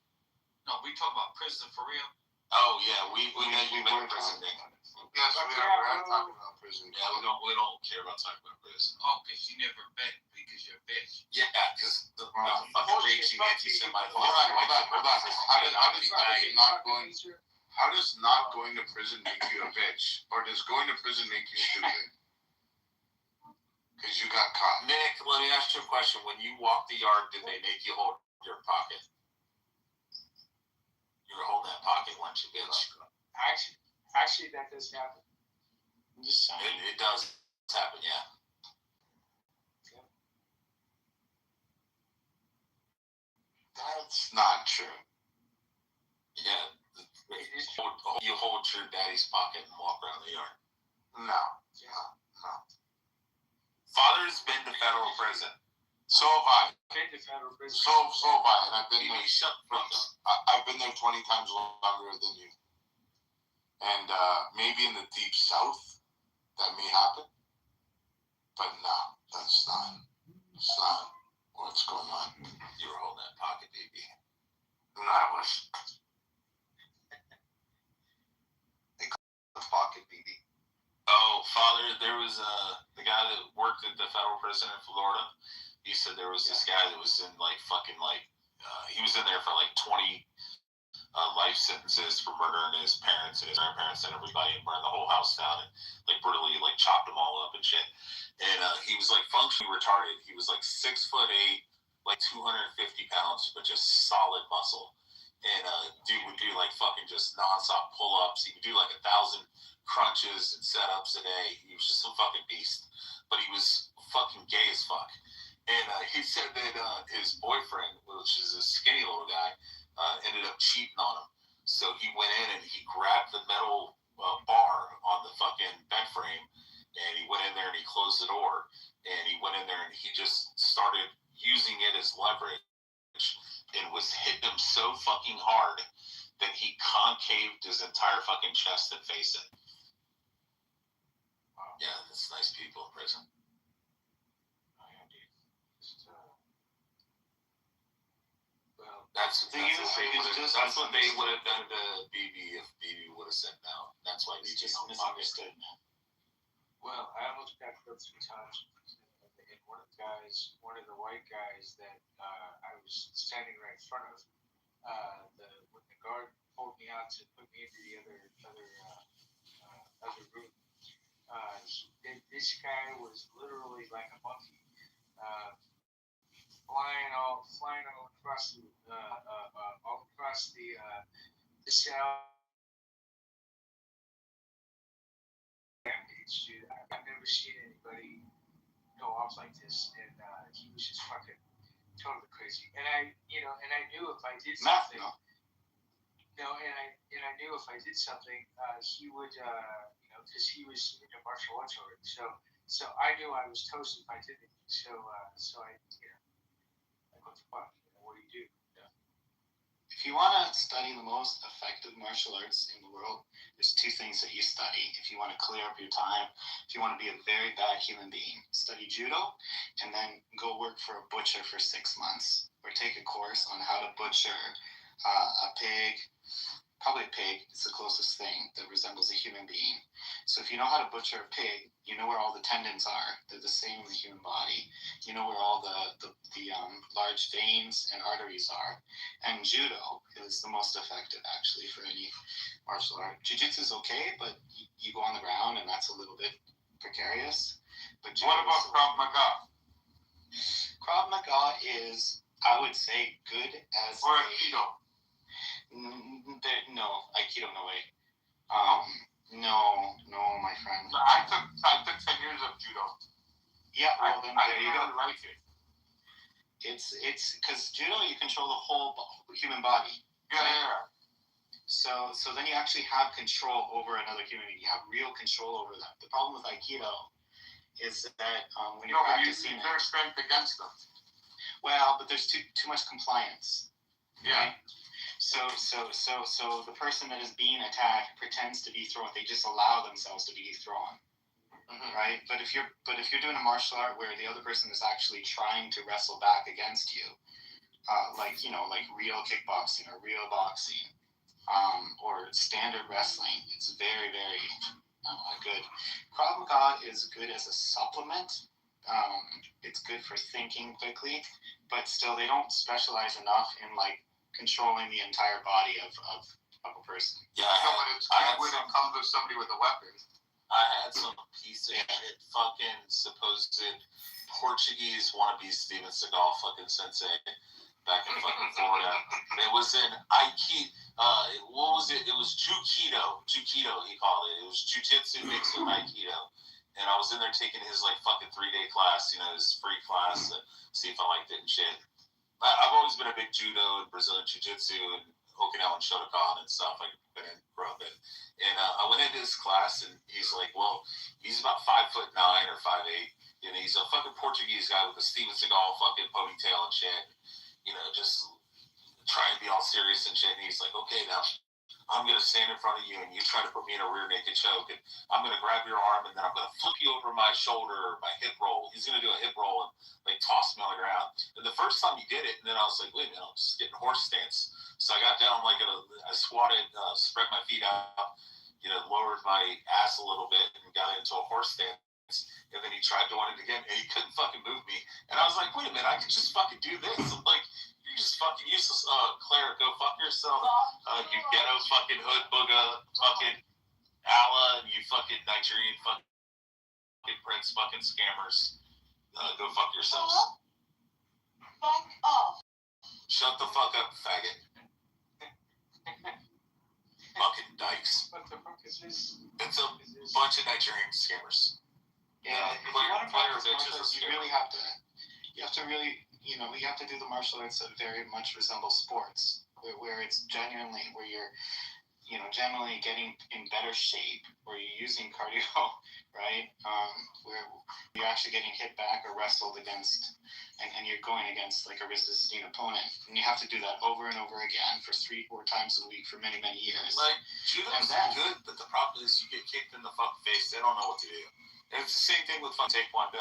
No, we talk about prison for real. Oh yeah, we were prison, Nick. Yes, we are talking about prison. Yeah, we don't care about talking about prison. Oh, because you never bet because you're a bitch. Yeah, because the fucking rage you get, you said my. Hold on. How does not going to prison make you a bitch? Or does going to prison make you stupid? Because you got caught. Nick, let me ask you a question. When you walked the yard, did they make you hold your pocket? You were holding that pocket, weren't you, bitch? Actually, that does happen. I'm just saying. It does happen, yeah. That's not true. Yeah. You hold your daddy's pocket and walk around the yard. No. Father's been to federal prison. So have I. Been to federal prison. So have I, and I've been there. Shut the fuck up. I've been there 20 times longer than you. And maybe in the deep south, that may happen. But no, that's not what's going on. You were holding that pocket, baby. And I was. They call it the pocket, baby. Oh, Father, there was the guy that worked at the federal prison in Florida. He said there was this guy that was in he was in there for like 20 life sentences for murdering his parents and his grandparents and everybody and burned the whole house down and like brutally like chopped them all up and shit. And he was like functionally retarded. He was like 6'8", like 250 pounds, but just solid muscle. And dude would do like fucking just nonstop pull-ups. He would do like 1,000 crunches and setups a day. He was just some fucking beast. But he was fucking gay as fuck. And he said that his boyfriend, which is a skinny little guy, ended up cheating on him. So he went in and he grabbed the metal bar on the fucking bed frame, and he went in there and he closed the door, and he went in there and he just started using it as leverage and was hitting him so fucking hard that he concaved his entire fucking chest and face in. Yeah, that's nice people in prison. That's what they would have done to BB if BB would have said no. That's why he's just misunderstood. Well, I almost got killed 3 times. And one of the white guys that I was standing right in front of, when the guard pulled me out to put me into the other room, this guy was literally like a monkey. Flying all across the cell. Dude, I've never seen anybody go off like this, and he was just fucking totally crazy. And I knew if I did something, And I knew if I did something, he would, because he was into martial arts already. So I knew I was toast if I did it. So I, like, what the fuck? What do you do? If you want to study the most effective martial arts in the world, there's two things that you study. If you want to clear up your time, if you want to be a very bad human being, study judo and then go work for a butcher for 6 months or take a course on how to butcher a pig. Probably a pig is the closest thing that resembles a human being. So if you know how to butcher a pig, you know where all the tendons are. They're the same in the human body. You know where all the large veins and arteries are. And judo is the most effective, actually, for any martial art. Jiu-jitsu is okay, but you go on the ground, and that's a little bit precarious. But what about Krav Maga? Krav Maga is, I would say, good as or Aikido. No, Aikido, no way. No, my friend. I took 10 years of judo. Yeah, well then there you go. Like it. It's because judo you control the whole human body. Yeah. So then you actually have control over another human being. You have real control over them. The problem with Aikido is that when you're practicing, their strength against them. Well, but there's too much compliance. Yeah. Right? So the person that is being attacked pretends to be thrown. They just allow themselves to be thrown, right? But if you're doing a martial art where the other person is actually trying to wrestle back against you, like real kickboxing or real boxing, or standard wrestling, it's very, very good. Krav Maga is good as a supplement. It's good for thinking quickly, but still they don't specialize enough in controlling the entire body of a person. Yeah, when it comes to somebody with a weapon. I had some piece of shit fucking supposed Portuguese wannabe Steven Seagal fucking sensei back in fucking Florida. It was in Aikido. What was it? It was Jukido. Jukido, he called it. It was Jiu-Jitsu mixed with Aikido. And I was in there taking his fucking 3-day class, his free class to see if I liked it and shit. I've always been a big judo and Brazilian jiu-jitsu and Okinawan Shotokan and stuff. I've been in, grew up in. And I went into his class and he's like, well, he's about 5'9" or 5'8", and he's a fucking Portuguese guy with a Steven Seagal fucking ponytail and shit. Just trying to be all serious and shit. And he's like, okay, now I'm going to stand in front of you and you try to put me in a rear naked choke and I'm going to grab your arm and then I'm going to flip you over my shoulder or my hip roll. He's going to do a hip roll and toss me on the ground. And the first time he did it, and then I was like, wait a minute, I'm just getting horse stance. So I got down I squatted, spread my feet out, lowered my ass a little bit and got into a horse stance. And then he tried doing it again and he couldn't fucking move me. And I was like, wait a minute, I could just fucking do this. I'm like, you're just fucking useless. Claire, go fuck yourself. You ghetto fucking hood booga fucking Allah and you fucking Nigerian fucking prince fucking scammers. Go fuck yourselves. Fuck off. Shut the fuck up, faggot. Fucking dykes. What the fuck is this? It's a bunch of Nigerian scammers. Yeah, if you want to practice martial arts, you really have to. You have to really, you have to do the martial arts that very much resemble sports, where it's genuinely, where you're, generally getting in better shape, where you're using cardio, right? Where you're actually getting hit back or wrestled against, and you're going against a resisting opponent. And you have to do that over and over again for 3-4 times a week for many, many years. Judo's good, but the problem is you get kicked in the fucking face, they don't know what to do. And it's the same thing with Taekwondo.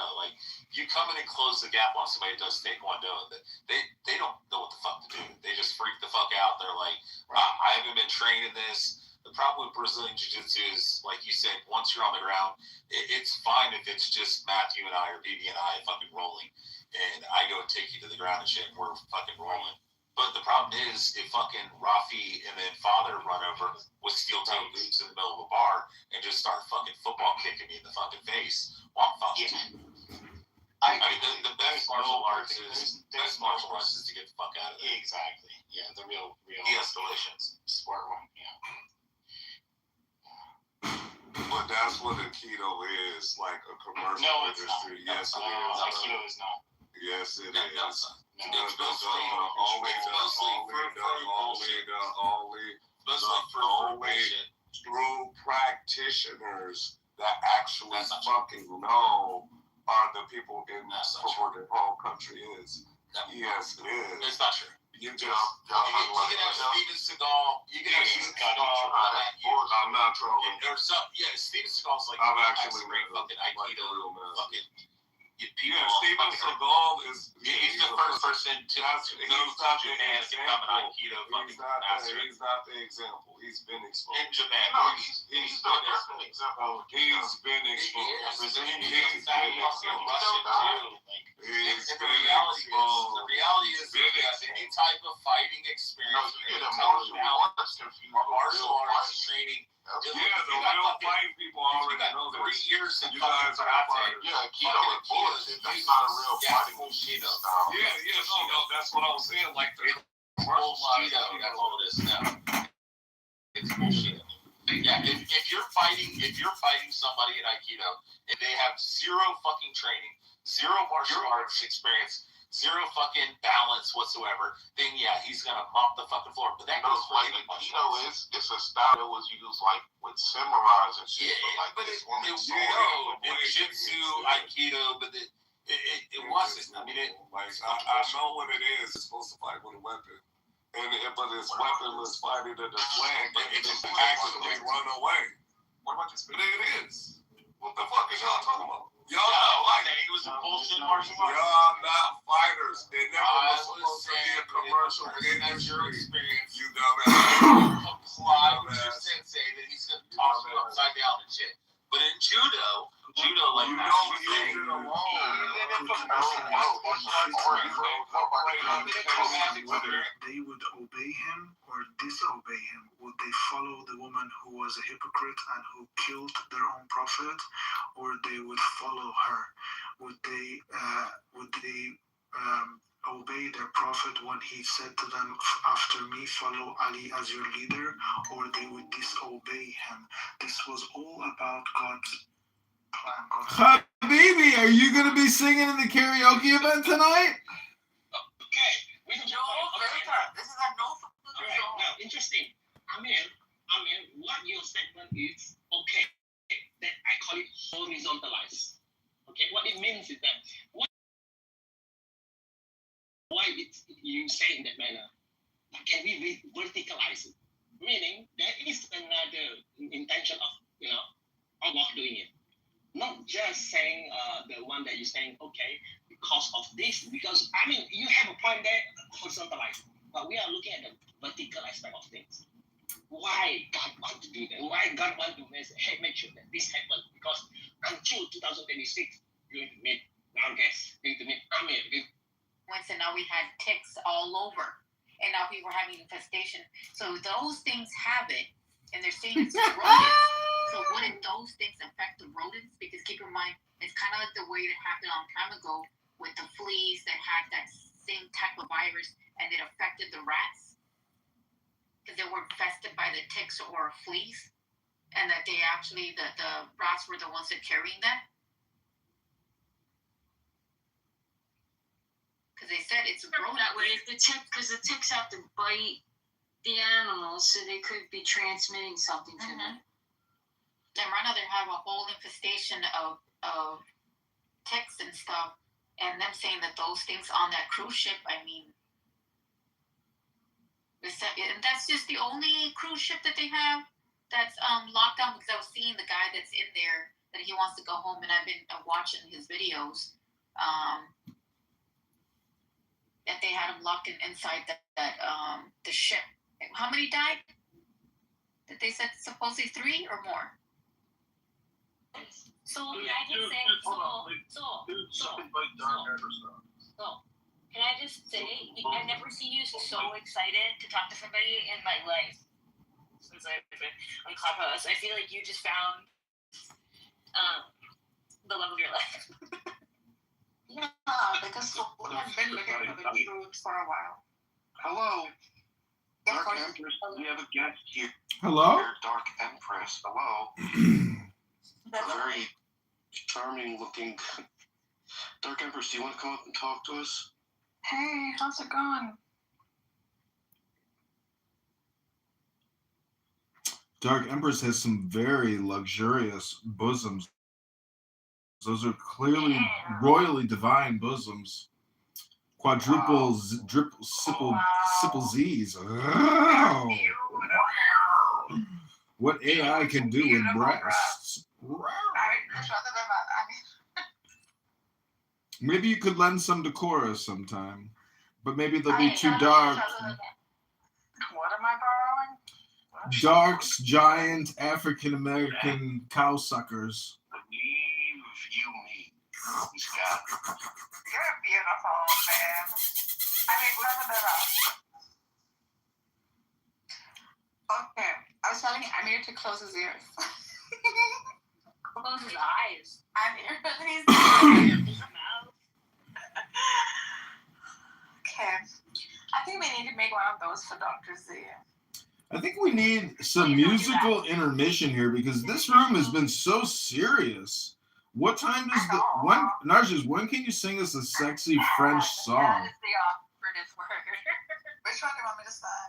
You come in and close the gap on somebody who does Taekwondo, and they don't know what the fuck to do. They just freak the fuck out. They're like, I haven't been trained in this. The problem with Brazilian Jiu-Jitsu is, like you said, once you're on the ground, it's fine if it's just Matthew and I or BB and I fucking rolling. And I go and take you to the ground and shit, and we're fucking rolling. But the problem is, if fucking Rafi and then Father run over with steel-toe boots in the middle of a bar and just start fucking football kicking me in the fucking face, well, I'm fucked. I mean, the best martial arts is to get the fuck out of there. Exactly. Yeah, the real de-escalation sport one. Yeah. But that's what Aikido is, like a commercial industry. Yes, it is. Aikido is not. Yes, it is. True practitioners that actually fucking know are the people in what the whole country is. Yes, it is. It's not true. You just you can have Steven Seagal. You can have Steven Seagal. I'm not trolling. Or some, yeah, Steven Seagal's like I've actually great fucking Aikido, fucking. Yeah, Steven Seagal is. He's the first person to go to Japan to become an Aikido fucking master. He's not the example. He's been exposed. In Japan, he's been exposed. He's been exposed. The reality is if you have any type of fighting experience, martial arts training. Yeah, the real fighting people already know that. 3 years in you guys are karate. Yeah, Keto is bullshit. That's not a real fighting style. Yeah, no, that's what I was saying. Like the Bullshit. That's all it is now. It's bullshit. Yeah, if you're fighting somebody in Aikido and they have zero fucking training, zero martial arts experience, zero fucking balance whatsoever, then yeah, he's gonna mop the fucking floor. But that goes for any martial arts. It's a style that was used like with samurais and shit. But ninjutsu, Aikido, but it wasn't. I mean, I know what it is. It's supposed to fight with a weapon. But his weapon was fighting in the flag, but it just actively run away. What about this? But it is. What the fuck is y'all talking about? Y'all not fighters. It was a bullshit martial arts. Y'all not fighters. It never was supposed to be a commercial industry. You dumbass. Comply with your sensei that he's gonna toss you upside down and shit. But in judo like you that. don't use it alone. Whether they would obey him or disobey him, would they follow the woman who was a hypocrite and who killed their own prophet, or they would follow her? Would they obey their prophet when he said to them, after me follow Ali as your leader, or they would disobey him? This was all about God's plan. Habibi, are you going to be singing in the karaoke event tonight? Okay, we can This is a no. Alright, now interesting. I mean, what your statement is okay. That I call it horizontalized. Okay, what it means is that why you say in that manner? Can we verticalize it? Meaning there is another intention of Allah doing it. Not just saying the one that you're saying, okay, because of this, because I mean you have a point there, horizontalized, but we are looking at the vertical aspect of things. Why God want to do that? Why God want to make sure that this happens? Because until 2026, you're going to meet our guests, going to meet Amir. And now we had ticks all over, and now people were having infestation. So those things have it, and they're saying it's rodents. So wouldn't those things affect the rodents? Because keep in mind, it's kind of like the way that happened a long time ago with the fleas that had that same type of virus, and it affected the rats because they were infested by the ticks or fleas, and that they actually the rats were the ones that carrying that. Because they said it's grown that way. Because the ticks have to bite the animals, so they could be transmitting something to them. And right now they have a whole infestation of ticks and stuff, and them saying that those things on that cruise ship. I mean, and that's just the only cruise ship that they have that's locked down. Because I was seeing the guy that's in there that he wants to go home, and I've been watching his videos. That they had him locked inside the ship. How many died? That they said supposedly 3 or more. So can I just say, can I just say, I've never seen you so excited to talk to somebody in my life since I've been on Clubhouse. I feel like you just found the love of your life. Yeah, because I've been looking for the truth for a while. Hello. Dark Empress, we have a guest here. Hello? Dark Empress, hello. Very charming looking. Dark Empress, do you want to come up and talk to us? Hey, how's it going? Dark Empress has some very luxurious bosoms. Those are clearly royally divine bosoms. Quadruple, triple Z's. Wow. What AI can do with breasts. Wow. Maybe you could lend some to Cora sometime. But maybe they'll be too dark. What am I borrowing? Dark's giant African American cow suckers. You're beautiful, man. I mean, okay, I was telling Amir to close his ears. Close his eyes. Amir, please. Okay, I think we need to make one of those for Dr. Z. I think we need some musical intermission here because this room has been so serious. What time does Narjas, when can you sing us a sexy French song? That is the operative word. Which one do you want me to say?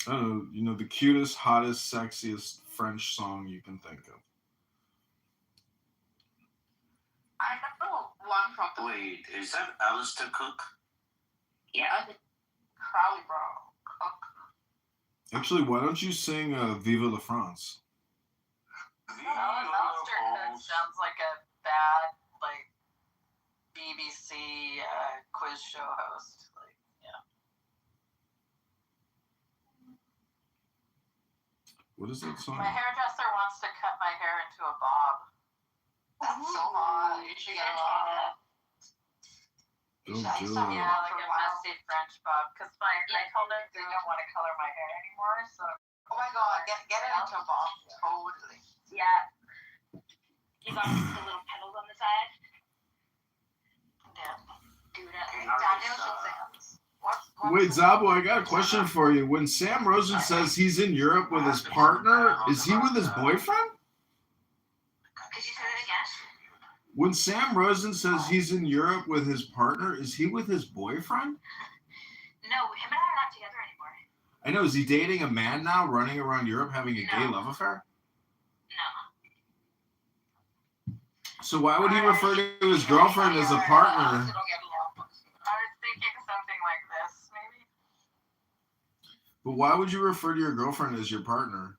I don't know, you know, the cutest, hottest, sexiest French song you can think of. I know one from the... Wait, is that Alistair Cook? Yeah. Crowley Bro. Cook. Actually, why don't you sing Viva la France? Alistair Cook sounds like a bad, like, BBC quiz show host. Like, yeah. What is that song? My hairdresser wants to cut my hair into a bob. That's so hot. You should get a bob. Don't do it. Yeah, like a messy French bob. Because I told her they don't want to color my hair anymore. So, oh my god, get it into a bob. Totally. Yeah. You got the little petals on the side. Yeah. Do that. Daniel should say this. Wait, Zabo, I got a question for you. When Sam Rosen says he's in Europe with his partner, is he with his boyfriend? Could you say that again? When Sam Rosen says he's in Europe with his partner, is he with his boyfriend? No, him and I are not together anymore. I know. Is he dating a man now, running around Europe having a gay love affair? No. So why would he refer to his girlfriend as a partner? I was thinking something like this, maybe. But why would you refer to your girlfriend as your partner?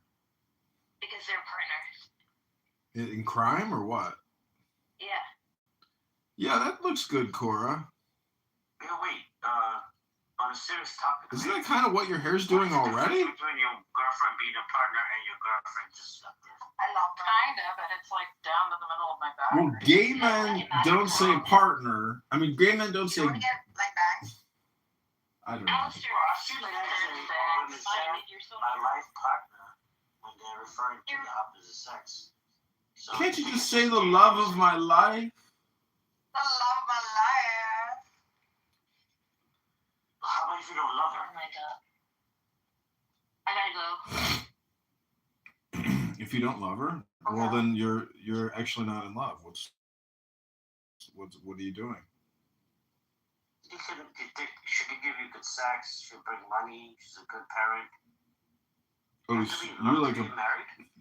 Because they're partners. In crime or what? Yeah. Yeah, that looks good, Cora. Yeah, wait. On a serious topic. Isn't that kind of what your hair's doing already? Between your girlfriend being a partner and your girlfriend just up there. I love kind of, but it's like down to the middle of my back. Well, gay men don't say partner. I mean, gay men don't say. You want to get like bangs? I don't know. Well, I've seen women say my life partner when they're referring to the opposite sex. So Can't you just say the love of my life? The love of my life. how about if you don't love her? Oh my god. I gotta go. If you don't love her, well then you're actually not in love. What are you doing? She can give you good sex. She'll bring money. She's a good parent. Oh,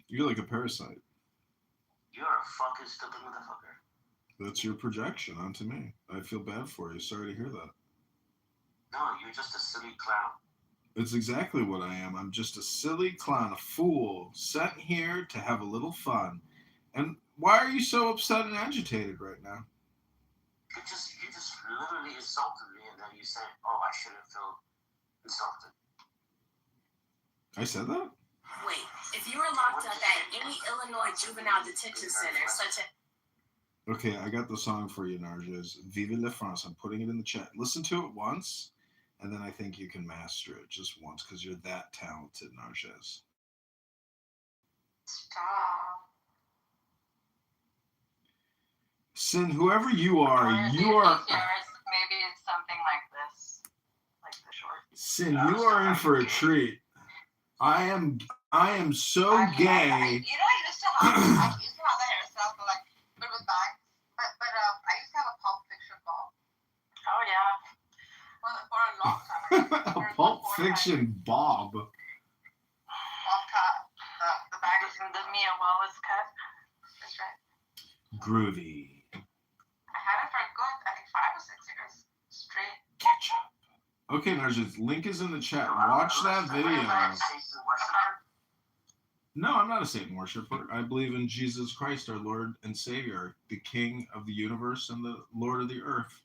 you're like a parasite. You're a fucking stupid motherfucker. That's your projection onto me. I feel bad for you. Sorry to hear that. No, you're just a silly clown. It's exactly what I am. I'm just a silly clown, a fool, sent here to have a little fun. And why are you so upset and agitated right now? You just literally insulted me, and then you say, "Oh, I shouldn't feel insulted." I said that? Wait, if you were locked up at any Illinois juvenile detention center, such as... Okay, I got the song for you, Narjas. Vive la France. I'm putting it in the chat. Listen to it once, and then I think you can master it just once, because you're that talented, Narjas. Stop. Sin, whoever you are, you are... Maybe it's something like this. Like the short. Sin, you are in for a treat. I am so gay. I used to have a hairstyle, but with bangs. But I used to have a Pulp Fiction bob. Oh yeah. for a long time. A Pulp Fiction Bob. The bag is the Mia Wallace cut. That's right. Groovy. I had it for a good, I think, 5 or 6 years straight. Ketchup. Okay, Narcissus, link is in the chat. Watch that video. No, I'm not a Satan worshiper. I believe in Jesus Christ, our Lord and Savior, the King of the universe and the Lord of the earth.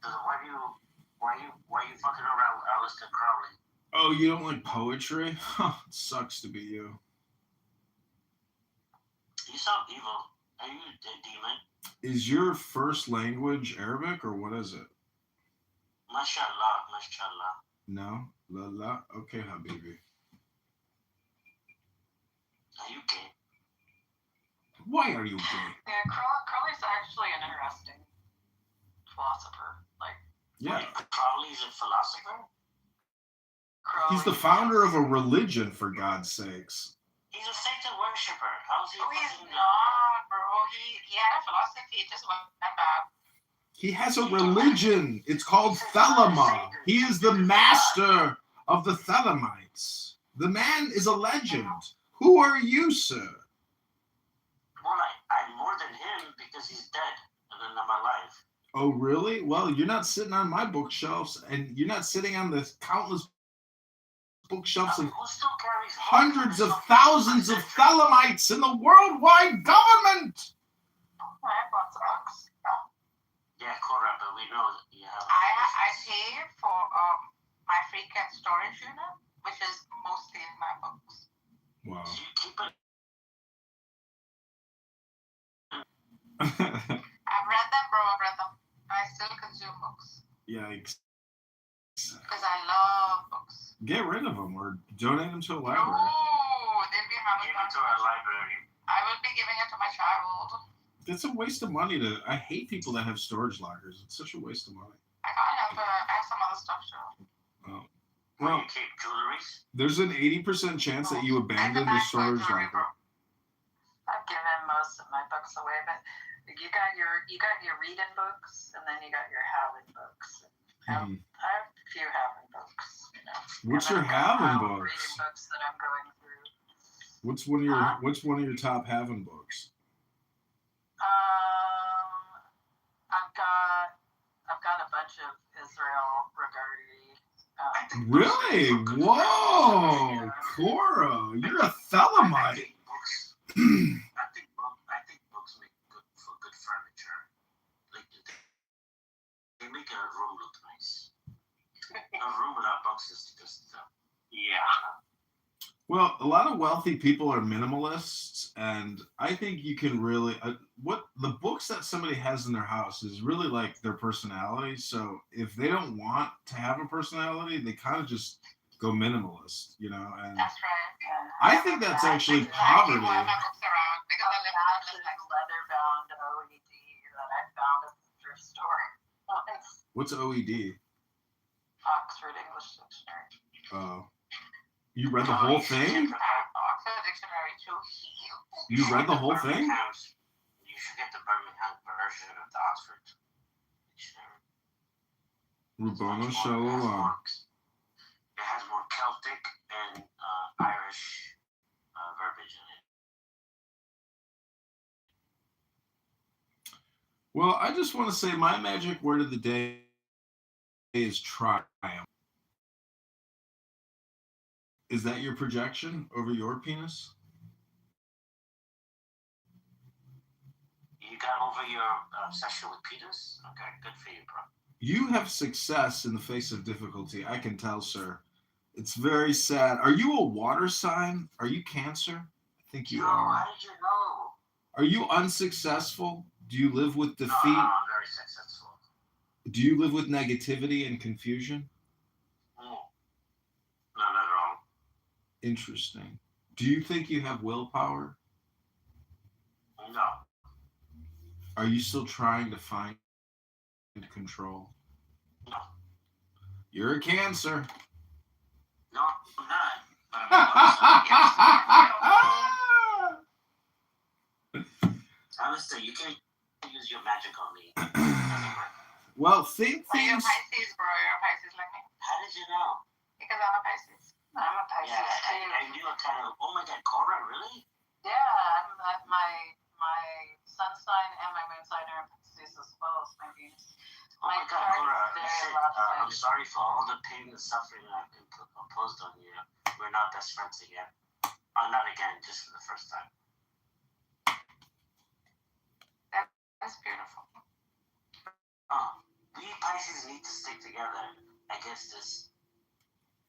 Why you fucking around with Aleister Crowley? Oh, you don't like poetry? Huh, it sucks to be you. You sound evil. Are you a demon? Is your first language Arabic or what is it? Mashallah, mashallah. No? La la? Okay, Habibi. Are you gay? Why are you gay? Yeah, Crowley's actually an interesting philosopher. Like, Yeah. Crowley's a philosopher? He's the founder of a religion, for God's sakes. He's a Satan worshiper. How's he? Oh, he's not, bro. He had a philosophy, it just went bad. He has a religion. It's called Thelema. He is the master of the Thelemites. The man is a legend. Who are you, sir? Well, I'm more than him because he's dead and then I'm alive. Oh, really? Well, you're not sitting on my bookshelves, and you're not sitting on the countless bookshelves of hundreds of thousands of Thelemites in the worldwide government. I have lots of books. Yeah, Cora, but we know that you have. I pay for my frequent storage unit, which is mostly my books. Wow. So you keep it. I've read them, bro. I've read them. I still consume books. Yikes. Because I love books. Get rid of them or donate them to a library. Oh, they'll be having Give it to our library. I will be giving it to my child. It's a waste of money to. I hate people that have storage lockers. It's such a waste of money. I have some other stuff too. Oh. Well, Well, you keep jewelry. there's an 80% chance that you abandon the storage locker. I've given most of my books away, but you got your reading books, and then you got your having books. I have a few having books. You know. What's your having books? Reading books that I'm going through. What's one of your top having books? I've got a bunch of Israel regarding. Really? Whoa, Cora, you're a Thelemite. I think books make good furniture. Like they make a room look nice. A room without books is just yeah. Well, a lot of wealthy people are minimalists, and I think you can really what the books that somebody has in their house is really like their personality. So if they don't want to have a personality, they kind of just go minimalist, you know. And That's right. I think that's actually poverty. Because I live like leather-bound OED that I found at the thrift store. What's OED? Oxford English Dictionary. You read the whole thing? Oxford Dictionary too. You read the whole thing? You should get the Birmingham version of the Oxford Dictionary. Rubana Shalom. It has more Celtic and Irish verbiage in it. Well, I just want to say my magic word of the day is triumph. Is that your projection over your penis? You got over your obsession with penis? Okay, good for you, bro. You have success in the face of difficulty. I can tell, sir. It's very sad. Are you a water sign? Are you Cancer? I think you are. How did you know? Are you unsuccessful? Do you live with defeat? No, I'm very successful. Do you live with negativity and confusion? Not at all. Interesting. Do you think you have willpower? No. Are you still trying to find control? No. You're a Cancer. No, I'm not. Honestly, you can't use your magic on me. Well, think Are you a things. Pisces, bro? You're a Pisces like me? How did you know? Because I'm a Pisces. I'm a Pisces Yeah, too. I knew it kind of. Oh my God, Cora, really? Yeah, my sun sign and my moon sign are in Pisces as well. So maybe Oh my God, chart Cora, is very listen, lopsided. I'm sorry for all the pain and suffering I've imposed on you. We're not best friends again. Not again, just for the first time. That's beautiful. We Pisces need to stick together against this,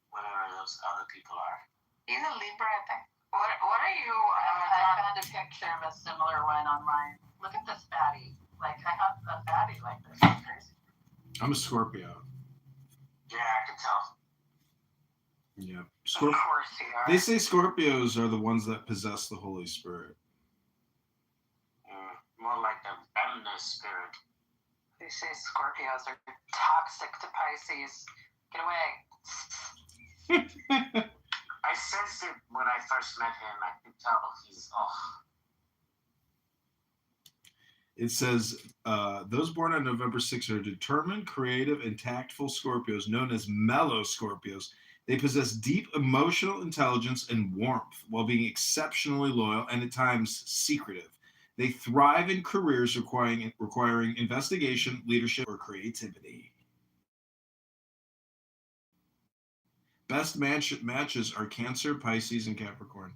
whatever those other people are. He's a Libra, I think. What are you? I found a picture of a similar one online. Look at this fatty. Like, I have a fatty like this. It's crazy. I'm a Scorpio. Yeah, I can tell. Yeah. Of course you are. They say Scorpios are the ones that possess the Holy Spirit. More like the feminine spirit. They say Scorpios are toxic to Pisces. Get away. I sensed it when I first met him. I could tell he's It says those born on November 6th are determined, creative, and tactful Scorpios, known as mellow Scorpios. They possess deep emotional intelligence and warmth while being exceptionally loyal and at times secretive. They thrive in careers requiring investigation, leadership, or creativity. Best matches are Cancer, Pisces, and Capricorn.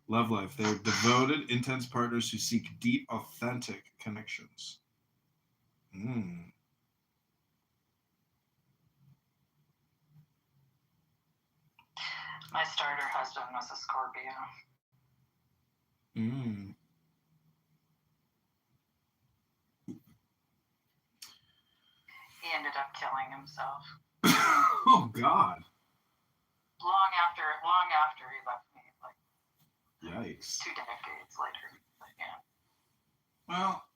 Love life. They're devoted, intense partners who seek deep, authentic connections. My starter husband was a Scorpio. He ended up killing himself. Oh God. Long after he left me, like Yikes. 2 decades later. But yeah. Well,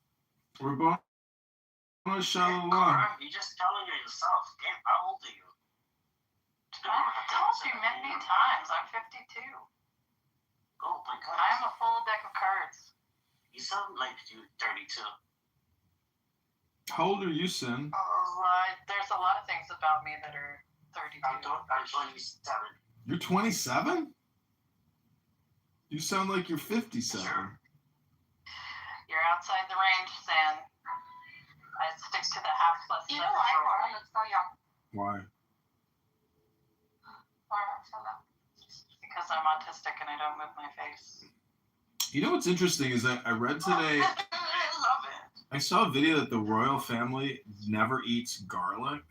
we're going to show along. Cora, you're just telling yourself. Damn, how old are you? I told you many times. I'm 52. Oh my God. I have a full deck of cards. You sound like you're 32. How old are you, Sin? There's a lot of things about me that are 32. I'm 27. You're 27? You sound like you're 57. You're outside the range, San. I stick to the half plus. You know why, Cora? Looks so young. Why? Because I'm autistic and I don't move my face. You know what's interesting is that I read today. I love it. I saw a video that the royal family never eats garlic,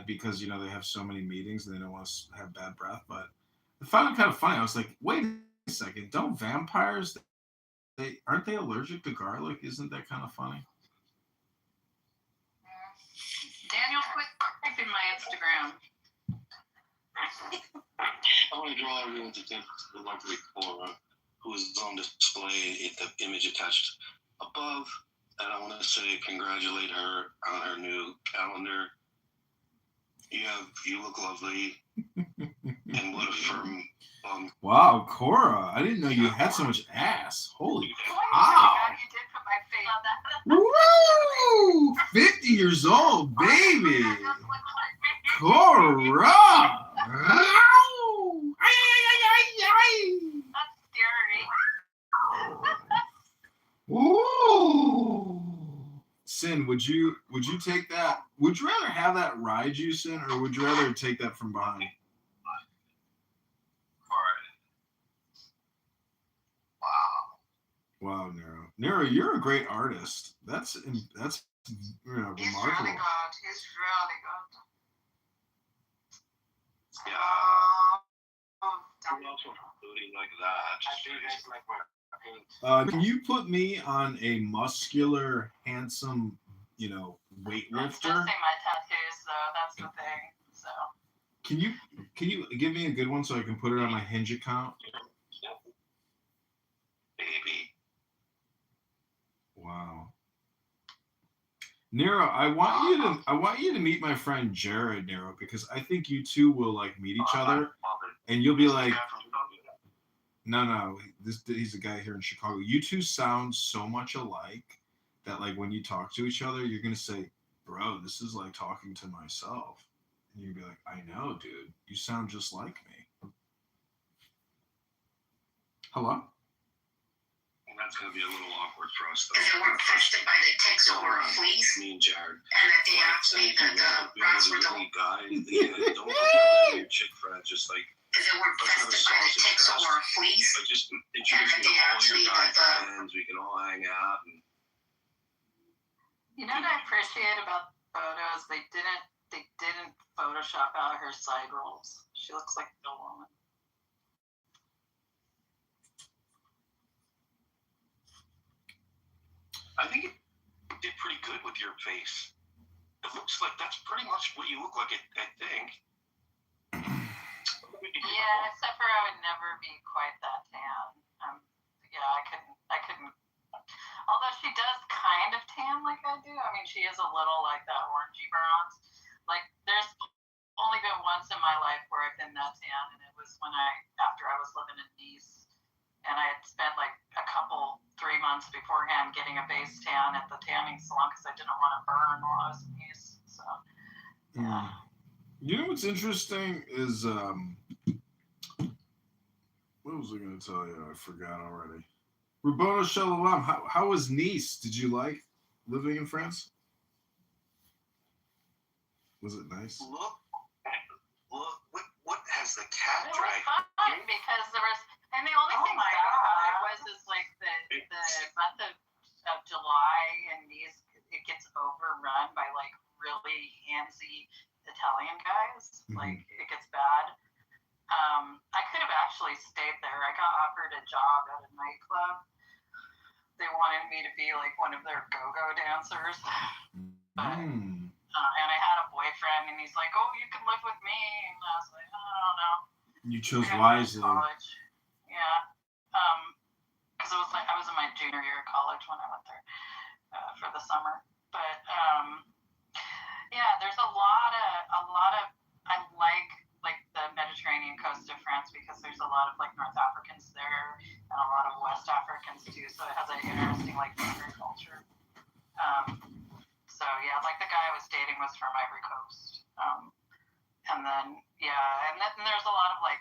because they have so many meetings and they don't want to have bad breath. But I found it kind of funny. I was like, wait a second, don't vampires? Aren't they allergic to garlic? Isn't that kind of funny? Daniel, quit creeping my Instagram. I want to draw everyone's attention to the lovely Cora, who is on display at the image attached above. And I want to say congratulate her on her new calendar. You look lovely. And what a firm Wow, Cora, I didn't know you had so much ass. Holy cow. You did put my face on that. Woo! 50 years old, baby. Cora. That's scary. Ooh. Sin, would you take that? Would you rather have that ride you, Sin, or would you rather take that from behind? Wow, Nero. Nero, you're a great artist. That's remarkable. He's really good. He's really good. like that. I do guys like my paint. Can you put me on a muscular, handsome, weightlifter? Just say my tattoos, though. That's the thing. So. Can you give me a good one so I can put it on my Hinge account? Baby. Wow. Nero, I want you to meet my friend Jared, Nero, because I think you two will meet each other, and you'll be like, no, he's a guy here in Chicago. You two sound so much alike that when you talk to each other, you're gonna say, bro, this is like talking to myself. And you'd be like, I know, dude. You sound just like me. Hello? And that's going to be a little awkward for us, though. Because they weren't infested by the ticks or fleas. Me and Jared. And that they actually, the rats were the... Don't look at your chick friend, just like... Because they weren't infested by the ticks or fleas. Like, just introduce me to all your guy friends. We can all hang out. And... You know what I appreciate about photos? They didn't Photoshop out her side rolls. She looks like a woman. I think it did pretty good with your face. It looks like that's pretty much what you look like, I think. Yeah, except for I would never be quite that tan. Yeah, I couldn't. Although she does kind of tan like I do. I mean, she is a little like that orangey bronze. Like, there's only been once in my life where I've been that tan, and it was after I was living in Nice. And I had spent like 3 months beforehand getting a base tan at the tanning salon because I didn't want to burn while I was in Nice. So, yeah. You know what's interesting is, what was I going to tell you? I forgot already. Rabboni Shalom, how was Nice? Did you like living in France? Was it nice? Look, what has the cat It was dragged? fun because there was, and the only thing bad about it was like the month of July in Nice, it gets overrun by like really handsy Italian guys. Mm-hmm. Like, it gets bad. I could have actually stayed there. I got offered a job at a nightclub. They wanted me to be like one of their go-go dancers. But, and I had a boyfriend, and he's like, "Oh, you can live with me." And I was like, "I don't know." You chose wisely. College. Yeah. Because it was like I was in my junior year of college when I went there for the summer. But yeah, there's a lot of I like the Mediterranean coast of France because there's a lot of like North Africans there and a lot of West Africans too. So it has an interesting like immigrant culture. So yeah, like the guy I was dating was from Ivory Coast. And then there's a lot of like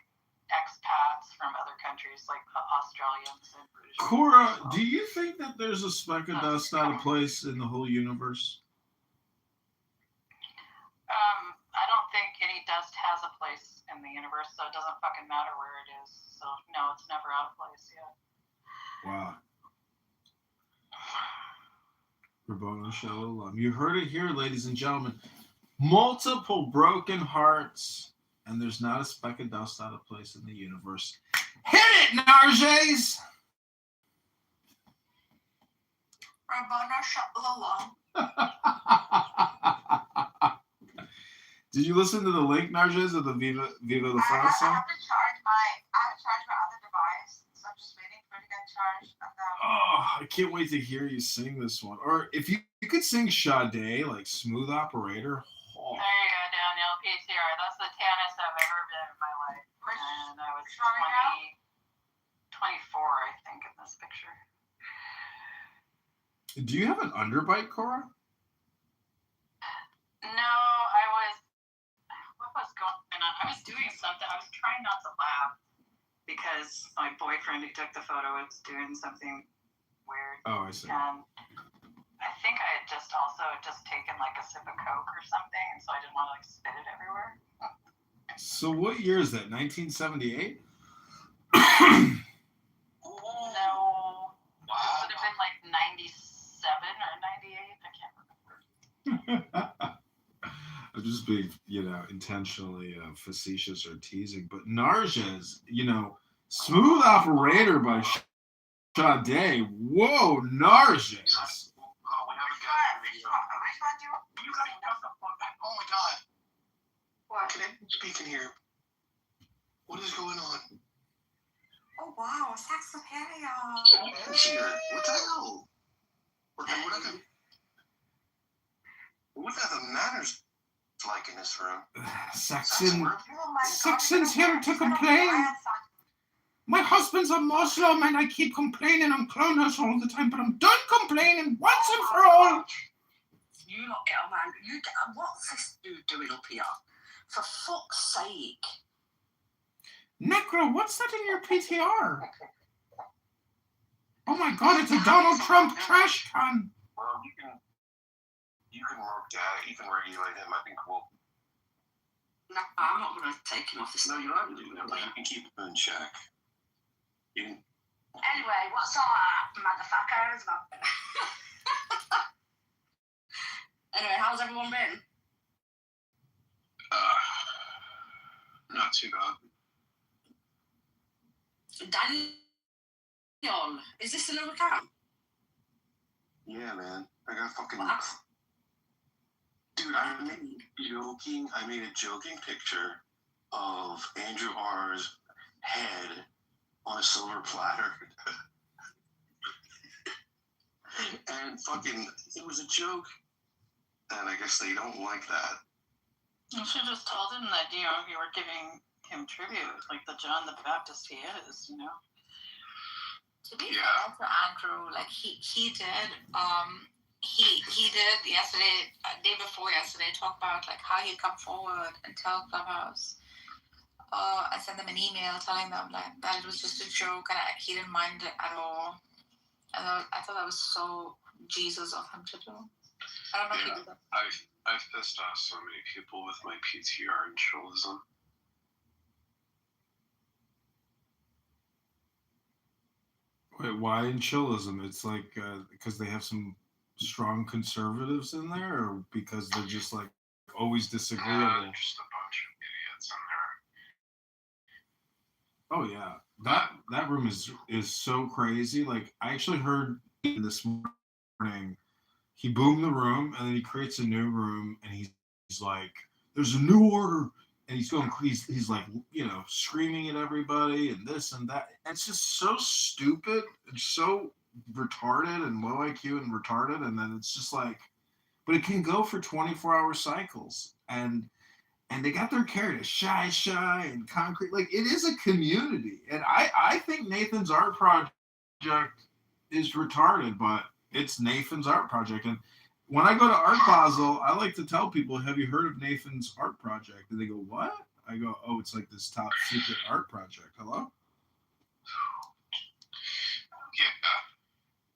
expats from other countries like Australians and British. Cora, do you think that there's a speck of dust out of place in the whole universe? I don't think any dust has a place in the universe, so it doesn't fucking matter where it is. So no, it's never out of place yet. Wow. Rabboni Shalom. You heard it here, ladies and gentlemen. Multiple broken hearts, and there's not a speck of dust out of place in the universe. Hit it, Narges! Rabboni Shalom. Did you listen to the link, Narges, of the Viva la France song? I have to charge my other device, so I'm just waiting for it to get charged. Oh, I can't wait to hear you sing this one. Or if you could sing Sade, like Smooth Operator. Oh. There you go, Daniel PCR. That's the tannest I've ever been in my life. And I was 24, I think, in this picture. Do you have an underbite, Cora? No, what was going on? I was doing something. I was trying not to laugh because my boyfriend who took the photo was doing something weird. Oh, I see. And I think I had just taken like a sip of Coke or something, and so I didn't want to like spit it everywhere. So what year is that? 1978? No. Wow. It would have been like 97 or 98. I can't remember. I'm just being, intentionally facetious or teasing. But Narges, Smooth Operator by Sade. Whoa, Narges. Oh my God. What? Can I speak in here? What is going on? Oh wow, Saxopedia. What the hell? What are the manners like in this room? Saxon's here to complain. My husband's a Muslim and I keep complaining on Clonus all the time, but I'm done complaining once and for all. You lot get on, man. You get. What's this dude doing up here? For fuck's sake. Necro, what's that in your PTR? Oh my god, it's a Donald Trump trash can. Well, you can work that. You can regulate him. I think cool. No, I'm not going to take him off this. No, you don't have to do that, but you can keep him in check. You can. Anyway, what's all that, motherfuckers? Anyway, how's everyone been? Not too bad. Daniel, is this a new account? Yeah, man. I got fucking. What? Dude, I made a joking picture of Andrew R's head on a silver platter. And fucking, it was a joke. And I guess they don't like that. You should have just told him that, you were giving him tribute, like the John the Baptist he is, To be fair to Andrew, like he did he did yesterday, day before yesterday, talk about like how he'd come forward and tell Clubhouse. I sent them an email telling them like that it was just a joke and he didn't mind it at all. And I thought that was so Jesus of him to do. I don't know if he did that. I've pissed off so many people with my PTR and chillism. Wait, why in chillism? It's like because they have some strong conservatives in there, or because they're just like always disagreeable? Just a bunch of idiots in there. Oh yeah, that room is so crazy. Like I actually heard this morning, he boomed the room and then he creates a new room and he's like, "There's a new order," and he's like screaming at everybody and this and that. It's just so stupid and so retarded and low IQ and retarded, and then it's just like, but it can go for 24-hour cycles and they got their characters shy and concrete. Like it is a community, and I think Nathan's art project is retarded, but it's Nathan's art project. And when I go to Art Basel, I like to tell people, "Have you heard of Nathan's art project?" And they go, "What?" I go, "Oh, it's like this top secret art project." Hello?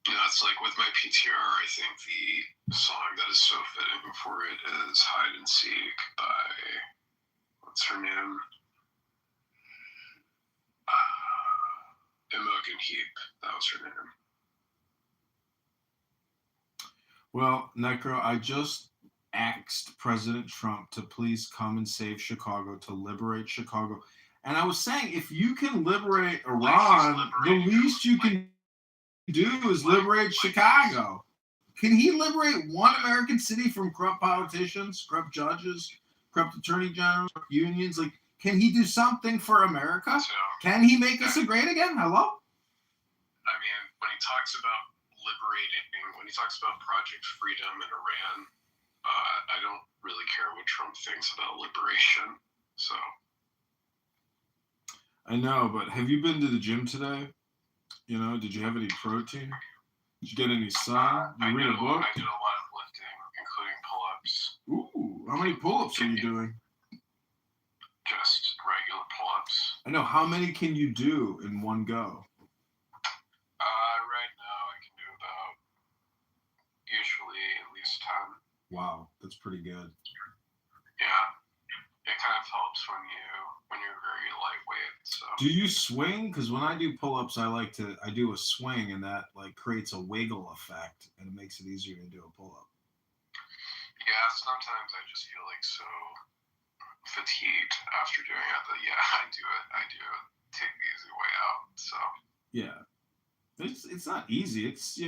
Yeah, it's like with my PTR, I think the song that is so fitting for it is Hide and Seek by, what's her name? Imogen Heap. That was her name. Well, Necro, I just asked President Trump to please come and save Chicago, to liberate Chicago. And I was saying, if you can liberate Iran, the least you can do is liberate Chicago. Can he liberate one American city from corrupt politicians, corrupt judges, corrupt attorney generals, corrupt unions? Like, can he do something for America? Can he make us great again? Hello? I mean, when he talks about when he talks about Project Freedom in Iran, I don't really care what Trump thinks about liberation. So. I know, but have you been to the gym today? Did you have any protein? Did you get any sun? Did you read a book? I did a lot of lifting, including pull-ups. Ooh, how many pull-ups are you doing? Just regular pull-ups. I know. How many can you do in one go? Right now I can do about usually at least 10. Wow, that's pretty good. Yeah, it kind of helps when you're very lightweight. So. Do you swing? Because when I do pull-ups, I do a swing, and that like creates a wiggle effect, and it makes it easier to do a pull-up. Yeah, sometimes I just feel like so fatigued after doing it. But yeah, I do it. Take the easy way out. So. Yeah, it's not easy. It's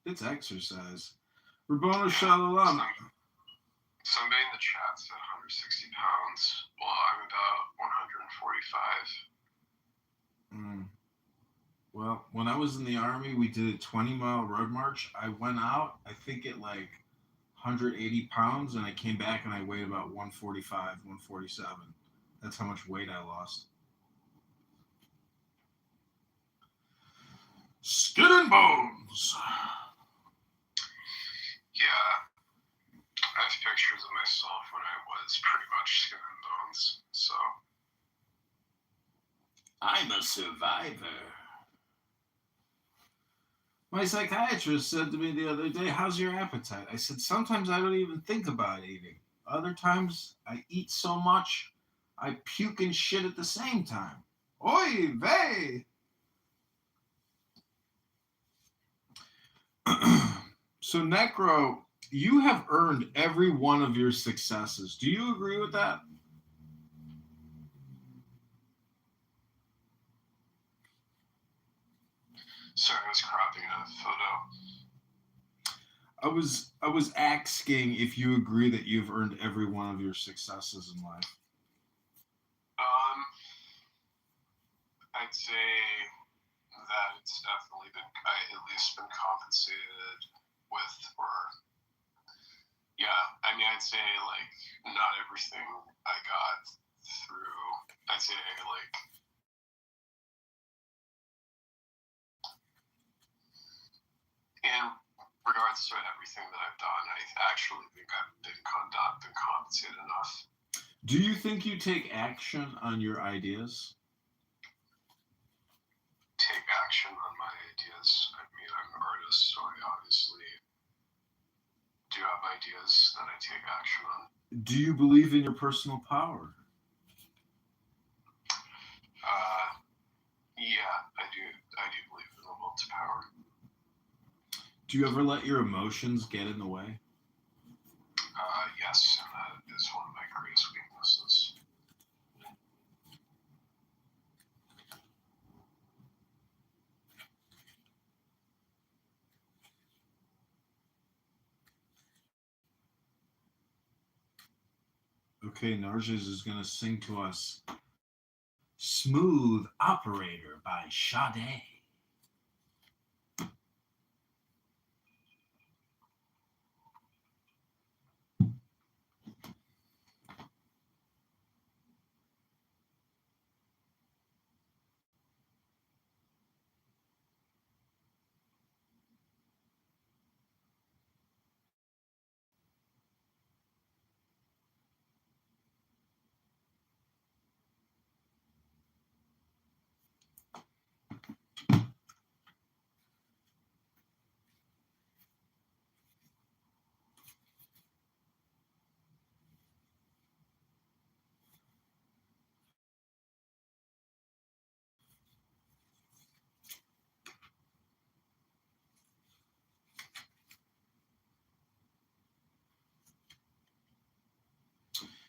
it's exercise. Rabboni Shalom. Somebody in the chat said 160 pounds. Well, I'm about 145. Well, when I was in the Army, we did a 20-mile road march. I went out, I think, at like 180 pounds, and I came back and I weighed about 145, 147. That's how much weight I lost. Skin and bones. Yeah, I have pictures of myself when I was pretty much skin and bones. So I'm a survivor. My psychiatrist said to me the other day, "How's your appetite?" I said, "Sometimes I don't even think about eating. Other times I eat so much I puke and shit at the same time." Oy vey! So, Necro, you have earned every one of your successes. Do you agree with that? sorry, I was cropping a photo. I was asking if you agree that you've earned every one of your successes in life. I'd say that it's definitely been, at least been compensated with, or yeah, I mean, I'd say like not everything I got through. I'd say like in regards to everything that I've done, I actually think I've not been compensated enough. Do you think you take action on your ideas? Take action on my ideas. I mean, I'm an artist, so I obviously do have ideas that I take action on. Do you believe in your personal power? Yeah, I do believe in the will to power. Do you ever let your emotions get in the way? Yes, and that is one of my greatest weaknesses. Okay, Narges is going to sing to us Smooth Operator by Sade.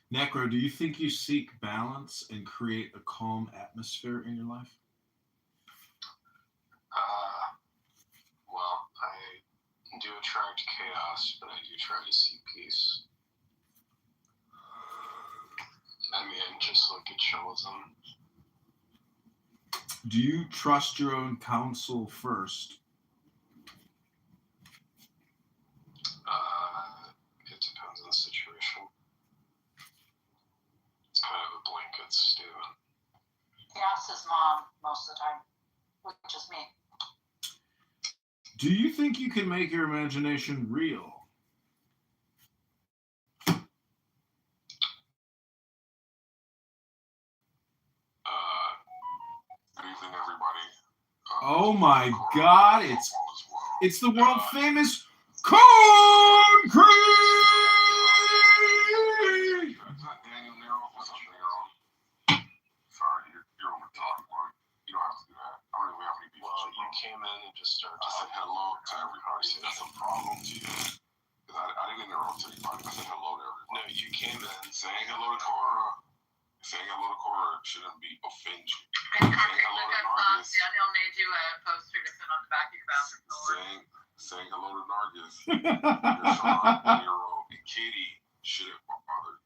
Necro, do you think you seek balance and create a calm atmosphere in your life? Well, I do attract chaos, but I do try to see peace. I mean, just look at chillism. Do you trust your own counsel first? It depends on the situation. It's kind of a blanket statement. He asks his mom most of the time, which is me. Do you think you can make your imagination real? Good evening, everybody. Oh my God! It's the world famous concrete. Sorry, you're over talking. You don't have to do that. I don't even have any people. Well, you came in and just started. I said hello to everybody. That's a problem to you. Because I didn't interrupt anybody. I said hello to everybody. No, you came in saying hello to Cora. Saying hello to Cora shouldn't be offend you. Saying hello to Nargis. Daniel made you a poster to put on the back of your bathroom door. Saying hello to Nargis. Your son, 1-year-old, and Katie shouldn't bother you.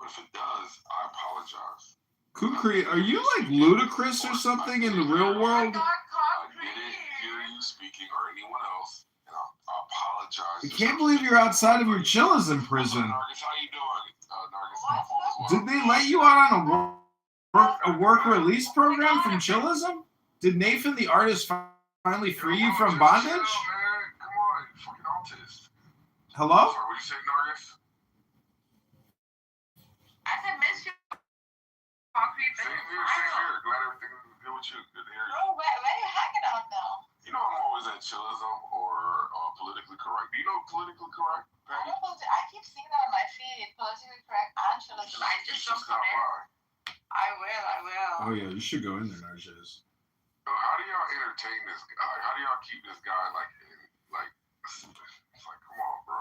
But if it does, I apologize. Kukri, are you like ludicrous or something in the real world? I didn't hear you speaking or anyone else, and I apologize. I can't believe you're outside of your chillism prison. Nargis, how you doing? Nargis, Did they let you out on a work release program from chillism? Did Nathan the artist finally free you from bondage? Come on, fucking autist. Hello? Sorry, what did you say, Nargis? I said, miss you. Concrete. Same here. Glad everything is good with you. Good to hear you. Oh, where are you hanging out now? You know I'm always at chillism or politically correct. Do you know politically correct, Patty? I keep seeing that on my feed. Politically correct and chillism. I just don't come in. I will. Oh yeah, you should go in there, Narges. So how do y'all entertain this guy? How do y'all keep this guy it's like, come on, bro.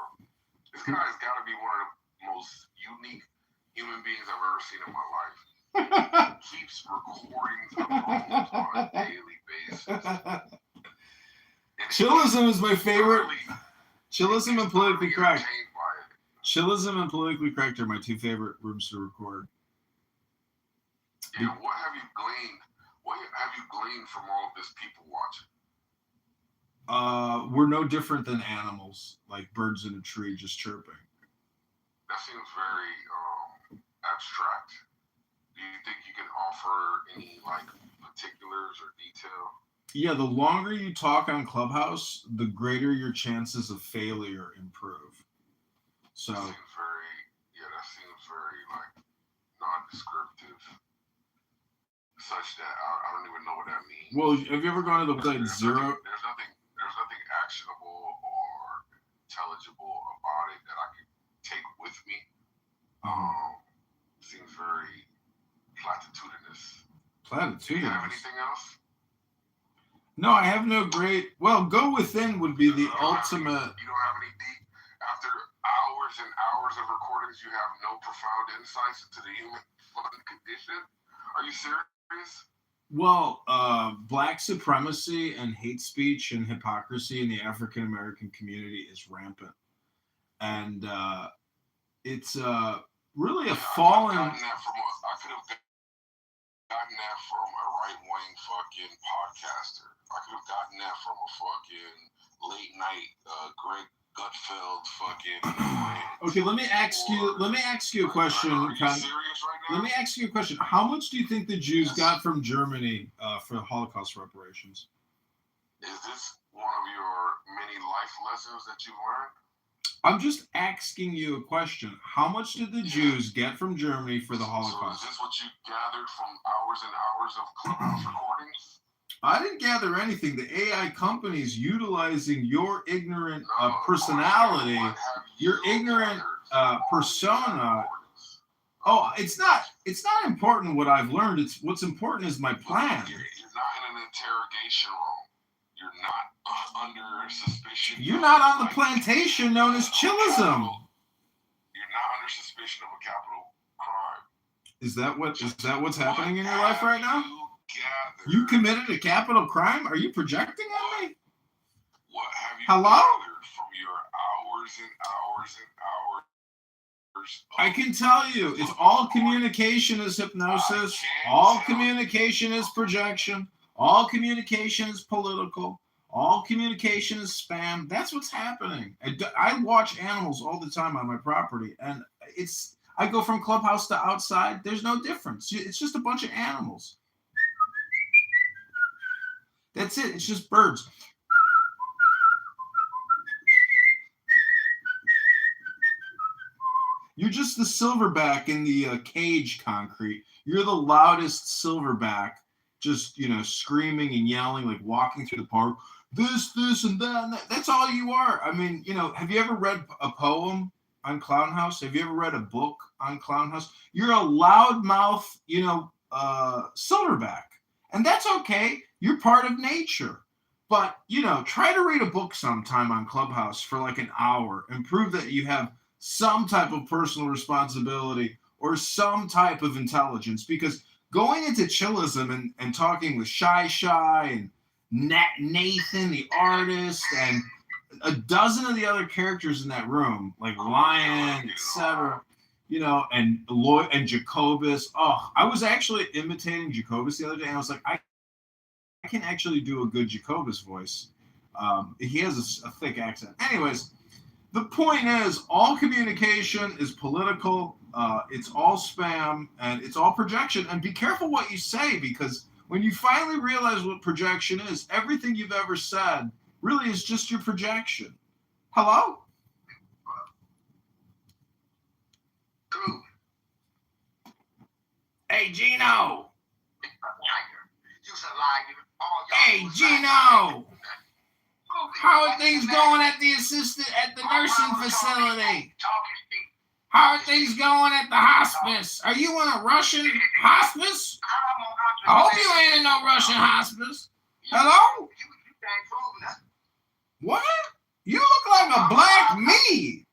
This guy's got to be one of the most unique human beings I've ever seen in my life. He keeps recording the rooms on a daily basis. Chillism is my favorite. Chillism and politically correct. Chillism and politically correct are my two favorite rooms to record. Yeah, what have you gleaned? What have you gleaned from all of this people watching? We're no different than animals, like birds in a tree just chirping. That seems very abstract. Do you think you can offer any particulars or detail? Yeah, the longer you talk on Clubhouse, the greater your chances of failure improve. So that seems very non-descriptive. Such that I don't even know what that means. Well, have you ever gone to the website Zero? There's nothing actionable or intelligible about it that I could take with me. Seems very platitudinous. Do you have anything else? No, I have no great. Well, Go Within would be the ultimate. You don't have any deep. After hours and hours of recordings, you have no profound insights into the human condition. Are you serious? Well, black supremacy and hate speech and hypocrisy in the African American community is rampant, and it's really a fallen. I could have gotten that from a right-wing fucking podcaster. I could have gotten that from a fucking late-night Greg Gutfeld fucking. Okay, let me ask you a question. Are you serious right now? Let me ask you a question. How much do you think the Jews got from Germany for the Holocaust reparations? Is this one of your many life lessons that you learned? I'm just asking you a question. How much did the Jews get from Germany for the Holocaust? So is this what you gathered from hours and hours of Clubhouse recordings? I didn't gather anything. The AI companies utilizing your ignorant personality, your ignorant persona. Oh, it's not important what I've learned. It's what's important is my plan. You're not in an interrogation room. You're not under suspicion. You're not on the plantation known as Chillism. You're not under suspicion of a capital crime. Is that what's happening in your life right now? You committed a capital crime? Are you projecting on me? What have you Hello? gathered from your hours and hours and hours? I can tell you, it's all communication is hypnosis. All communication is projection. All communication is political. All communication is spam. That's what's happening. I watch animals all the time on my property, and I go from clubhouse to outside. There's no difference. It's just a bunch of animals. That's it. It's just birds. You're just the silverback in the cage concrete. You're the loudest silverback, just, screaming and yelling, like walking through the park. This, and that, and that. That's all you are. I mean, have you ever read a poem on Clown House? Have you ever read a book on Clown House? You're a loudmouth, silverback. And that's okay. You're part of nature. But, try to read a book sometime on Clubhouse for like an hour and prove that you have some type of personal responsibility or some type of intelligence. Because going into Chillism and talking with Shy and Nathan, the artist, and a dozen of the other characters in that room, like Lion, etc., and Lloyd and Jacobus. Oh, I was actually imitating Jacobus the other day, and I was like, I can actually do a good Jacobus voice. He has a thick accent. Anyways, the point is, all communication is political. It's all spam, and it's all projection. And be careful what you say, because when you finally realize what projection is, everything you've ever said really is just your projection. Hello? Hey, Gino. You's a liar. Hey, Gino. How are things going at the nursing facility? How are things going at the hospice? Are you in a Russian hospice? I hope you ain't in no Russian hospice. Hello? What? You look like a black me.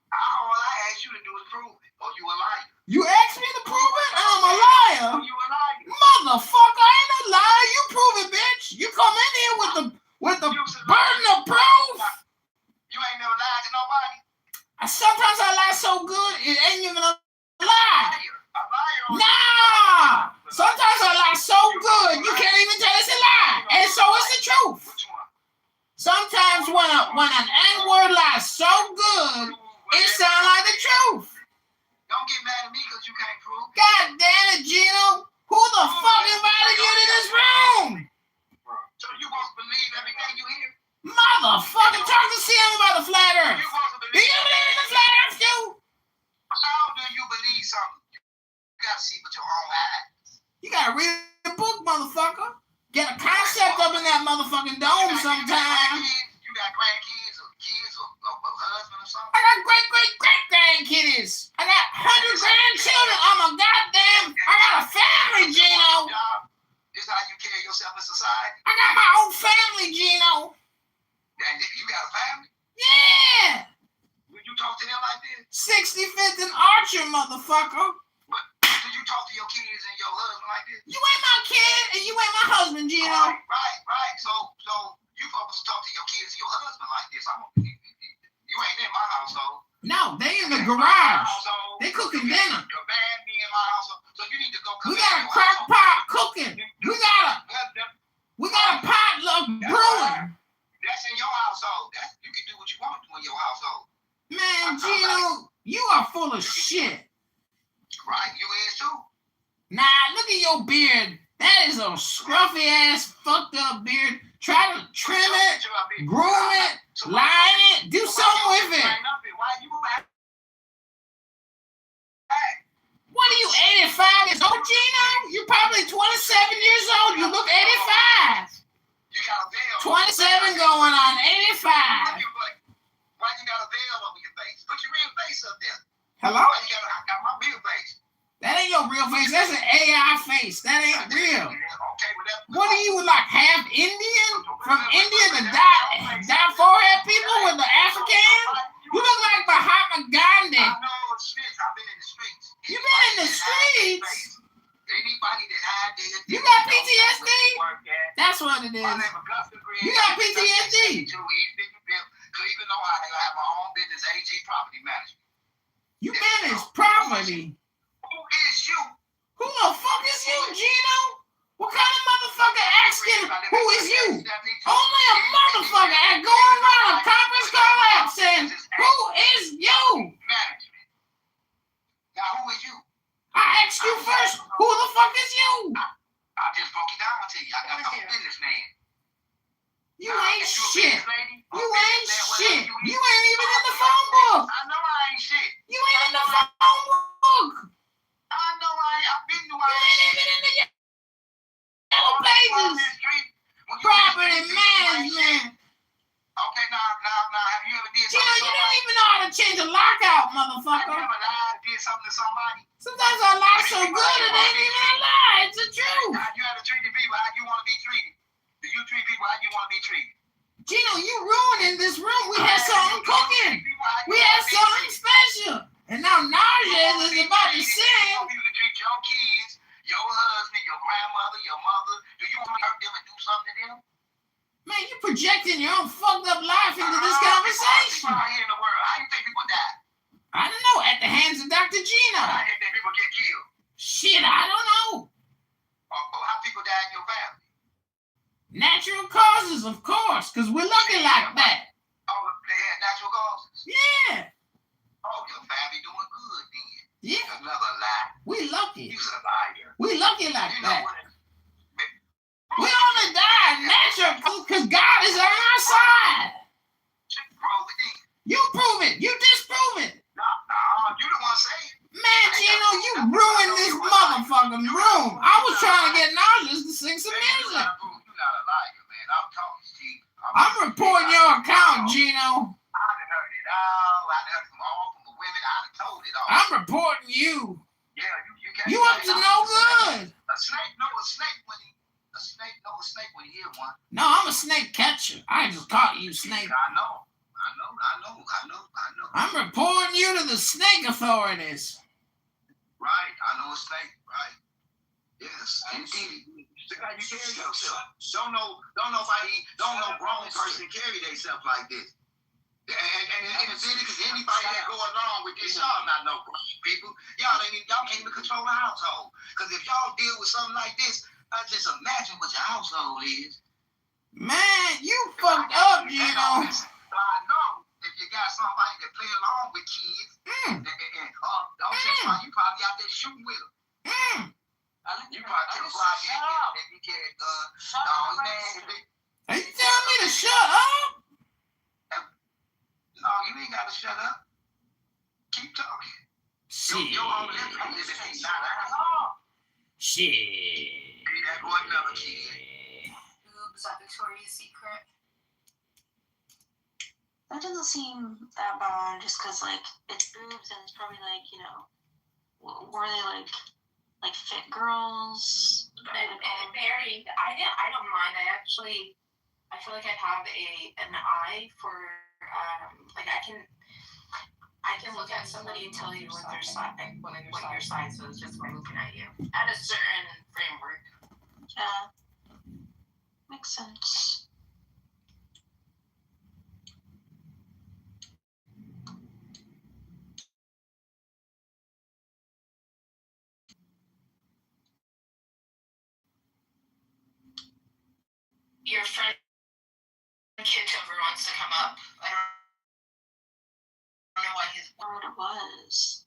All I asked you to do is prove it, or you a liar. You asked me to prove it? I'm a liar. You a liar. Motherfucker, I ain't no liar. You prove it, bitch. You come in here with the burden of proof. You ain't never lied to nobody. Sometimes I lie so good, it ain't even a lie. A liar. Nah. Sometimes I lie so good, you can't even tell it's a lie. And so it's the truth. Sometimes when an N-word lies so good, it sounds like the truth. Don't get mad at me because you can't prove it. God damn it, Gino. Who the fuck invited you to this room? So you supposed to believe everything you hear? Motherfucker, talk to CM about the flat earth. Do you believe in the flat earth, too? How do you believe something? You gotta see with your own eyes. You gotta read the book, motherfucker. Get a concept up in that motherfucking dome sometime. You got grandkids or kids or husband or something? I got great-great-great-grandkids. I got 100 grandchildren. I'm a goddamn... I got a family, Gino. This is how you carry yourself in society? I got my own family, Gino. And you got a family? Yeah. When you talk to them like this? 65th and Archer, motherfucker. But do you talk to your kids and your husband like this? You ain't my kid and you ain't my husband, Gino. Right. So you supposed to talk to your kids and your husband like this. You ain't in my household. No, they in the garage. They cooking dinner. Your band be in my household. So you need to go cook. We got a crock pot cooking. We got a potluck brewing. That's in your household. You can do what you want to do in your household. Man, Gino, you are full of shit. Right, you is too. Nah, look at your beard. That is a scruffy ass, fucked up beard. Try to trim it, groom it, line it, do something with it. What are you, 85 years old, Gino? You're probably 27 years old. You look 85. 27 going on 85. Why you got a veil over your face? Put your real face up there. Hello? I got my real face. That ain't your real face. That's an AI face. That ain't real. Okay, what are you, like half Indian? From India, the dot forehead people with the African? You look like Mahatma Gandhi. I know the streets. I've been in the streets. You been in the streets? Anybody that had you got PTSD? That's what it is. You got PTSD? Cleveland, Ohio. I have my own business, AG Property Management. You manage property? Who is you? Who the fuck is you, Gino? What kind of motherfucker asking who is you? Only a motherfucker at going around a conference call app saying, who is you? Management. Now, who is you? I asked you first, who the fuck is you? I just broke it down to you. I got no business name. You ain't shit. You ain't shit. You ain't even in the phone book. I know I ain't shit. You ain't in the phone book. I know I ain't. I've been to. You ain't even in the yellow pages. Property management. Okay, now, have you ever did something? Gino, you don't even know how to change a lockout, motherfucker. Have you ever lied, did something to somebody? Sometimes I lie so good it ain't even a lie. It's the truth. You ever treated people how you want to be treated? Do you treat people how you want to be treated? Gino, you ruining this room. We had something cooking. We had something special. And now Naja is about to sing. You to treat your kids, your husband, your grandmother, your mother. Do you want to hurt them and do something to them? Man, you projecting your own fucked up life into this conversation. Out here in the world, how you think people die? I don't know. At the hands of Dr. Gino. How you think people get killed? Shit, I don't know. How people die in your family? Natural causes, of course, because we're lucky like that. Oh, they had natural causes? Yeah. Oh, your family doing good then. Yeah. Another lie. We lucky. You's a liar. We lucky like you that. Know what? We only die natural because God is on our side. You prove it. You disprove it. No, you the one saying. Man, Gino, you ruined this motherfucker, fucking room. I was trying to get nauseous to sing some music. You're not a liar, man. I'm talking to you. I'm reporting your account, Gino. I done heard it all. I done heard from the women. I done told it all. I'm reporting you. Yeah, you can't. You up to no good. A snake know a snake when he hear one. No, I'm a snake catcher. I just caught you, snake. I know. I'm reporting you to the snake authorities. Right, I know a snake. Right. Yes, indeed. Look how you carry yourself. Don't know grown person carry themselves like this. And in the city, because anybody that go along with this, y'all not no grown people. Y'all can't even control the household. Because if y'all deal with something like this, just imagine what your household is. Man, you fucked up, you know. I know if you got somebody that play along with kids, and don't just why you probably out there shooting with them. You probably take a ride and you can't, Are you telling me to shut up? No, you ain't got to shut up. Keep talking. Shit. Your own living not out. Shit. Be that boy another kid. Boobs at Victoria's Secret. That doesn't seem that bad, just because like it's boobs and it's probably like, you know, were they like fit girls? Very. I don't mind. I feel like I have an eye for like I can look at somebody and tell you what their size, what your size is just by looking at you at a certain framework. Yeah, makes sense. Your friend Kitover wants to come up. I don't know why he's. What it was.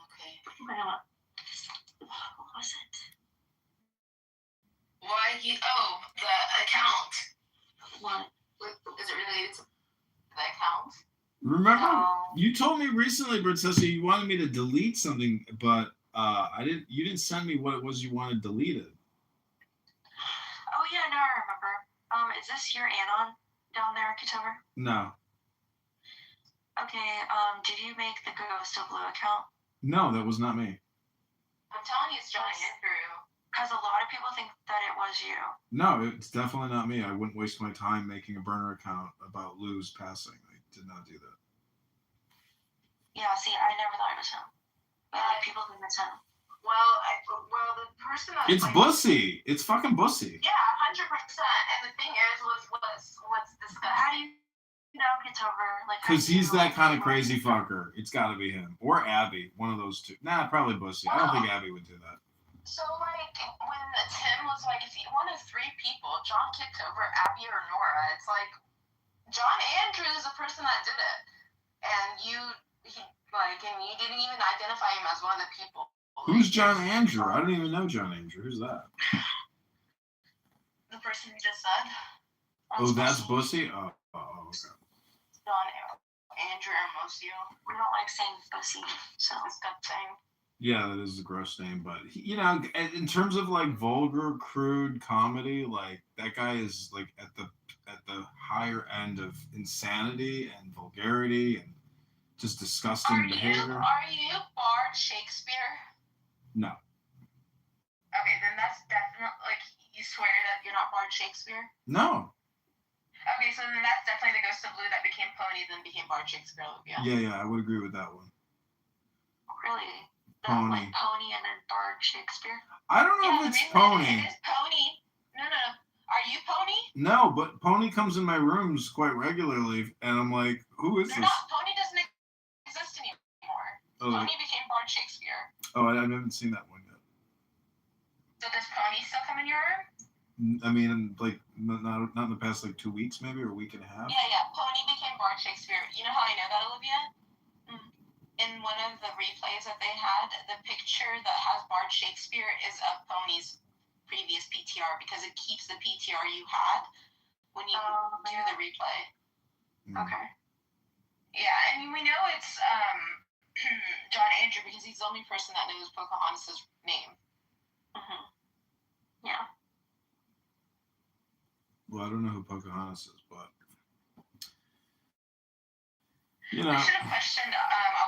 Okay. What was it? Why he? Oh, the account. What? Is it related to the account? Remember, you told me recently, Brittessa, you wanted me to delete something, but you didn't send me what it was you wanted deleted. Oh yeah, no, I remember. Is this your Anon down there, Kitover? No. Okay, did you make the Ghost of Blue account? No, that was not me. I'm telling you, it's John Andrew. Because a lot of people think that it was you. No, it's definitely not me. I wouldn't waste my time making a burner account about Lou's passing. I did not do that. Yeah, see, I never thought it was him. But like, people think it's him. Well, the person that It's Bussy. It's fucking Bussy. Yeah, 100%. And the thing is, what's this guy? How do you know Kitover? Like, Because he's that kind of crazy fucker. It's got to be him. Or Abby. One of those two. Nah, probably Bussy. I don't think Abby would do that. So, like, when Tim was like, if you one of three people, John Kitover, Abby, or Nora, it's like, John Andrew is the person that did it. And you didn't even identify him as one of the people. Who's John Andrew? I don't even know John Andrew. Who's that? The person you just said. Oh, that's Bussy? Oh, okay. John Andrew Hermoso. We don't like saying Bussy, so it's good thing. Yeah, that is a gross name, but you know, in terms of like vulgar, crude comedy, like that guy is like at the higher end of insanity and vulgarity and just disgusting behavior. Are you Bard Shakespeare? No. Okay, then that's definitely like you swear that you're not Bard Shakespeare. No. Okay, so then that's definitely the Ghost of Blue that became Pony, then became Bard Shakespeare. Yeah, I would agree with that one. Really? Pony. Like Pony and then Bard Shakespeare? I don't know if it's Pony. It is Pony. No. Are you Pony? No, but Pony comes in my rooms quite regularly, and I'm like, who is this? No, Pony doesn't exist anymore. Oh, Pony became Bard Shakespeare. Oh, I haven't seen that one yet. So does Pony still come in your room? I mean, like, not in the past, like, 2 weeks, maybe, or a week and a half. Yeah. Pony became Bard Shakespeare. You know how I know that, Olivia? In one of the replays that they had, the picture that has Bard Shakespeare is of Pony's previous PTR because it keeps the PTR you had when you do the replay. Okay. Yeah, and we know it's John Andrew because he's the only person that knows Pocahontas' name. Yeah. Well, I don't know who Pocahontas is, but We should have questioned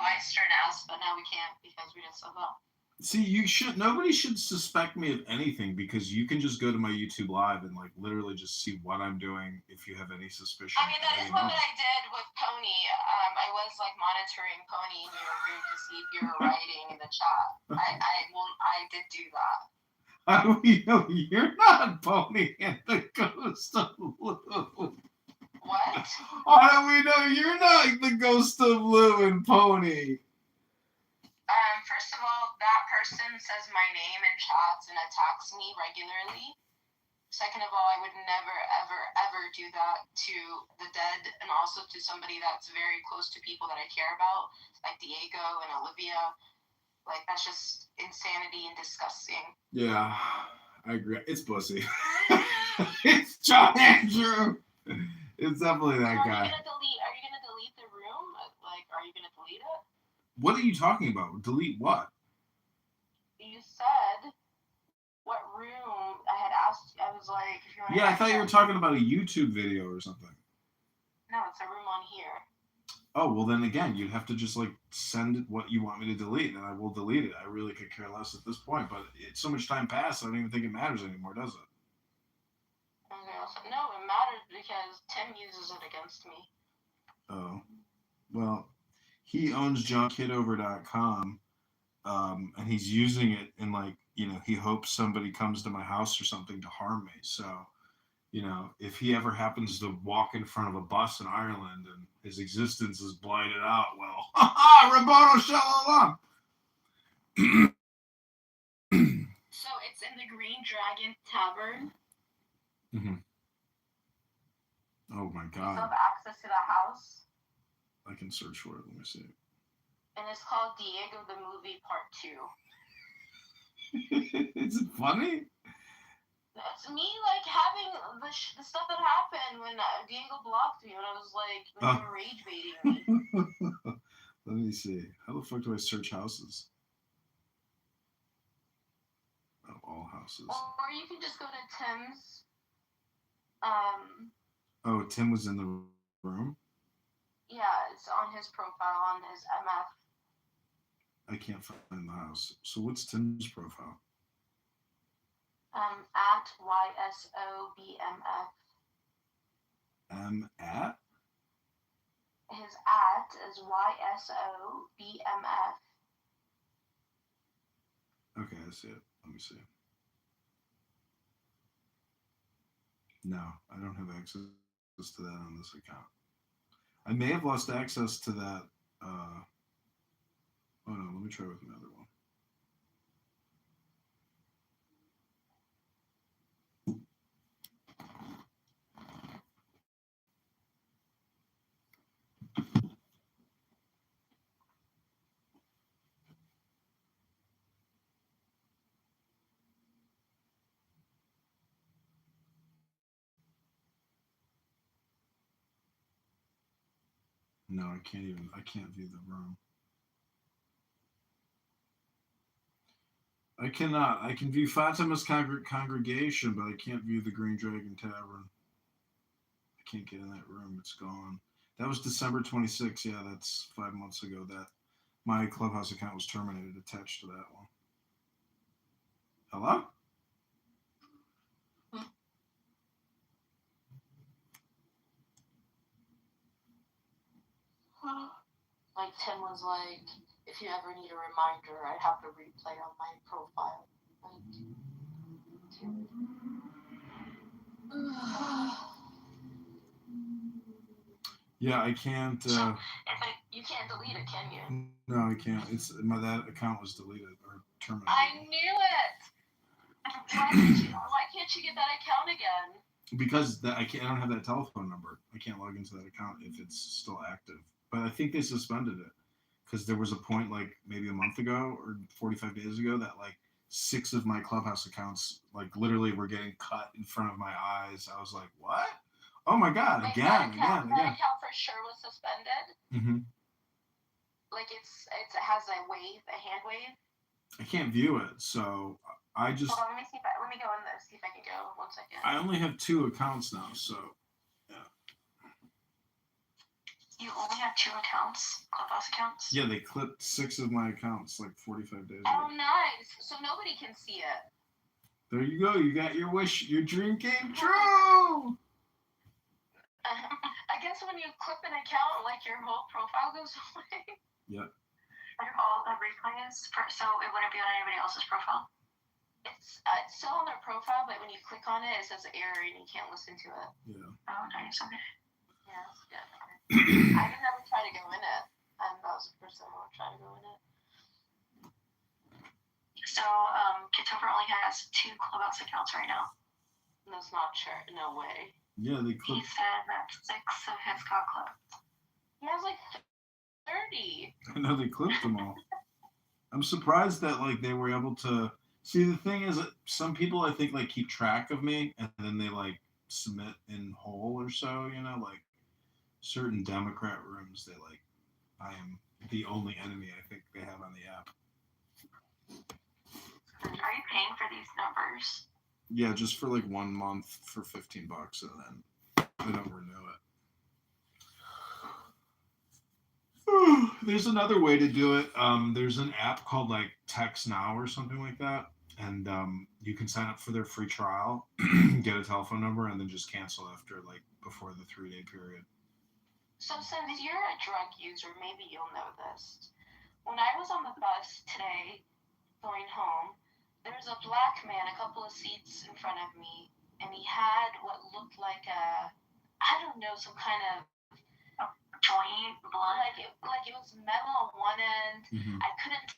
Allister and Alice, but now we can't because we just said that. See, nobody should suspect me of anything because you can just go to my YouTube live and like literally just see what I'm doing if you have any suspicion. I mean, that is what I did with Pony. I was like monitoring Pony in your room to see if you were writing in the chat. I did do that. How do we know you're not Pony and the Ghost of Lou? What? How do we know you're not the Ghost of Lou and Pony? First of all, that person says my name in chats and attacks me regularly. Second of all, I would never, ever, ever do that to the dead and also to somebody that's very close to people that I care about, like Diego and Olivia. Like, that's just insanity and disgusting. Yeah, I agree. It's pussy. It's John Andrew. It's definitely that guy. Are you gonna delete the room? Like, are you gonna delete it? What are you talking about? Delete what? You said what room? I had asked. I was like, if you want. Yeah, I thought you were talking about a YouTube video or something. No, it's a room on here. Oh, well then again, you'd have to just like send what you want me to delete and I will delete it. I really could care less at this point, but it's so much time passed, I don't even think it matters anymore, does it? Okay, no, it matters because Tim uses it against me. Oh. Well, he owns JohnKitover.com, and he's using it in like, he hopes somebody comes to my house or something to harm me. So, if he ever happens to walk in front of a bus in Ireland and his existence is blighted out, well, Roboto Shalom! So it's in the Green Dragon Tavern. Mm-hmm. Oh my You God. still have access to that house? I can search for it. Let me see. And it's called Diego the Movie Part 2. Is it funny? It's me, like, having the stuff that happened when Diego blocked me when I was, like, when you were rage baiting me. Let me see. How the fuck do I search houses? Oh, all houses. Or you can just go to Tim's. Oh, Tim was in the room? Yeah, it's on his profile, on his MF. I can't find the house. So what's Tim's profile? At YSOBMF. At? His at is YSOBMF. Okay, I see it. Let me see. No, I don't have access to that on this account. I may have lost access to that. Oh no, let me try with another one. No, I can't view the room. I cannot. I can view Fatima's congregation, but I can't view the Green Dragon Tavern. I can't get in that room. It's gone. That was December 26th. Yeah, that's 5 months ago that my Clubhouse account was terminated attached to that one. Hello? Like Tim was like, if you ever need a reminder, I have the replay on my profile. Like, Yeah, I can't. You can't delete it, can you? No, I can't. That account was deleted or terminated. I knew it. Why can't you get that account again? Because I don't have that telephone number. I can't log into that account if it's still active. But I think they suspended it because there was a point like maybe a month ago or 45 days ago that like 6 of my Clubhouse accounts like literally were getting cut in front of my eyes. I was like, what? Oh my God! Wait, again. That account for sure was suspended. Mm-hmm. Like it has a hand wave. I can't view it, so I just Hold on, let me go in there, see if I can go. 1 second. I only have 2 accounts now, so yeah. You only have 2 accounts, Clubhouse accounts? Yeah, they clipped 6 of my accounts like 45 days Oh, ago. nice. So nobody can see it. There you go. You got your wish. Your dream came true. I guess when you clip an account, like your whole profile goes away. Yep. All the replays, so it wouldn't be on anybody else's profile? It's still on their profile, but when you click on it, it says error and you can't listen to it. Yeah. Oh, nice. Okay. Yeah, that's good. I didn't ever try to go in it, and that was the first time I would try to go in it. So, Kitover only has 2 Clubhouse accounts right now. That's not true. No way. Yeah, they He clipped. said that 6 of his got clipped. He has like 30. I know they clipped them all. I'm surprised that like they were able to see. The thing is that some people I think like keep track of me and then they like submit in whole or so, you know, like certain Democrat rooms they like I am the only enemy I think they have on the app. Are you paying for these numbers? Yeah, just for like 1 month for $15 and then I don't renew it. There's another way to do it. There's an app called like Text Now or something like that, and you can sign up for their free trial, get a telephone number, and then just cancel after like before the 3-day period. So since you're a drug user, maybe you'll know this. When I was on the bus today, going home, there was a black man a couple of seats in front of me, and he had what looked like some kind of joint blood. Like it was metal on one end. Mm-hmm. I couldn't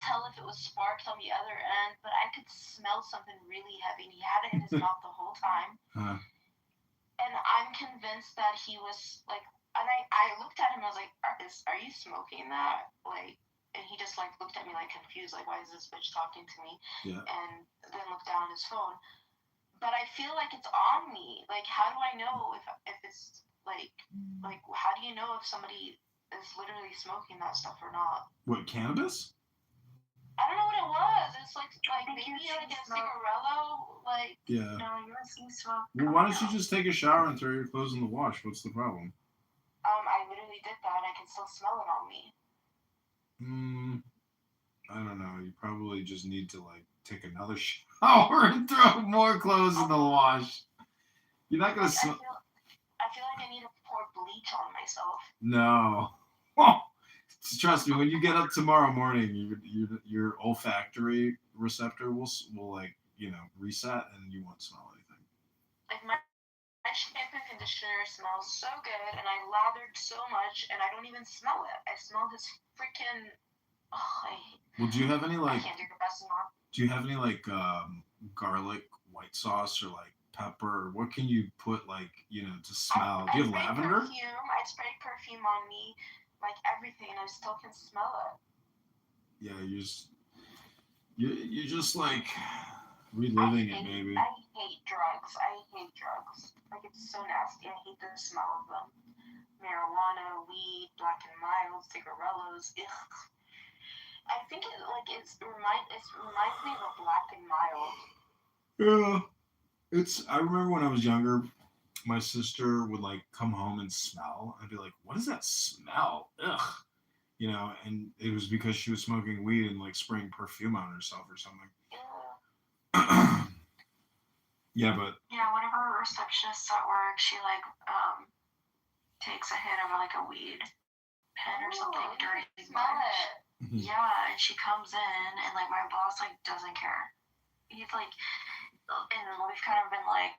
tell if it was sparks on the other end, but I could smell something really heavy, and he had it in his mouth the whole time. Huh. And I'm convinced that he was like, and I looked at him, I was like, are you smoking that? Like, and he just like looked at me like confused, like, why is this bitch talking to me? Yeah. And then looked down at his phone. But I feel like it's on me. Like, how do I know if it's like how do you know if somebody is literally smoking that stuff or not? What, cannabis? I don't know what it was. It's like maybe like a cigarello, like. Yeah. No, you smoke. Well, why don't you just take a shower and throw your clothes in the wash? What's the problem? I literally did that. I can still smell it on me. I don't know. You probably just need to like take another shower and throw more clothes in the wash. You're not gonna smell. I feel like I need to pour bleach on myself. No. Trust me. When you get up tomorrow morning, your olfactory receptor will like reset, and you won't smell anything. Like my shampoo and conditioner smells so good, and I lathered so much, and I don't even smell it. I smell his freaking. Well, do you have any like? I can't do the best anymore. Do you have any like garlic white sauce or like pepper? Or what can you put like to smell? Do you have lavender? I sprayed perfume on me, like everything, and I still can smell it. Yeah, you're just like reliving it, maybe. I hate drugs. Like it's so nasty. I hate the smell of them. Marijuana, weed, Black and Mild, cigarellos. Ugh. I think it reminds me of a Black and Mild. Yeah, I remember when I was younger, my sister would like come home and smell. I'd be like, "What is that smell?" Ugh, and it was because she was smoking weed and like spraying perfume on herself or something. Yeah, but. Yeah, one of our receptionists at work, she like takes a hit of like a weed pen or something during lunch. Mm-hmm. Yeah, and she comes in, and like my boss like doesn't care. He's like, and we've kind of been like,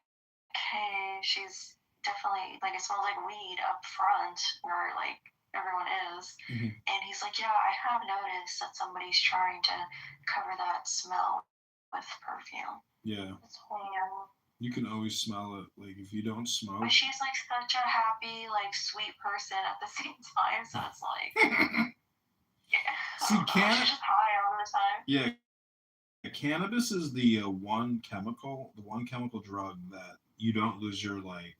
hey, she's definitely like, it smells like weed up front where like everyone is. Mm-hmm. And he's like, yeah, I have noticed that somebody's trying to cover that smell with perfume. Yeah. It's horrible. You can always smell it. Like if you don't smoke. But she's like such a happy, like sweet person at the same time, so it's like. See, she's just high all the time. Yeah. Cannabis is the one chemical drug that you don't lose your like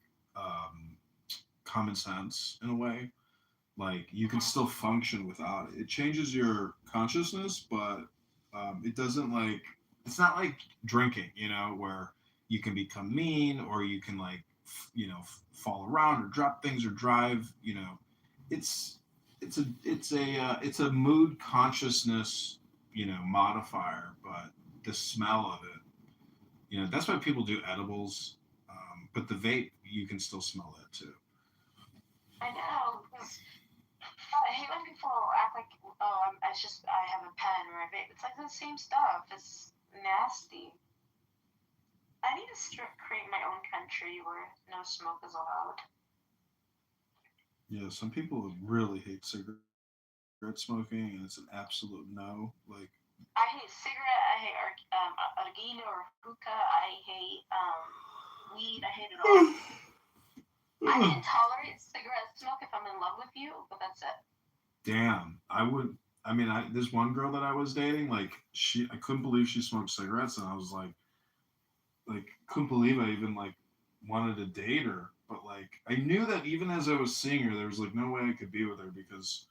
common sense in a way. Like you can still function without it. It changes your consciousness, but it doesn't like it's not like drinking, where you can become mean or you can like, fall around or drop things or drive. It's it's a mood consciousness, modifier, but the smell of it, that's why people do edibles. But the vape, you can still smell that too. I know, because I hate when people act like, oh, I have a pen or a vape. It's like the same stuff. It's nasty. I need to create my own country where no smoke is allowed. Yeah, some people really hate cigarette smoking, and it's an absolute no. Like, I hate cigarette. I hate argino or hookah. I hate weed. I hate it all. I can tolerate cigarette smoke if I'm in love with you, but that's it. damn, this one girl that I was dating, like, I couldn't believe she smoked cigarettes, and I was like, couldn't believe I even like wanted to date her. But like, I knew that even as I was seeing her, there was like no way I could be with her because,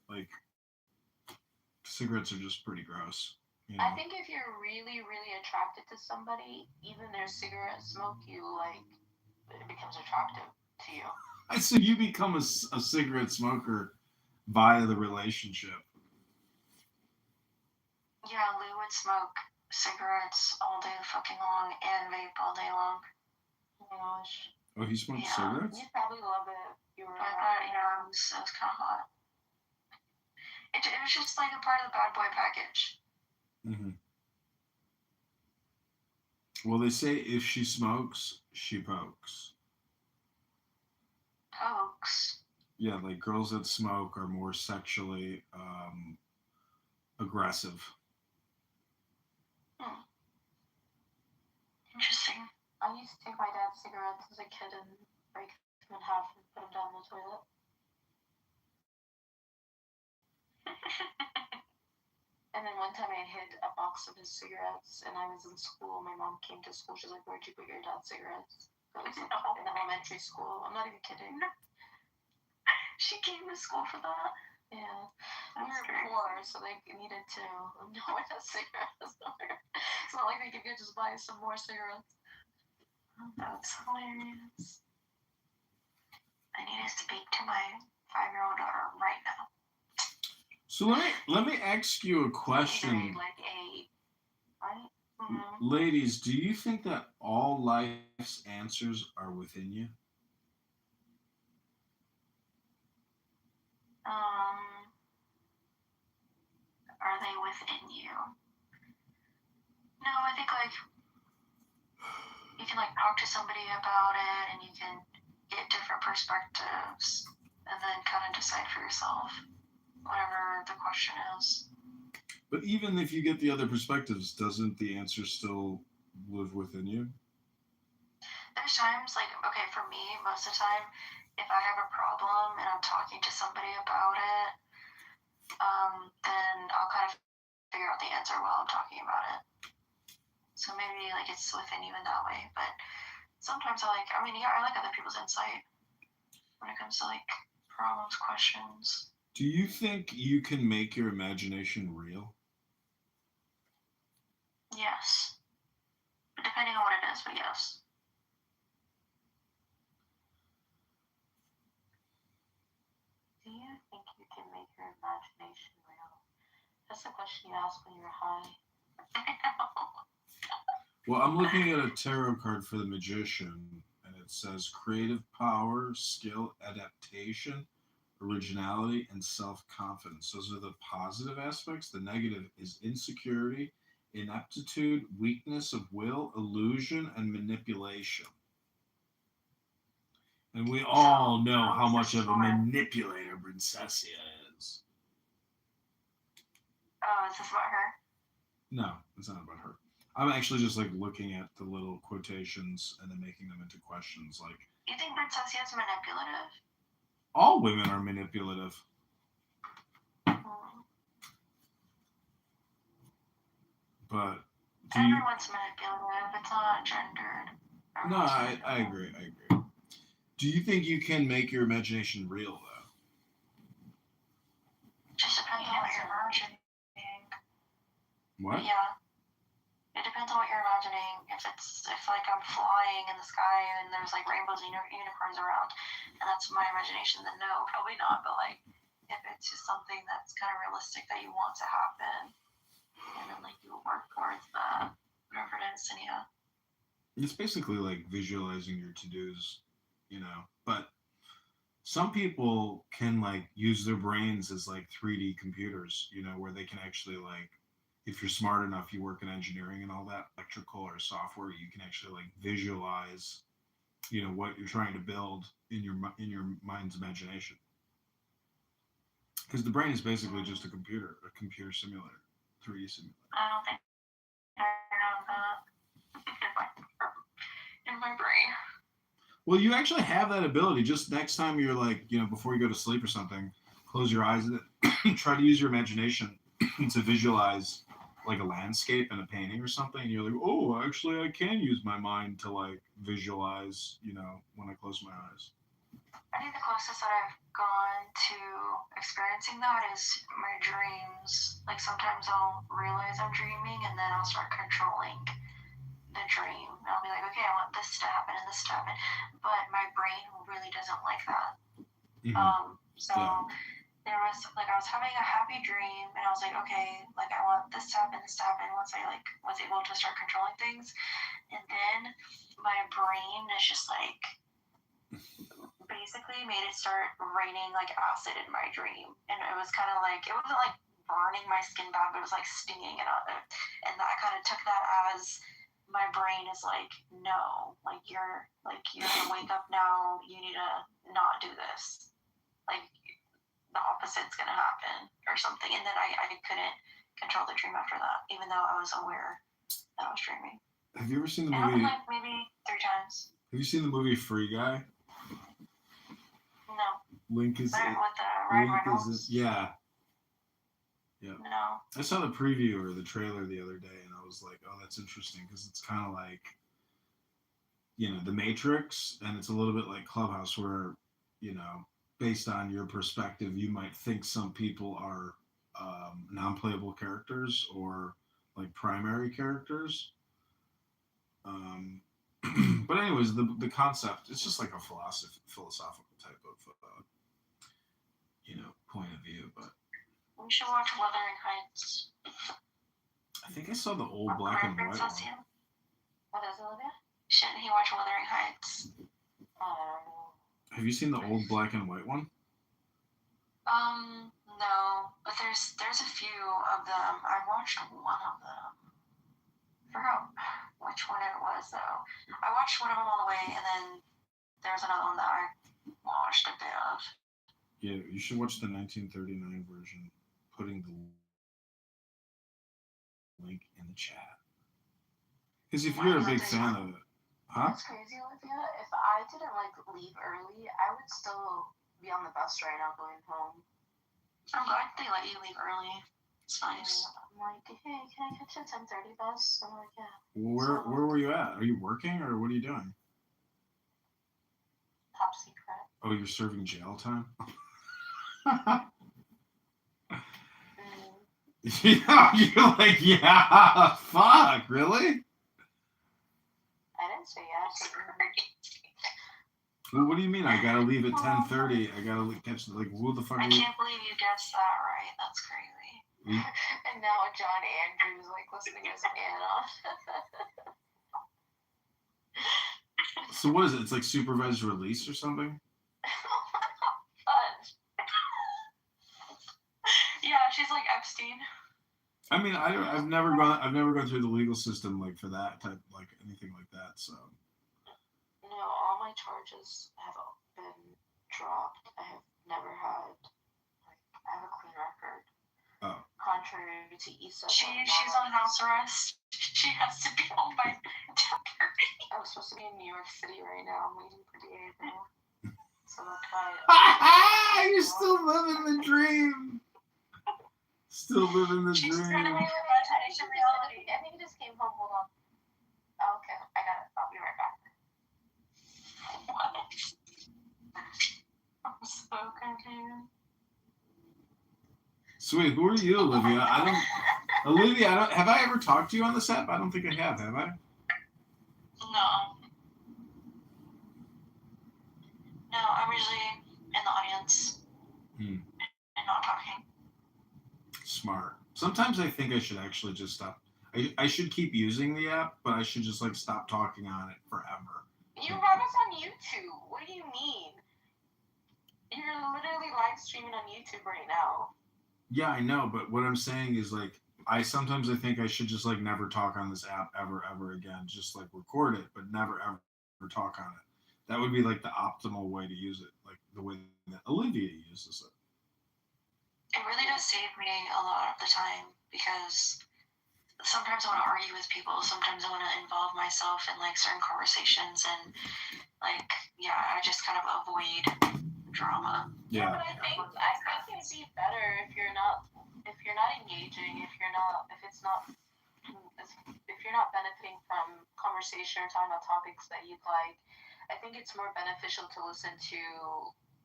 like, cigarettes are just pretty gross. I think if you're really, really attracted to somebody, even their cigarette smoke, it becomes attractive to you. So you become a cigarette smoker via the relationship. Yeah, Lou would smoke cigarettes all day fucking long and vape all day long. Oh my gosh. Oh, he smoked cigarettes? You'd probably love it if you were around. It was kind of hot. It was just like a part of the bad boy package. Mm-hmm. Well, they say if she smokes, she pokes. Pokes? Yeah, like girls that smoke are more sexually aggressive. Interesting. I used to take my dad's cigarettes as a kid and break them in half and put them down the toilet. And then one time I hid a box of his cigarettes and I was in school. My mom came to school. She's like, where'd you put your dad's cigarettes? I was in elementary school. I'm not even kidding. She came to school for that. Yeah. We were poor, so they needed to know where the cigarettes were. It's not like they could just buy some more cigarettes. That's hilarious. I need to speak to my 5-year-old daughter right now. So let me ask you a question. Ladies, do you think that all life's answers are within you? Are they within you? No, I think you can talk to somebody about it and you can get different perspectives and then kind of decide for yourself whatever the question is. But even if you get the other perspectives, doesn't the answer still live within you? There's times, for me, most of the time, if I have a problem and I'm talking to somebody about it, then I'll kind of figure out the answer while I'm talking about it. So maybe, it's within you in that way. But sometimes I like other people's insight when it comes to, problems, questions. Do you think you can make your imagination real? Yes. Depending on what it is, but yes. Do you think you can make your imagination real? That's the question you ask when you're high. Well, I'm looking at a tarot card for the magician, and it says creative power, skill, adaptation, originality, and self-confidence. Those are the positive aspects. The negative is insecurity, ineptitude, weakness of will, illusion, and manipulation. And we all know how much of a manipulator Princessia is. Oh, is this about her? No, it's not about her. I'm actually just looking at the little quotations and then making them into questions. You think Princessia is manipulative? All women are manipulative. But everyone's manipulative. It's not gendered. No, I agree. Do you think you can make your imagination real, though? Just depends on what you're imagining. What? Yeah. It imagining if like I'm flying in the sky and there's like rainbows and unicorns around, and that's my imagination, then no, probably not. But like if it's just something that's kind of realistic that you want to happen, and then like you work towards that, whatever it is, and yeah. It's basically like visualizing your to-dos, but some people can like use their brains as like 3D computers, where they can actually like, if you're smart enough, you work in engineering and all that, electrical or software, you can actually like visualize, what you're trying to build in your mind's imagination. Because the brain is basically just a computer simulator, 3D simulator. I don't think I have that in my brain. Well, you actually have that ability. Just next time you're like, before you go to sleep or something, close your eyes and try to use your imagination to visualize like a landscape and a painting or something. And you're like, oh, actually, I can use my mind to like visualize, when I close my eyes. I think the closest that I've gone to experiencing that is my dreams. Like sometimes I'll realize I'm dreaming and then I'll start controlling the dream. I'll be like, okay, I want this to happen and this to happen, but my brain really doesn't like that. There was like I was having a happy dream and I was like, okay, like I want this to happen once I like was able to start controlling things, and then my brain is just like basically made it start raining like acid in my dream, and it was kind of like it wasn't like burning my skin bad, but it was like stinging it up, and I kind of took that as my brain is like, no, like you're gonna wake up now, you need to not do this, like the opposite's gonna happen or something. And then I couldn't control the dream after that, even though I was aware that I was dreaming. Have you ever seen the It movie? happened like maybe 3 times. Have you seen the movie Free Guy? No. Link is But with Ryan Reynolds? Yeah. No. I saw the preview or the trailer the other day, and I was like, oh, that's interesting, because it's kind of like, The Matrix, and it's a little bit like Clubhouse, where, based on your perspective, you might think some people are non-playable characters or like primary characters. But anyways, the concept, it's just like a philosophical type of, point of view, but We should watch Wuthering Heights. I think I saw the old black and white one. What is it, Olivia? Shouldn't he watch Wuthering Heights? Have you seen the old black and white one? No, but there's a few of them. I watched one of them. I forgot which one it was though. I watched one of them all the way, and then there's another one that I watched a bit of. Yeah, you should watch the 1939 version. Putting the link in the chat. Because if you're a big fan of it, That's crazy, Olivia. If I didn't like leave early, I would still be on the bus right now going home. I'm glad they let you leave early. It's nice. I'm like, hey, can I catch a 10:30 bus? I'm like, yeah. Where were you at? Are you working or what are you doing? Top secret. Oh, you're serving jail time? You're like, yeah, fuck, really? I didn't say yes. Well, what do you mean? I gotta leave at 10:30. I gotta catch who the fuck? I can't believe you guessed that right. That's crazy. And now John Andrews like listening as Anna. So what is it? It's like supervised release or something? Yeah, she's like Epstein. I mean, I've never gone through the legal system like for that type, like anything like that. So. No, all my charges have been dropped. I have never had I have a clean record. Oh. Contrary to Issa. She's on house arrest. She has to be home by 10:30. I was supposed to be in New York City right now. I'm waiting for the April. So that's why. You're still living the dream. Still living the dream. Imagination reality. I think he just came home. Hold on. Oh, okay, I got it. I'll be right back. What? I'm so confused. Sweet. Who are you, Olivia? Olivia, have I ever talked to you on this app? I don't think I have I? No. No, I'm usually in the audience and not talking. Smart. Sometimes I think I should actually just stop. I should keep using the app, but I should just like stop talking on it forever. You have us on YouTube. What do you mean? You're literally live streaming on YouTube right now. Yeah, I know, but what I'm saying is like I think I should just like never talk on this app ever again. Just like record it, but never ever talk on it. That would be like the optimal way to use it, like the way that Olivia uses it. It really does save me a lot of the time because sometimes I want to argue with people. Sometimes I want to involve myself in like certain conversations, and like I just kind of avoid drama. Yeah. But I think it'd be better if you're not engaging, if you're not benefiting from conversation or talking about topics that you'd like. I think it's more beneficial to listen to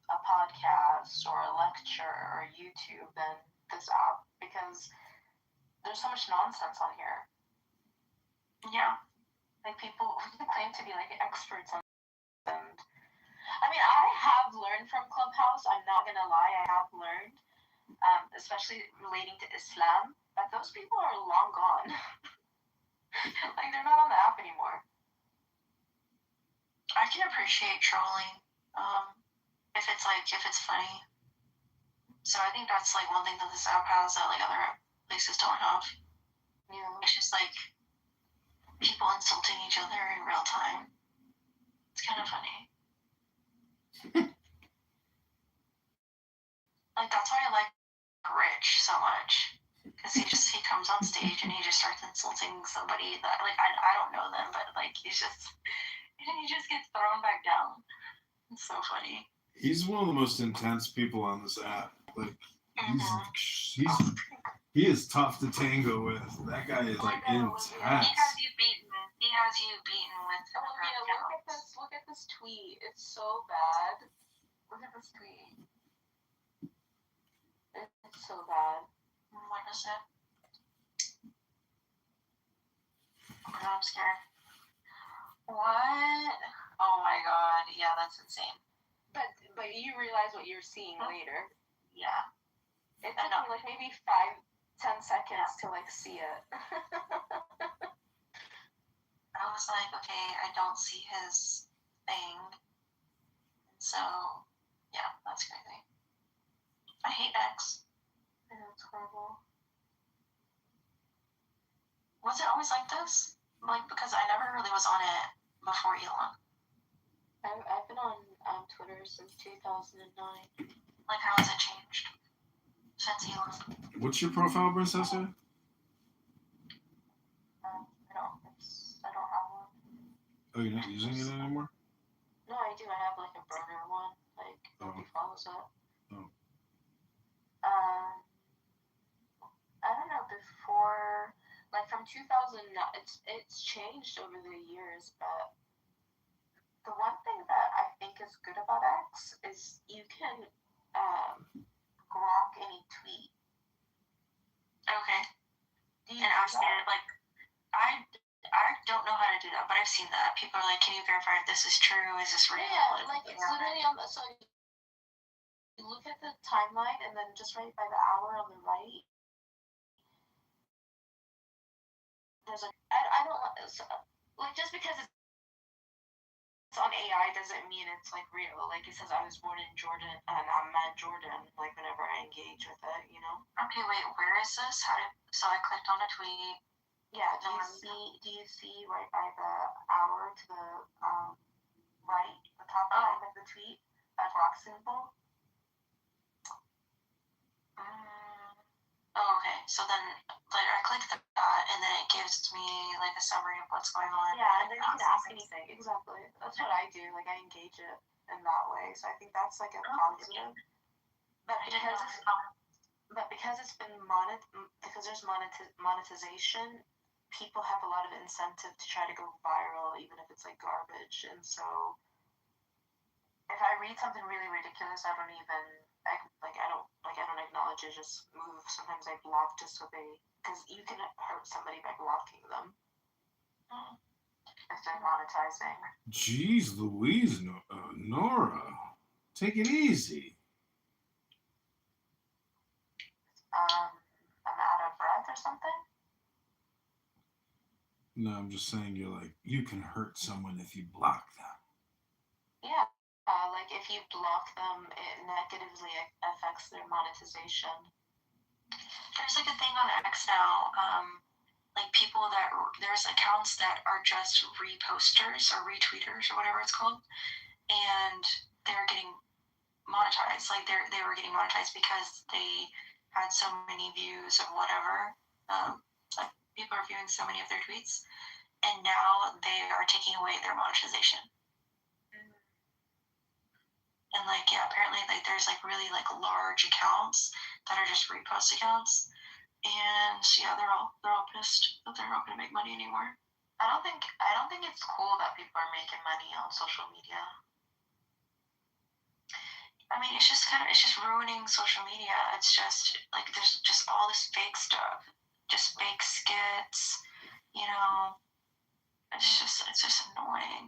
a podcast or a lecture or YouTube than this app because there's so much nonsense on here. Yeah. Like people who claim to be like experts on and I mean I have learned from Clubhouse, I'm not gonna lie, I have learned, especially relating to Islam, that those people are long gone. Like they're not on the app anymore. I can appreciate trolling, if it's funny. So I think that's like one thing that this app has that like other places don't have. Yeah. It's just like people insulting each other in real time. It's kind of funny. Like that's why I like Rich so much. Because he comes on stage and he just starts insulting somebody that like I don't know them, but like he just gets thrown back down. It's so funny. He's one of the most intense people on this app. Like he is tough to tango with. That guy is like intense. He has you beaten with look at this tweet. It's so bad. Look at this tweet. It's so bad. What is it? Oh, I'm scared. What? Oh my god. Yeah, that's insane. But you realize what you're seeing later. Yeah. It took me like maybe 5-10 seconds to like see it. I was like, okay, I don't see his thing. So, yeah, that's crazy. I hate X. I know, it's horrible. Was it always like this? Like, because I never really was on it before Elon. I've been on Twitter since 2009. Like, how has it changed since Elon? What's your profile, Princessa? I don't have one. Oh, you're not using it anymore? No, I do. I have like a burner one. Like nobody follows it. Oh. I don't know. Before, like from 2009, it's changed over the years. But the one thing that I think is good about X is you can grok any tweet. Okay. And ask it like I don't know how to do that, but I've seen that. People are like, can you verify if this is true? Is this real? Yeah, like it's literally on the, so you look at the timeline and then just right by the hour on the right, there's a, I don't, so, like just because it's on AI doesn't mean it's like real. Like it says I was born in Jordan and I'm at Jordan, like whenever I engage with it, you know? Okay, wait, where is this? So I clicked on a tweet. Yeah, do you see right by the hour to the right, the top right of the tweet, that rock symbol? Oh, okay. So then later I click that and then it gives me like a summary of what's going on. Yeah, and then you can ask anything. Exactly. That's what I do. Like I engage it in that way. So I think that's like a positive. But because it's been because there's monetization, people have a lot of incentive to try to go viral, even if it's like garbage. And so, if I read something really ridiculous, I don't like I don't acknowledge it, just move. Sometimes I block just so because you can hurt somebody by blocking them. If they're monetizing. Jeez Louise, Nora. Take it easy. I'm out of breath or something? No, I'm just saying you can hurt someone if you block them. Yeah. Like if you block them, it negatively affects their monetization. There's like a thing on X now, like people there's accounts that are just reposters or retweeters or whatever it's called, and they're getting monetized. Like they were getting monetized because they had so many views of whatever. Like people are viewing so many of their tweets, and now they are taking away their monetization. And apparently there's really large accounts that are just repost accounts, and they're all pissed that they're not going to make money anymore. I don't think it's cool that people are making money on social media. I mean, it's just ruining social media. It's just there's just all this fake stuff, just fake skits, It's just annoying.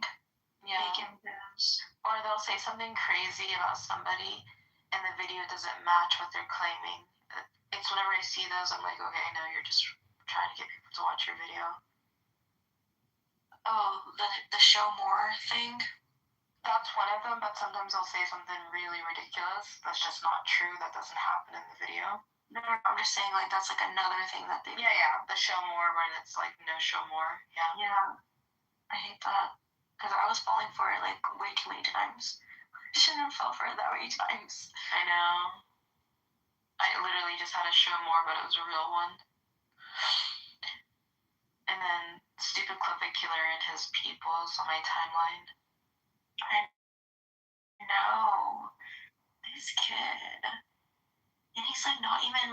Yeah. Fake images. Or they'll say something crazy about somebody, and the video doesn't match what they're claiming. It's whenever I see those, I'm like, okay, no, you're just trying to get people to watch your video. Oh, the show more thing. That's one of them, but sometimes I'll say something really ridiculous that's just not true, that doesn't happen in the video. No, I'm just saying that's another thing that they do. Yeah, the show more when it's no show more. Yeah. Yeah. I hate that. Because I was falling for it way too many times. I shouldn't have fell for it that many times. I know. I literally just had a show more, but it was a real one. And then stupid Clippic Killer and his peoples on my timeline. I know. This kid. And he's not even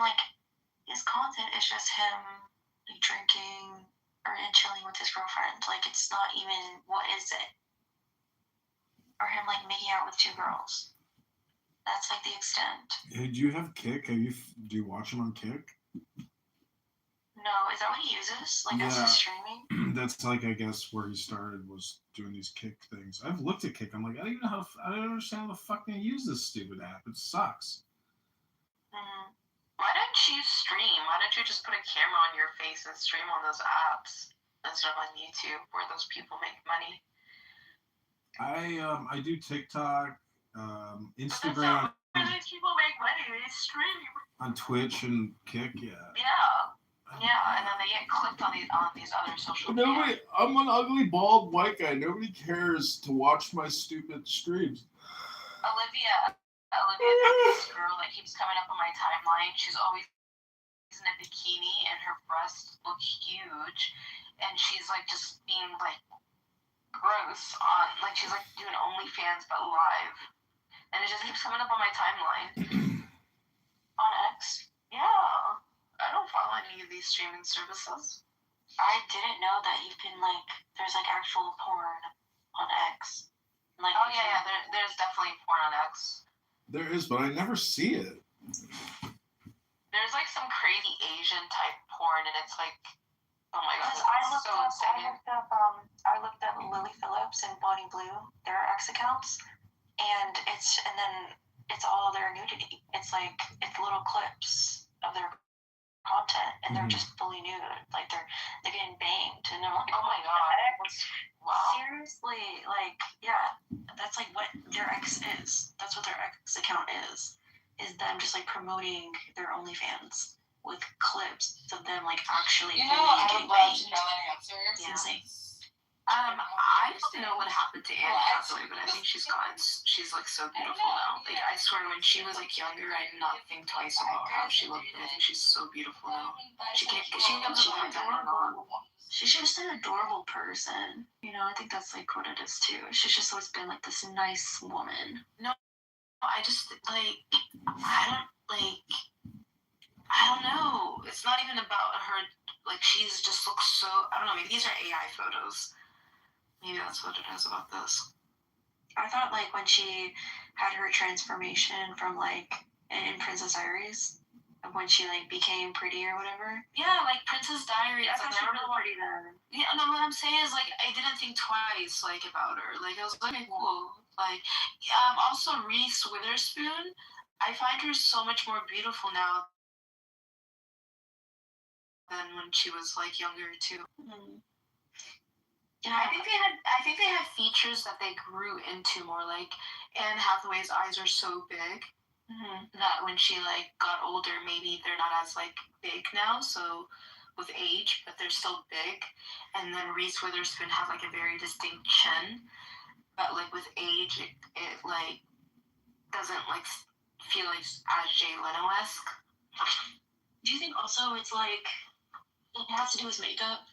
his content is just him drinking and chilling with his girlfriend. It's not even, what is it? Or him making out with two girls. That's the extent. Hey, do you have Kick? Do you watch him on Kick? No, is that what he uses? As his streaming? That's I guess where he started was doing these Kick things. I've looked at Kick. I'm I don't even know I don't understand how the fuck they use this stupid app. It sucks. Why don't you stream? Why don't you just put a camera on your face and stream on those apps instead of on YouTube where those people make money? I do TikTok, Instagram. That's how these people make money. They stream on Twitch and Kick. Yeah. Yeah, and then they get clicked on these other social media. I'm an ugly bald white guy. Nobody cares to watch my stupid streams. Olivia, this girl that keeps coming up on my timeline. She's always in a bikini and her breasts look huge, and she's just being gross on she's doing OnlyFans but live, and it just keeps coming up on my timeline. On X, yeah. I don't follow any of these streaming services. I didn't know that you can there's actual porn on X. Oh yeah, there's definitely porn on X. There is, but I never see it. There's some crazy Asian type porn, and it's oh my god, it's so insane. I looked up Lily Phillips and Bonnie Blue, their X accounts, and then it's all their nudity. It's little clips of their content, and they're just fully nude, they're getting banged, and I'm oh my god, wow. Seriously, yeah, that's what their X is. That's what their X account is them just promoting their OnlyFans with clips of them actually I would love to know that answer. It's insane. I don't know what happened to Anne Hathaway, but I think she's so beautiful now. I swear, when she was younger, I did not think twice about how she looked. I think she's so beautiful now. She's just an adorable person. I think that's what it is too. She's just always been this nice woman. No, I just I don't know. It's not even about her. She's just looks so. I don't know. Maybe these are AI photos. Maybe that's what it is about this. I thought when she had her transformation from in Princess Diaries when she like became pretty or whatever. Yeah, like Princess Diaries. I thought Like, she was pretty then. Yeah, no, what I'm saying is, like, I didn't think twice, like, about her. Like, I was like, okay, cool. Like, also Reese Witherspoon, I find her so much more beautiful now than when she was, like, younger, too. Mm-hmm. Yeah, I think they had features that they grew into more. Like, Anne Hathaway's eyes are so big that when she, like, got older, maybe they're not as, like, big now, so with age, but they're still big. And then Reese Witherspoon had, like, a very distinct chin, but, like, with age, it like, doesn't, like, feel like as Jay Leno-esque. Do you think also it's, like, it has to do with makeup?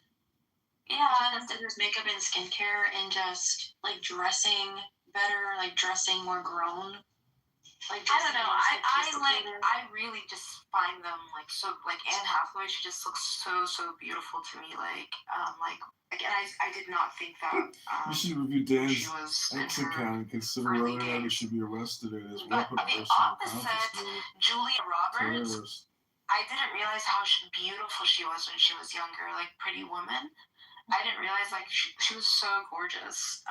Yeah. It has to do with makeup and skincare and just, like, dressing better, like, dressing more grown. Like, I don't know. I really just find them like so. Like Anne Hathaway, she just looks so beautiful to me. Like again, I did not think that. You should review Dan's she was X account and consider early whether or not he days. should be arrested and his But weapon the personally opposite, confiscated. Julia Roberts. Terrorist. I didn't realize how beautiful she was when she was younger. Like Pretty Woman. I didn't realize like she was so gorgeous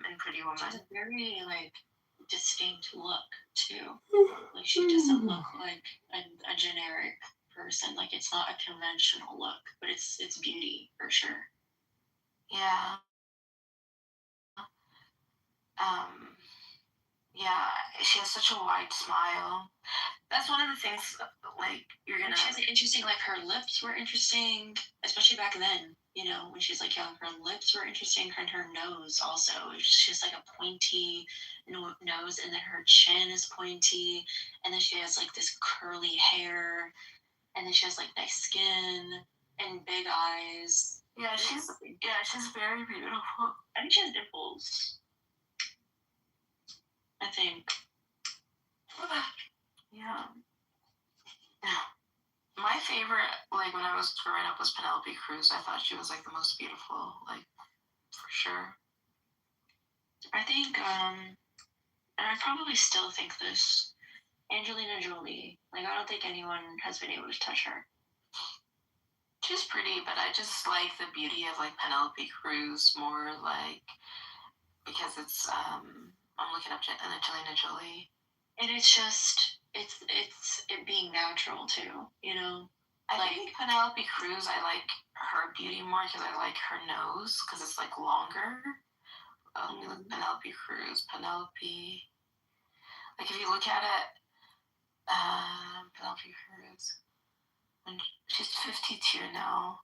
in Pretty Woman. She has a very like distinct look too. Like she doesn't look like a generic person. Like it's not a conventional look, but it's beauty for sure. Yeah. Yeah, she has such a wide smile. That's one of the things, like, you're gonna... And she has an interesting, like, her lips were interesting, especially back then, you know, when she's, like, young. Her lips were interesting, and her nose also. She has, like, a pointy nose, and then her chin is pointy, and then she has, like, this curly hair, and then she has, like, nice skin, and big eyes. Yeah, she's very beautiful. I think she has dimples. I think. Yeah. My favorite, like, when I was growing up was Penelope Cruz. I thought she was, like, the most beautiful, like, for sure. I think, and I probably still think this, Angelina Jolie. Like, I don't think anyone has been able to touch her. She's pretty, but I just like the beauty of, like, Penelope Cruz more, like, because it's, I'm looking up Angelina Jolie. And it's just, it's it being natural too, you know? I think Penelope Cruz, I like her beauty more because I like her nose because it's like longer. Let me look Penelope Cruz. Penelope. Like if you look at it, Penelope Cruz. And she's 52 now.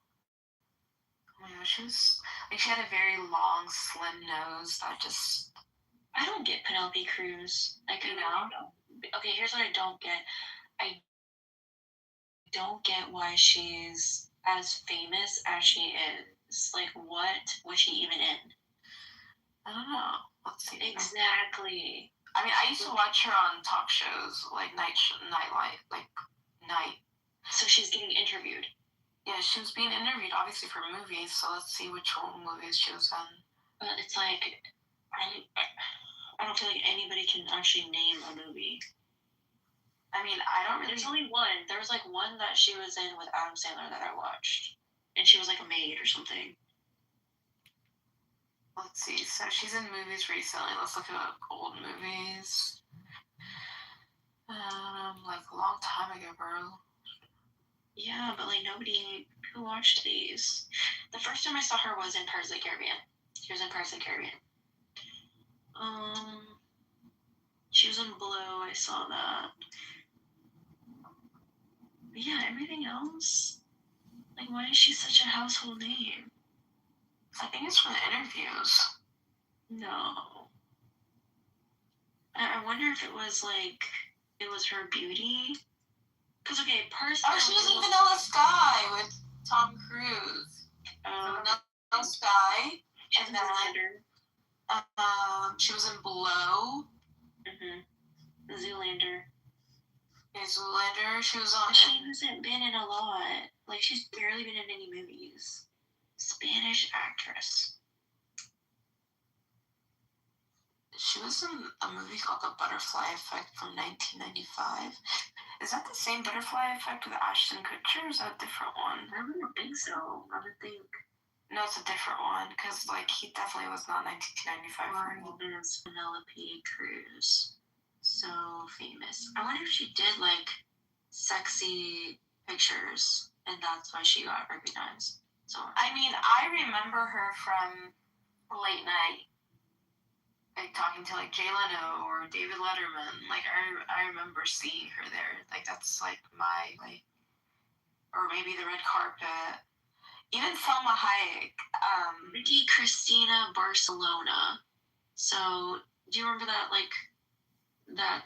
Oh my gosh, she had a very long, slim nose that just... I don't get Penelope Cruz. Like, you know? Okay, here's what I don't get. I don't get why she's as famous as she is. Like, what was she even in? I don't know. Let's see. Exactly. I mean, I used to watch her on talk shows, like night. So she's getting interviewed. Yeah, she was being interviewed, obviously, for movies. So let's see which one movies she was in. But it's like, I don't feel like anybody can actually name a movie. I mean, I don't really... There's only one. There was, like, one that she was in with Adam Sandler that I watched. And she was, like, a maid or something. Let's see. So she's in movies recently. Let's look at old movies. Like, a long time ago, bro. Yeah, but, like, nobody who watched these. The first time I saw her was in Pirates of the Caribbean. She was in Pirates of the Caribbean. She was in Blue. I saw that. But yeah, everything else. Like, why is she such a household name? I think it's from the interviews. No. I wonder if it was, like, it was her beauty. Because, okay, personally... Oh, she was in Vanilla Sky with Tom Cruise. Vanilla Sky. And then... she was in Blow. Zoolander. Yeah, Zoolander. She was on... She hasn't been in a lot. Like, she's barely been in any movies. Spanish actress. She was in a movie called The Butterfly Effect from 1995. Is that the same butterfly effect with Ashton Kutcher? Or is that a different one? I wouldn't think so. I would think. No, it's a different one because like he definitely was not 1995. Or is Penelope Cruz so famous? I wonder if she did like sexy pictures and that's why she got recognized. So I mean, I remember her from Late Night, like talking to like Jay Leno or David Letterman. Like I remember seeing her there. Like that's like my like, or maybe the red carpet. Even Selma Hayek. Vicky Cristina Barcelona. So do you remember that like that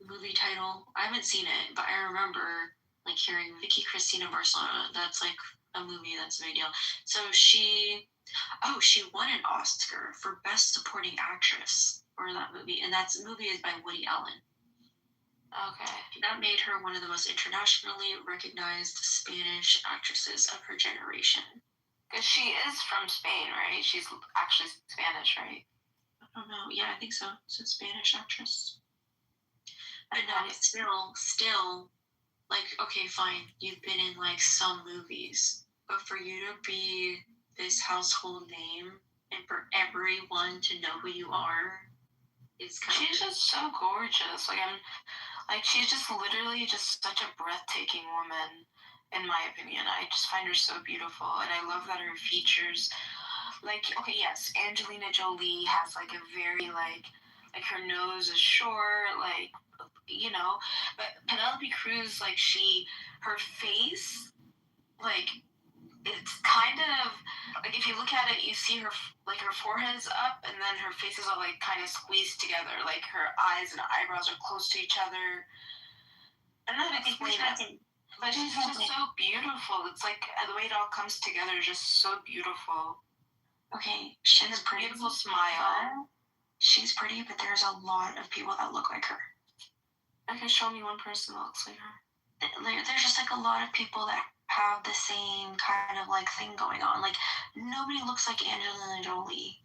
movie title? I haven't seen it, but I remember like hearing Vicky Cristina Barcelona. That's like a movie that's a big deal. So she won an Oscar for Best Supporting Actress for that movie, and that movie is by Woody Allen. Okay. That made her one of the most internationally recognized Spanish actresses of her generation. Because she is from Spain, right? She's actually Spanish, right? I don't know. Yeah, I think so. It's a Spanish actress. But no, it's still, like, okay, fine. You've been in, like, some movies. But for you to be this household name and for everyone to know who you are is kind She's just so gorgeous. Like, she's just literally just such a breathtaking woman, in my opinion. I just find her so beautiful. And I love that her features, like, okay, yes, Angelina Jolie has, like, a very, like her nose is short, like, you know, but Penelope Cruz, like, her face, like, it's kind of, like, if you look at it, you see her, like, her forehead's up, and then her face is all, like, kind of squeezed together, like, her eyes and eyebrows are close to each other. I don't know how to explain it, but she's just so beautiful. It's like, the way it all comes together is just so beautiful. Okay, she has a beautiful smile. She's pretty, but there's a lot of people that look like her. Okay, show me one person that looks like her. There's just, like, a lot of people that have the same kind of, like, thing going on. Like, nobody looks like Angelina Jolie.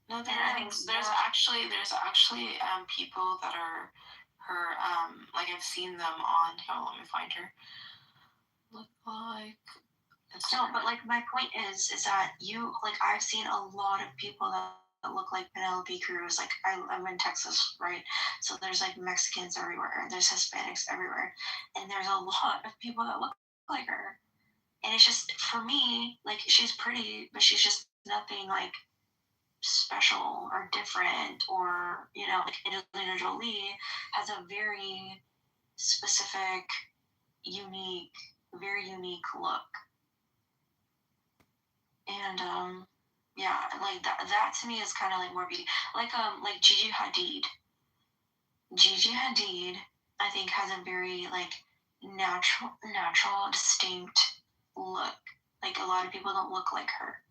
No, there's actually people that are her, like, I've seen them on, here, let me find her. Look like... No, but, like, my point is that I've seen a lot of people that look like Penelope Cruz. Like, I'm in Texas, right? So there's, like, Mexicans everywhere. There's Hispanics everywhere. And there's a lot of people that look like her. And it's just, for me, like, she's pretty, but she's just nothing, like, special or different or, you know, like, Angelina Jolie has a very specific, very unique look. And, yeah, like, that to me is kind of, like, more beauty. Like Gigi Hadid. Gigi Hadid, I think, has a very, like, natural, distinct look. Like, a lot of people don't look like her.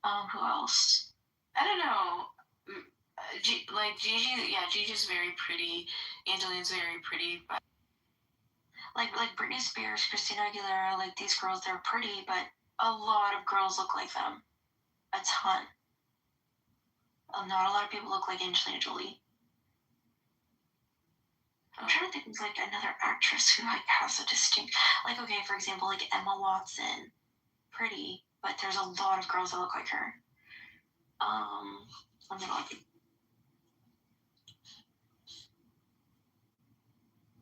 Who else? I don't know. Gigi's very pretty. Angelina's very pretty, but... Like Britney Spears, Christina Aguilera, like, these girls, they're pretty, but a lot of girls look like them. A ton. Not a lot of people look like Angelina Jolie. I'm trying to think of, like, another actress who, like, has a distinct... Like, okay, for example, like, Emma Watson. Pretty, but there's a lot of girls that look like her. Let me look.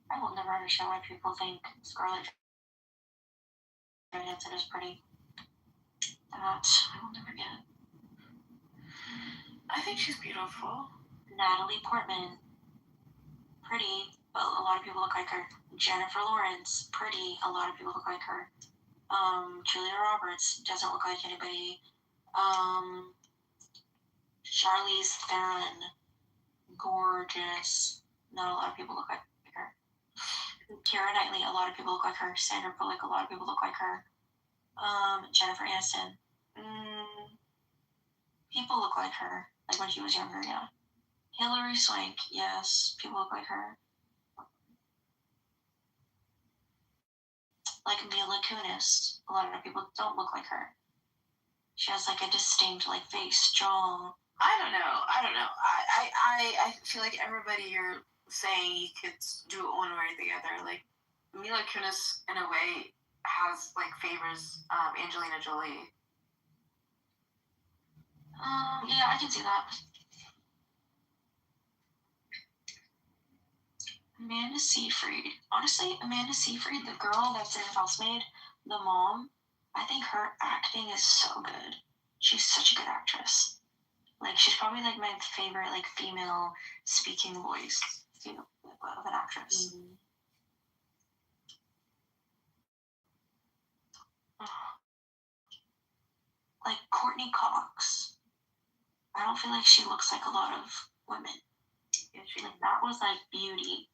I will never understand why people think Scarlett Johansson is pretty. That I will never get. I think she's beautiful. Natalie Portman. Pretty, but a lot of people look like her. Jennifer Lawrence. Pretty, a lot of people look like her. Julia Roberts doesn't look like anybody. Charlize Theron. Gorgeous. Not a lot of people look like her. Keira Knightley, a lot of people look like her. Sandra Bullock, a lot of people look like her. Jennifer Aniston. People look like her. Like, when she was younger, yeah. Hilary Swank, yes, people look like her. Like Mila Kunis, a lot of people don't look like her. She has, like, a distinct, like, face, jaw. I don't know. I feel like everybody, you're saying you could do one way or the other. Like Mila Kunis, in a way, has like favors Angelina Jolie. Yeah, I can see that. Amanda Seyfried. Honestly, Amanda Seyfried, the girl that's in Housemaid, the mom, I think her acting is so good. She's such a good actress. Like, she's probably like my favorite like female speaking voice, you know, of an actress. Like Courtney Cox. I don't feel like she looks like a lot of women. Like that was like beauty.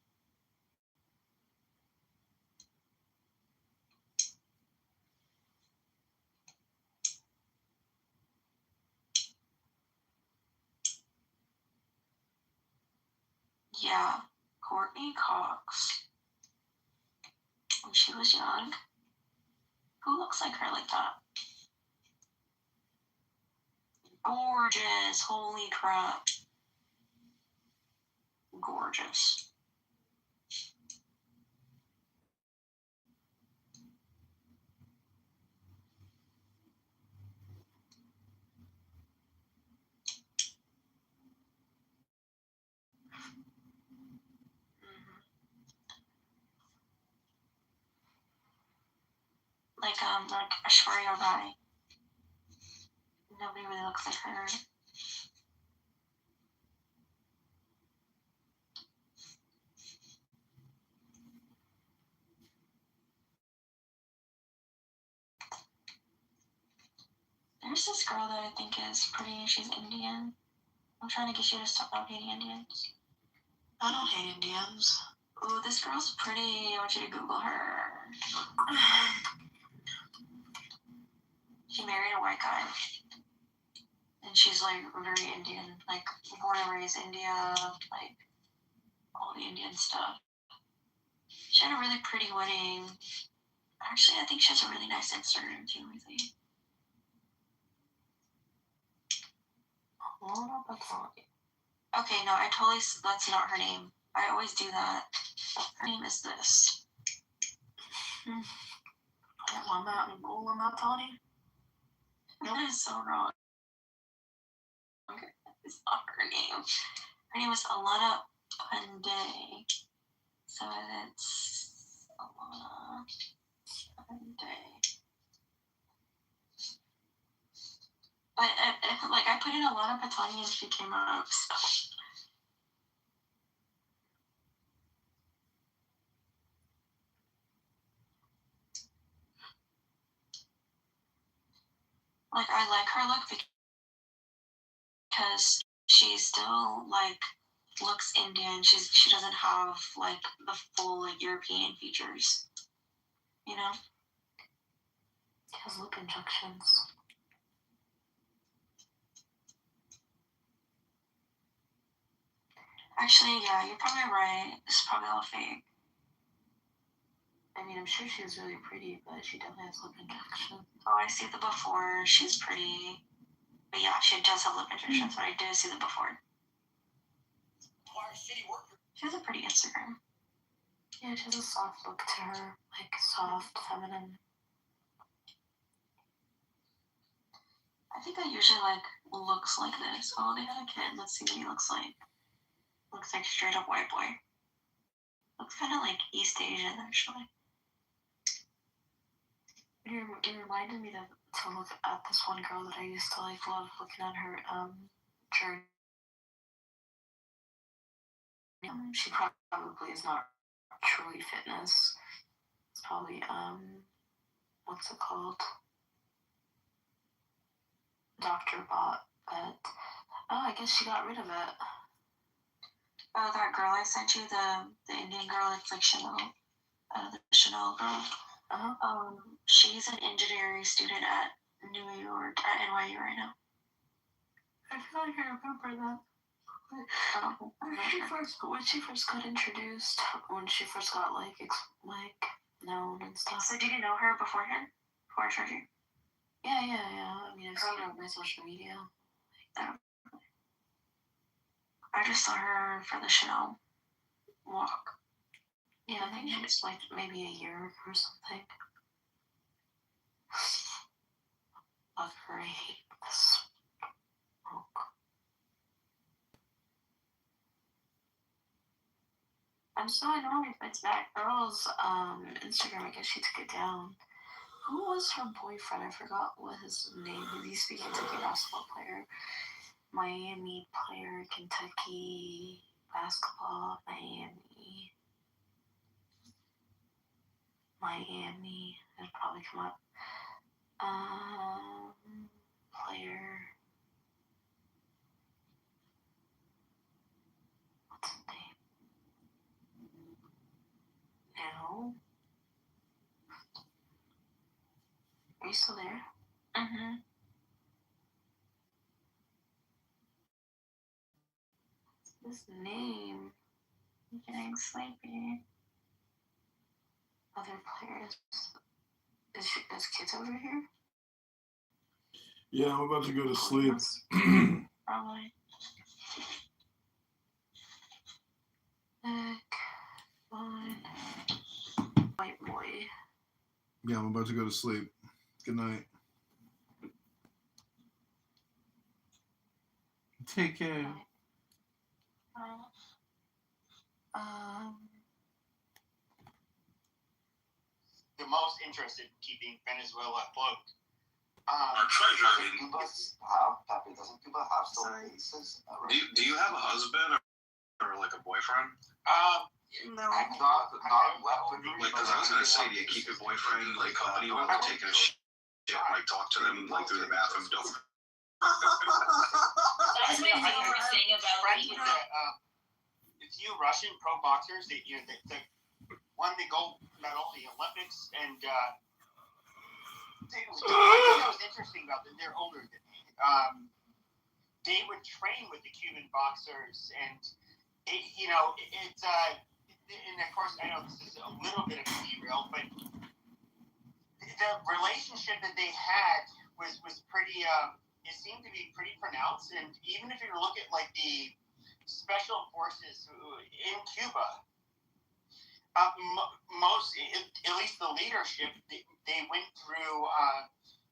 Yeah, Courtney Cox. When she was young. Who looks like her like that? Gorgeous. Holy crap. Gorgeous. Like Aishwarya Rai. Nobody really looks like her. There's this girl that I think is pretty. She's Indian. I'm trying to get you to stop hating Indians. I don't hate Indians. Ooh, this girl's pretty. I want you to Google her. She married a white guy. And she's like very Indian. Like born and raised India. Like all the Indian stuff. She had a really pretty wedding. Actually, I think she has a really nice Instagram too, I think. Okay, no, that's not her name. I always do that. Her name is this. That is so wrong. Okay, it's not her name. Her name is Alana Pandey. So it's Alana Pandey. But like I put in Alana Patani and she came up. So. Like I like her look because she still like looks Indian. She doesn't have like the full like European features. You know? She has lip injections. Actually, yeah, you're probably right. It's probably all fake. I mean, I'm sure she was really pretty, but she definitely has lip injections. Oh, I see the before. She's pretty. But yeah, she does have lip injections, but I do see the before. She has a pretty Instagram. Yeah, she has a soft look to her. Like, soft, feminine. I think I usually like looks like this. Oh, they had a kid. Let's see what he looks like. Looks like straight up white boy. Looks kind of like East Asian, actually. It reminded me to look at this one girl that I used to like love looking at her journey. She probably is not truly fitness. It's probably what's it called? Dr. Bot, but I guess she got rid of it. Oh, that girl I sent you, the Indian girl, it's like Chanel, the Chanel girl. She's an engineering student at NYU right now. I feel like I remember that. When she first got introduced, when she first got like known and stuff. So did you know her beforehand? Before I showed you? Yeah. I mean, I've seen her on my social media. I just saw her for the Chanel walk. Yeah, I think it was like maybe a year or something. Love her, I hate this smoke. I'm so annoyed if it's that girl's Instagram. I guess she took it down. Who was her boyfriend? I forgot what his name. He's the Kentucky basketball player. Miami player, Kentucky basketball, Miami. It'll probably come up. Player. What's his name? No. Are you still there? Mm-hmm. His name. I'm getting sleepy. Other players. Is Kitover here? Yeah, I'm about to go to sleep. Probably. White boy. Yeah, I'm about to go to sleep. Good night. Take care. The most interested in keeping Venezuela afloat. Our treasurer. Doesn't Cuba have still bases? Do you have a husband or like a boyfriend? No. Not weaponry. Like, because I was gonna say, do you keep your boyfriend like company while they're taking a shit? Like, talk to them like through the bathroom door. That's my favorite thing about friends with the few Russian pro boxers that that won the gold medal at the Olympics, and it was interesting about them. They're older than me. They would train with the Cuban boxers, and and of course I know this is a little bit of a derail, but the relationship that they had was pretty. It seemed to be pretty pronounced, and even if you look at like the special forces in Cuba, most, at least the leadership, they went through.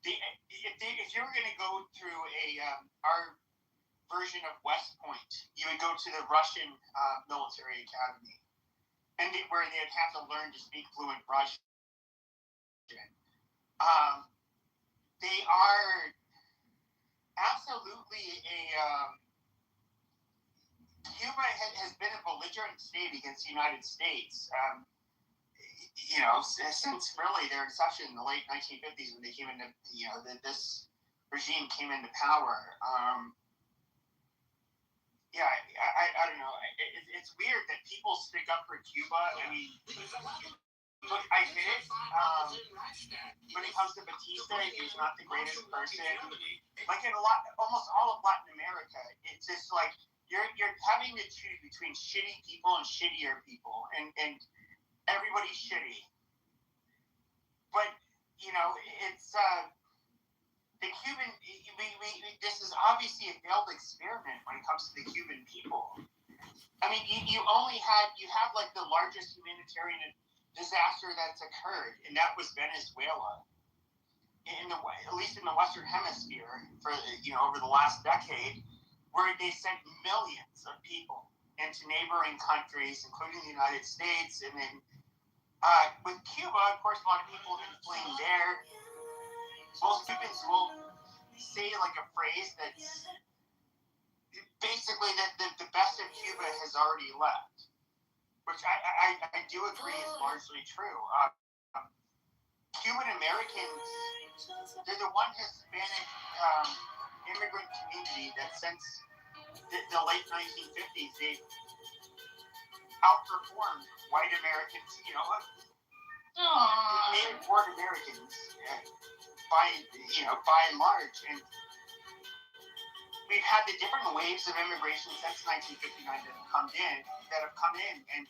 If you were going to go through our version of West Point, you would go to the Russian military academy, and where they'd have to learn to speak fluent Russian. They are absolutely Cuba has been a belligerent state against the United States. Since really their inception in the late 1950s, when they came into, this regime came into power. I don't know. It's weird that people stick up for Cuba. I mean, look, I get it. When it comes to Batista, he's not the greatest person. Like in almost all of Latin America, it's just like you're having to choose between shitty people and shittier people, and everybody's shitty. But it's the Cuban. This is obviously a failed experiment when it comes to the Cuban people. I mean, you have like the largest humanitarian disaster that's occurred, and that was Venezuela. At least in the Western Hemisphere, for over the last decade, where they sent millions of people into neighboring countries, including the United States, and then with Cuba, of course, a lot of people have been fleeing there. Most Cubans will say like a phrase that's basically that the best of Cuba has already left, which I do agree is largely true. Cuban Americans, they're the one Hispanic immigrant community that since the late 1950s, they outperformed white Americans, native-born Americans by and large. And we've had the different waves of immigration since 1959 that have come in, and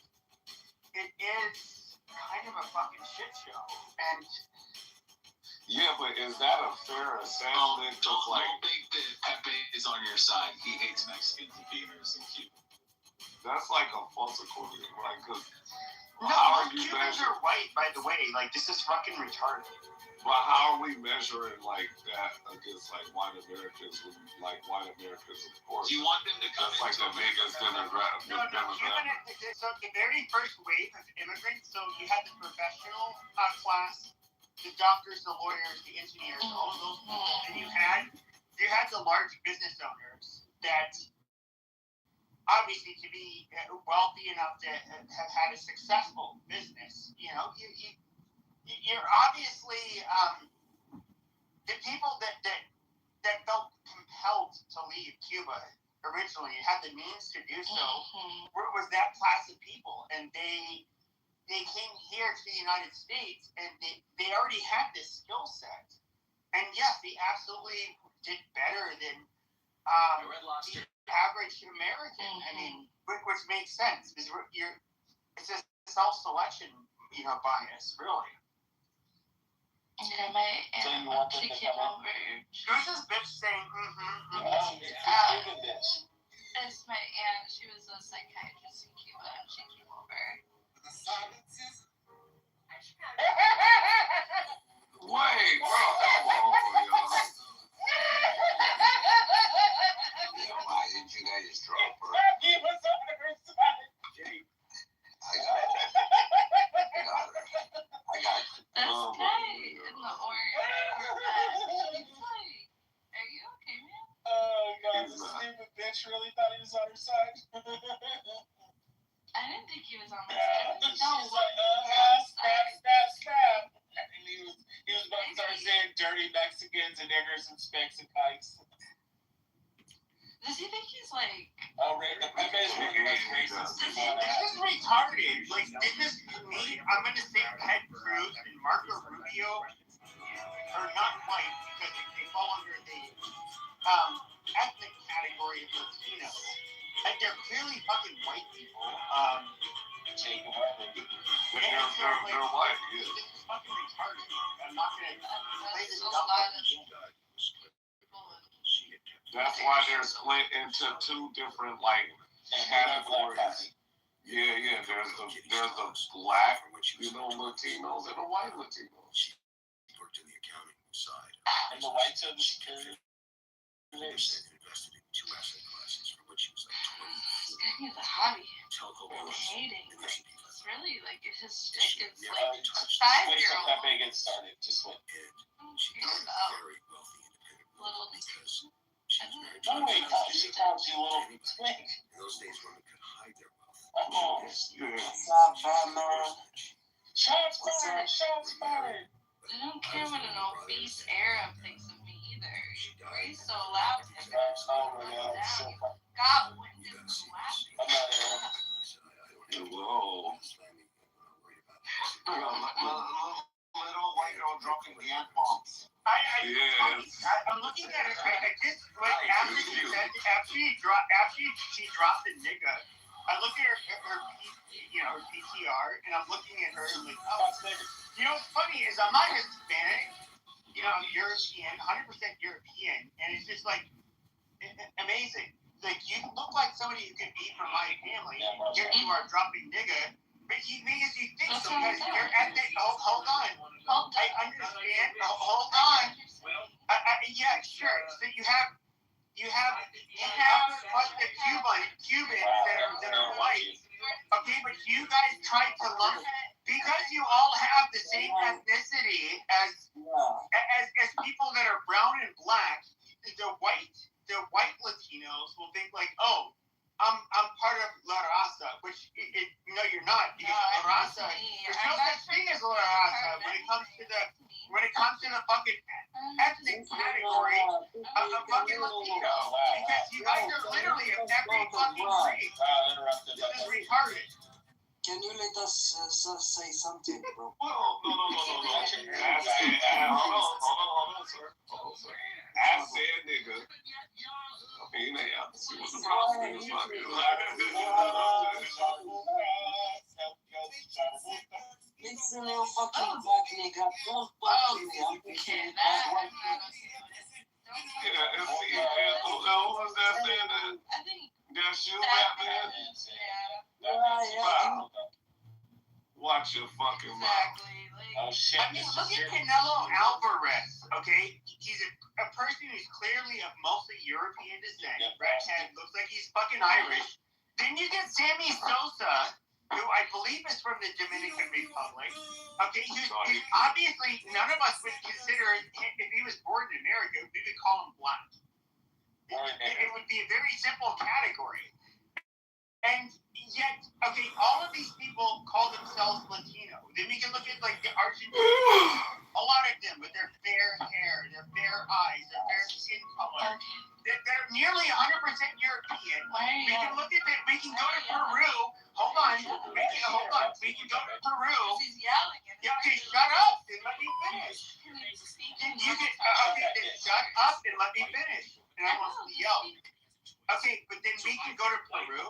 it is kind of a fucking shit show. And yeah, but is that a fair assessment? Don't think that Pepe is on your side. He hates Mexicans and beavers in Cuba. That's like a false equivalent, right? Because No, how are most you Cubans measuring? are white, by the way. Like, this is fucking retarded. But how are we measuring like that against like white Americans? Like white Americans, of course. Do you want them to come That's like the biggest demographic. No, so the very first wave of immigrants, so you had the professional class, the doctors, the lawyers, the engineers, all of those people, and you had the large business owners that obviously to be wealthy enough to have had a successful business. You're obviously the people that felt compelled to leave Cuba originally and had the means to do so was that class of people, and they came here to the United States, and they already had this skill set, and yes, they absolutely did better than the average American. I mean, which makes sense because it's a self-selection, bias, really. Yeah, my aunt, she came over. Who's this bitch saying, It's my aunt. She was a psychiatrist in Cuba, and she came over. Wait, bro, come on, y'all. Why did you guys drop her? He was on her side. I got her. That's tight in the orange. Are you okay, man? Oh god, this stupid bitch really thought he was on her side. I didn't think he was on my side. She's like, snap. And he was about to start saying dirty Mexicans and niggers and specks and pikes. Does he think he's like... Oh, that guy's making us racist. This is retarded. Like, I'm going to say Ted Cruz and Marco Rubio are not white because they fall under the ethnic category of Latino. Like, they're clearly fucking white people. They're white, yeah. This is fucking retarded. I'm not going to play this dumb. That's why they're split into two different like categories. Yeah. There's the black, Latinos and the white Latinos. Worked in the accounting side. And the white said the security. Invested in 2 asset classes for which he was like 20. This guy needs a hobby. Telco I'm hating. It's really like his stick is Yeah, like Wait, 5-year-old. that may get started. Just wait. She was about very wealthy, independent little. woman because she was married to No, wait, she calls you little twink. In those days, women could hide their wealth. Oh, Yeah. what's up, Batman? Shots fired! Shots fired! I don't care what an obese Arab thinks of me either. He's so loud. Oh my god, it's so funny. Got winded from laughing. I'm not Arab. Whoa. Little white girl dropping the F-bombs. I'm looking at it. I just like after she dropped the nigga. I look at her PTR, and I'm looking at her and like, oh, what's funny is I'm not Hispanic, European, 100% European, and it's just like amazing. Like you look like somebody who could be from my family. Here you are dropping nigga. But because you think so, because you're ethnic. Hold on. I understand. Hold on. Yeah, sure. So you have plus the Cubans that are white. Okay, but you guys tried to lump because you all have the same ethnicity as people that are brown and black. The white Latinos will think like, oh, I'm part of La Raza, which no, you're not, because La Raza, there's no such thing as La Raza when it comes to the fucking ethnic category of the fucking Latino, because you guys are literally of every fucking race. This is retarded. Can you let us say something, bro? Well, no. Hold on, sir. I said nigga. I mean, see what the problem is. It's a little fucking black nigga. Don't fuck me. I'm thinking about white people. Yeah, and see, who was that saying that? I think that's you, Batman? Yeah. out your fucking mouth. Oh shit! I mean, look at Canelo Alvarez. Okay, he's a person who's clearly of mostly European descent. Redhead, looks like he's fucking Irish. Then you get Sammy Sosa, who I believe is from the Dominican Republic. Okay, who's obviously none of us would consider if he was born in America, we would call him black. It would be a very simple category. And yet, okay, all of these people call themselves Latino. Then we can look at like the Argentinians, a lot of them with their fair hair, their fair eyes, their fair skin color. They're nearly 100% European. We can look at that. We can go to Peru. Hold on. We can go to Peru. She's yelling. Yeah, okay, shut up and let me finish. You can, okay, then shut up and let me finish. And I want to yell. Okay, but then we can go to Peru.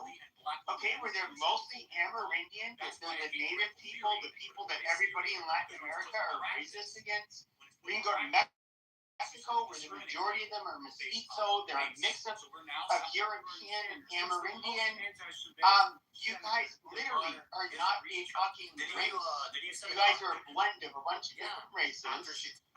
Okay, where they're mostly Amerindian, they're the native people, the people that everybody in Latin America are racist against. We can go to Mexico, where the majority of them are mestizo. They're a mix of European and Amerindian. You guys literally are not a fucking race. You guys are a blend of a bunch of different races.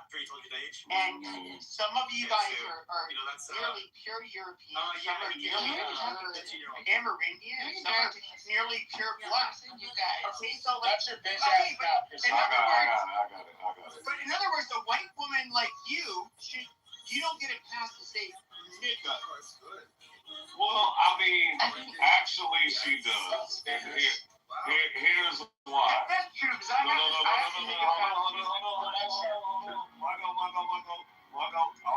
And some of you guys are nearly pure European, some are nearly pure Amerindian, and some are nearly pure black. Okay, so like, that's your bitch ass now. I got it. But in other words, a white woman like you don't get a pass to say nigga. Well, I mean, actually, she does. And here's why. That's true, because I'm I'm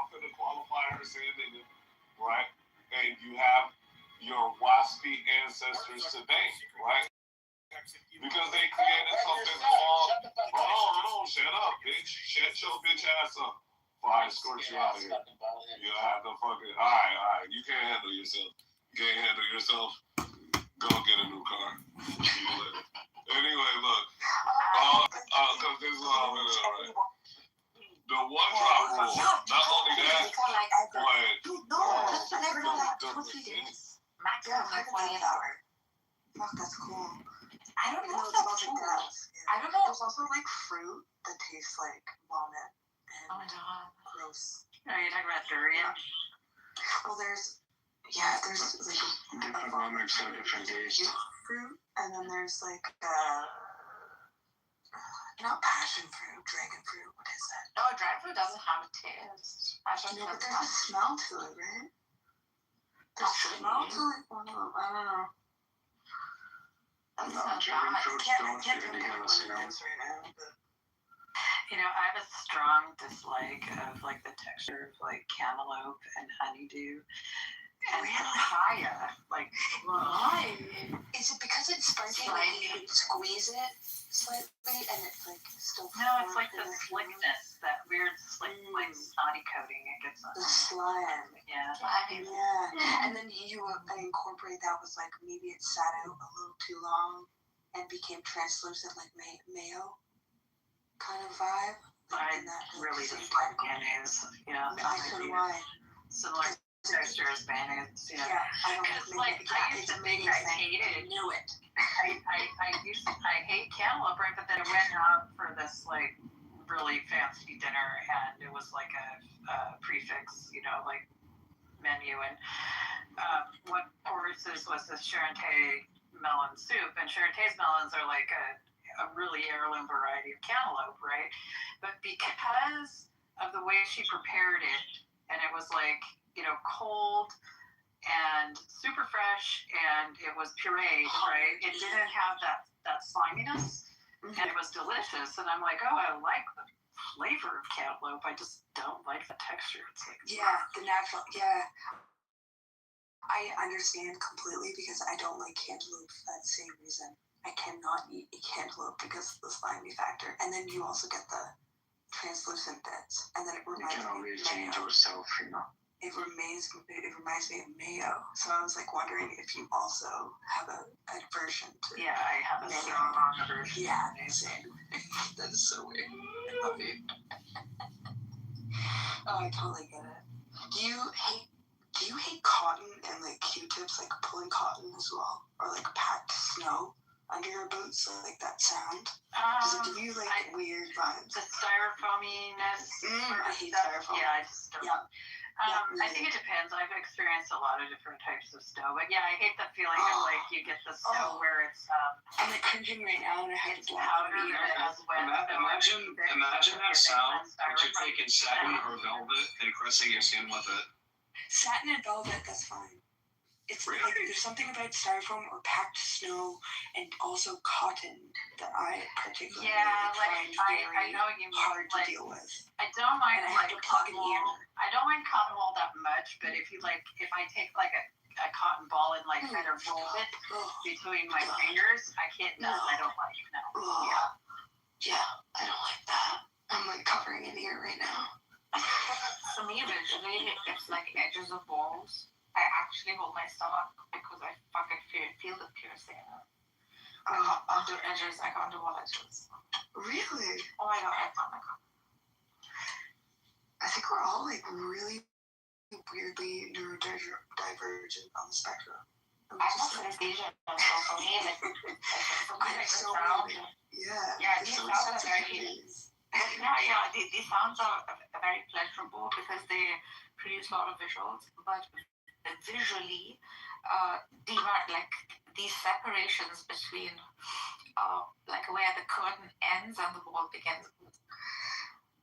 finna qualify her saying nigga, right? And you have your waspy ancestors today, right? Because they created something called. Hold on, shut up, bitch. Shut your bitch ass up. Before I escort you out of here. You have to fucking. Alright. You can't handle yourself. You can't handle yourself. Go get a new car. Anyway, look. Because this is all I'm gonna do, right? The one drop rule. Not only that, Fuck, that's cool. I don't know if that's true. I don't know. There's also like fruit that tastes like walnut. Oh my god. Gross. Are you talking about durian? Well, there's like fruit, and then there's like not passion fruit, dragon fruit. What is that? No, dragon fruit doesn't have a taste. No, but there's a smell to it, right? There's a smell to it. I don't know. That's not bad. I can't think of what it is right now. But... You know, I have a strong dislike of like the texture of like cantaloupe and honeydew. And papaya, like why? Is it because it's spicy? Like you can squeeze it slightly and it's like still. No, it's like the slickness, that weird slick, like snotty coating it gets on. The slime. Yeah. Yeah. And then you incorporate that with like maybe it sat out a little too long and became translucent, like mayo kind of vibe. I really dislike mayonnaise. Yeah. So do I. Similar texture as mayonnaise. Yeah. I don't it's like I used to think I hated. Knew it. I hate cantaloupe, right? But then I went out for this like really fancy dinner, and it was like a prefix, like menu, and one courses was this Charente melon soup, and Charente's melons are like a really heirloom variety of cantaloupe, right? But because of the way she prepared it, and it was like cold and super fresh, and it was pureed, right? It didn't have that sliminess, and it was delicious. And I'm like, oh, I like the flavor of cantaloupe. I just don't like the texture. It's like the natural. Yeah, I understand completely because I don't like cantaloupe for that same reason. I cannot eat a cantaloupe because of the slimy factor, and then you also get the translucent bits, and then it reminds me of mayo. yourself, It reminds me of mayo. So I was like wondering if you also have a aversion to. Yeah, I have a mayo. strong aversion. Yeah, same. That is so weird. I love you. Oh, I totally get it. Do you hate cotton and like Q-tips, like pulling cotton as well, or like packed snow? under your boots, like that sound? Does it give you like weird vibes? The styrofoaminess. I hate styrofoam. Yeah, I just don't. Yeah. I think it depends. I've experienced a lot of different types of snow, but yeah, I hate the feeling of like you get the snow where it's I'm like cringing right now, and I have to powder and it has wet snow. Imagine that sound when you're taking satin or velvet and caressing your skin with it. Satin and velvet, that's fine. It's like there's something about styrofoam or packed snow and also cotton that I particularly find very hard to deal with. I don't mind and I have to plug in here. I don't mind cotton wool that much, but if I take like a cotton ball and like kind of roll it between my fingers, I can't. I don't like it. No. Yeah, I don't like that. I'm like covering in here right now. For me, eventually, it's like edges of balls. I actually hold my stomach because I fucking feel the piercing. I can't do edges. I can't do all edges. Really? Oh my god, I can't. I think we're all like really weirdly neurodivergent on the spectrum. I'm not synesthesia, so for me, like, I'm so weird. Yeah, these sounds are very. These sounds are very pleasurable because they produce a lot of visuals, but visually, like these separations between like where the curtain ends and the wall begins.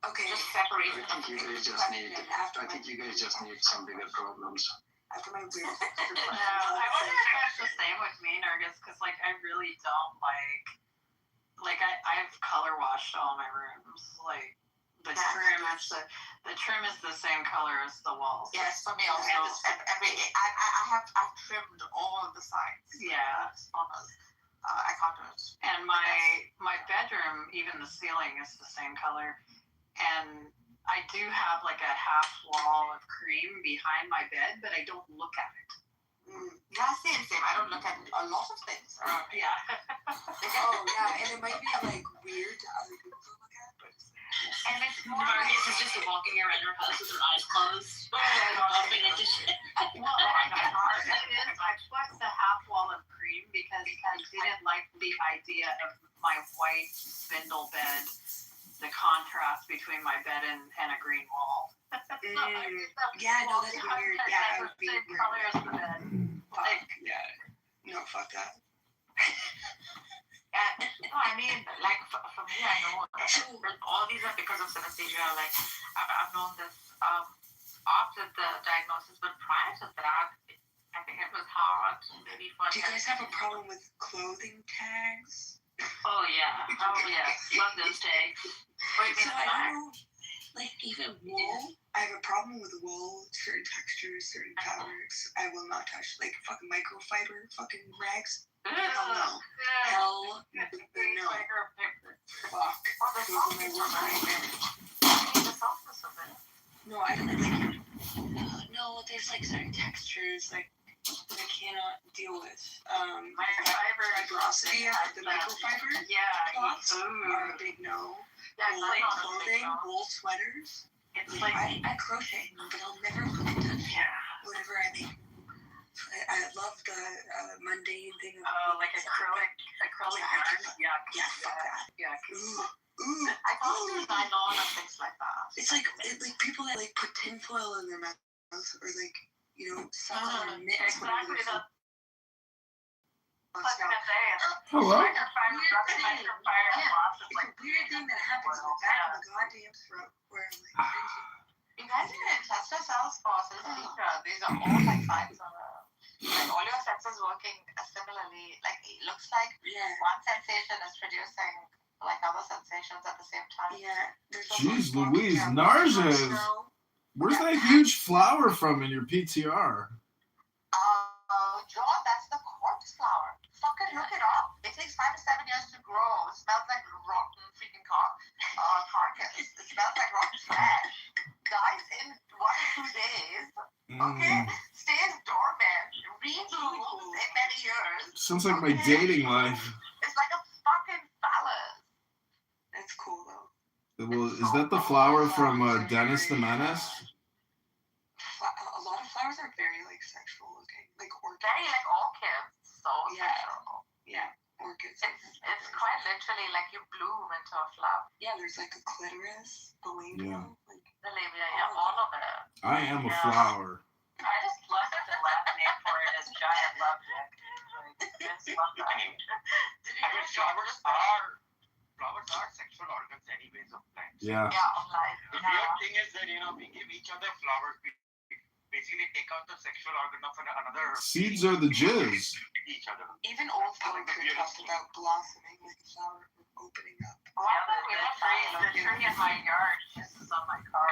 Okay. Just separation. I think you guys just need some bigger problems. After my weird. I wonder if that's the same with me, Nergis, because like I really don't like I've color washed all my rooms. Like the trim is the same color as the walls. Yes, for me also. I've trimmed all of the sides. Yeah. I can't do it. And my bedroom, even the ceiling is the same color. And I do have like a half wall of cream behind my bed, but I don't look at it. Yeah, same. I don't look at a lot of things around me. Yeah. And it might be like weird to other people to look at, but and it's more Marcus is just walking around her house with her eyes closed. Bumping into shit. Well, I put the half wall of cream because I didn't like the idea of my white spindle bed, the contrast between my bed and a green wall. Yeah, no, that's weird. Yeah, it would be same color as the bed. Fuck, yeah. No, fuck that. No, I mean, like for me, I know all these are because of synesthesia. Like I've known this after the diagnosis, but prior to that, I think it was hard. Maybe for. Do you guys have a problem with clothing tags? Oh yeah, love those tags. So I don't know, like even wool. I have a problem with wool, certain textures, certain fabrics. I will not touch, like fucking microfiber, fucking rags. Hell no. Hell no. Fuck. Those are my worst nightmares. No, I don't like. No, there's like certain textures like that I cannot deal with. Fibrosity of the microfiber. Cloths are a big no. Light clothing, wool sweaters. It's like I crochet, but I'll never fucking touch whatever I make. I love the mundane thing of like acrylic yarn. Yeah, fuck that. Yeah. Ooh. I can't do nylon and things like that. It's like people that like put tinfoil in their mouth or like stuff on their mitts. Exactly. Hello? It's a weird thing that happens in the back of the goddamn throat where I'm like, you guys didn't test yourselves for synesthesia. These are all like signs of like all your senses working similarly. Like it looks like one sensation is producing like other sensations at the same time. Yeah. Jeez Louise, Narges. Where's that huge flower from in your PTR? John, that's the corpse flower. Fucking look it up. It takes 5 to 7 years to grow. It smells like rotten freaking carcass. It smells like rotten trash. Dies in 1 or 2 days. Okay? Stays dormant. Reboots in many years. Sounds like my dating life. It's like a fucking phallus. That's cool though. Well, is that the flower from Dennis the Menace? A lot of flowers are very like sexual looking, like orchids. Very like orchids. So sexual. Yeah. orchids. It's quite literally like you bloom into a flower. Yeah, there's like a clitoris, the labia, like the labia, all of it. I am a flower. I just love that the Latin name for it is giant love dick. Like, I just love that. I mean, flowers are sexual organs anyways of plants. Yeah. Yeah, of life. The weird thing is that, we give each other flowers. We basically take out the sexual organ of another. Seeds are the jizz. Each other. Even old poetry talks about blossoming like a flower opening up. The tree in my yard kisses on my car.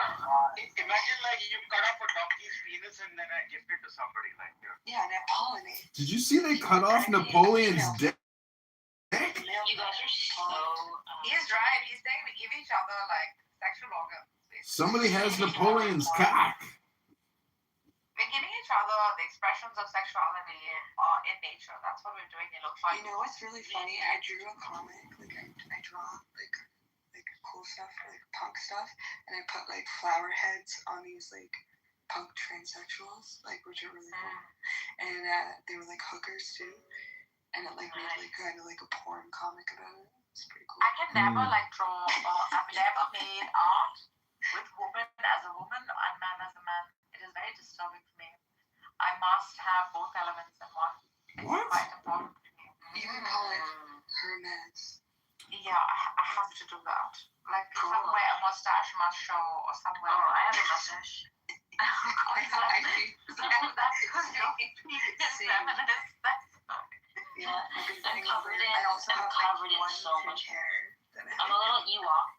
Imagine like you cut off a donkey's penis and then I gift it to somebody like you. Yeah, and it pollinates. Did you see they cut off Napoleon's dick? You guys are so. He's right. He's saying we give each other like sexual organs. Somebody has Napoleon's cock. We're giving each other the expressions of sexuality in nature. That's what we're doing. It looks like. You know what's really funny? I drew a comic. Like I draw like cool stuff, like punk stuff, and I put like flower heads on these like punk transsexuals, like which are really cool. And they were like hookers too. And it like made like kind of like a porn comic about it. It's pretty cool. I can never like draw. I've never made art with woman as a woman and man as a man. It is very disturbing for me. I must have both elements in one. What? It's quite important to me. You can call it Hermes. Yeah, I have to do that. Like somewhere a mustache must show or somewhere. Oh, I have a mustache. Yeah, I'm covered in so much hair. I'm a little Ewok.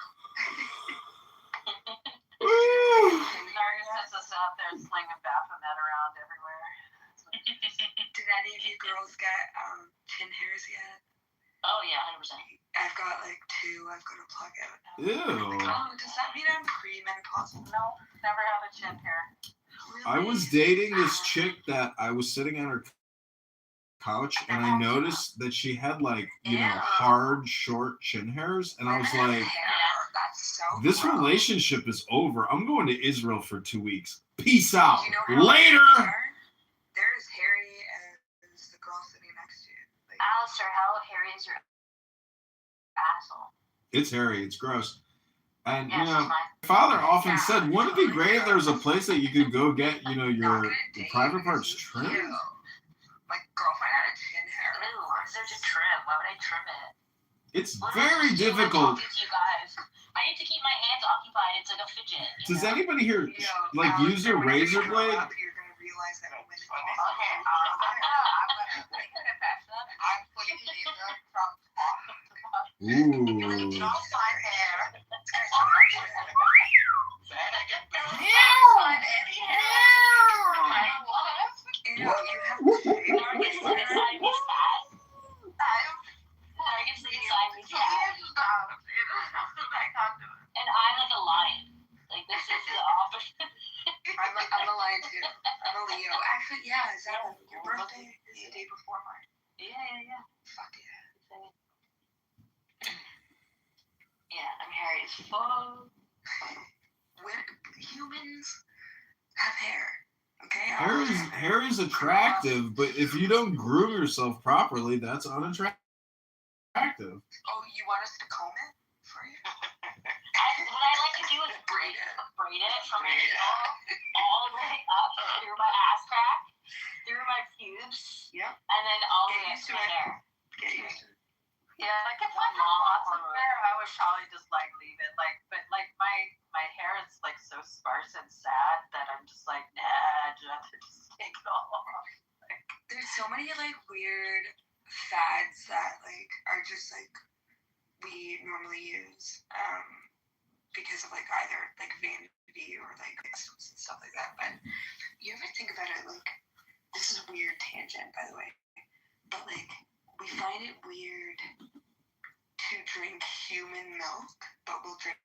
Narcissists out there slinging Baphomet around everywhere. Did any of you girls get chin hairs yet? Oh yeah, 100%. I've got like 2. I've got to plug out now. Ew. Oh, does that mean I'm premenopausal? No, never had a chin hair. I was dating this chick that I was sitting on her couch and I noticed that she had like, hard, short chin hairs. And I was like, this relationship is over. I'm going to Israel for 2 weeks. Peace out. Later. They're as hairy as the girl sitting next to you. Like, Alistair, how hairy is your asshole? It's hairy. It's gross. And, my father often said, wouldn't it be great if there was a place that you could go get, your private parts trimmed? My girlfriend had a chin hair. Ew, why is there to trim? Why would I trim it? It's very difficult. You guys. I need to keep my hands occupied. It's like a fidget. Does anybody here use a razor blade? You're gonna realize that women. I'm making a confession. I'm putting laser from top. Ooh. No side hair. And I like a lion. Like this is the opposite. I'm a lion too. I'm a Leo. Actually, yeah. Is that your birthday? Is the day before mine? Yeah. Fuck yeah. Yeah, I'm hairy as fuck. When humans have hair, okay? Hair is attractive, but if you don't groom yourself properly, that's unattractive. Oh, you want us to comb it for you? What I like to do is braid it from my heel all the way up through my ass crack, through my pubes, and then all the way up to my hair. Get used to it. Yeah, like if I had lots of hair, I would probably just like leave it. Like, but like my hair is like so sparse and sad that I'm just like, nah, just take it all off. Like, there's so many like weird fads that like are just like we normally use because of like either like vanity or like systems and stuff like that. But you ever think about it? Like, this is a weird tangent, by the way, but like. We find it weird to drink human milk, but we'll drink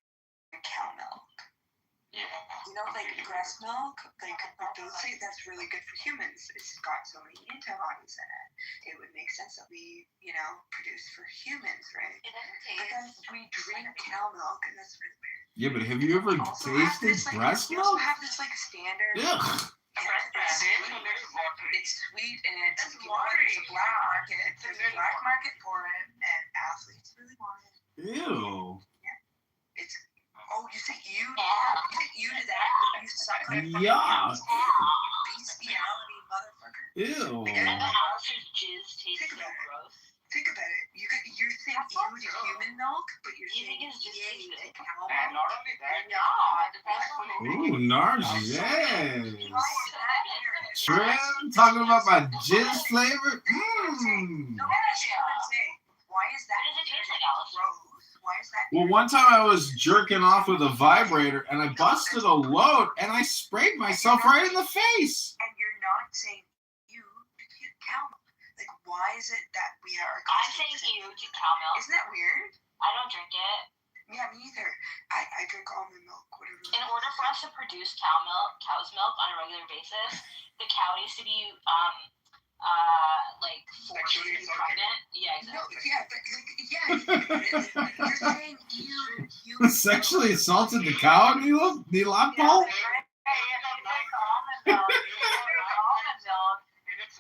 cow milk. Yeah. You know, like breast milk, like those things, that's really good for humans. It's got so many antibodies in it. It would make sense that we, produce for humans, right? But then we drink cow milk, and that's really weird. Yeah, but have you ever tasted breast milk? We also have this like standard. Ugh. It's sweet and it's watery. There's a black market. There's a black market for it. Yeah. Bestiality, motherfucker. Ew. And the house's jizz tastes so gross. Think about it. You're saying ew to human milk, but you're saying yay to cow milk. And not only that, Ooh, Nards, yeah. Trim, talking about my jizz flavor. Mmm. Why is that? What does it taste like, Alice? Why is that? Well, one time I was jerking off with a vibrator and I busted a load and I sprayed myself right in the face. And you're not saying ew to cow milk. Like, why is it that we are? I'm saying ew to cow milk. Isn't that weird? I don't drink it. Yeah, me either. I drink almond milk, whatever. In order for us to produce cow's milk on a regular basis, the cow needs to be like forced to be pregnant. Yeah, exactly. No, yeah, but like, you're saying ew. Sexually assaulted the cow, Neil? Paul?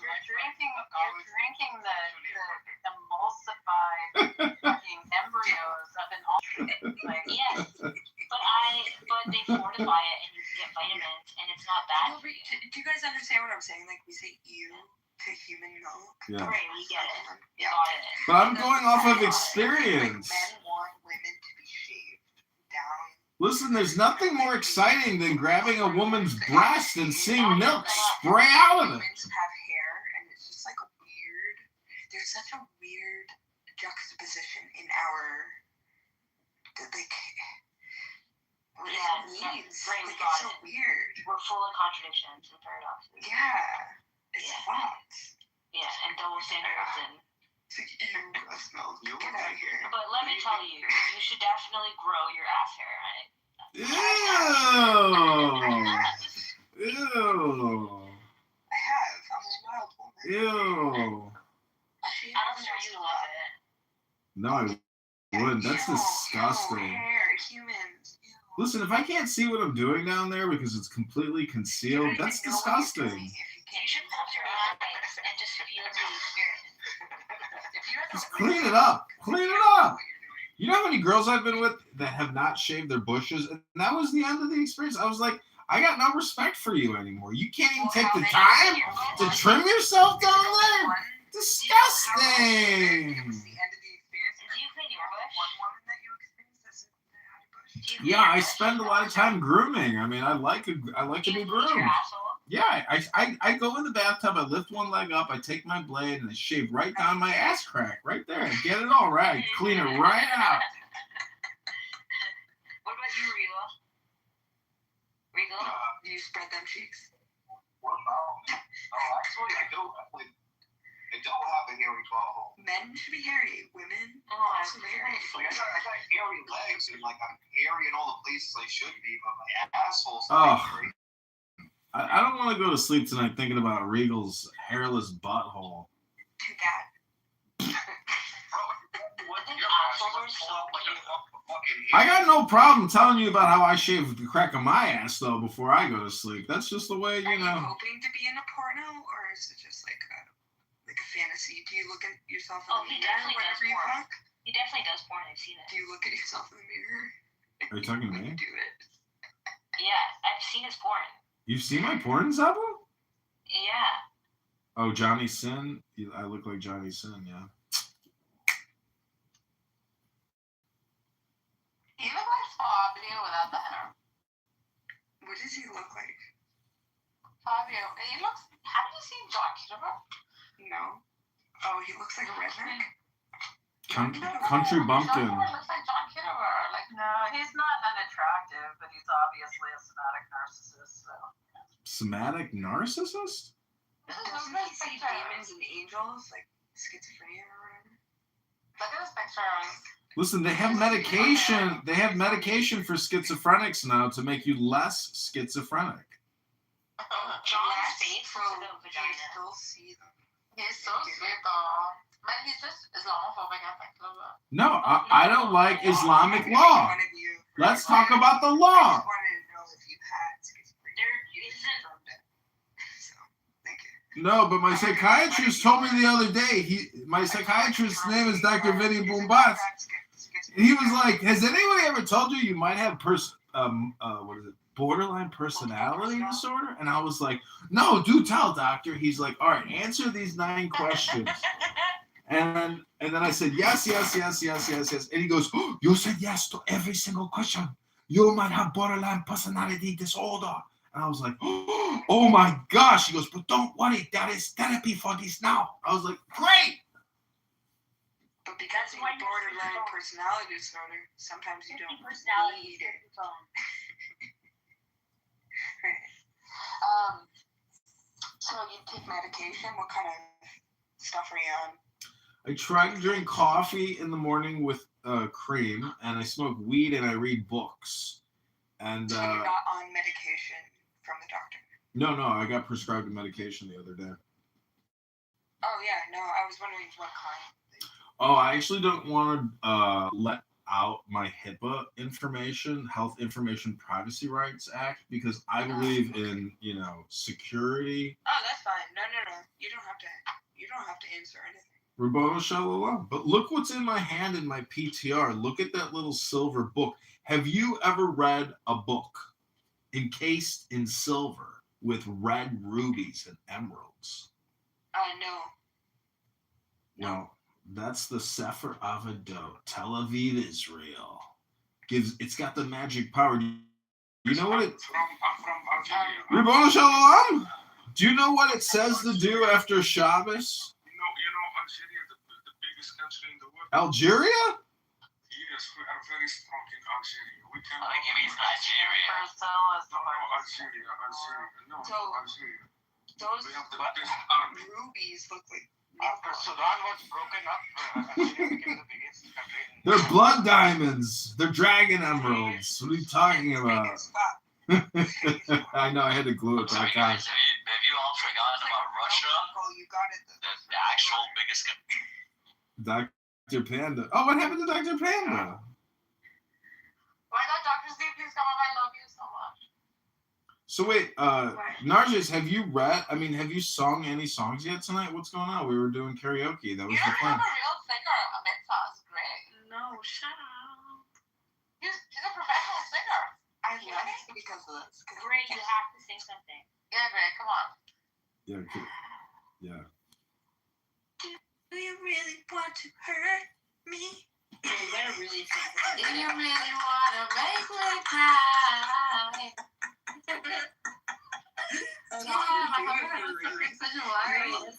You're drinking the emulsified fucking embryos of an almond. Like, yes, but they fortify it and you can get vitamins and it's not bad. Do you guys understand what I'm saying? Like, we say ew to human milk. Yeah. Right, we get it. Yeah. Got it. But I'm going off of experience. Men want women to be shaved down. Listen, there's nothing more exciting than grabbing a woman's breast and seeing milk spray out of it. Women have hair, and it's just like weird. There's such a weird juxtaposition in our, like, what it means. Right, Like, it's so weird. We're full of contradictions and paradoxes. Yeah, it's fun. Yeah, and double standards and. It's like, ew, gross milk. Get out of here. But let me tell you, you should definitely grow your ass hair, right? Ew. Ew. I have. I'm a wild woman. Ew. I'm sure you love it. No, I wouldn't. That's disgusting. Hair, humans. Listen, if I can't see what I'm doing down there because it's completely concealed, that's disgusting. You should close your eyes and just feel the experience. Just clean it up. Clean it up. You know how many girls I've been with that have not shaved their bushes? And that was the end of the experience. I was like, I got no respect for you anymore. You can't even take the time to trim yourself down there? Disgusting. Yeah, I spend a lot of time grooming. I mean, I like to be groomed. Yeah, I go in the bathtub, I lift one leg up, I take my blade, and I shave right down my ass crack, right there. I get it all right, clean it right out. What about you, Rigo? Rigo? Do you spread them cheeks? Well, no, actually, I don't have a hairy butthole. Men should be hairy. Women also hairy. Like, I got hairy legs, and like I'm hairy in all the places I should be, but my asshole's Oh. hairy. I don't want to go to sleep tonight thinking about Regal's hairless butthole. Too bad. I got no problem telling you about how I shave the crack of my ass, though, before I go to sleep. That's just the way, Are you know. hoping to be in a porno, or is it just like a fantasy? Do you look at yourself in the mirror whenever you fuck? He definitely does porn. I've seen it. Do you look at yourself in the mirror? Are you talking to me? Do it. Yeah, I've seen his porn. You've seen my porn, Zabu? Yeah. Oh, Johnny Sin? I look like Johnny Sin, yeah. He looks like Fabio without the hair. What does he look like? Fabio. He looks. Have you seen John Kitover? No. Oh, he looks like a redneck? Country bumpkin. Looks like John Kitover. Like, no, he's not unattractive, but he's obviously a somatic narcissist. So. Somatic narcissist? Doesn't he see demons and angels, like schizophrenia or whatever? Look at his picture. Listen, they have medication. They have medication for schizophrenics now to make you less schizophrenic. John's face is the vagina. Still see them. He's so sweet, though. Man, he's just Islamophobic, I think. No, I don't like Islamic law. Let's talk about the law. No, but my psychiatrist told me the other day. My psychiatrist's name is Dr. Vinny Boombatz. He was like, "Has anybody ever told you might have borderline personality disorder? And I was like, no, do tell, doctor. He's like, all right, answer these 9 questions. And then I said, yes. And he goes, oh, you said yes to every single question. You might have borderline personality disorder. And I was like, oh my gosh. He goes, but don't worry, there is therapy for this now. I was like, great. But because of borderline personality disorder, sometimes you don't personality need it. So you take medication? What kind of stuff are you on? I try to drink coffee in the morning with cream, and I smoke weed and I read books. And so you're not on medication from the doctor? No, I got prescribed a medication the other day. Oh yeah, no, I was wondering what kind. Oh, I actually don't want to let out my HIPAA information, Health Information Privacy Rights Act, because I believe in, security. Oh, that's fine. No. You don't have to answer anything. Rabboni Shalom. But look what's in my hand in my PTR. Look at that little silver book. Have you ever read a book encased in silver with red rubies and emeralds? No. Well, that's the Sefer Avodot, Tel Aviv, Israel. It's got the magic power. You know what it? I'm from Algeria. Rabboni Shalom. Do you know what it says to do after Shabbos? You know Algeria, the biggest country in the world. Algeria? Yes, we are very strong in Algeria. We can. Algeria. No, So, Algeria. Those We have the biggest army. rubies look like. After Sudan was broken up, Algeria became the biggest country. They're blood diamonds. They're dragon emeralds. What are you talking about? I know, I had to glue it back on. Have you all forgotten about Russia? Oh, you got it. The actual biggest country. Dr. Panda. Oh, what happened to Dr. Panda? Why not, Dr. Z? Please come up. I love you so much. So wait, Narjis, have you sung any songs yet tonight? What's going on? We were doing karaoke. That was the plan. You're a real singer. Amitza is great. No, shut up. She's a professional singer. I left because of this. Great, you have to sing something. Yeah, Greg, come on. Yeah, yeah. Do you really want to hurt me? You better really sing something. Do you really want to make me cry? Do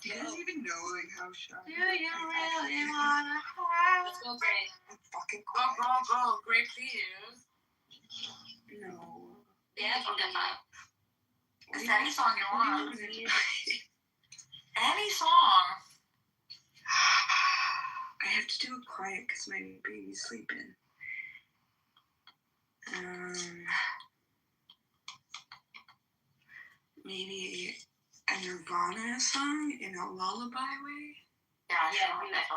you guys even know how shy? Do you really want to cry? Let's go, Grace. I'm fucking Go, great, please. No. Yeah, okay, fine. It's any song you want. Any song. I have to do it quiet because my baby's sleeping. Maybe a Nirvana song in a lullaby way? Yeah, do that.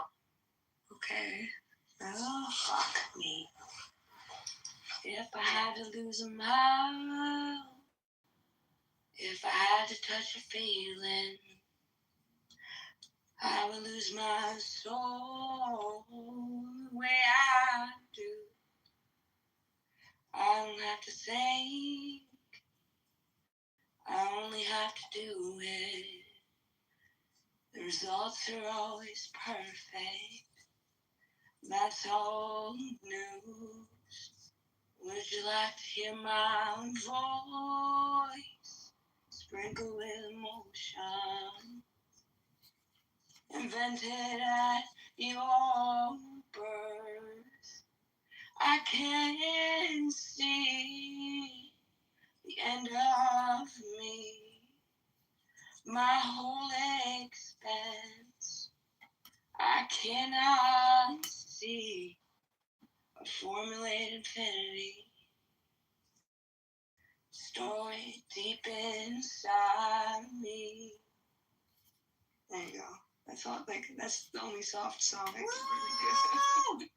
Okay. Oh, fuck me. If I had to lose a mile, if I had to touch a feeling, I would lose my soul the way I do. I don't have to think, I only have to do it. The results are always perfect. That's old news. Would you like to hear my voice? Sprinkled with emotion. Invented at your birth. I can see the end of me. My whole expanse. I cannot see a formulated infinity. Story deep inside me. There you go. That's all. That's the only soft song I can really do.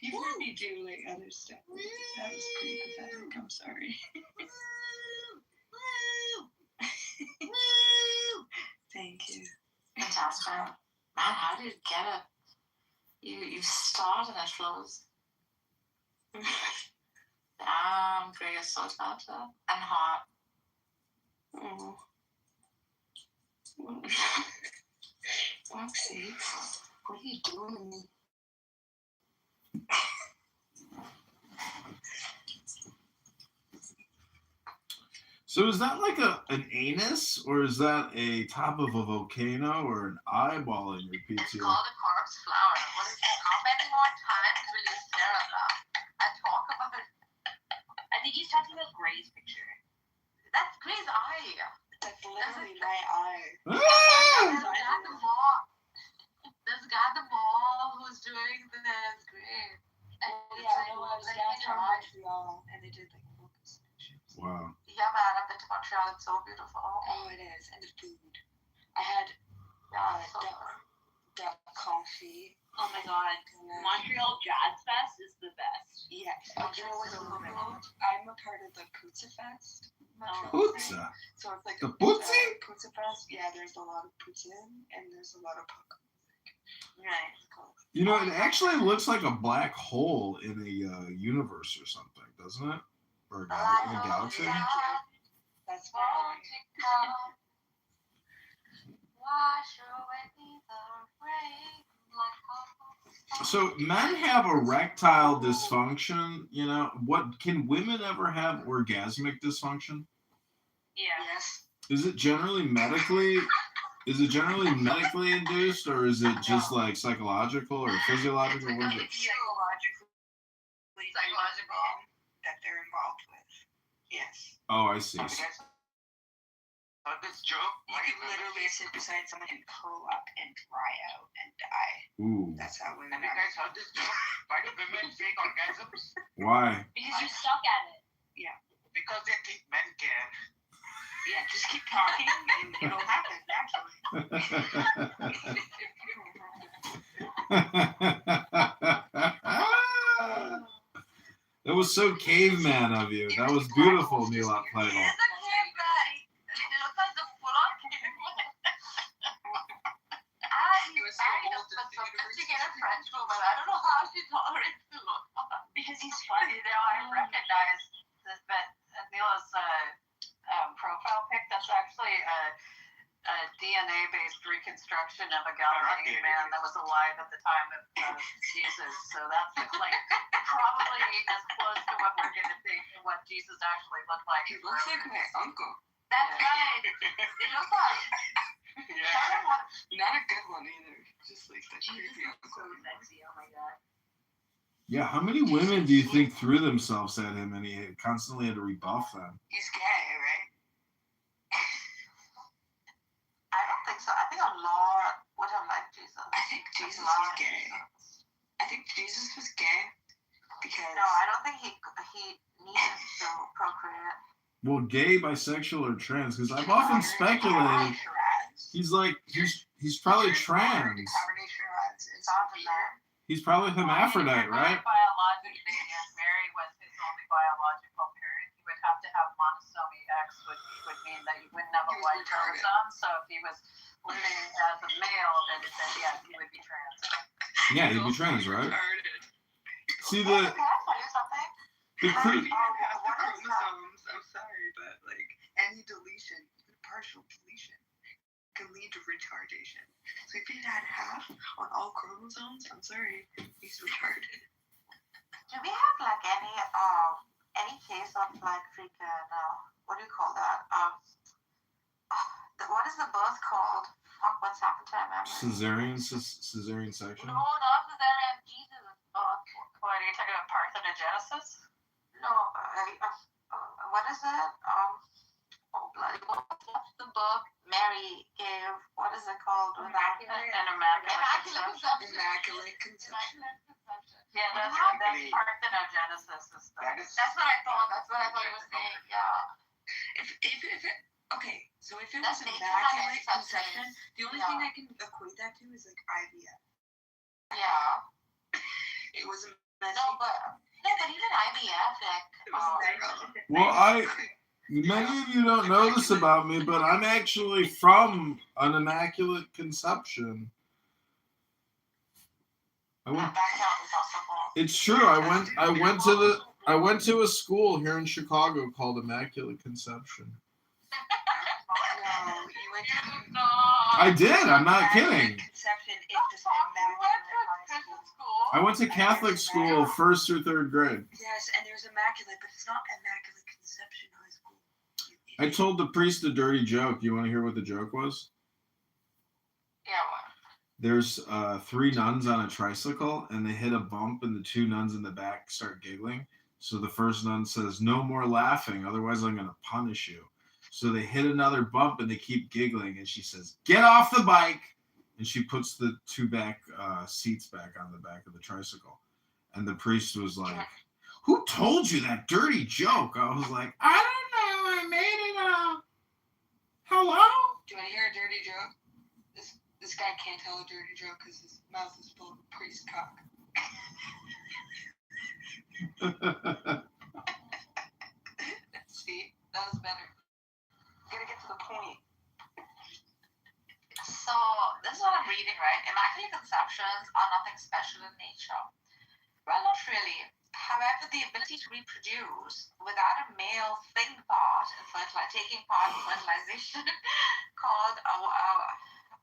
You've heard me do other stuff. That was pretty pathetic. I'm sorry. Thank you. Fantastic. Man, how did you get it? You start and it flows. Gray is so expensive and hot. Mm. Roxy, what are you doing? So is that like an anus, or is that a top of a volcano, or an eyeball in your It's PTO? called a corpse flower. What is it? How many more times will you stare at that? I talk about it. I think he's talking about Gray's picture. That's Gray's eye. That's literally my eye. There's guy at the mall who's doing this. Great. Oh yeah, I know. I was downtown Montreal, and they did like focus pictures. Wow. Yeah, man, I've been to Montreal. It's so beautiful. Oh, it is, and the food. I had duck coffee. Oh my god, Montreal Jazz Fest is the best. Yes. Oh, You know what's so so good. I'm a part of the Poutsa Fest. Pizza. So it's like The a Poutsi? Poutsa Fest. Yeah, there's a lot of poutine and there's a lot of punk music. Right. You know, it actually looks like a black hole in a universe or something, doesn't it? Or in a galaxy. That's why. Wash away the rain. So men have erectile dysfunction. You know, what can women ever have orgasmic dysfunction? Yeah. Yes. Is it generally medically induced, or is it just like psychological or physiological? What is it? Psychological. That they're involved with. Yes. Oh, I see. This joke, You could literally sit beside someone and curl up and dry out and die. Ooh. That's how women have you are. guys heard this joke? Why do women fake orgasms? Why? Because you're stuck at it. Yeah. Because they think men can. Yeah, just keep talking and it'll happen naturally. That was so caveman of you. That was beautiful, Milat Plato. Because he's funny. I recognize that Neela's profile pic. That's actually a DNA-based reconstruction of a Galilean man that was alive at the time of Jesus. So that's like probably as close to what we're going to think what Jesus actually looked like. He looks like my uncle. That's right. He looks like. Yeah. Not a good one either. Just like the creepy uncle. So sexy. Oh my god. Yeah, how many women do you think threw themselves at him and he constantly had to rebuff them? He's gay, right? I don't think so. I think a lot would have liked Jesus. I think Jesus was gay. I think Jesus was gay because. No, I don't think he needed to procreate. Well, gay, bisexual, or trans? Because I've often speculated he's probably trans. He's probably hermaphrodite, right? Biologically, if Mary was his only biological parent, he would have to have monosomy X, which would mean that he wouldn't have a Y chromosome. So if he was living as a male, then yes, he would be trans. Yeah, he'd be trans, right? See the. Can I tell you something? Chromosomes, I'm sorry, but like any deletion, even partial deletion, can lead to retardation. So if he had half on all chromosomes, I'm sorry, he's retarded. Do we have like any case of like freaking what do you call that? What is the birth called? Fuck, what's happened to my memory? Cesarean section. No, not cesarean. Jesus' birth. What are you talking about? Parthenogenesis? No, what is it? Oh bloody! What's the book Mary gave? What is it called? Immaculate Conception. Immaculate Conception. Yeah, that's parthenogenesis. That's what I thought. That's what I thought you were saying. Yeah. Okay, so if it was immaculate conception, the only thing I can equate that to is like IVF. Yeah. It was messy. No, but even IVF, like. Well, many of you don't know this about me, but I'm actually from an immaculate conception. It's true. I went to I went to a school here in Chicago called Immaculate Conception. No, you went to I did. I'm not kidding. Conception. It's just immaculate high school. I went to Catholic school 1st through 3rd grade. Yes, and there's immaculate, but it's not Immaculate Conception High School. I told the priest a dirty joke. You want to hear what the joke was? Yeah, what? There's 3 nuns on a tricycle, and they hit a bump, and the 2 nuns in the back start giggling. So the first nun says, "No more laughing, otherwise I'm going to punish you." So they hit another bump, and they keep giggling, and she says, "Get off the bike!" And she puts the 2 back seats back on the back of the tricycle. And the priest was like, "Who told you that dirty joke?" I was like, "I don't know, I made it up. Hello?" Do you want to hear a dirty joke? This guy can't tell a dirty joke because his mouth is full of priest cock. See, that was better. Gotta get to the point. So this is what I'm reading, right? Immaculate conceptions are nothing special in nature. Well, not really. However, the ability to reproduce without a male taking part in fertilization, called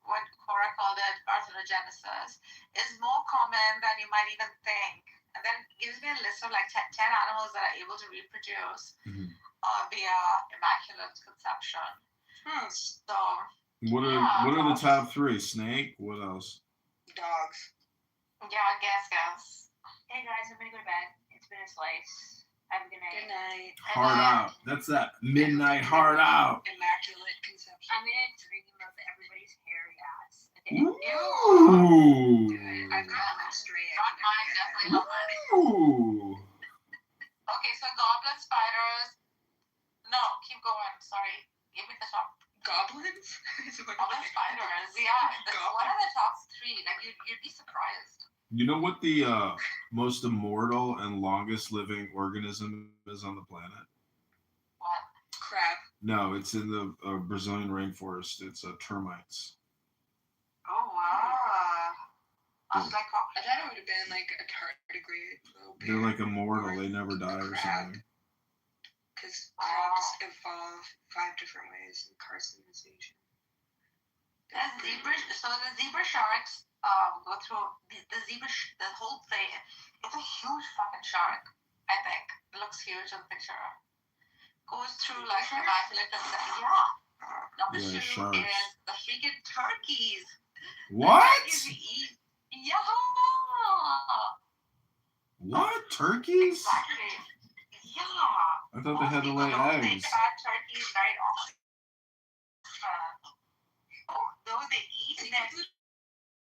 what Cora called it orthogenesis, is more common than you might even think. And then it gives me a list of like 10 animals that are able to reproduce via immaculate conception. So What are the top 3? Snake? What else? Dogs. yeah, guess. Hey guys, I'm gonna go to bed. It's been a slice. Have a good night. Good night. Hard out. That's that midnight hard out. Immaculate Conception. I'm gonna dream of everybody's hairy ass. Ooh. I've got my stray. Not mine, definitely not mine. Ooh. Okay, so goblin spiders. No, keep going. Sorry. Give me the top. Goblins? Goblin spiders. Yeah. What are the top 3? Like, you'd be surprised. You know what the most immortal and longest living organism is on the planet? What? Crab. No, it's in the Brazilian rainforest. It's termites. Oh, wow. I was like, I thought it would have been like a tardigrade. They're like immortal. They never die or something. Because crabs evolve 5 different ways in carcinization. So the zebra sharks go through the whole thing. It's a huge fucking shark, I think. It looks huge in the picture. Goes through like immaculate conception. Yeah. Number 2 sharks. is the freaking turkeys. What? Turkeys you eat. Yeah. What? Turkeys? Exactly. Yeah. I thought they had to lay eggs. Turkeys very often. Though they eat them.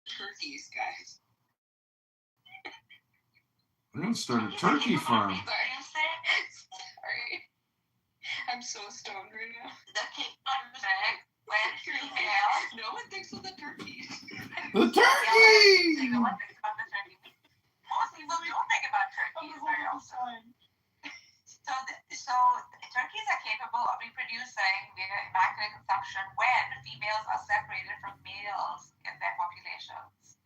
Turkeys, guys. I'm gonna start a turkey farm. Sorry. I'm so stoned right now. The Cape Cod when female. No one thinks of the turkeys. The turkey! No one thinks about the turkey. Most people don't think about turkeys very often. So turkeys are capable of reproducing via immaculate conception when females are separated from males in their populations.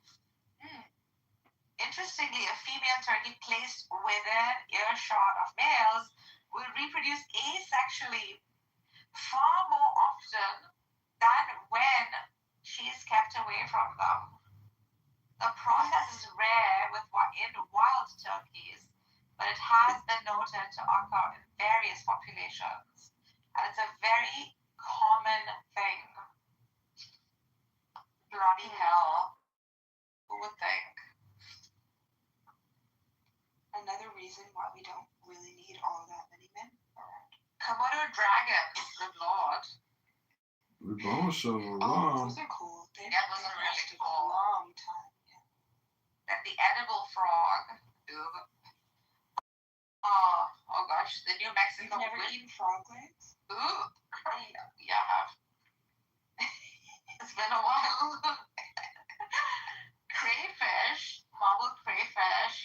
Interestingly, a female turkey placed within earshot of males will reproduce asexually far more often than when she is kept away from them. The process is rare in wild turkeys, but it has been noted to occur in various populations, and it's a very common thing. Bloody hell. Who would think? Another reason why we don't really need all that many men around. Komodo dragons, good lord. We've also Those are cool. They've Yeah, those are really lasted cool. a long time. And the edible frog. Oh gosh, the New Mexico. You've never eaten frog legs? Ooh, yeah, I have. It's been a while. Crayfish, marble crayfish.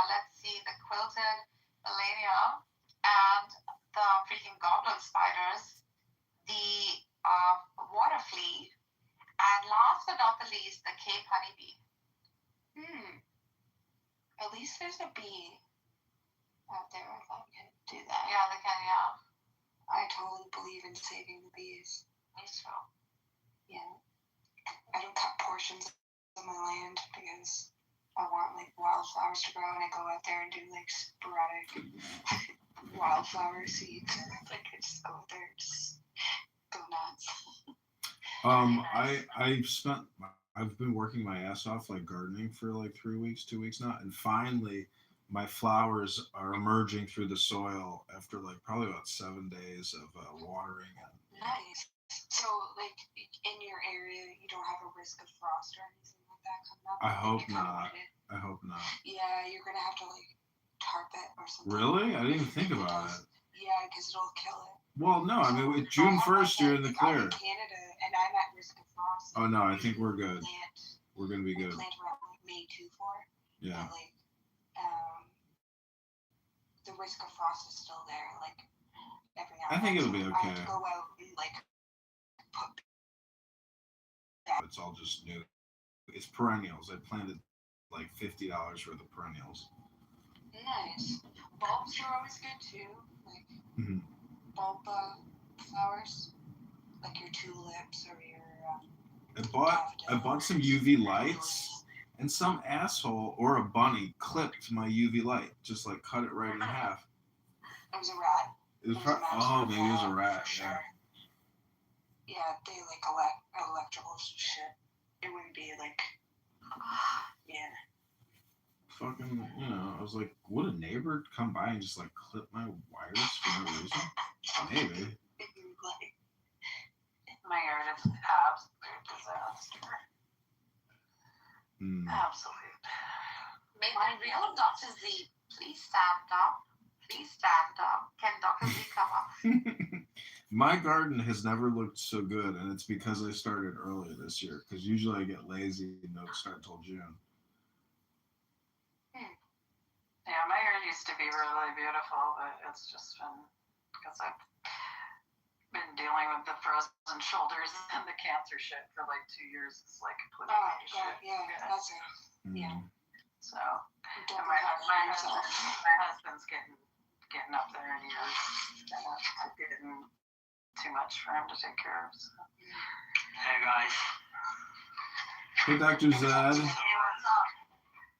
Let's see, the quilted Melania and the freaking goblin spiders, the water flea, and last but not the least, the Cape honeybee. At least there's a bee. out there. I thought we could do that. Yeah, they can. Yeah. I totally believe in saving the bees. Me too. Yeah. I don't cut portions of my land because I want like wildflowers to grow, and I go out there and do like sporadic wildflower seeds. Like I just go out there and just go nuts. I've been working my ass off like gardening for like 3 weeks, 2 weeks now, and finally my flowers are emerging through the soil after like probably about 7 days of watering. Nice. So like in your area, you don't have a risk of frost or anything like that coming up? I hope not. I hope not. Yeah, you're gonna have to like tarp it or something. Really? I didn't even think about it. Yeah, because it'll kill it. Well, no, I mean, with June 1st, you're in the clear. I'm in Canada, and I'm at risk of frost. Oh, no, I think we're good. We're going to be good. We plant around like May 2-4. Yeah. But, like, the risk of frost is still there. Like, every now and then. I think it'll be okay. I have to go out and, like, put... It's all just new. It's perennials. I planted, like, $50 worth of perennials. Nice. Bulbs are always good, too. Like... Mm-hmm. Bulb flowers, like your tulips or your. I bought some UV lights, and some asshole or a bunny clipped my UV light, just like cut it right in half. It was a rat. It was maybe it was a rat. Sure. Yeah. Yeah, they like electrical shit. It wouldn't be like. Yeah. Fucking, I was like, would a neighbor come by and just like clip my wires for no reason? Maybe. My yard is absolute disaster. Absolute. My real Dr. Z, please stand up. Please stand up. Can Dr. Z come up? My garden has never looked so good, and it's because I started early this year. Because usually I get lazy and don't start until June. Yeah, my yard used to be really beautiful, but it's just been because I've been dealing with the frozen shoulders and the cancer shit for like 2 years. It's like completely shit. Yeah, that's it. Yeah. So, and my husband's getting up there in years, and it's getting too much for him to take care of. So. Hey guys. Hey, Dr. Zad.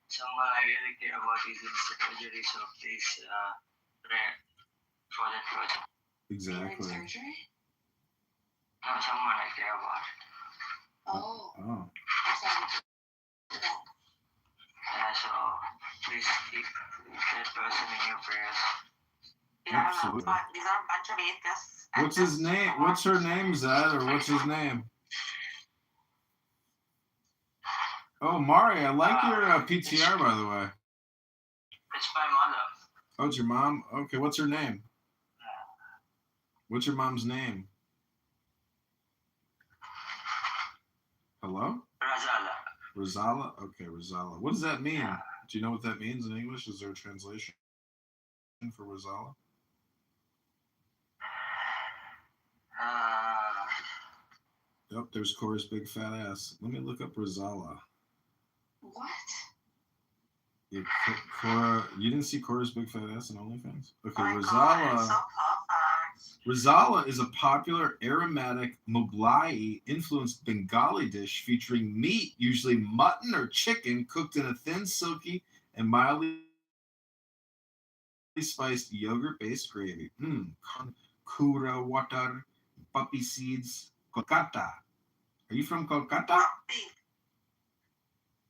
Someone I really care about is the surgery, so please pray for that project. Exactly. Surgery? No, someone I care about. Oh. So please keep that person in your prayers. Yeah, Absolutely. these are a bunch of atheists. What's his name? What's her name, Zad, or what's his name? Oh, Mari, I like your PTR, by the way. It's my mother. Oh, it's your mom? Okay, what's her name? What's your mom's name? Hello? Razala. Rosala? Okay, Rosala. What does that mean? Do you know what that means in English? Is there a translation for Rosala? Yep, there's Cora's big fat ass. Let me look up Rosala. What? Yeah, Cora, you didn't see Cora's big fat ass in OnlyFans? Okay, Oh Rosala. God, Rosala is a popular aromatic Mughlai influenced Bengali dish featuring meat, usually mutton or chicken, cooked in a thin, silky, and mildly spiced yogurt-based gravy. Kura water, poppy seeds, Kolkata. Are you from Kolkata? Poppy.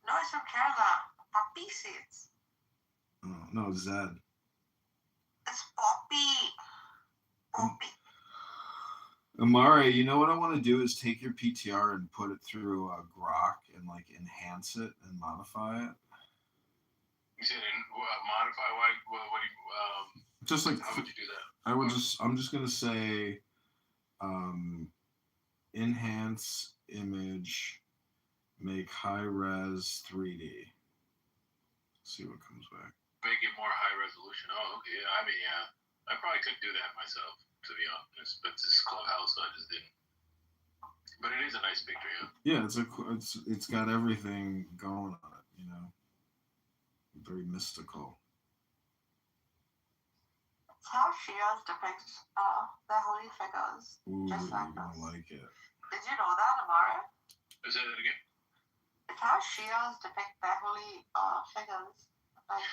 No, it's from Kerala. Poppy seeds. Oh, no, Zed. It's poppy. Poppy. Amari, you know what I want to do is take your PTR and put it through Grok and like enhance it and modify it. You said modify? What do you? Just like how would you do that? I'm just gonna say, enhance image, make high res 3D. See what comes back. Make it more high resolution. Oh, okay. I mean, yeah, I probably could do that myself, to be honest. But this Clubhouse, so I just didn't. But it is a nice picture, yeah. Yeah, it's got everything going on it, you know. Very mystical. how Shias depict their holy figures. Ooh, Just you're like gonna this. like it. Did you know that, Amara? Say that again. It's how Shias depict their holy figures. Like,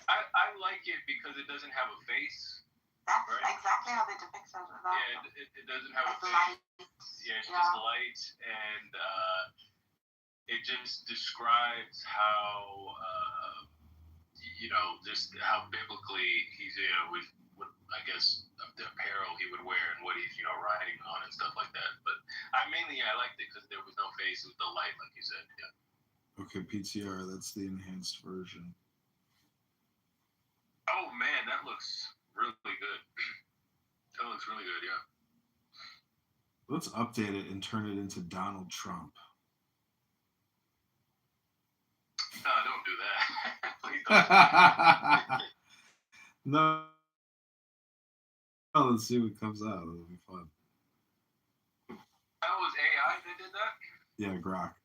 I like it because it doesn't have a face. that's right? exactly how they depict it. Yeah, it doesn't have a It's face. light. Yeah, it's just light, and it just describes how just how biblically he's with I guess the apparel he would wear and what he's riding on and stuff like that. But I liked it because there was no face, it was the light, like you said. Yeah. Okay, PTR. That's the enhanced version. Oh man, that looks really good. That looks really good. Yeah. Let's update it and turn it into Donald Trump. No, don't do that. Please don't. No. Oh, let's see what comes out. It'll be fun. That was AI that did that? Yeah, Grok.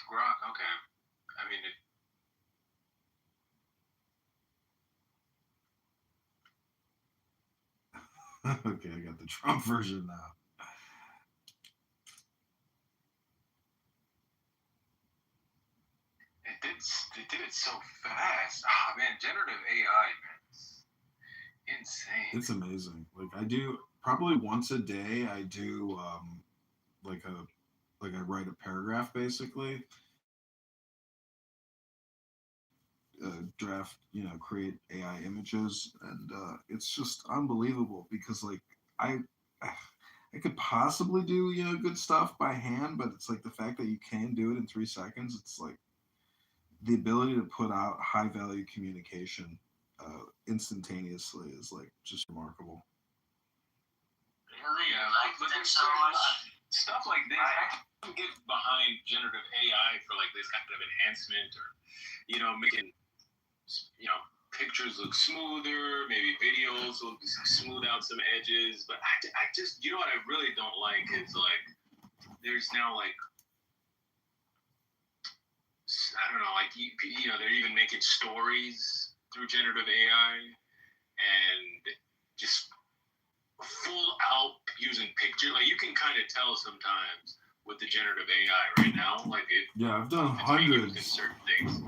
Grok, okay. I mean, Okay, I got the Trump version now. It did it so fast. Oh man, generative AI, man. Insane. It's amazing. Like I do probably once a day. I do like I write a paragraph basically. Draft, create AI images, and it's just unbelievable because like I could possibly do good stuff by hand, but it's like the fact that you can do it in 3 seconds. It's like the ability to put out high value communication instantaneously is like just remarkable. Really? Yeah, but there's so much stuff like this. I can get behind generative AI for like this kind of enhancement, or making pictures look smoother, maybe videos will smooth out some edges. But I just what I really don't like is like there's now like I don't know, like they're even making stories through generative AI and just full out using picture. Like you can kind of tell sometimes with the generative AI right now, like it. Yeah, I've done hundreds.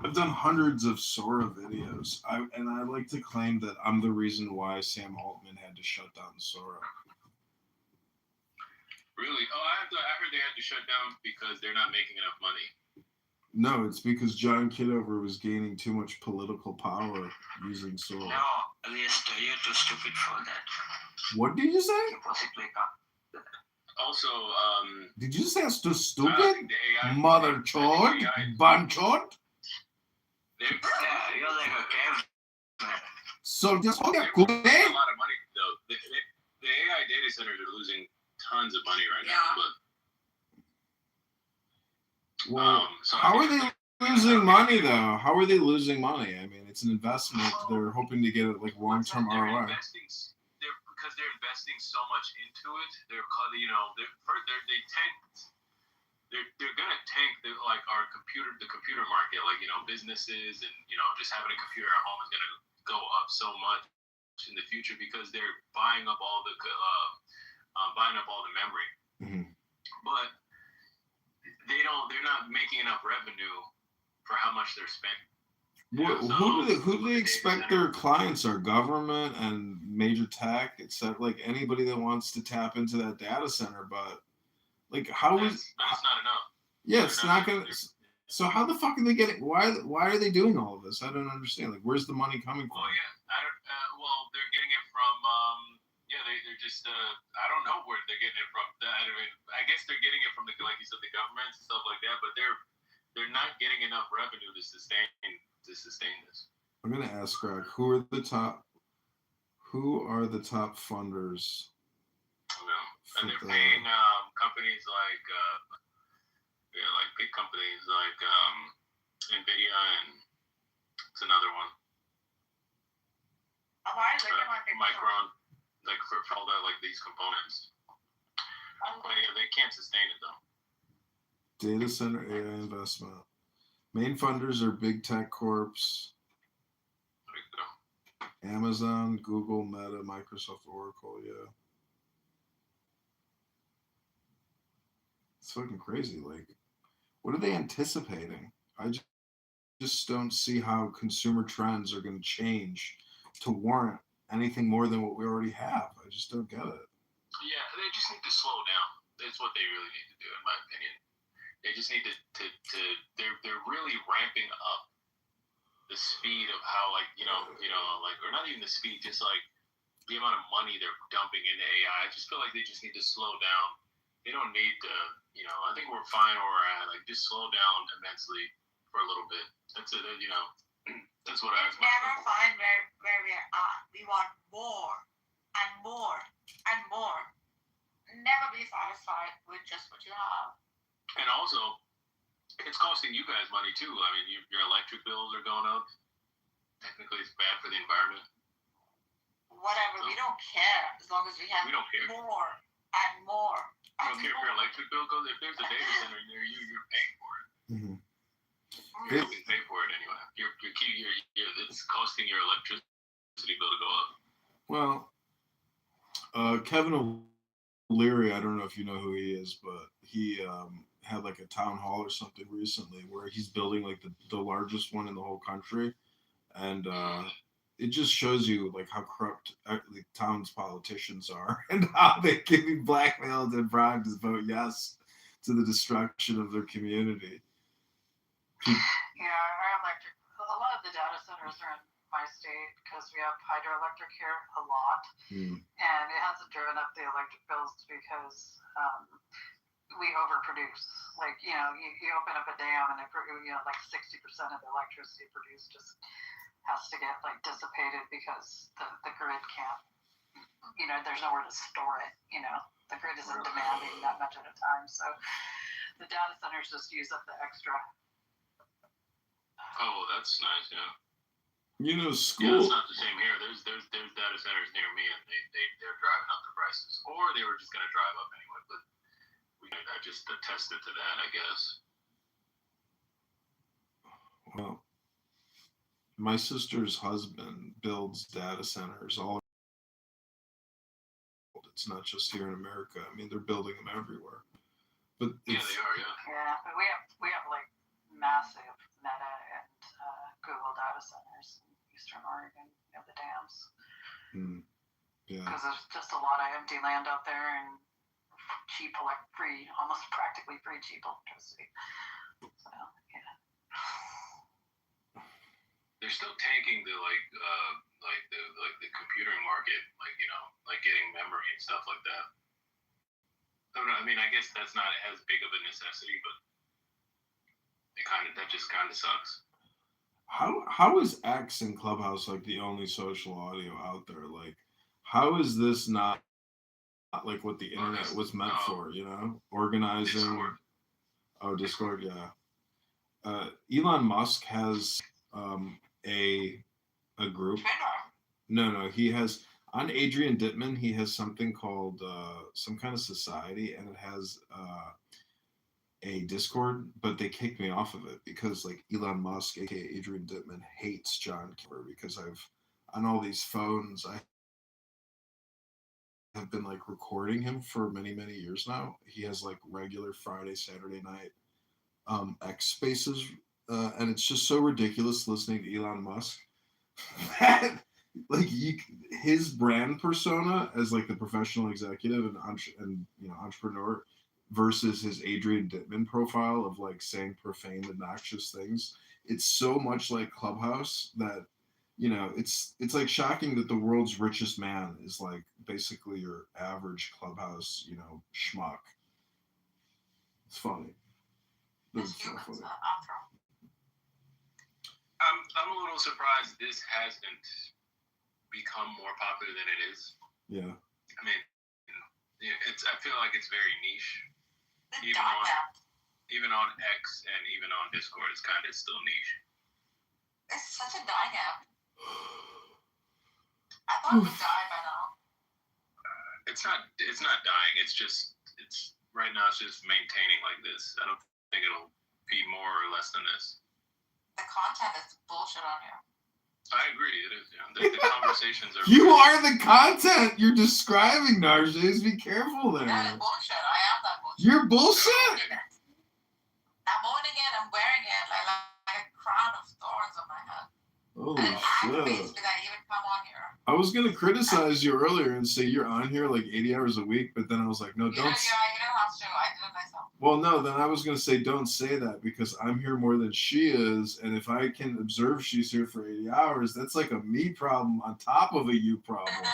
I've done hundreds of Sora videos. I like to claim that I'm the reason why Sam Altman had to shut down Sora. Really? Oh, I heard they had to shut down because they're not making enough money. No, it's because John Kitover was gaining too much political power using Sora. No, you're too stupid for that. What did you say? You possibly can't. Also, did you say it's too stupid? Mother chord? Banchord? Yeah, you're like a caveman. So just hold they're your making a lot of money though. The AI data centers are losing tons of money right now. But well, how are they losing money though? How are they losing money? I mean, it's an investment. They're hoping to get it like long-term ROI. Because they're investing so much into it, they're gonna tank the computer market, like businesses and just having a computer at home is gonna go up so much in the future because they're buying up all the memory. Mm-hmm. But they're not making enough revenue for how much they're spending. Who do they expect their clients are? Government and major tech, except like anybody that wants to tap into that data center. But like, But it's not enough. Yeah, it's not gonna. So how the fuck are they getting? Why are they doing all of this? I don't understand. Like, where's the money coming from? Well, yeah, they're getting it from. They're just. I don't know where they're getting it from. I guess they're getting it from the, like you said, the governments and stuff like that. But they're not getting enough revenue to sustain this. I'm gonna ask Greg, who are the top funders? And they're paying companies like big companies like Nvidia, and it's another one. Micron, like for all that, like these components. But yeah, they can't sustain it though. Data center AI investment. Main funders are big tech corps. Amazon, Google, Meta, Microsoft, Oracle. Yeah, it's fucking crazy. Like, what are they anticipating? I just don't see how consumer trends are going to change to warrant anything more than what we already have. I just don't get it. Yeah, they just need to slow down. That's what they really need to do, in my opinion. They just need to they're really ramping up the speed of how, like, like, or not even the speed, just like the amount of money they're dumping into AI. I just feel like they just need to slow down. They don't need to, I think we're fine where we're at. Like, just slow down immensely for a little bit. That's it, that's what I was. Never find where we are at. We want more and more and more. Never be satisfied with just what you have. And also, it's costing you guys money too. I mean, your electric bills are going up. Technically, it's bad for the environment. Whatever, we don't care as long as we have We don't care. more and more. I don't care if your electric bill goes. If there's a data center near you, you're paying for it. Mm-hmm. You can pay for it anyway. It's costing your electricity bill to go up. Well, Kevin O'Leary, I don't know if you know who he is, but he had like a town hall or something recently where he's building like the largest one in the whole country, and it just shows you like how corrupt the town's politicians are and how they can be blackmailed and bribed to vote yes to the destruction of their community. Yeah, our electric, a lot of the data centers are in my state because we have hydroelectric here a lot. And it hasn't driven up the electric bills because we overproduce. Like, you open up a dam and like 60% of the electricity produced just has to get like dissipated because the grid can't, there's nowhere to store it. The grid isn't demanding that much at a time. So the data centers just use up the extra. Oh, that's nice, yeah. School. Yeah, it's not the same here. There's data centers near me, and they're driving up the prices, or they were just going to drive up anyway. But I just attested to that, I guess. Well, my sister's husband builds data centers all over the world. It's not just here in America. I mean, they're building them everywhere. But yeah, they are. Yeah. Yeah, but we have like massive Meta and Google data centers in Eastern Oregon, the dams. Yeah. Because there's just a lot of empty land out there and cheap, almost practically free cheap electricity. So yeah. They're still tanking the the computing market, like getting memory and stuff like that. I mean, I guess that's not as big of a necessity, but that just kind of sucks. How is X and Clubhouse like the only social audio out there? Like, how is this not like what the internet was meant for? Organizing. Discord. Oh, Discord, yeah. Elon Musk has a group. No, he has on Adrian Dittman. He has something called some kind of society, and it has a Discord, but they kicked me off of it because like Elon Musk, aka Adrian Dittman, hates John Kitover because I've on all these phones I have been like recording him for many years now. He has like regular Friday, Saturday night X spaces, and it's just so ridiculous listening to Elon Musk that like his brand persona as like the professional executive and entrepreneur versus his Adrian Dittman profile of like saying profane, obnoxious things. It's so much like Clubhouse that it's like shocking that the world's richest man is like basically your average Clubhouse schmuck. It's funny. It's so funny. I'm a little surprised this hasn't become more popular than it is. Yeah. I mean, I feel like it's very niche. Even on X and even on Discord, it's kind of still niche. It's such a dying app. I thought it would die by now. It's not dying. It's right now. It's just maintaining like this. I don't think it'll be more or less than this. The content is bullshit on here. I agree. It is. Yeah. The conversations are. You are the content you're describing, Narjis. Be careful there. That is bullshit. I am that bullshit. You're bullshit. I'm owning it. I'm wearing it like a crown of thorns on my head. Holy And it aggravates shit. me that I even come on here. I was gonna criticize you earlier and say you're on here like 80 hours a week, but then I was like, no, You don't have to. I did it myself. Well, no, then I was gonna say don't say that because I'm here more than she is, and if I can observe she's here for 80 hours, that's like a me problem on top of a you problem. At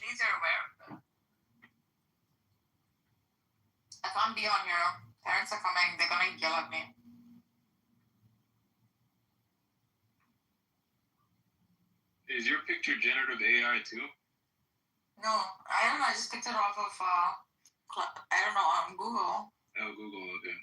least you're aware of it. I can't be on here. Parents are coming. They're gonna yell at me. Is your picture generative AI too? No, I don't know. I just picked it off of, I don't know, on Google. Oh, Google, okay.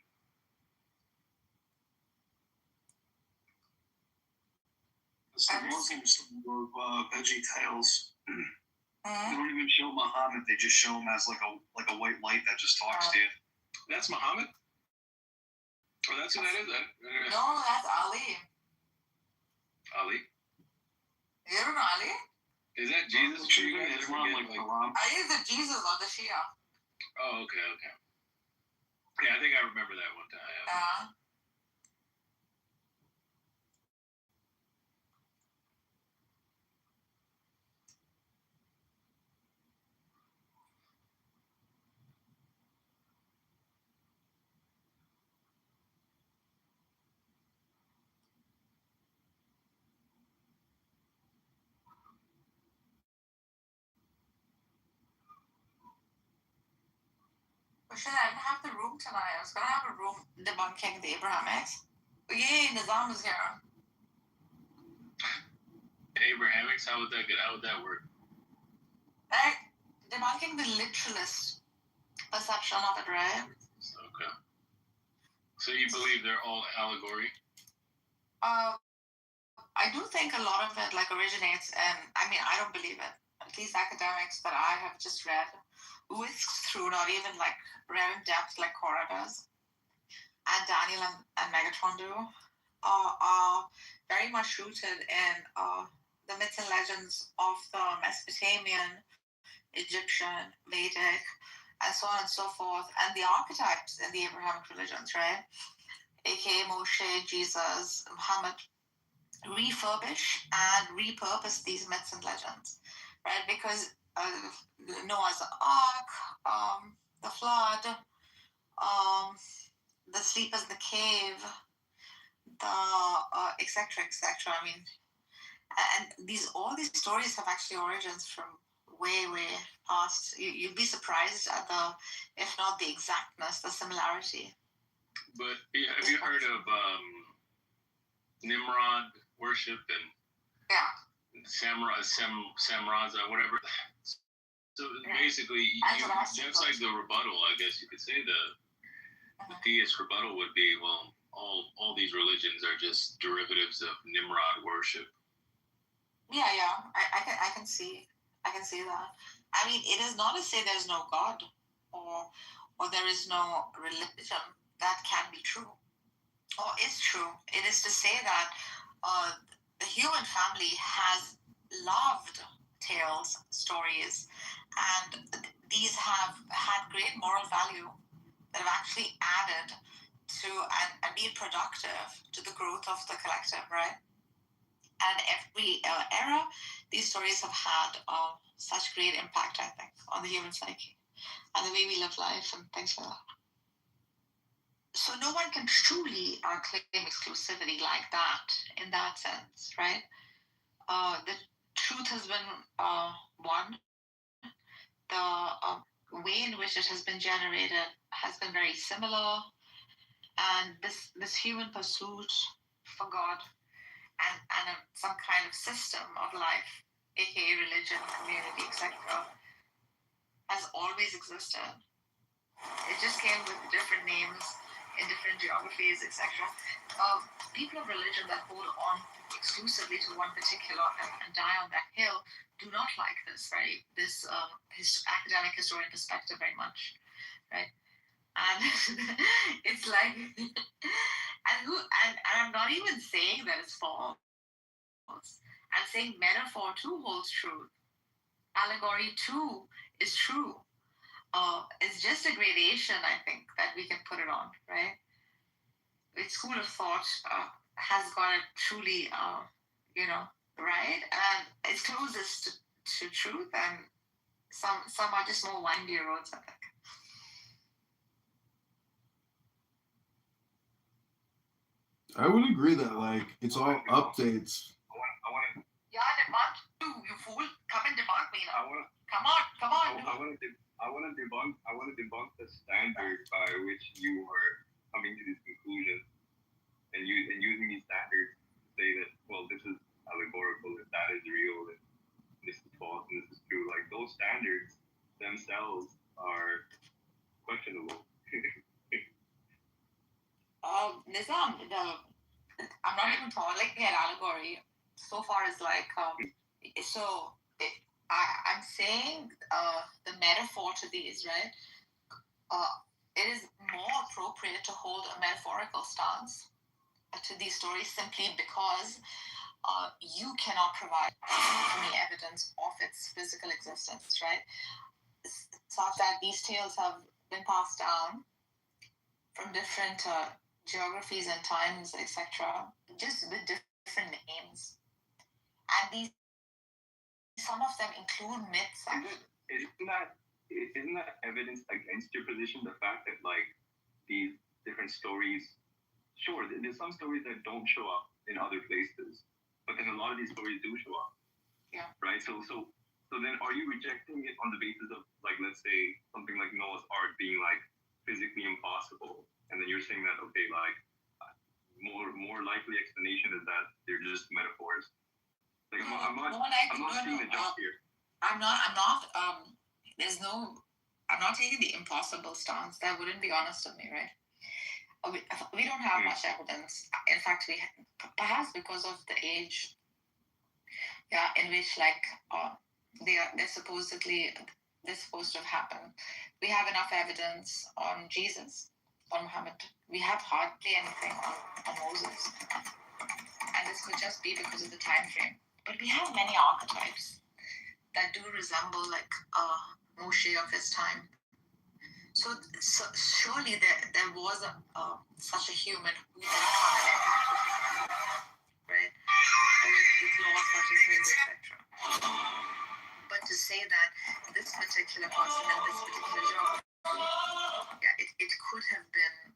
The Muslims were Veggie Tales. They don't even show Muhammad; they just show him as like a white light that just talks to you. That's Muhammad. Oh, that's who that is. No, that's Ali. Ali. You don't know Ali? Is that Jesus? Islam, like Quran. Ali is the Jesus of the Shia. Oh, okay. Yeah, I think I remember that one time. But shit, I didn't have the room tonight. I was gonna have a room debunking the Abrahamics. Yay, Nizam is here. Abrahamics? How would that work? Like, debunking the literalist perception of it, right? Okay. So you believe they're all allegory? I do think a lot of it originates, and I mean, I don't believe it. At least academics that I have just read, whisked through, not even read in depth like Cora does, and Daniel and Megatron do, are very much rooted in the myths and legends of the Mesopotamian, Egyptian, Vedic, and so on and so forth, and the archetypes in the Abrahamic religions, right? AKA Moshe, Jesus, Muhammad, refurbish and repurpose these myths and legends, right? Because Noah's Ark, the flood, the sleepers in the cave, the etc. etc. I mean, and all these stories have actually origins from way past. You'd be surprised at if not the exactness, the similarity. But have you heard of Nimrod worship and Samraza, whatever? So basically, that's like the rebuttal, I guess you could say. The theist rebuttal would be, well, all these religions are just derivatives of Nimrod worship. Yeah, I can see that. I mean, it is not to say there's no God or there is no religion that can be true or is true. It is to say that the human family has loved tales, stories, and these have had great moral value that have actually added to and been productive to the growth of the collective, right? And every era, these stories have had such great impact, I think, on the human psyche and the way we live life and things like that. So no one can truly claim exclusivity like that, in that sense, right? The truth has been one. The way in which it has been generated has been very similar. And this human pursuit for God and some kind of system of life, aka religion, community, etc., has always existed. It just came with different names in different geographies, etc. People of religion that hold on exclusively to one particular and die on that hill do not like this, right? This academic historian perspective very much, right? And it's like And I'm not even saying that it's false. I'm saying metaphor too holds truth. Allegory too is true. It's just a gradation, I think, that we can put it on, right? Its school of thought has got it truly, right? And it's closest to truth, and some are just more windy roads, I think. I would agree that like it's all updates. Yeah, debunk you fool. Come and debunk me now. Come on. I want to debunk the standard by which you are coming to this conclusion, and using these standards to say that, well, this is allegorical, and that is real, and this is false, and this is true. Like, those standards themselves are questionable. Nizam, I'm not even looking at allegory. So far as like, I'm saying the metaphor to these, right? It is more appropriate to hold a metaphorical stance to these stories simply because you cannot provide any evidence of its physical existence, right? Such that these tales have been passed down from different geographies and times, etc., just with different names. And some of them include myths. Isn't that evidence against your position? The fact that like these different stories, sure, there's some stories that don't show up in other places, but then a lot of these stories do show up. Yeah. Right. So then, are you rejecting it on the basis of like, let's say something like Noah's Ark being like physically impossible, and then you're saying that okay, like more likely explanation is that they're just metaphors. Like I'm not seeing the jump here. I'm not. I'm not taking the impossible stance. That wouldn't be honest of me, right? We don't have much evidence. In fact, perhaps because of the age, in which like they're supposed to have happened. We have enough evidence on Jesus, on Muhammad. We have hardly anything on Moses, and this could just be because of the time frame. But we have many archetypes that do resemble like Moshe of his time. So surely there was such a human who right? With laws such as his, etc. But to say that this particular person and this particular job, it could have been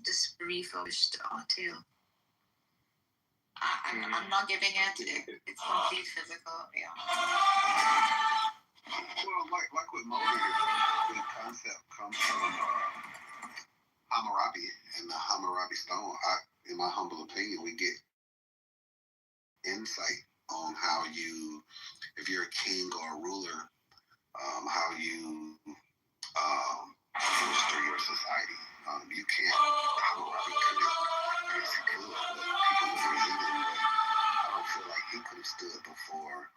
just refurbished tale. I'm not giving it. It's complete physical. Yeah. Well, like with motive, the concept comes from Hammurabi and the Hammurabi stone. In my humble opinion, we get insight on how you, if you're a king or a ruler, how you foster your society. You can't. Hammurabi could have. I guess he could, but people would resist him. But I don't feel like he could have stood before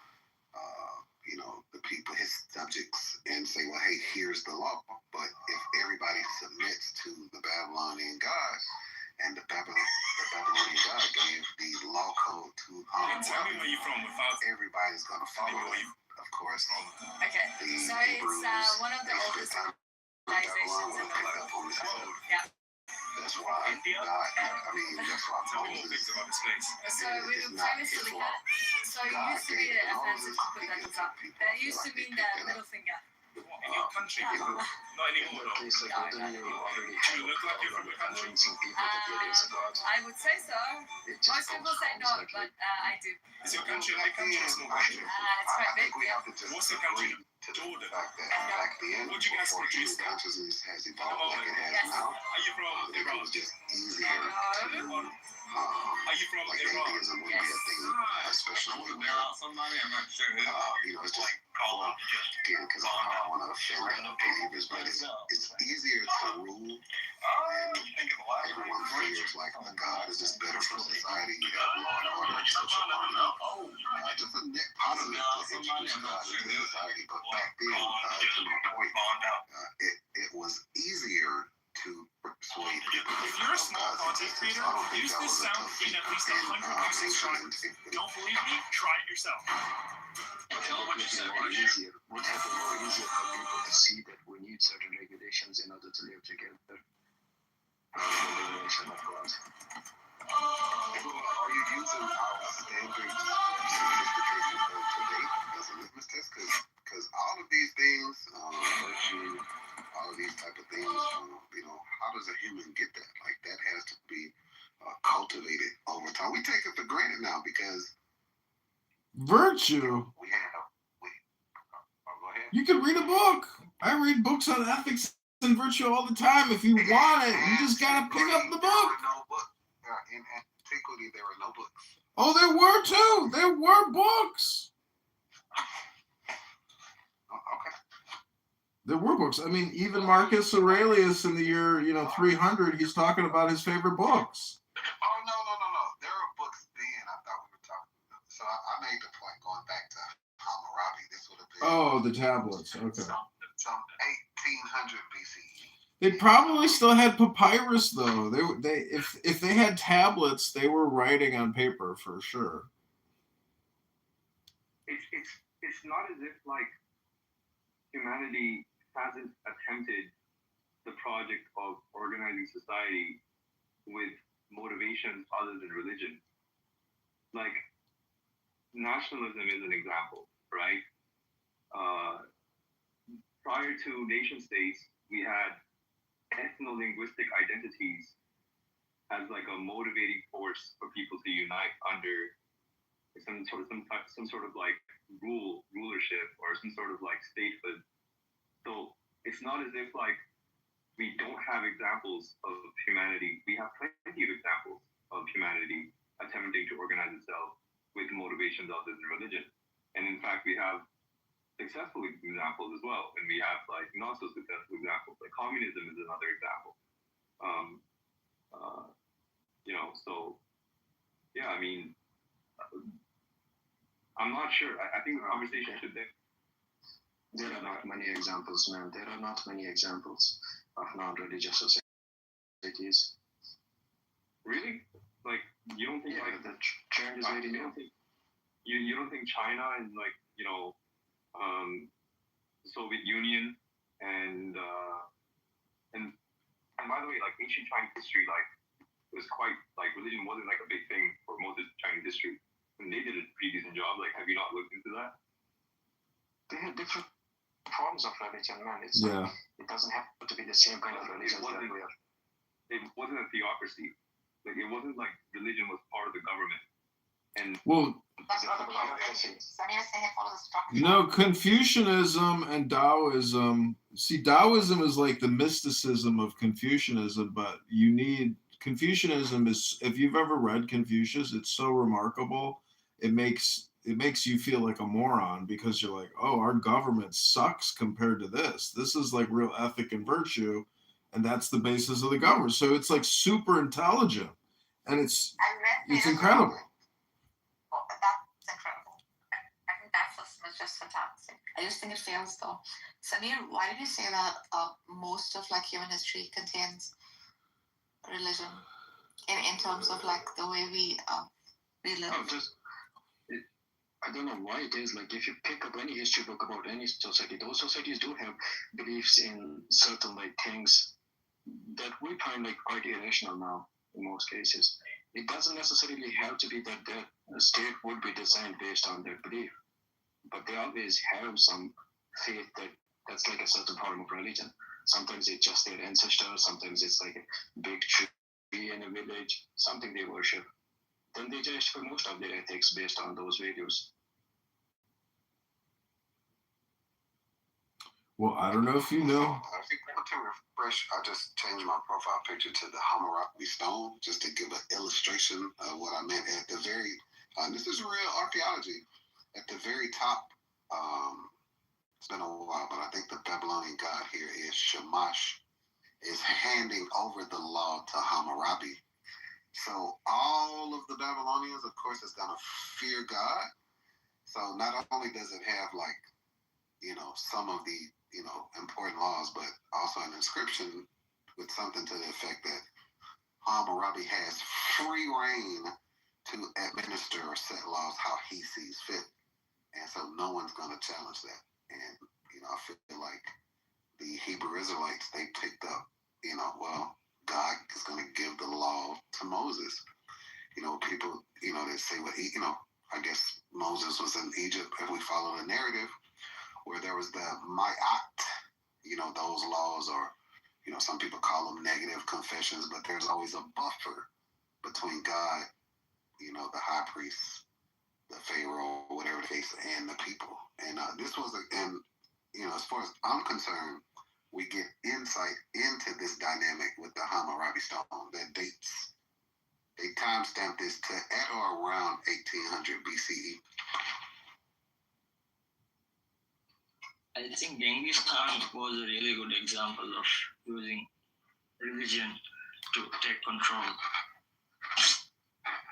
the people, his subjects, and say, well, hey, here's the law. But if everybody submits to the Babylonian God, and the Babylonian God gave the law code to Hammurabi, everybody's going to follow it. Of course. Okay. So it's one of the oldest civilizations in the world. Yeah. That's why that's why Moses. So we would premise to the cat. So it used to be offensive to put that up. That used to mean the middle finger. In your country, not anymore. You look like you're from the country. I would say so. Most people say no, but I do. Is your country a big country or a small country? It's quite big. What's the country? Jordan. Back then, what do you guys before produce? consciousness has evolved like it has now. Are you from It Iran? was just easier to. Are you from like Iran? atheism would be a thing, especially when it's just again because I don't want to offend believers, but it's easier to rule when everyone feels like the God is just better for society. You have law and order and social harmony. Just a net positive to introduce God into society. But back then, to my point, it was easier to persuade people. If you're a small party, creator, use this sound to gain at least 100 music subscribers. Don't believe me? Try it yourself. Tell them what you said. Easier. Would have been more easier for people to see that we need certain regulations in order to live together. Regulation, of course. Are you using our standard sophistication of today as a litmus test? Because all of these things, virtue, all of these type of things, how does a human get that? Like, that has to be cultivated over time. We take it for granted now because virtue. We have. Go ahead. You can read a book. I read books on ethics and virtue all the time. If you want it, you just gotta pick up the book. In antiquity, there were no books. Oh, there were too. There were books. Okay. There were books. I mean, even Marcus Aurelius in the year 300, he's talking about his favorite books. Oh no. There were books then. I thought we were talking. So I made the point going back to Hammurabi. This would have been. Oh, the tablets. Okay. Some 1800 BCE. They probably still had papyrus though. If they had tablets, they were writing on paper for sure. It's not as if like humanity hasn't attempted the project of organizing society with motivations other than religion. Like nationalism is an example, right? Prior to nation states, we had ethno-linguistic identities as like a motivating force for people to unite under some sort of like rulership or some sort of like statehood. So it's not as if like we don't have examples of humanity. We have plenty of examples of humanity attempting to organize itself with motivations other than religion. And in fact, we have successful examples as well, and we have like not so successful examples. Like communism is another example. So yeah, I mean, I'm not sure. I think the conversation should be. There are not many examples, man. There are not many examples of non-religious societies. Really? Like, you don't think like the trend is very new. You don't think China and like Soviet Union and by the way, like ancient Chinese history, like was quite like religion wasn't like a big thing for most of Chinese history, and they did a pretty decent job. Like, have you not looked into that? They had different forms of religion, man. It doesn't have to be the same kind of religion that we are. It wasn't a theocracy. Like, it wasn't like religion was part of the government. And Confucianism and Taoism. See, Taoism is like the mysticism of Confucianism, but Confucianism is, if you've ever read Confucius, it's so remarkable. It makes you feel like a moron because you're like, oh, our government sucks compared to this. This is like real ethic and virtue, and that's the basis of the government. So it's like super intelligent, and it's incredible. That's incredible. I think that's just fantastic. I just think it fails though. Samir, why did you say that most of like human history contains religion in terms of like the way we live? I don't know why it is. Like, if you pick up any history book about any society, those societies do have beliefs in certain like things that we find like quite irrational now in most cases. It doesn't necessarily have to be that the state would be designed based on their belief, but they always have some faith that's like a certain form of religion. Sometimes it's just their ancestors, sometimes it's like a big tree in a village, something they worship. Then they judge for most of their ethics based on those values. Well, I don't know if you know. If you want to refresh, I just changed my profile picture to the Hammurabi stone just to give an illustration of what I meant. At the very, this is real archaeology. At the very top, it's been a while, but I think the Babylonian god here is Shamash, is handing over the law to Hammurabi. So all of the Babylonians, of course, is going to fear God. So not only does it have like, some of the, important laws, but also an inscription with something to the effect that Hammurabi has free reign to administer or set laws how he sees fit. And so no one's going to challenge that. And, I feel like the Hebrew Israelites, they picked up, well, God is going to give the law to Moses. People, that say what I guess Moses was in Egypt, if we follow the narrative, where there was the Ma'at, those laws, or, some people call them negative confessions, but there's always a buffer between God, the high priest, the Pharaoh, whatever the case, and the people. And this was, as far as I'm concerned, we get insight into this dynamic with the Hammurabi stone that dates. They timestamp this to at or around 1800 BCE. I think Genghis Khan was a really good example of using religion to take control.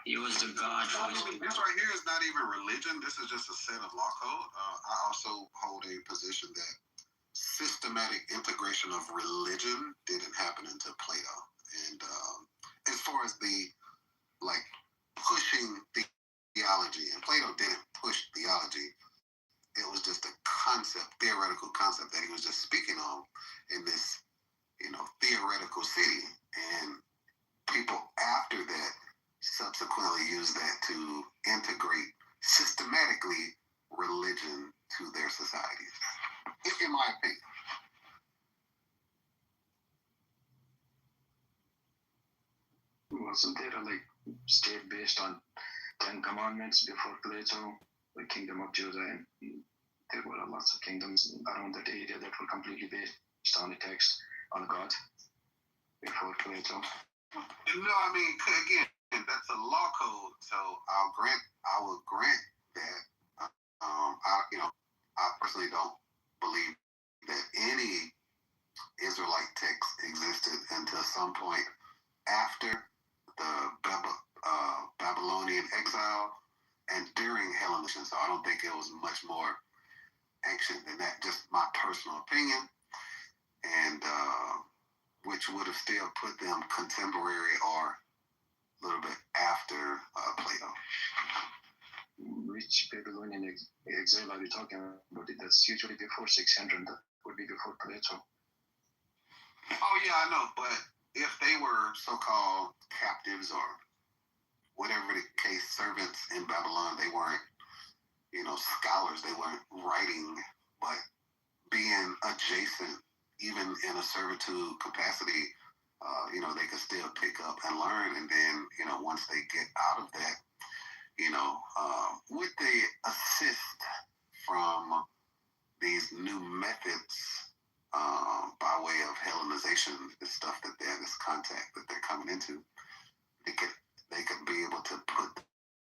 He was the god for his people. This right here is not even religion. This is just a set of law code. I also hold a position that systematic integration of religion didn't happen until Plato. And as far as the pushing theology, and Plato didn't push theology. It was just a concept, theoretical concept that he was just speaking on in this, theoretical city. And people after that subsequently used that to integrate systematically religion to their societies, in my opinion. Wasn't there a state based on 10 commandments before Plato, the kingdom of Judah, and there were lots of kingdoms around that area that were completely based on the text on God before Plato? No, I mean, again, that's a law code, so I will grant that. I personally don't believe that any Israelite text existed until some point after the Babylonian exile and during Hellenism. So I don't think it was much more ancient than that. Just my personal opinion, and which would have still put them contemporary or a little bit after Plato. Which Babylonian exile are you talking about? That's usually before 600. That would be before Plato. Oh yeah, I know, but if they were so-called captives or whatever the case, servants in Babylon, they weren't, scholars, they weren't writing, but being adjacent, even in a servitude capacity, they could still pick up and learn. And then, once they get out of that, with the assist from these new methods, by way of Hellenization, the stuff that this contact that they're coming into, they could be able to put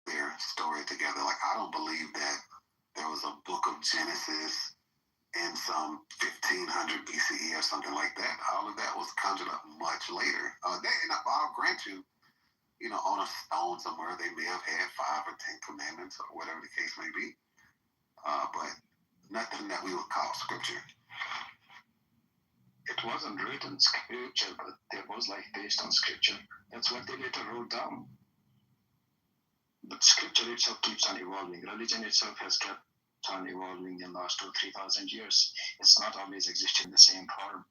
their story together. Like, I don't believe that there was a book of Genesis in some 1500 BCE or something like that. All of that was conjured up much later. I'll grant you, on a stone somewhere, they may have had 5 or 10 commandments or whatever the case may be. But nothing that we would call scripture. It wasn't written scripture, but there was based on scripture. That's what they later wrote down. But scripture itself keeps on evolving. Religion itself has kept on evolving in the last 2,000-3,000 years. It's not always existed in the same form.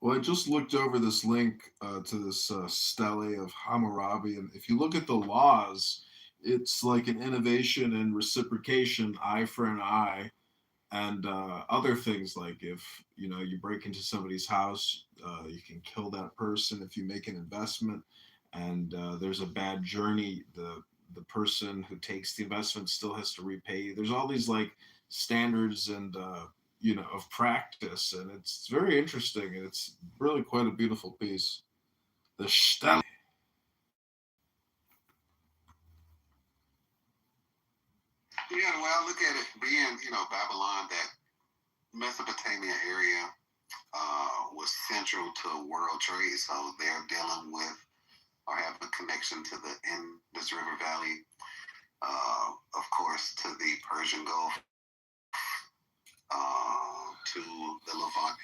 Well, I just looked over this link to this stele of Hammurabi, and if you look at the laws, it's like an innovation in reciprocation, eye for an eye, and other things like if you break into somebody's house, you can kill that person if you make an investment, and there's a bad journey, the person who takes the investment still has to repay you. There's all these standards and of practice, and it's very interesting, and it's really quite a beautiful piece. The Stele. Yeah, well, look at it being, Babylon, that Mesopotamia area was central to world trade, so they're dealing with or have a connection to the Indus River Valley, of course, to the Persian Gulf,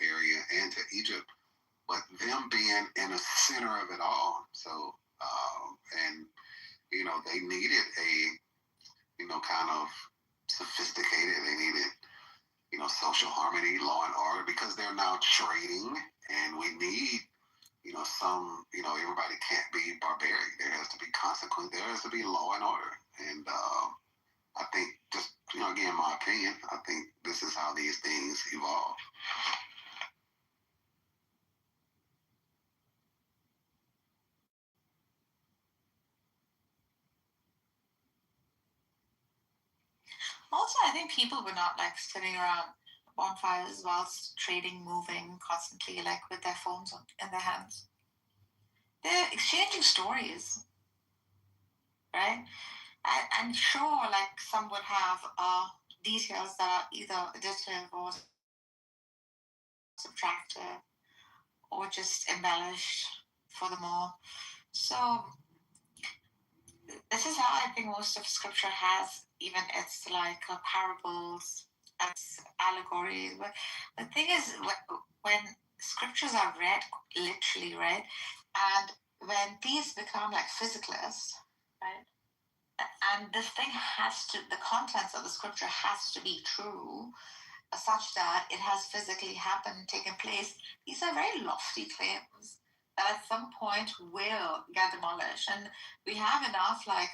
area and to Egypt, but them being in the center of it all. So, and they needed a kind of sophisticated. They needed social harmony, law and order, because they're now trading, and we need some, everybody can't be barbaric. There has to be consequence. There has to be law and order. And I think, just, again, my opinion, I think this is how these things evolve. Also, I think people were not like sitting around bonfires whilst trading, moving constantly, like with their phones in their hands. They're exchanging stories, right? And sure, like some would have details that are either additive or subtractive or just embellished for the more. So this is how I think most of scripture has even its like parables, its allegories. But the thing is, when scriptures are read, literally read, and when these become like physicalists, right? And this thing has to, the contents of the scripture has to be true, such that it has physically happened, taken place. These are very lofty claims that at some point will get demolished. And we have enough like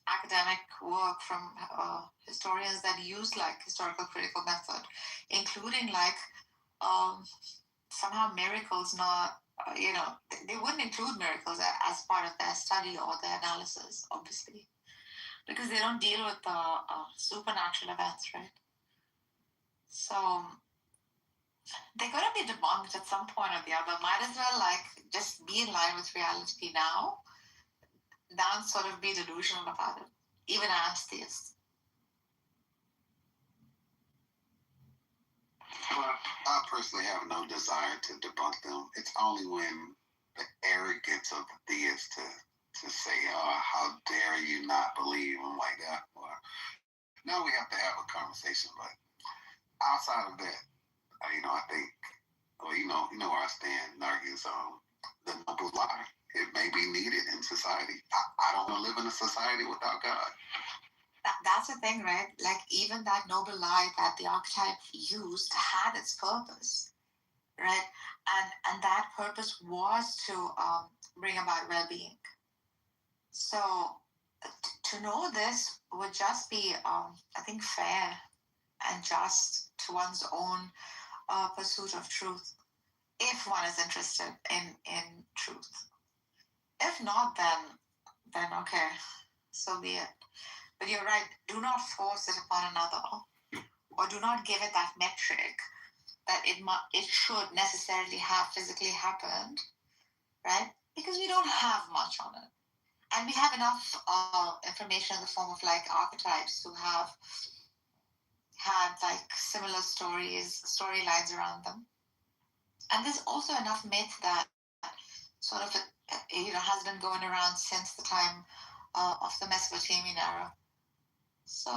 academic work from historians that use like historical critical method, including like somehow miracles not, they wouldn't include miracles as part of their study or their analysis, obviously, because they don't deal with the supernatural events, right? So they're going to be debunked at some point or the other. Might as well like just be in line with reality now than sort of be delusional about it, even as theists. Well, I personally have no desire to debunk them. It's only when the arrogance of the theists to say, how dare you not believe them like that. Well, now we have to have a conversation, but outside of that, I think, well, you know where I stand, Nargis. The noble lie, it may be needed in society. I don't want to live in a society without God. That's the thing, right? Like even that noble lie that the archetype used had its purpose, right? And that purpose was to bring about well-being. So to know this would just be, I think, fair and just to one's own pursuit of truth, if one is interested in truth. If not, then okay, so be it. But you're right, do not force it upon another, or do not give it that metric that it should necessarily have physically happened, right? Because we don't have much on it. And we have enough information in the form of like archetypes who have had like similar storylines around them. And there's also enough myth that sort of has been going around since the time of the Mesopotamian era. So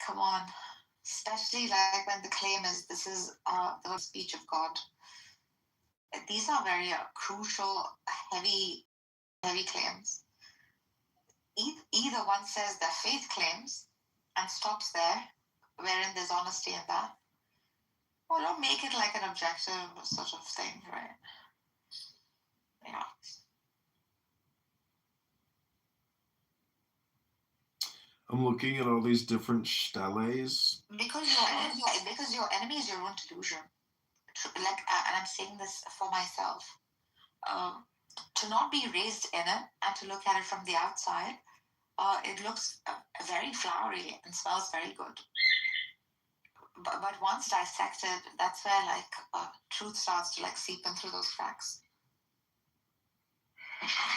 come on, especially like when the claim is this is the speech of God. These are very crucial, heavy claims. Either one says their faith claims and stops there, wherein there's honesty in that, or don't make it like an objective sort of thing, right? Yeah. I'm looking at all these different steles. Because your enemy is your own delusion. Like, and I'm saying this for myself. To not be raised in it and to look at it from the outside, it looks very flowery and smells very good. But once dissected, that's where like truth starts to like seep in through those cracks.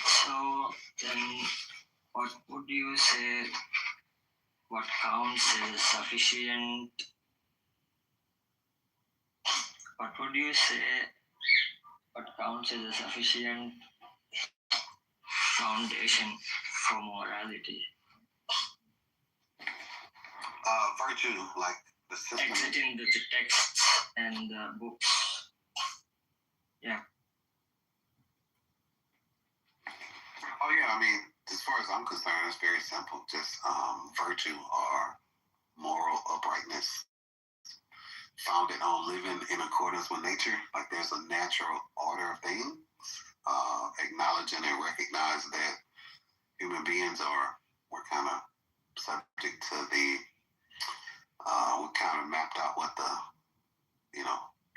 So then, what would you say? What counts as sufficient? What would you say? What counts as a sufficient foundation for morality? Virtue, like the system. Exiting the texts and books. Yeah. Oh yeah, I mean, as far as I'm concerned, it's very simple. Just virtue or moral uprightness, founded on living in accordance with nature. Like there's a natural order of things. Acknowledging and recognize that human beings we're kind of subject to we kind of mapped out what the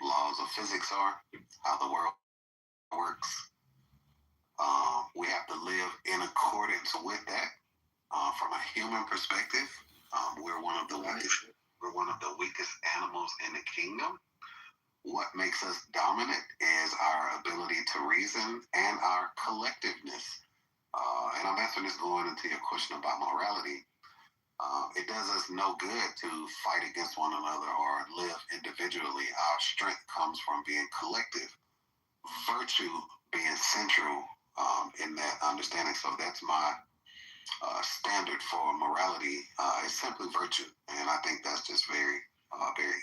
laws of physics are, how the world works. We have to live in accordance with that. From a human perspective, we're one of the weakest animals in the kingdom. What makes us dominant is our ability to reason and our collectiveness. And I'm answering this going into your question about morality. It does us no good to fight against one another or live individually. Our strength comes from being collective. Virtue being central in that understanding. So that's my standard for morality. It's simply virtue. And I think that's just very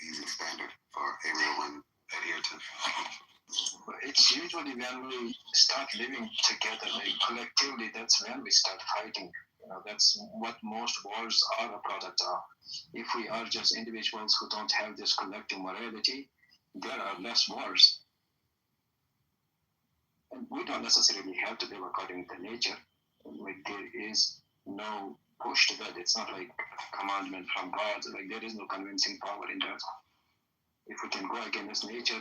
easy standard for everyone adhere to. It's usually when we start living together, like collectively, that's when we start fighting. That's what most wars are a product of. If we are just individuals who don't have this collective morality, there are less wars. And we don't necessarily have to live according to nature. Like there is no push to that. It's not like a commandment from God. Like there is no convincing power in that. If we can go against nature,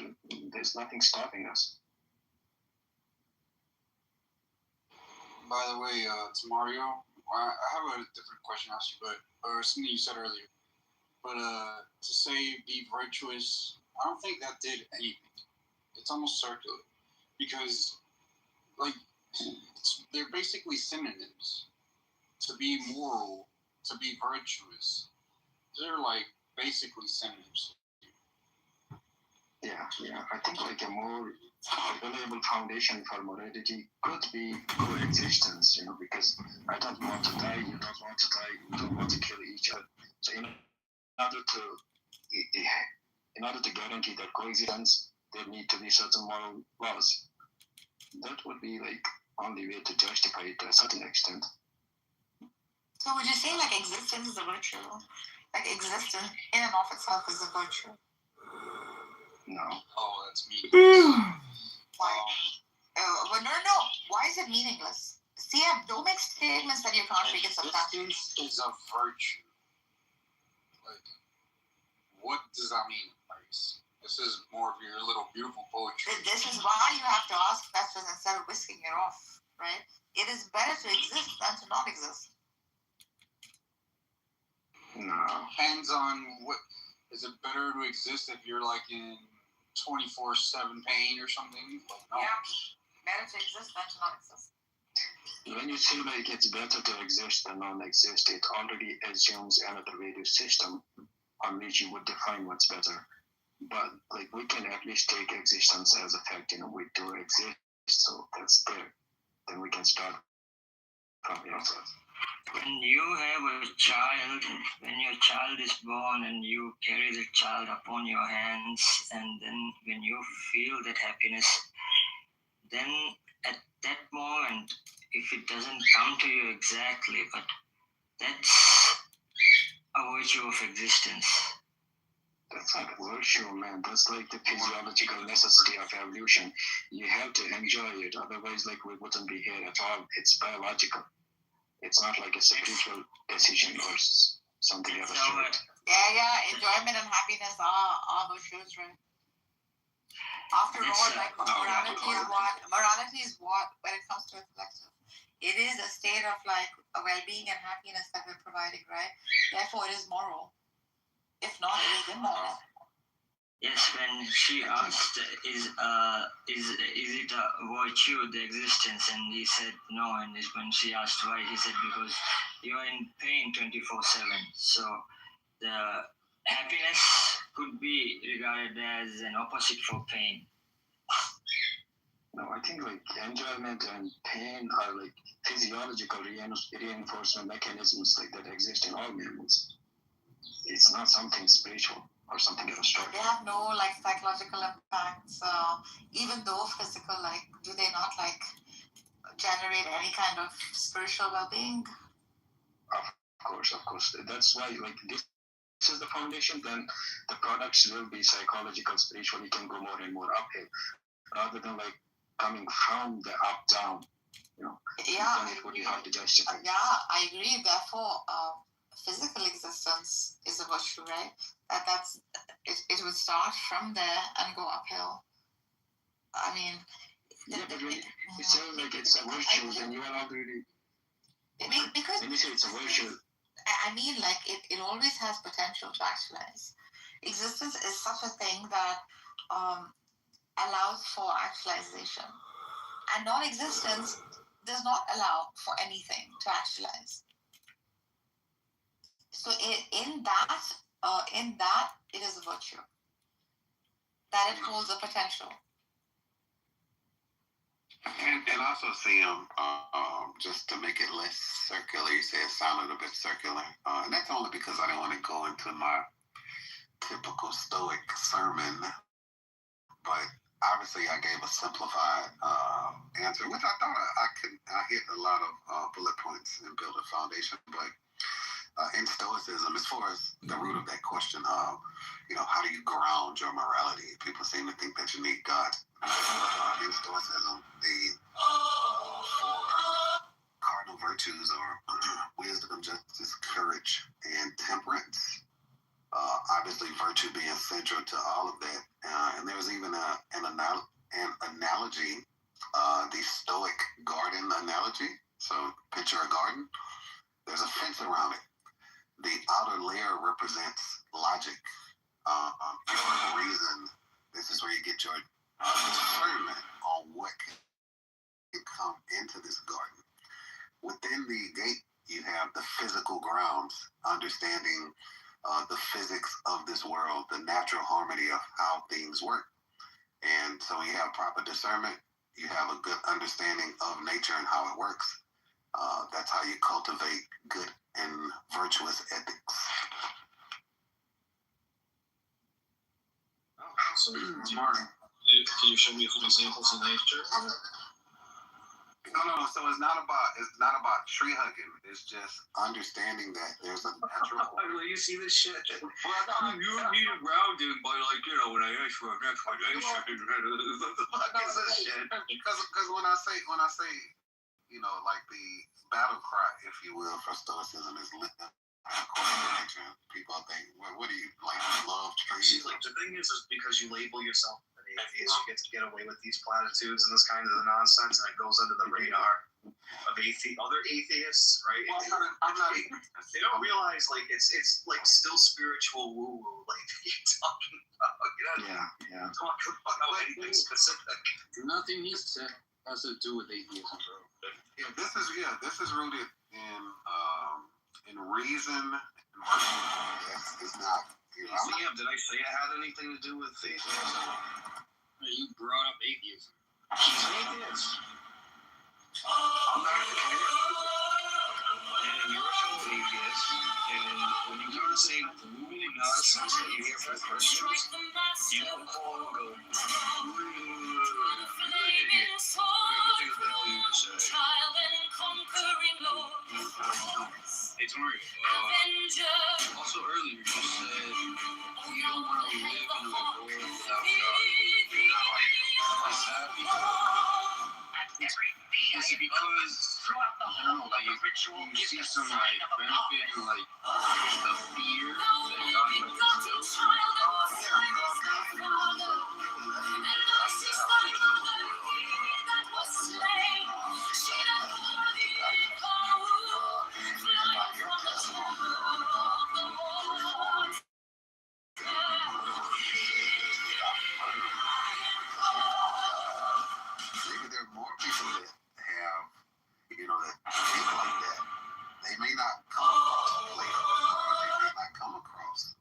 there's nothing stopping us. By the way, to Mario, I have a different question to ask you, or something you said earlier. But to say be virtuous, I don't think that did anything. It's almost circular, because like they're basically synonyms. To be moral, to be virtuous, they're like basically synonyms. Yeah. I think like a more reliable foundation for morality could be coexistence, because I don't want to die, you don't want to die, you don't want to kill each other. So in order to guarantee that coexistence, there need to be certain moral laws. That would be like only way to justify it to a certain extent. So would you say like existence is a virtue? Like existence in and of itself is a virtue? No. Oh, that's meaningless. Why? No. Why is it meaningless? See, don't make statements that you can't make it substantial. Existence is a virtue. Like, what does that mean, Maurice? This is more of your little beautiful poetry. This is why you have to ask questions instead of whisking it off, right? It is better to exist than to not exist. No. Depends on what. Is it better to exist if you're like in 24/7 pain or something? Like, no. Yeah, better to exist than to not exist. When you say like it's better to exist than non-exist, it already assumes another value system on which you would define what's better. But like we can at least take existence as a fact, we do exist, so that's there. Then we can start from here. When you have a child, when your child is born and you carry the child upon your hands, and then when you feel that happiness, then at that moment, if it doesn't come to you exactly, but that's a virtue of existence. That's not virtue, man. That's like the physiological necessity of evolution. You have to enjoy it, otherwise like we wouldn't be here at all. It's biological. It's not like a spiritual decision or something of the sort. Yeah. Enjoyment and happiness are virtues, right? After all, like morality is what when it comes to a collective. It is a state of like a well-being and happiness that we're providing, right? Therefore, it is moral. If not, it is immoral. Yes, when she asked, is it a virtue, the existence, and he said no, and when she asked why, he said because you are in pain 24/7. So the happiness could be regarded as an opposite for pain. No, I think like enjoyment and pain are like physiological reinforcement mechanisms like that exist in all mammals. It's not something spiritual. or something abstract. They have no like psychological impacts, even though physical. Like, do they not like generate any kind of spiritual well-being? Of course. That's why like this is the foundation. Then the products will be psychological, spiritual. You can go more and more uphill, rather than like coming from the up down. You know, Yeah, then it would be hard to justify. Yeah, I agree. Therefore, physical existence is a virtue, right? That's it would start from there and go uphill. I mean, yeah, but when you say like it's a virtue, then you are already. Because when you say it's a virtue, I mean, like it always has potential to actualize. Existence is such a thing that allows for actualization, and non-existence does not allow for anything to actualize. So in that, it is a virtue that it holds a potential. And also, Sam, just to make it less circular, you say it sounded a bit circular. And that's only because I didn't want to go into my typical Stoic sermon. But obviously, I gave a simplified answer, which I thought I hit a lot of bullet points and build a foundation. But in Stoicism, as far as the root of that question, how do you ground your morality? People seem to think that you need God. In Stoicism, the four cardinal virtues are wisdom, justice, courage, and temperance. Obviously, virtue being central to all of that. And there's even an analogy, the Stoic garden analogy. So picture a garden. There's a fence around it. The outer layer represents logic, your reason. This is where you get your discernment on what can come into this garden. Within the gate, you have the physical grounds, understanding the physics of this world, the natural harmony of how things work. And so when you have proper discernment, you have a good understanding of nature and how it works. That's how you cultivate good and virtuous ethics. So, Martin, can you show me some examples in nature? No. So it's not about tree hugging. It's just understanding that there's a natural. You see this shit? Well, you need a grounding by when I ask for an explanation. What the fuck is this shit? Because when I say like the battle cry, if you will, for Stoicism is lit up. People think, what do you like? You love trees? Like the thing is because you label yourself an atheist, you get to get away with these platitudes and this kind of nonsense, and it goes under the radar of other atheists, right? Well, I'm not. They don't realize like it's like still spiritual woo woo, like you're talking about. Yeah. Talking about anything specific. Nothing he said has to do with atheism, bro. Yeah, this is rooted in reason. It's not. Sam, did I say it had anything to do with atheism? You brought up atheism. He's an atheist. I'm not an And you're an atheist. And when you hear the same gloomy nonsense that you hear from Christians, you don't call and go, Hey, Tori, also earlier you said you don't want to live in a world without God. Is that because I don't know, like you see some like benefit in like the fear that God might bestow? Maybe there are more people that have, that think like that. They may not come across Plato, or they may not come across,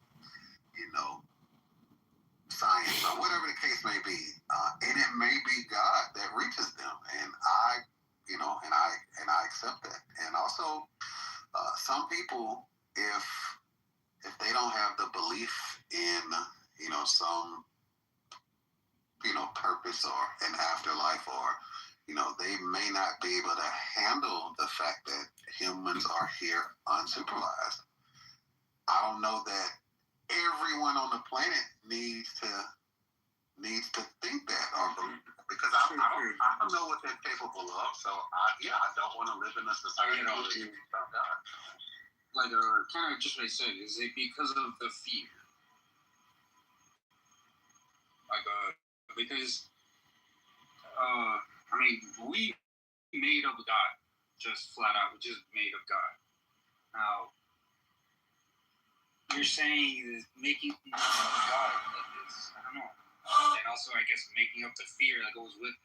science, or whatever the case may be. And it may be God that reaches them. And I accept that. And also, some people, if they don't have the belief in, some, purpose or an afterlife, or, they may not be able to handle the fact that humans are here unsupervised. I don't know that everyone on the planet needs to think that, or because I don't know what they're capable of. So I don't want to live in a society without God. Like kind of just what I said, is it because of the fear? Like because we made up God, just flat out. We just made up God. Now you're saying is making God like this. I don't know. And also, I guess making up the fear that goes with it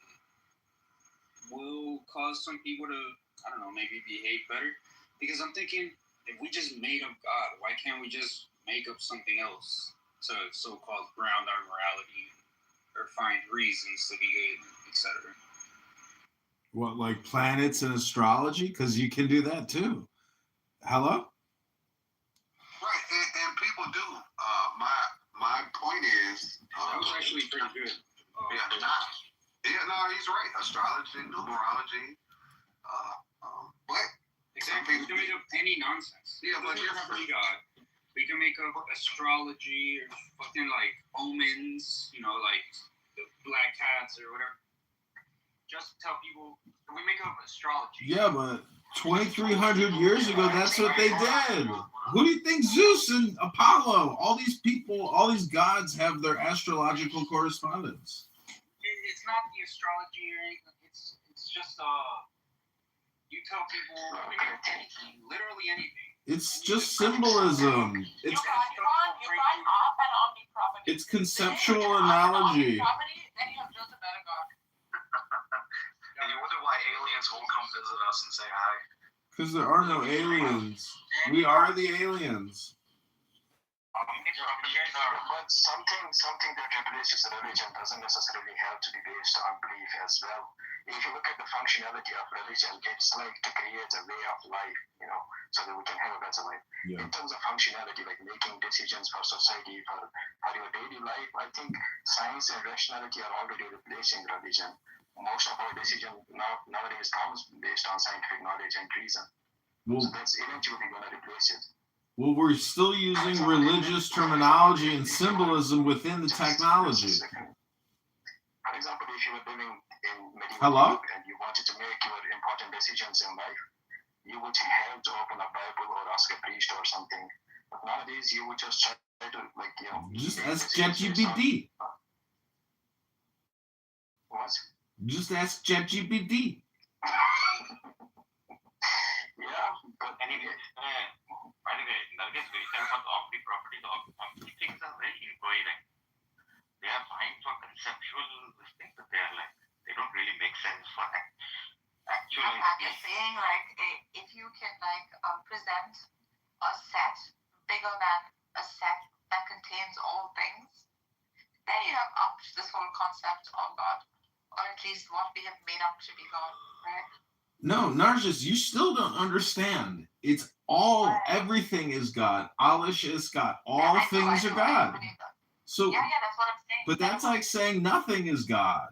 will cause some people to, I don't know, maybe behave better. Because I'm thinking, if we just made up God, why can't we just make up something else to so-called ground our morality or find reasons to be good, etc.? What, like planets and astrology? Because you can do that too. Hello? Right, and people do. My point is, that was actually pretty good. He's right. Astrology, numerology, but exactly, we can make up any nonsense. Yeah, but God, we can make up astrology or fucking like omens, like the black cats or whatever. Just tell people we make up astrology. Yeah, but 2,300 years ago, that's what they did. Who do you think Zeus and Apollo, all these people, all these gods have their astrological correspondence? It's not the astrology or anything. It's just you tell people anything, literally anything. It's just symbolism. It's conceptual analogy. And you wonder why aliens won't come visit us and say hi. Because there are no aliens. We are the aliens. But something that replaces religion doesn't necessarily have to be based on belief as well. If you look at the functionality of religion, it's like to create a way of life, so that we can have a better life. Yeah. In terms of functionality, like making decisions for society, for your daily life, I think science and rationality are already replacing religion. Most of our decision nowadays comes based on scientific knowledge and reason. So that's eventually going to replace it. Well, we're still using religious terminology and symbolism within the technology. For example, if you were living in medieval Hello? Europe and you wanted to make your important decisions in life, you would have to open a Bible or ask a priest or something. But nowadays, you would just try to, Just ask ChatGPT. What? Just ask ChatGPT. Yeah, but anyway, Nargis, we talk about the properties of these things are very incoherent. They are fine for conceptual things, but they are they don't really make sense for actual. I'm just saying, if you can present a set bigger than a set that contains all things, then you have upped this whole concept of God, or at least what we have made up to be God, right? No, Nargis, you still don't understand. It's all, everything is God. Alish is God. All things are God. So, yeah, that's what I'm saying. But that's like saying nothing is God.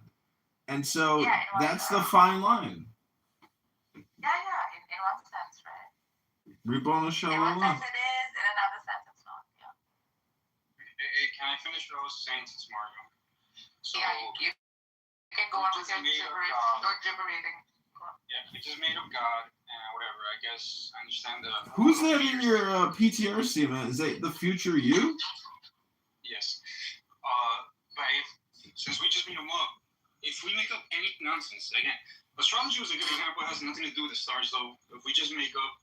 And so that's the fine line. Yeah, in one sense, right? Ribona In one sense it is, in another sense it's not, yeah. Can I finish what I was saying since Mario? So, you can go on with your gibbering. Yeah, we just made up God and whatever. I guess I understand the. Who's that in your PTR statement? Is that the future you? Yes. But since we just made them up, if we make up any nonsense, again, astrology was a good example. It has nothing to do with the stars, though. If we just make up,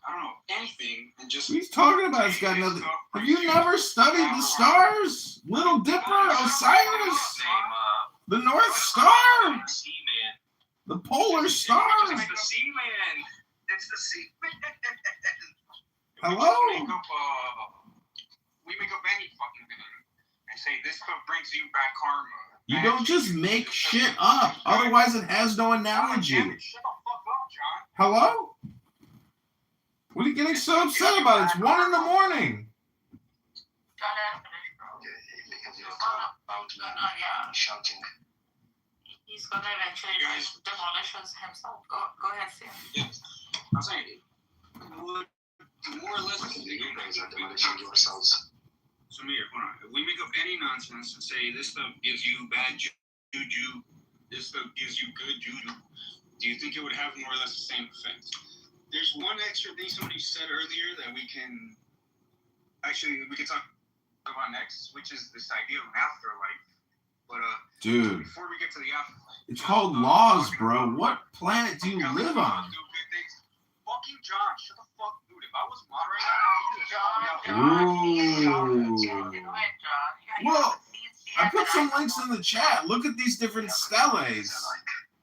I don't know, anything and just. What are you talking about? It's got nothing. Have you never studied the stars? Little Dipper, Osiris, the North Star. The polar star. It's the Seaman. It's the Seaman. Hello. We make up any fucking thing and say this stuff brings you back karma. You don't just make shit up. Otherwise, it has no analogy. Shut the fuck up, John. Hello. What are you getting so upset about? It's 1 a.m. John, loud man shouting. He's gonna eventually demolish us himself. Go ahead, Sam. Yes. I'm saying, more or less, You guys are demolishing yourselves. Samir, hold on. If we make up any nonsense and say this stuff gives you bad juju, this stuff gives you good juju, do you think it would have more or less the same effect? There's one extra thing somebody said earlier that we can talk about next, which is this idea of afterlife. But dude, before we get to the afterlife, it's called laws, bro. What planet do you live on? Fucking John, shut the fuck, dude. If I was moderating, Well, I put some links in the chat. Look at these different steles.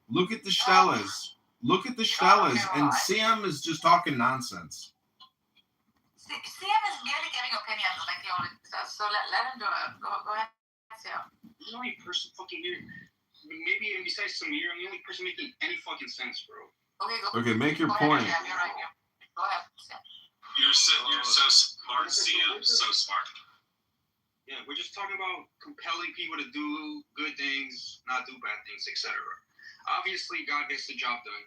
Look at the steles. Look at the steles. And Sam is just talking nonsense. Sam is merely giving opinions like he always does. So let him do it. Go ahead, Sam. I'm the only person fucking here. Maybe even besides Samir, I'm the only person making any fucking sense, bro. Okay, make your point. Go ahead, Sam. You're so smart, Sam. So smart. Yeah, we're just talking about compelling people to do good things, not do bad things, etc. Obviously, God gets the job done.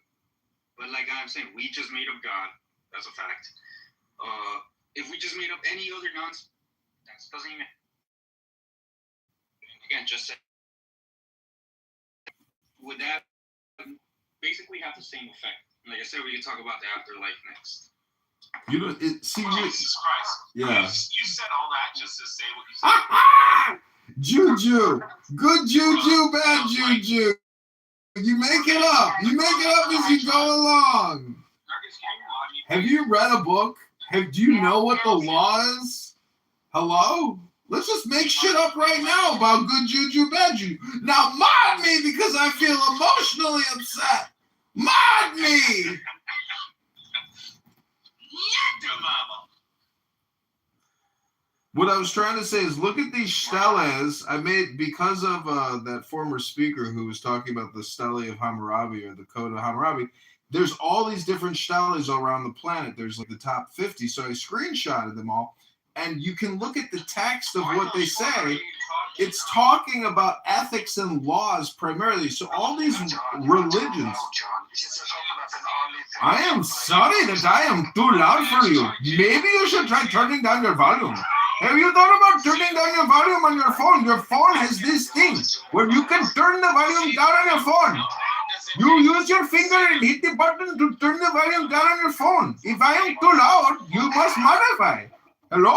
But like I'm saying, we just made up God. That's a fact. If we just made up any other nonsense, doesn't even... Again, just say... Would that basically have the same effect? Like I said, we can talk about the afterlife next. You know, Jesus Christ. Yeah. You said all that just to say what you said. Juju. Good juju, bad juju. You make it up. You make it up as you go along. Have you read a book? Do you know what the law is? Hello? Let's just make shit up right now about good juju, bad juju. Now mod me because I feel emotionally upset. Mod me! What I was trying to say is look at these steles I made because of that former speaker who was talking about the stele of Hammurabi or the code of Hammurabi. There's all these different steles all around the planet. There's like the top 50. So I screenshotted them all. And you can look at the text of what they say. It's talking about ethics and laws primarily. So all these religions. I am sorry that I am too loud for you. Maybe you should try turning down your volume. Have you thought about turning down your volume on your phone? Your phone has this thing where you can turn the volume down on your phone. You use your finger and hit the button to turn the volume down on your phone. If I am too loud, you must modify. Hello?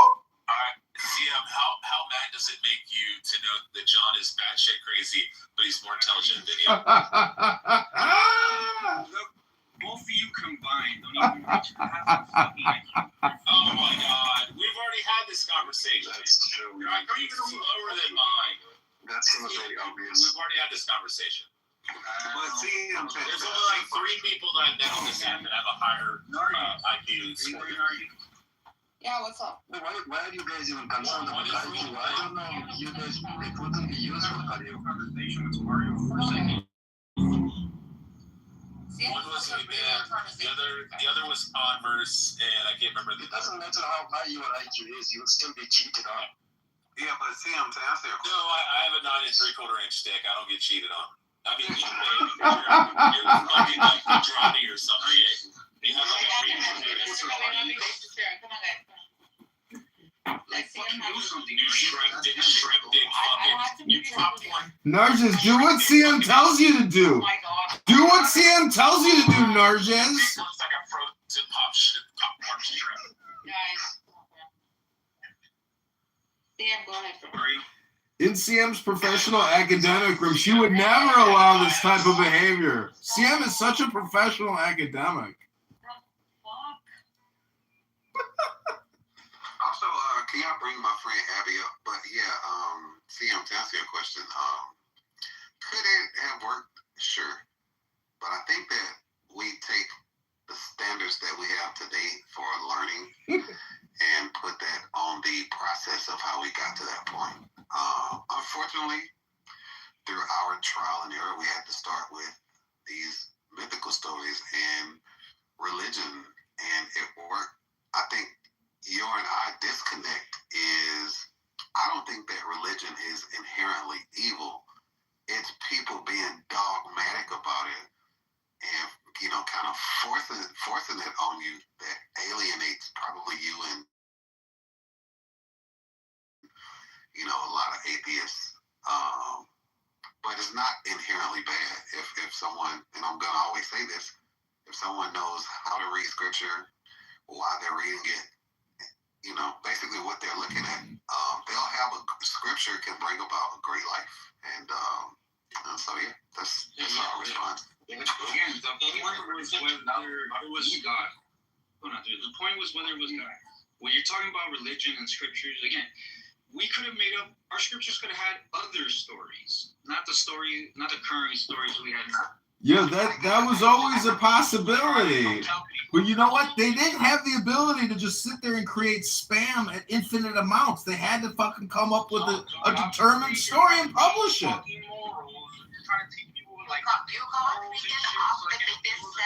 CM, how mad does it make you to know that John is batshit crazy, but he's more intelligent than you? Look, both of you combined don't even reach half the fucking IQ. Oh my God, we've already had this conversation. That's true. Your IQ is lower than mine. That's very obvious. We've already had this conversation. But see, there's only like 3 people that I know on this app that have a higher IQ score. Yeah, what's up? Why are you guys even concerned about IQ? I don't know. You guys, it wouldn't be useful for you. Conversation with Mario for a second. One was the other was Converse, and I can't remember. It doesn't matter how high your IQ is, you'll still be cheated on. Yeah, but Sam, to answer your question. No, I have a 9 3/4 inch stick. I don't get cheated on. I mean, you're fucking like Andrade or some shit. You have like a Narcissus, do what CM tells you to do. Do what CM tells you to do, Narcissus. In CM's professional academic room, she would never allow this type of behavior. CM is such a professional academic. Also, can y'all bring my friend Abby up? But yeah, CM, to answer your question, could it have worked? Sure. But I think that we take the standards that we have today for learning and put that on the process of how we got to that point. Unfortunately, through our trial and error, we had to start with these mythical stories and religion, and it worked. I think your and I disconnect is, I I don't think that religion is inherently evil. It's people being dogmatic about it and, kind of forcing it on you that alienates probably you and, a lot of atheists. But it's not inherently bad if someone, and I'm going to always say this, if someone knows how to read scripture, why they're reading it, basically what they're looking at, they'll have scripture can bring about a great life. And so, yeah, that's how I respond. Again, the point was whether it was God. Hold on, dude. The point was whether it was God. When you're talking about religion and scriptures, again, we could have made up, our scriptures could have had other stories, not the current stories we had now. Yeah, that was always a possibility. But you know what? They didn't have the ability to just sit there and create spam at infinite amounts. They had to fucking come up with a determined story and publish it. You can't begin up the biggest.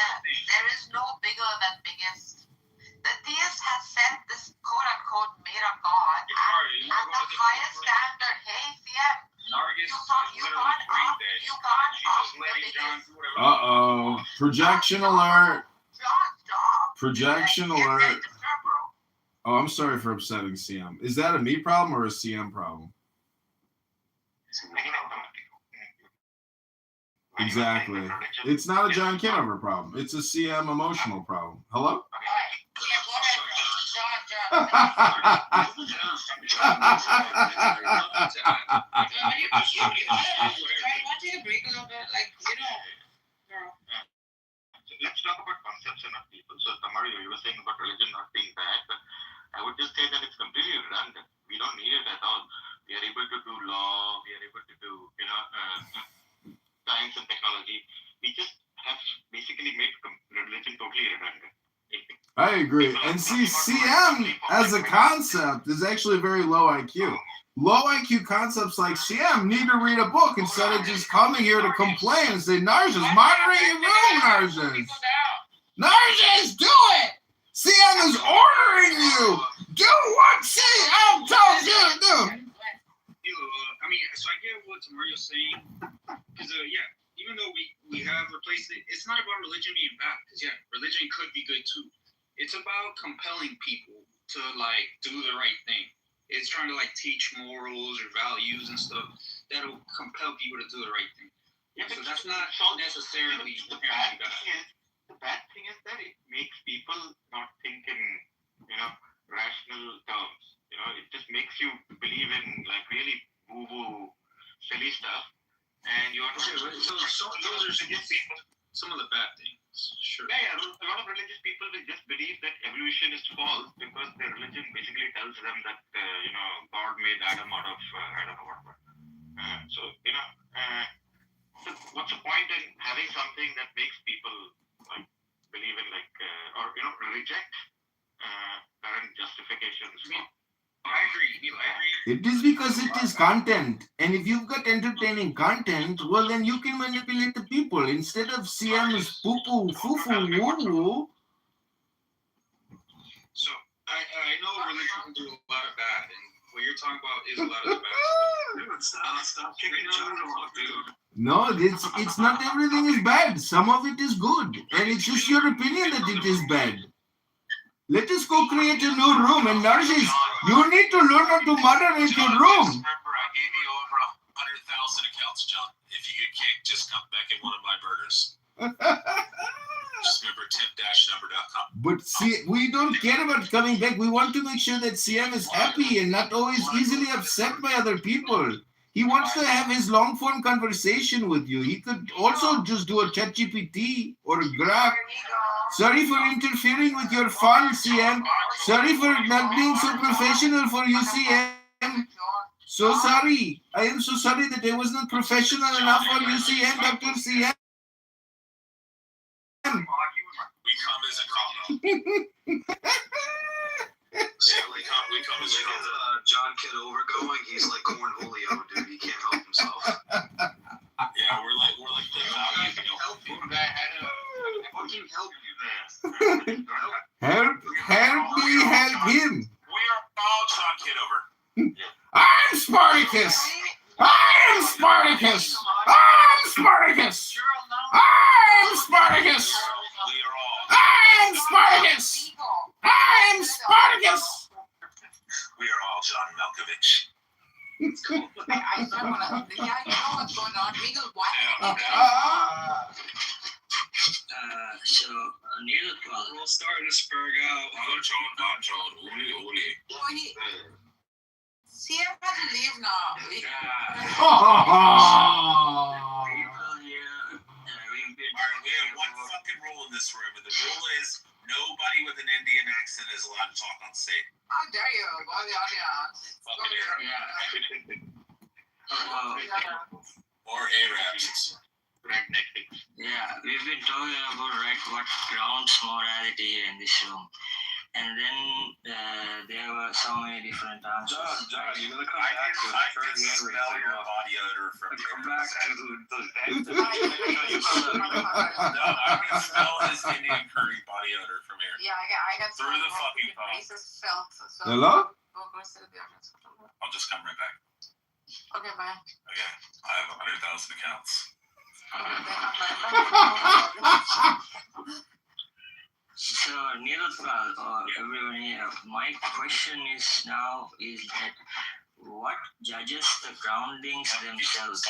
There is no bigger than biggest. The theist has set this quote-unquote made-up God at the highest standard. Hey, CM, you can't up the biggest. Uh-oh. Projection alert. Projection alert. Oh, I'm sorry for upsetting CM. Is that a me problem or a CM problem? Exactly. It's not a John Kitover problem. It's a CM emotional problem. Hello? I want you to break a little bit, Let's talk about conception of people. So, Mario, you were saying about religion not being bad, but I would just say that it's completely redundant. We don't need it at all. We are able to do law. We are able to do, science and technology. We just have basically made religion totally redundant. I agree. And see, CM as a concept is actually very low IQ. Low IQ concepts like CM need to read a book instead of just coming here to complain and say, Narjas, moderate your room, Narjas. Narjas, do it! CM is ordering you. Do what CM tells you to do. So I get what Mario's saying. Because, even though we have replaced it, it's not about religion being bad. Because, religion could be good too. It's about compelling people to, do the right thing. It's trying to, teach morals or values and stuff that'll compel people to do the right thing. Yeah, so that's not necessarily the bad thing is that it makes people not think in, rational terms. It just makes you believe in, really woo-woo, silly stuff. And you're not... So those are some of the bad things. Sure. Yeah, a lot of religious people will just believe that evolution is false because their religion basically tells them that, God made Adam out of, I don't know what. So what's the point in having something that makes people, believe in, reject current justifications? I agree. It is because it is content. And if you've got entertaining content, well, then you can manipulate the people. Instead of CM's poo-poo, foo-foo, woo-woo. So, I know religion can do a lot of bad, and what you're talking about is a lot of the bad stuff. Stop kicking John off, dude. No, it's not everything is bad. Some of it is good. And it's just your opinion that it is bad. Let us go create a new room. And Narjas, you need to learn how to moderate your room. Remember, I gave you over 100,000 accounts, John. If you get kicked, just come back in one of my burgers. Just remember tip-number.com. But see, we don't care about coming back. We want to make sure that CM is happy and not always easily upset by other people. He wants to have his long-form conversation with you. He could also just do a ChatGPT or a graph. Sorry for interfering with your fun, CM. Sorry for not being so professional for you, CM. So sorry. I am so sorry that I was not professional enough for you, CM, Dr. CM. We come as a combo. we come as a combo. John Kitover going, he's like Cornholio, dude. He can't help himself. Yeah, we're like the value. Help you. Fucking help you. Help me help him. We are all John Kitover. I'm Spartacus! I'm Spartacus! I'm Spartacus! I'm Spartacus! I'm Spartacus! I'm Spartacus! We are all John Malkovich. I don't wanna. Yeah, you know what's going on. Regal, what? So, Neil, We'll start to spurg out. Pancho, Uli. CM had to leave now. people here, we've been We have one fucking rule in this room, and the rule is nobody with an Indian accent is allowed to talk on stage. How dare you? Go to the audience. Or Arabs. Yeah, we've been talking about what grounds morality in this room, and then there were so many different answers. John, you gotta come back to the first hand Smell your body odor from come back to those No, I can smell his Indian curry body odor from here. Yeah, I got Through the fucking phone. racist filth. So Hello? Go sit in the audience. I'll just come right back. Okay, bye. Okay, I have 100,000 accounts. So, Nilotpal, or everyone here, my question is that what judges the groundings themselves?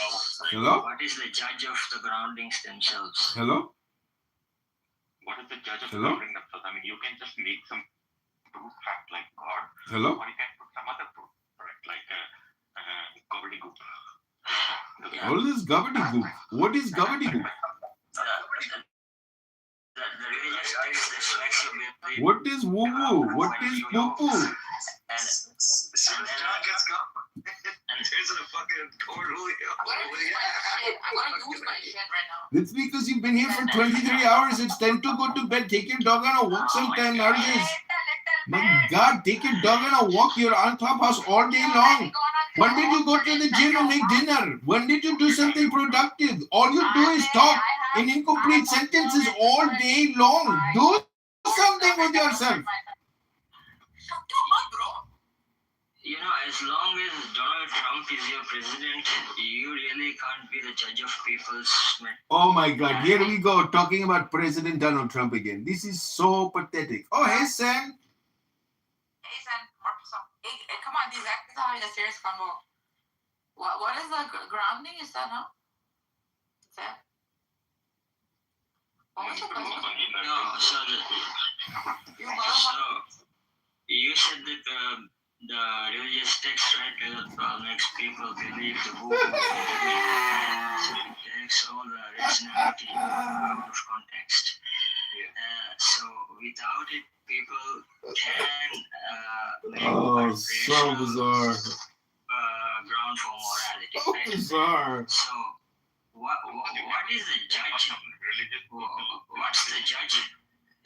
Hello? What is the judge of the groundings themselves? Hello? What is the judge of Hello? grounding themselves? I mean, you can just make some proof fact like God, Hello? or you can put some other proof, right? Like gobbledygook. What is gobbledygook? What is gobbledygook? The religious text reflects your belief. What is woo-woo? What is poo-poo? There's a fucking cord, Julio. I'm gonna lose my shit right now. It's because you've been here for 23 hours. It's time to go to bed. Take your dog on a walk sometime, Nargis. My God, take your dog on a walk. You're on Clubhouse all day long. When did you go to the gym and make dinner? When did you do something productive? All you do is talk in incomplete sentences all day long. Do something with yourself. You know, as long as Donald Trump is your president, you really can't be the judge of people's. Oh my God, here we go, talking about President Donald Trump again. This is so pathetic. Oh, hey, Sam. Hey, Sam. Hey, come on, these actors are having a serious convo. What is the grounding? Is that no? Is that? What was the question? No, so you said that the religious text makes people believe the book. So it takes all the rationality out of context. So without it, people can make so bizarre. Ground for morality. So bizarre. So what is the judge? What's the judge?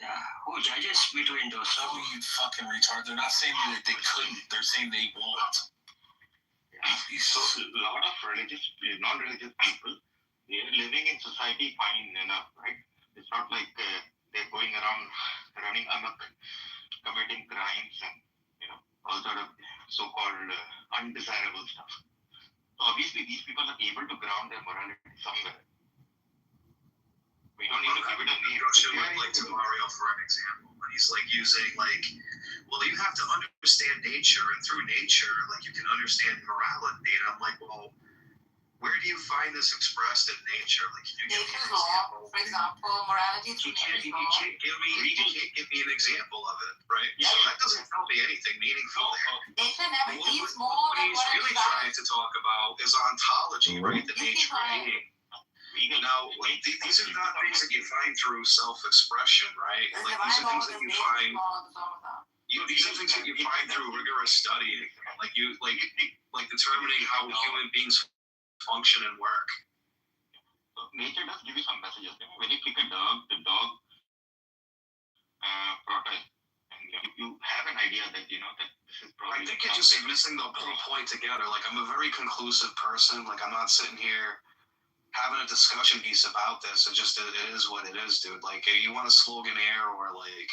Who judges between those? So you fucking retard. They're not saying that they couldn't. They're saying they won't. So a lot of non-religious people, they're living in society fine enough, right? It's not like they're going around running amok, committing crimes and all sort of so-called undesirable stuff. So obviously these people are able to ground their morality somewhere. We don't need to give it a name. Like to Mario for an example, when he's like using well, you have to understand nature, and through nature, like you can understand morality. And I'm like, well, where do you find this expressed in nature? Like, can you give me an example? For example, morality through nature's law. You can't give me an example of it, right? So that doesn't tell me anything meaningful there. Nature never gives more What than he's what really it's trying to talk about is ontology, right? The nature of being. Now, these are not things that you find through self-expression, right? Like these are things that you find. These are things that you find through rigorous studying, like determining how human beings function and work. So nature does give you some messages. When you pick a dog, the dog protest, and you have an idea that that this is probably. I think you're just missing the whole point together. Like, I'm a very conclusive person. Like, I'm not sitting here having a discussion piece about this. It is what it is, dude. Like, you want a slogan here, or like,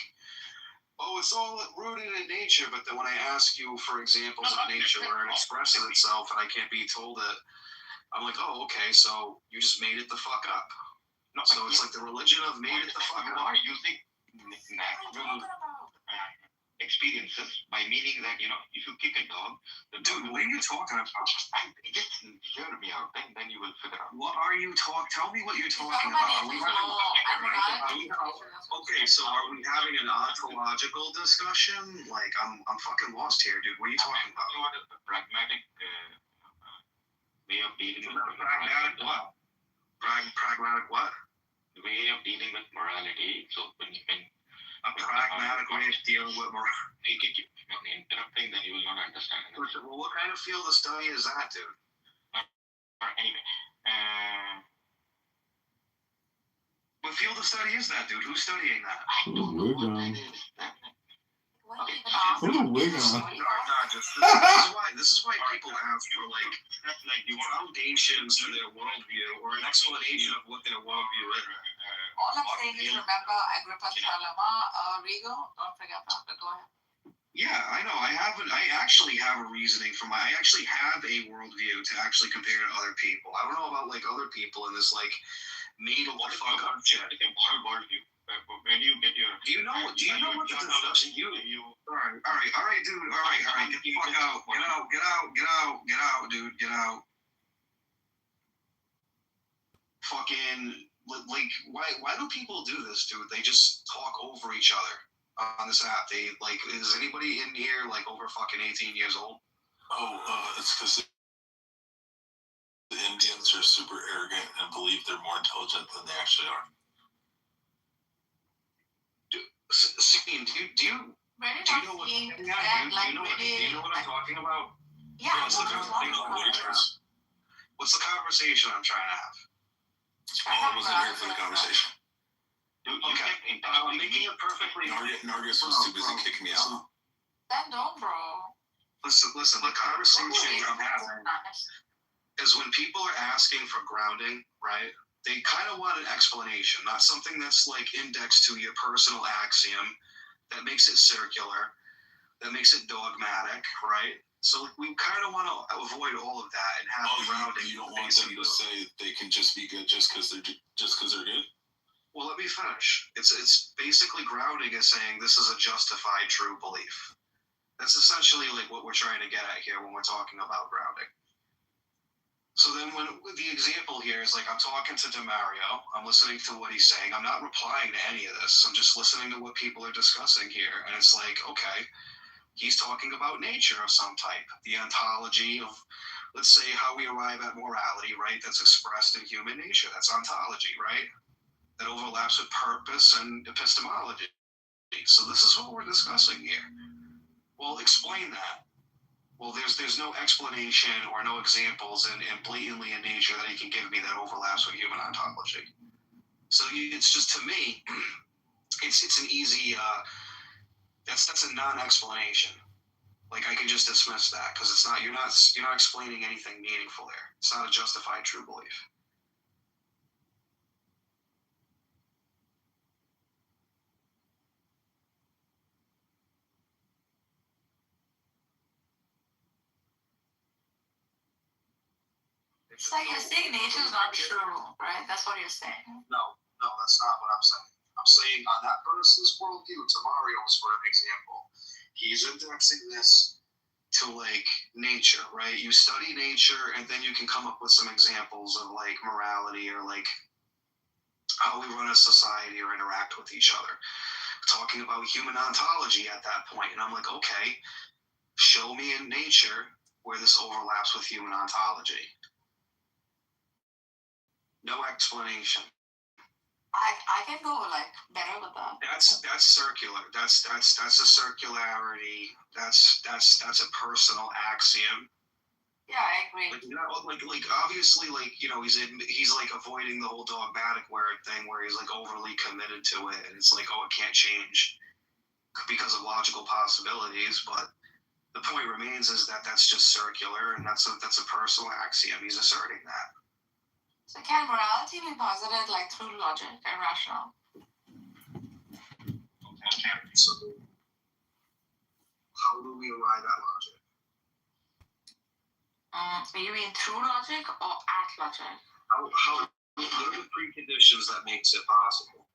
oh, it's all rooted in nature, but then when I ask you for examples of nature where it expresses itself and I can't be told it, I'm like, oh, okay, so you just made it the fuck up. No, so it's like the religion of made it the fuck you up. are using natural experiences by meaning that, if you kick a dog, the Dude, what are you talking about? Just hear me out, then you will figure out. What are you talking? Tell me what you're talking about. Okay, so are we having an ontological discussion? Like, I'm fucking lost here, dude. What are you talking about? A pragmatic way of dealing with pragmatic what? Pragmatic what? Way of dealing with morality. So when a pragmatic way of dealing with morality. Interrupting, then you will not understand. Well, what kind of field of study is that, dude? Anyway, what field of study is that, dude? Who's studying that? Put a wig on. Put a wig on. This is why people have for like foundations for their worldview or an explanation of what their worldview is. All I'm saying is remember Agrippa's dilemma, Rigo. Don't forget that. But go ahead. Yeah, I know. I actually have a reasoning for I actually have a worldview to actually compare to other people. I don't know about like other people in this like made of the fuck up shit. Worldview. When you get your, do you know what the discussion? All right, dude. All right. Get the fuck out. Get out, dude. Get out. Fucking like, why do people do this, dude? They just talk over each other on this app. They like, is anybody in here like over fucking 18 years old? Oh, it's because the Indians are super arrogant and believe they're more intelligent than they actually are. Do you know what I'm talking about? Yeah, what's the conversation I'm trying to have? I wasn't here for the conversation. Okay, I'm making it perfectly. Nargis was too busy kicking me out. Then don't, bro. Listen. The conversation I'm having is when people are asking for grounding, right? They kind of want an explanation, not something that's like indexed to your personal axiom that makes it circular, that makes it dogmatic, right? So like, we kind of want to avoid all of that and have grounding. You don't want them to say they can just be good just because they're good. Well, let me finish. It's basically grounding is saying this is a justified true belief. That's essentially like what we're trying to get at here when we're talking about grounding. So then when the example here is like I'm talking to DeMario, I'm listening to what he's saying. I'm not replying to any of this. I'm just listening to what people are discussing here. And it's like, okay, he's talking about nature of some type, the ontology of, let's say, how we arrive at morality, right? That's expressed in human nature. That's ontology, right? That overlaps with purpose and epistemology. So this is what we're discussing here. Well, explain that. Well, there's no explanation or no examples and blatantly in nature that he can give me that overlaps with human ontology. So it's just, to me, it's an easy, that's a non-explanation. Like I can just dismiss that because it's not, you're not explaining anything meaningful there. It's not a justified true belief. It's like you're saying nature is not true, right? That's what you're saying. No, that's not what I'm saying. I'm saying on that person's worldview, Tamario's for an example, he's indexing this to like nature, right? You study nature and then you can come up with some examples of like morality or like how we run a society or interact with each other. Talking about human ontology at that point. And I'm like, okay, show me in nature where this overlaps with human ontology. No explanation. I can go like better with that. That's circular. That's a circularity. That's a personal axiom. Yeah, I agree. Like obviously, like, you know, he's like avoiding the whole dogmatic word thing where he's like overly committed to it, and it's like, oh, it can't change because of logical possibilities. But the point remains is that that's just circular, and that's a personal axiom. He's asserting that. So can morality be posited like through logic and rational? So how do we arrive at logic? You mean through logic or at logic? How what are the preconditions that makes it possible?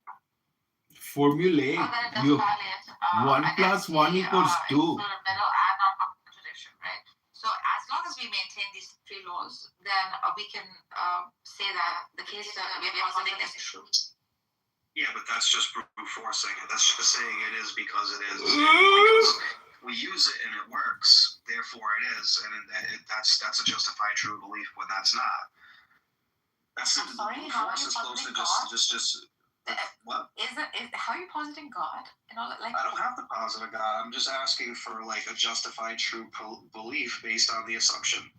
Formulate you 1 plus 1 equals 2. Contradiction, right? So as long as we maintain these three laws, then we can say that the case that we are positing is true. Yeah, but that's just brute forcing it. That's just saying it is because it is. Because we use it and it works, therefore it is, and that's a justified true belief when that's not. That's I'm sorry, how are you positing just what? How are you positing God? And all like I don't have to posit a God. I'm just asking for like a justified true belief based on the assumption.